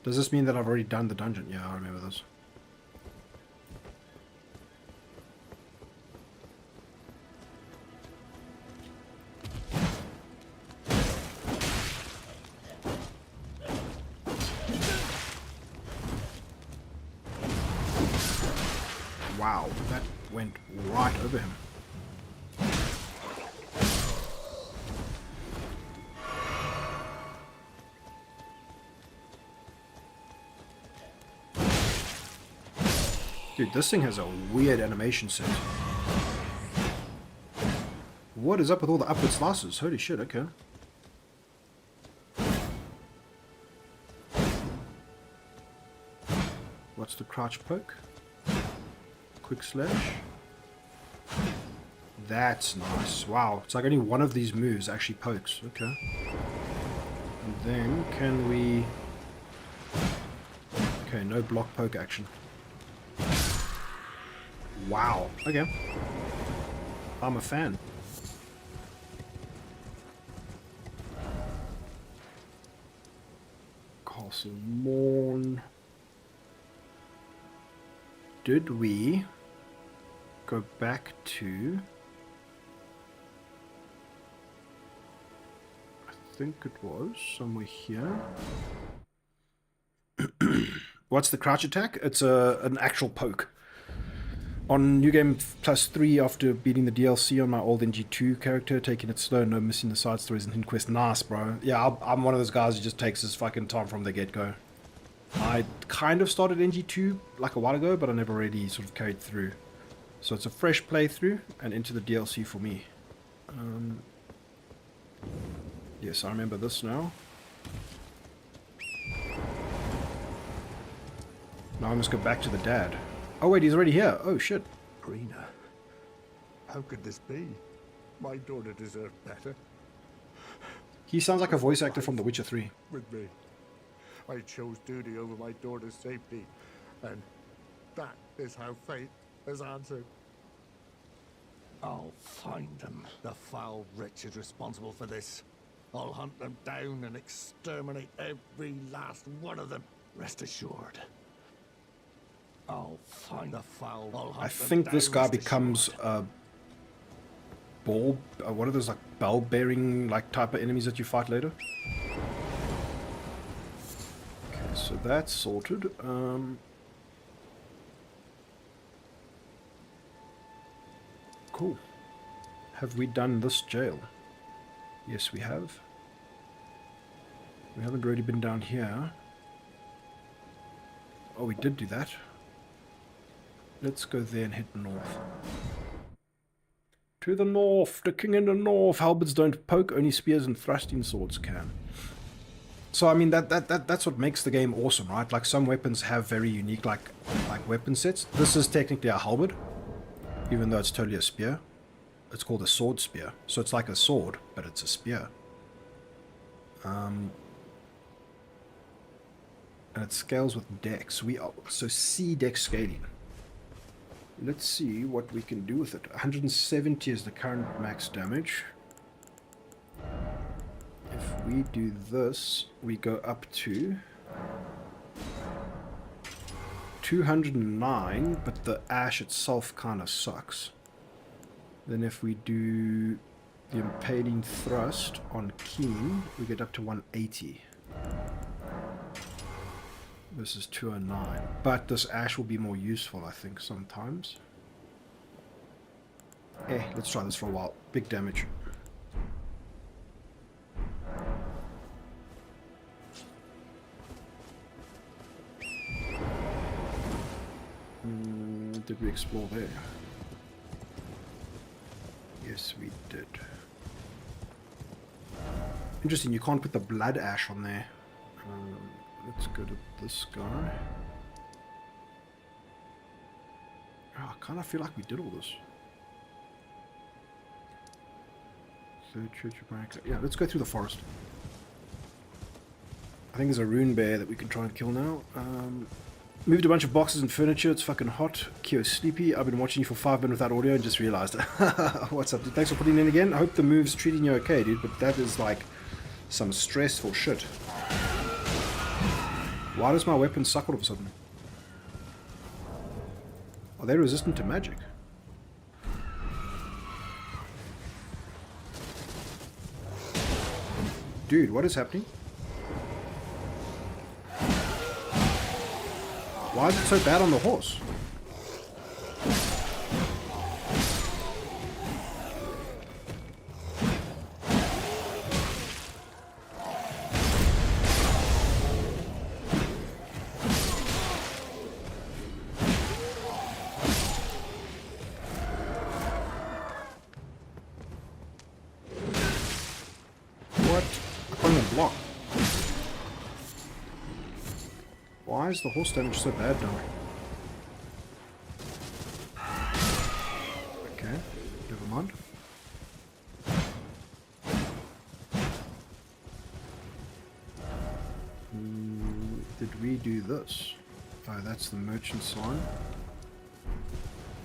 Does this mean that I've already done the dungeon? Yeah, I remember this. Wow, that went right over him. Dude, this thing has a weird animation set. What is up with all the upward slices? Holy shit, okay. What's the crouch poke? Quick slash. That's nice. Wow, it's like only one of these moves actually pokes. Okay. And then can we... Okay, no block poke action. Wow. Okay. I'm a fan. Castle Morn. Did we go back to... I think it was somewhere here. What's the crouch attack? It's an actual poke. On New Game +3, after beating the DLC on my old NG2 character, taking it slow, no missing the side stories and hidden quest. Nice, bro. Yeah, I'm one of those guys who just takes his fucking time from the get-go. I kind of started NG2 like a while ago, but I never really sort of carried through. So it's a fresh playthrough and into the DLC for me. Yes, I remember this now. Now I must go back to the dad. Oh wait, he's already here. Oh shit.
Greener. How could this be? My daughter deserved better.
He sounds like a voice actor from The Witcher 3.
With me. I chose duty over my daughter's safety. And that is how fate has answered. I'll find them. The foul wretch is responsible for this. I'll hunt them down and exterminate every last one of them. Rest assured. I'll find the foul.
I think this guy becomes a ball. What are those like bell bearing like type of enemies that you fight later? Okay, so that's sorted. Cool. Have we done this jail? Yes, we have. We haven't really been down here. Oh, we did do that. Let's go there and head north. To the north! The king in the north! Halberds don't poke, only spears and thrusting swords can. So I mean that's what makes the game awesome, right? Like some weapons have very unique like weapon sets. This is technically a halberd, even though it's totally a spear. It's called a sword spear. So it's like a sword, but it's a spear. And it scales with dex. So C dex scaling. Let's see what we can do with it. 170 is the current max damage. If we do this, we go up to 209, but the ash itself kind of sucks. Then if we do the impaling thrust on keen, we get up to 180. This is 209, but this ash will be more useful, I think, sometimes. Let's try this for a while. Big damage. Did we explore there? Yes, we did. Interesting, you can't put the blood ash on there. Let's go to this guy. Oh, I kind of feel like we did all this. Third church of America. Yeah, let's go through the forest. I think there's a rune bear that we can try and kill now. Moved a bunch of boxes and furniture. It's fucking hot. Kyo sleepy. I've been watching you for 5 minutes without audio and just realized. What's up, dude? Thanks for putting in again. I hope the move's treating you okay, dude. But that is like some stressful shit. Why does my weapon suck all of a sudden? Are they resistant to magic? Dude, what is happening? Why is it so bad on the horse? What? I can't even block. Why is the horse damage so bad now? Okay, never mind. Did we do this? Oh, that's the merchant sign.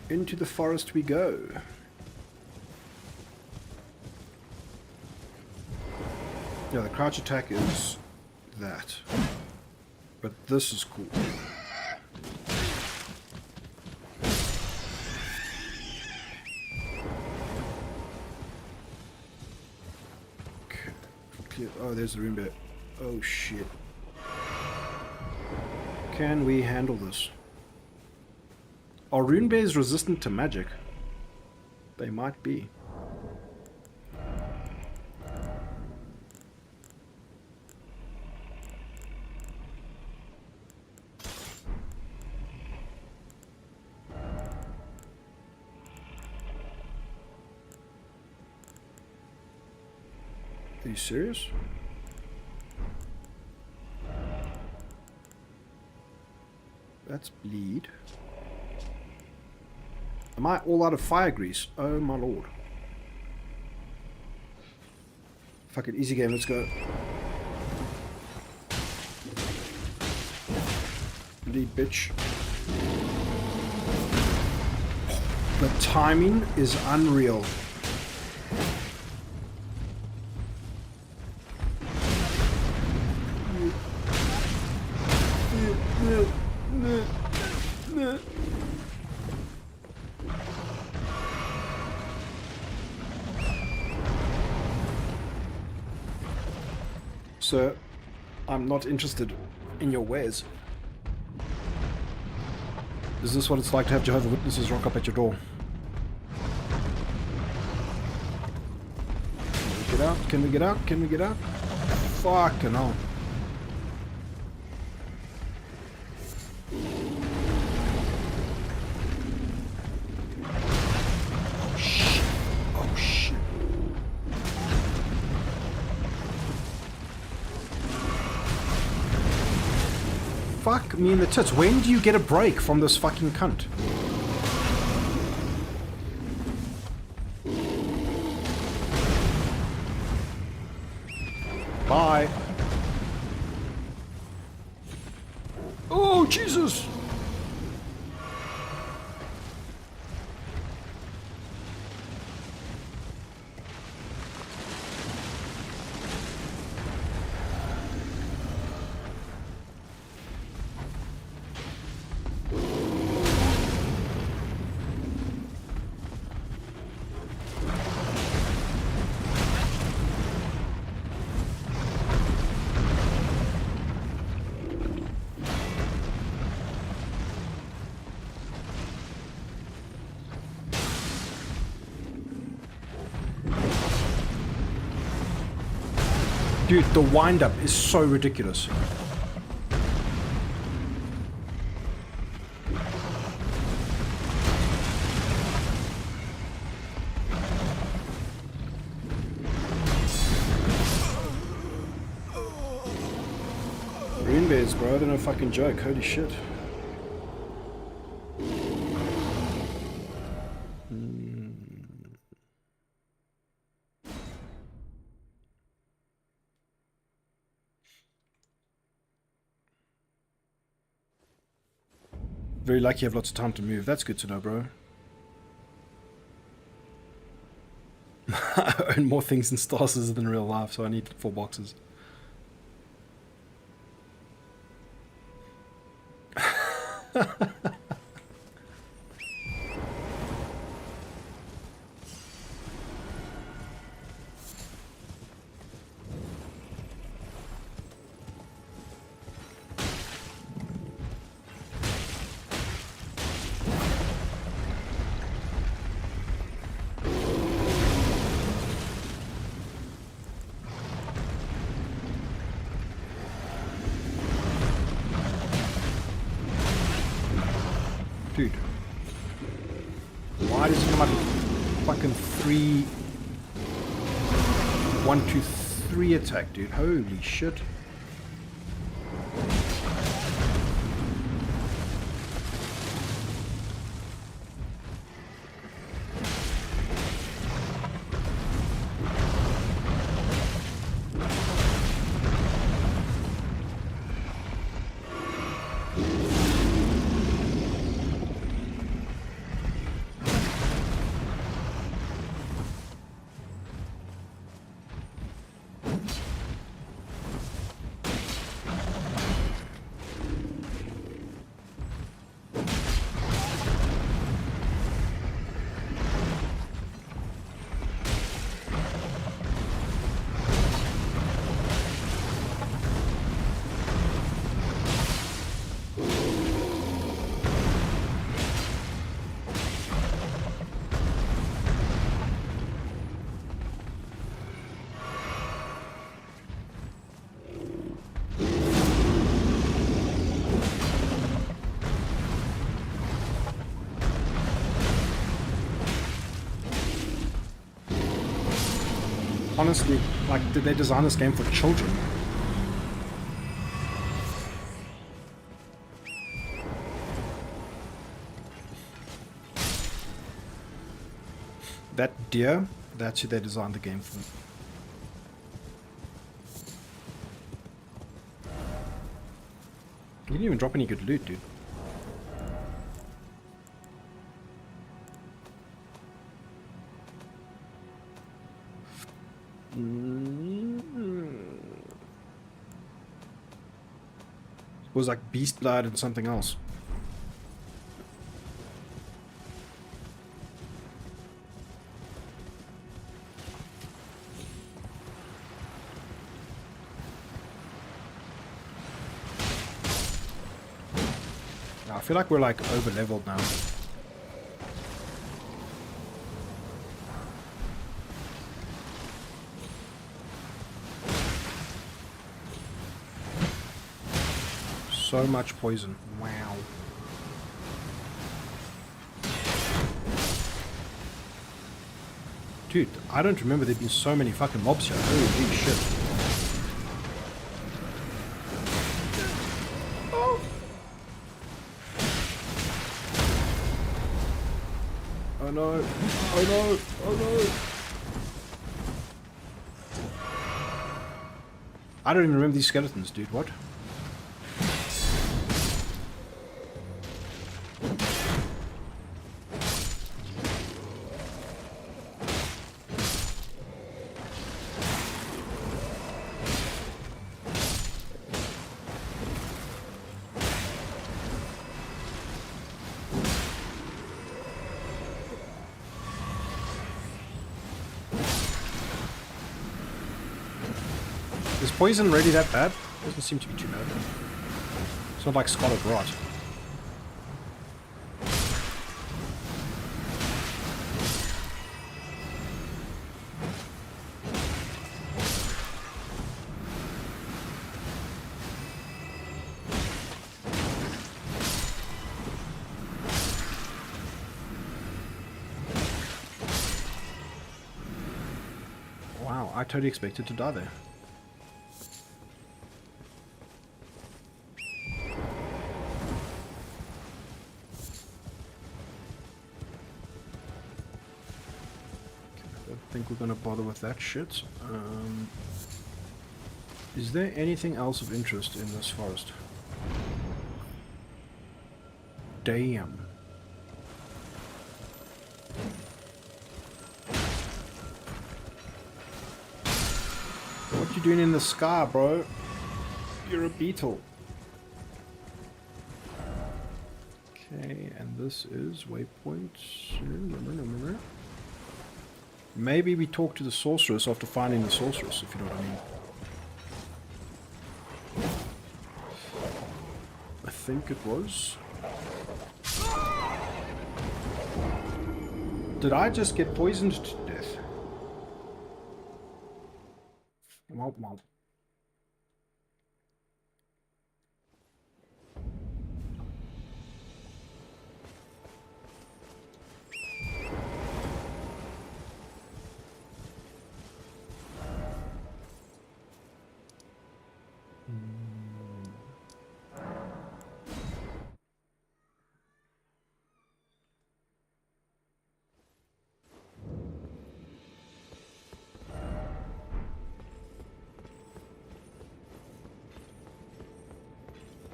Into the forest we go. Yeah, the crouch attack is that. But this is cool. Okay. Oh, there's the rune bear. Oh shit. Can we handle this? Are rune bears resistant to magic? They might be. Are you serious? That's bleed. Am I all out of fire grease? Oh my lord. Fuck it, easy game, let's go. Bleed, bitch. The timing is unreal. Sir, I'm not interested in your wares. Is this what it's like to have Jehovah's Witnesses rock up at your door? Can we get out? Can we get out? Can we get out? Fucking hell. Fuck me in the tits. When do you get a break from this fucking cunt? Bye. Oh, Jesus! Dude, the wind-up is so ridiculous. Rune bears, bro, they're no fucking joke. Holy shit. Very lucky you have lots of time to move. That's good to know, bro. I own more things in Star Citizen than real life, so I need 4 boxes. Dude. Why does it come out with fucking 3... 1, 2, 3 attack, dude? Holy shit. Honestly, like, did they design this game for children? That deer, that's who they designed the game for. You didn't even drop any good loot, dude. It was like beast blood and something else. I feel like we're like over leveled now. So much poison. Wow. Dude, I don't remember there being so many fucking mobs here. Holy shit. Oh. Oh no. Oh no. Oh no. I don't even remember these skeletons, dude. What? Is poison really that bad? Doesn't seem to be too bad. It's not like Scarlet Rot. Wow, I totally expected to die there. I think we're gonna bother with that shit. Is there anything else of interest in this forest? Damn. What you doing in the sky, bro? You're a beetle. Okay, and this is waypoint. Remember. Maybe we talk to the sorceress after finding the sorceress, if you know what I mean. I think it was. Did I just get poisoned to death? Womp womp.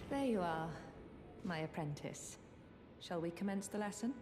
There you are, my apprentice. Shall we commence the lesson?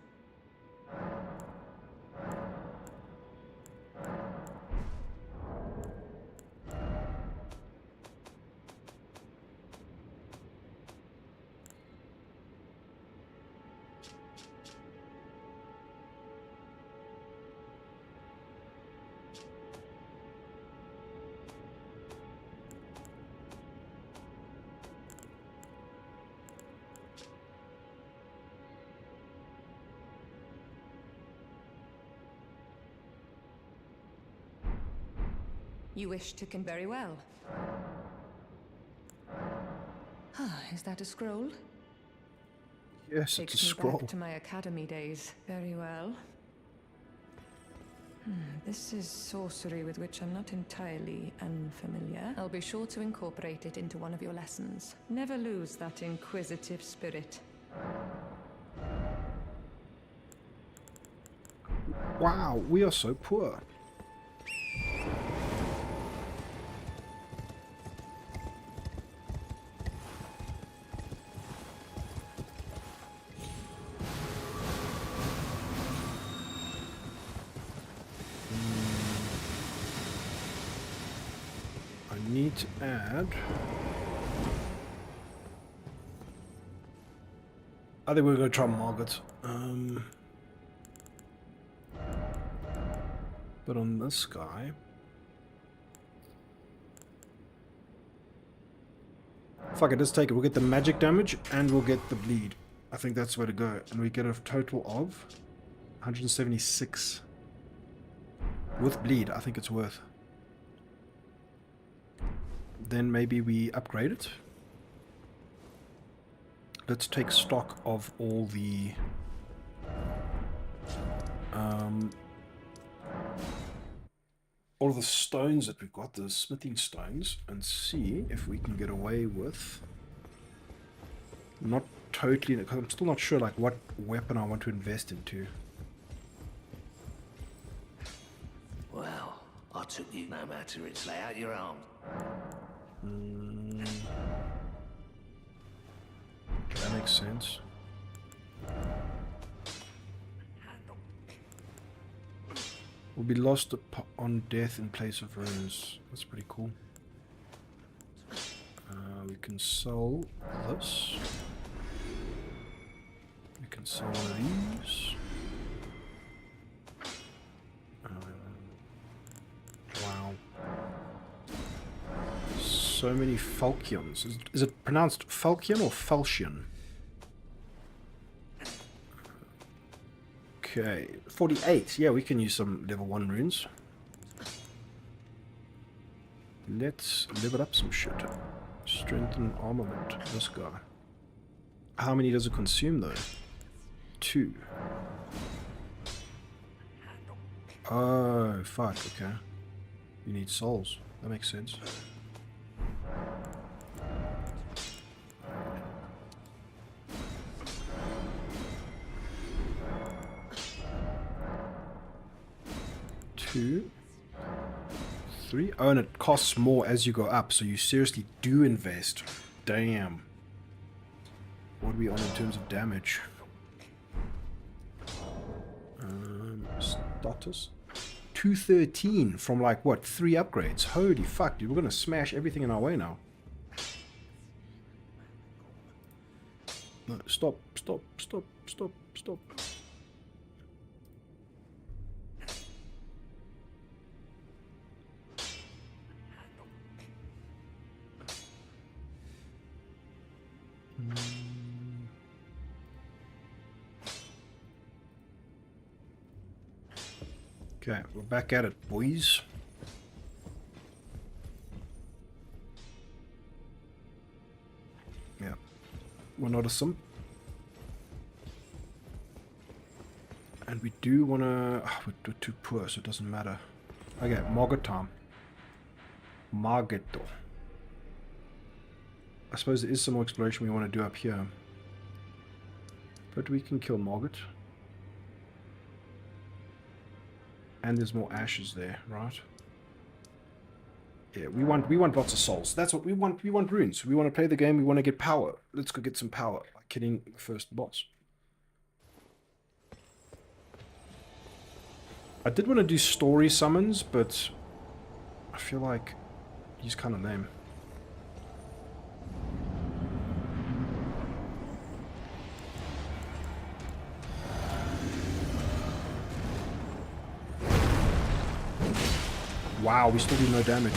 You wish to con very well. Is that a scroll?
Yes,
Takes
it's a
me
scroll.
back to my academy days. Very well. This is sorcery with which I'm not entirely unfamiliar. I'll be sure to incorporate it into one of your lessons. Never lose that inquisitive spirit.
Wow, we are so poor. I need to add... I think we're going to try Margaret. But on this guy... Fuck it, let's take it. We'll get the magic damage and we'll get the bleed. I think that's where to go. And we get a total of 176. With bleed, I think it's worth. Then maybe we upgrade it. Let's take stock of all the stones that we've got, the smithing stones, and see if we can get away with not totally, because I'm still not sure like what weapon I want to invest into.
Well, I took you no matter its lay out your arm.
That makes sense. Will be lost on death in place of runes. That's pretty cool. We can sell this. We can sell one of these. Wow. So many falchions. Is it pronounced falchion or falchion? Okay, 48. Yeah, we can use some level 1 runes. Let's level up some shit. Strengthen armament. This guy. How many does it consume though? 2. Oh, fuck, okay. You need souls. That makes sense. Two, 3. Oh, and it costs more as you go up, so you seriously do invest. Damn. What are we on in terms of damage? status. 213 from like, what, 3 upgrades? Holy fuck, dude. We're going to smash everything in our way now. No, stop. Okay, we're back at it, boys. Yeah, we're not a simp. And we do want to... Oh, we're too poor, so it doesn't matter. Okay, Margot time. Margetto. I suppose there is some more exploration we want to do up here. But we can kill Margot. And there's more ashes there, right? Yeah, we want lots of souls. That's what we want. We want runes. We want to play the game. We want to get power. Let's go get some power by killing the first boss. I did want to do story summons, but I feel like he's kind of lame. Wow, we still do no damage.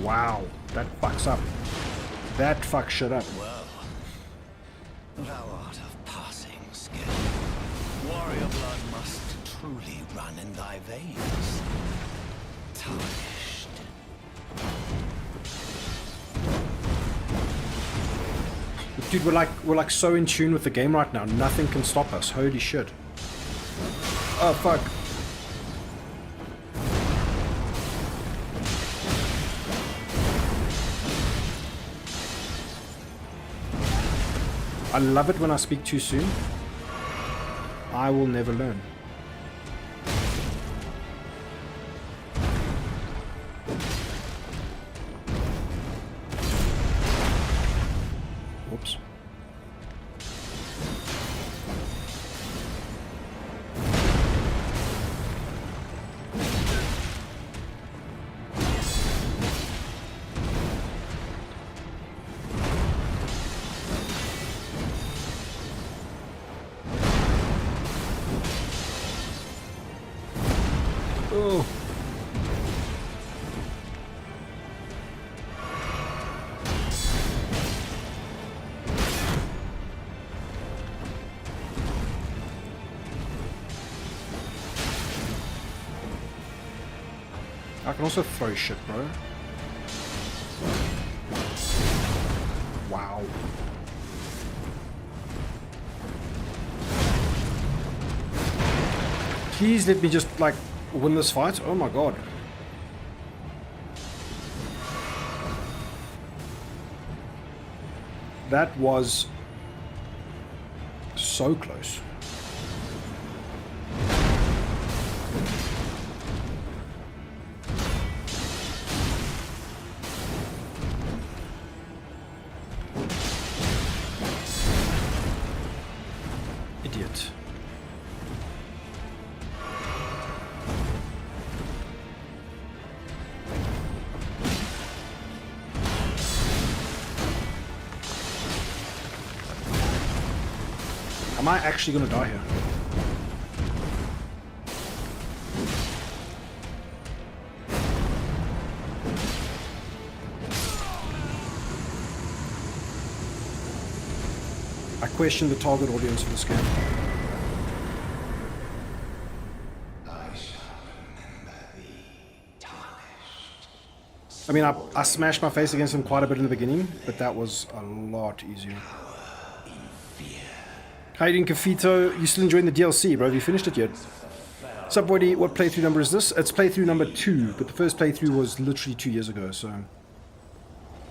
Wow, that fucks up. That fucks shit up.
Well, thou art of passing skill. Warrior blood must truly run in thy veins. Tarnished.
Dude, we're like so in tune with the game right now. Nothing can stop us. Holy shit. Oh fuck. I love it when I speak too soon. I will never learn. Whoops. Oh. I can also throw shit, bro. Wow. Please let me just, like, win this fight. Oh my god. That was so close. Idiot. Am I actually gonna die here? I question the target audience for this game. I mean, I smashed my face against him quite a bit in the beginning, but that was a lot easier. How you doing, Cafito? You still enjoying the DLC, bro? Have you finished it yet? Sup, Voidy? What playthrough number is this? It's playthrough number 2, but the first playthrough was literally 2 years ago, so...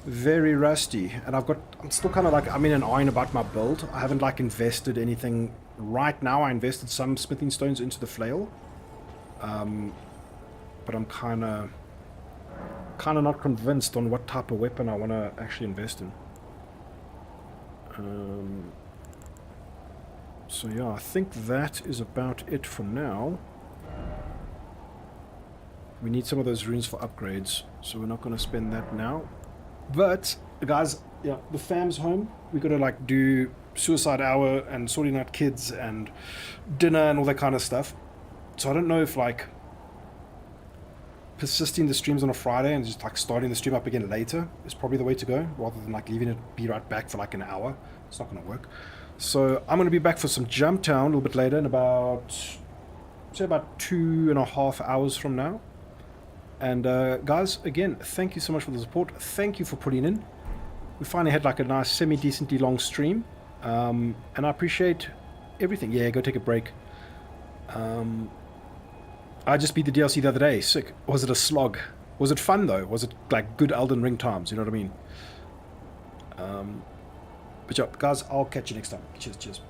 Very rusty. And I'm still kind of like, I'm in an iron about my build. I haven't like invested anything right now I invested some smithing stones into the flail. But I'm kind of not convinced on what type of weapon I want to actually invest in. So yeah, I think that is about it for now. We need some of those runes for upgrades, so we're not going to spend that now. But guys, yeah, the fam's home. We got to like do suicide hour and sorting out kids and dinner and all that kind of stuff. So I don't know if like persisting the streams on a Friday and just like starting the stream up again later is probably the way to go, rather than like leaving it be right back for like an hour. It's not going to work. So I'm going to be back for some Jumptown a little bit later, in about, say, about 2.5 hours from now. And guys, again, thank you so much for the support. Thank you for putting in. We finally had like a nice semi-decently long stream, and I appreciate everything. Yeah, go take a break. I just beat the DLC the other day. Sick. Was it a slog? Was it fun though? Was it like good Elden Ring times? You know what I mean? But yeah, guys, I'll catch you next time. Cheers, cheers.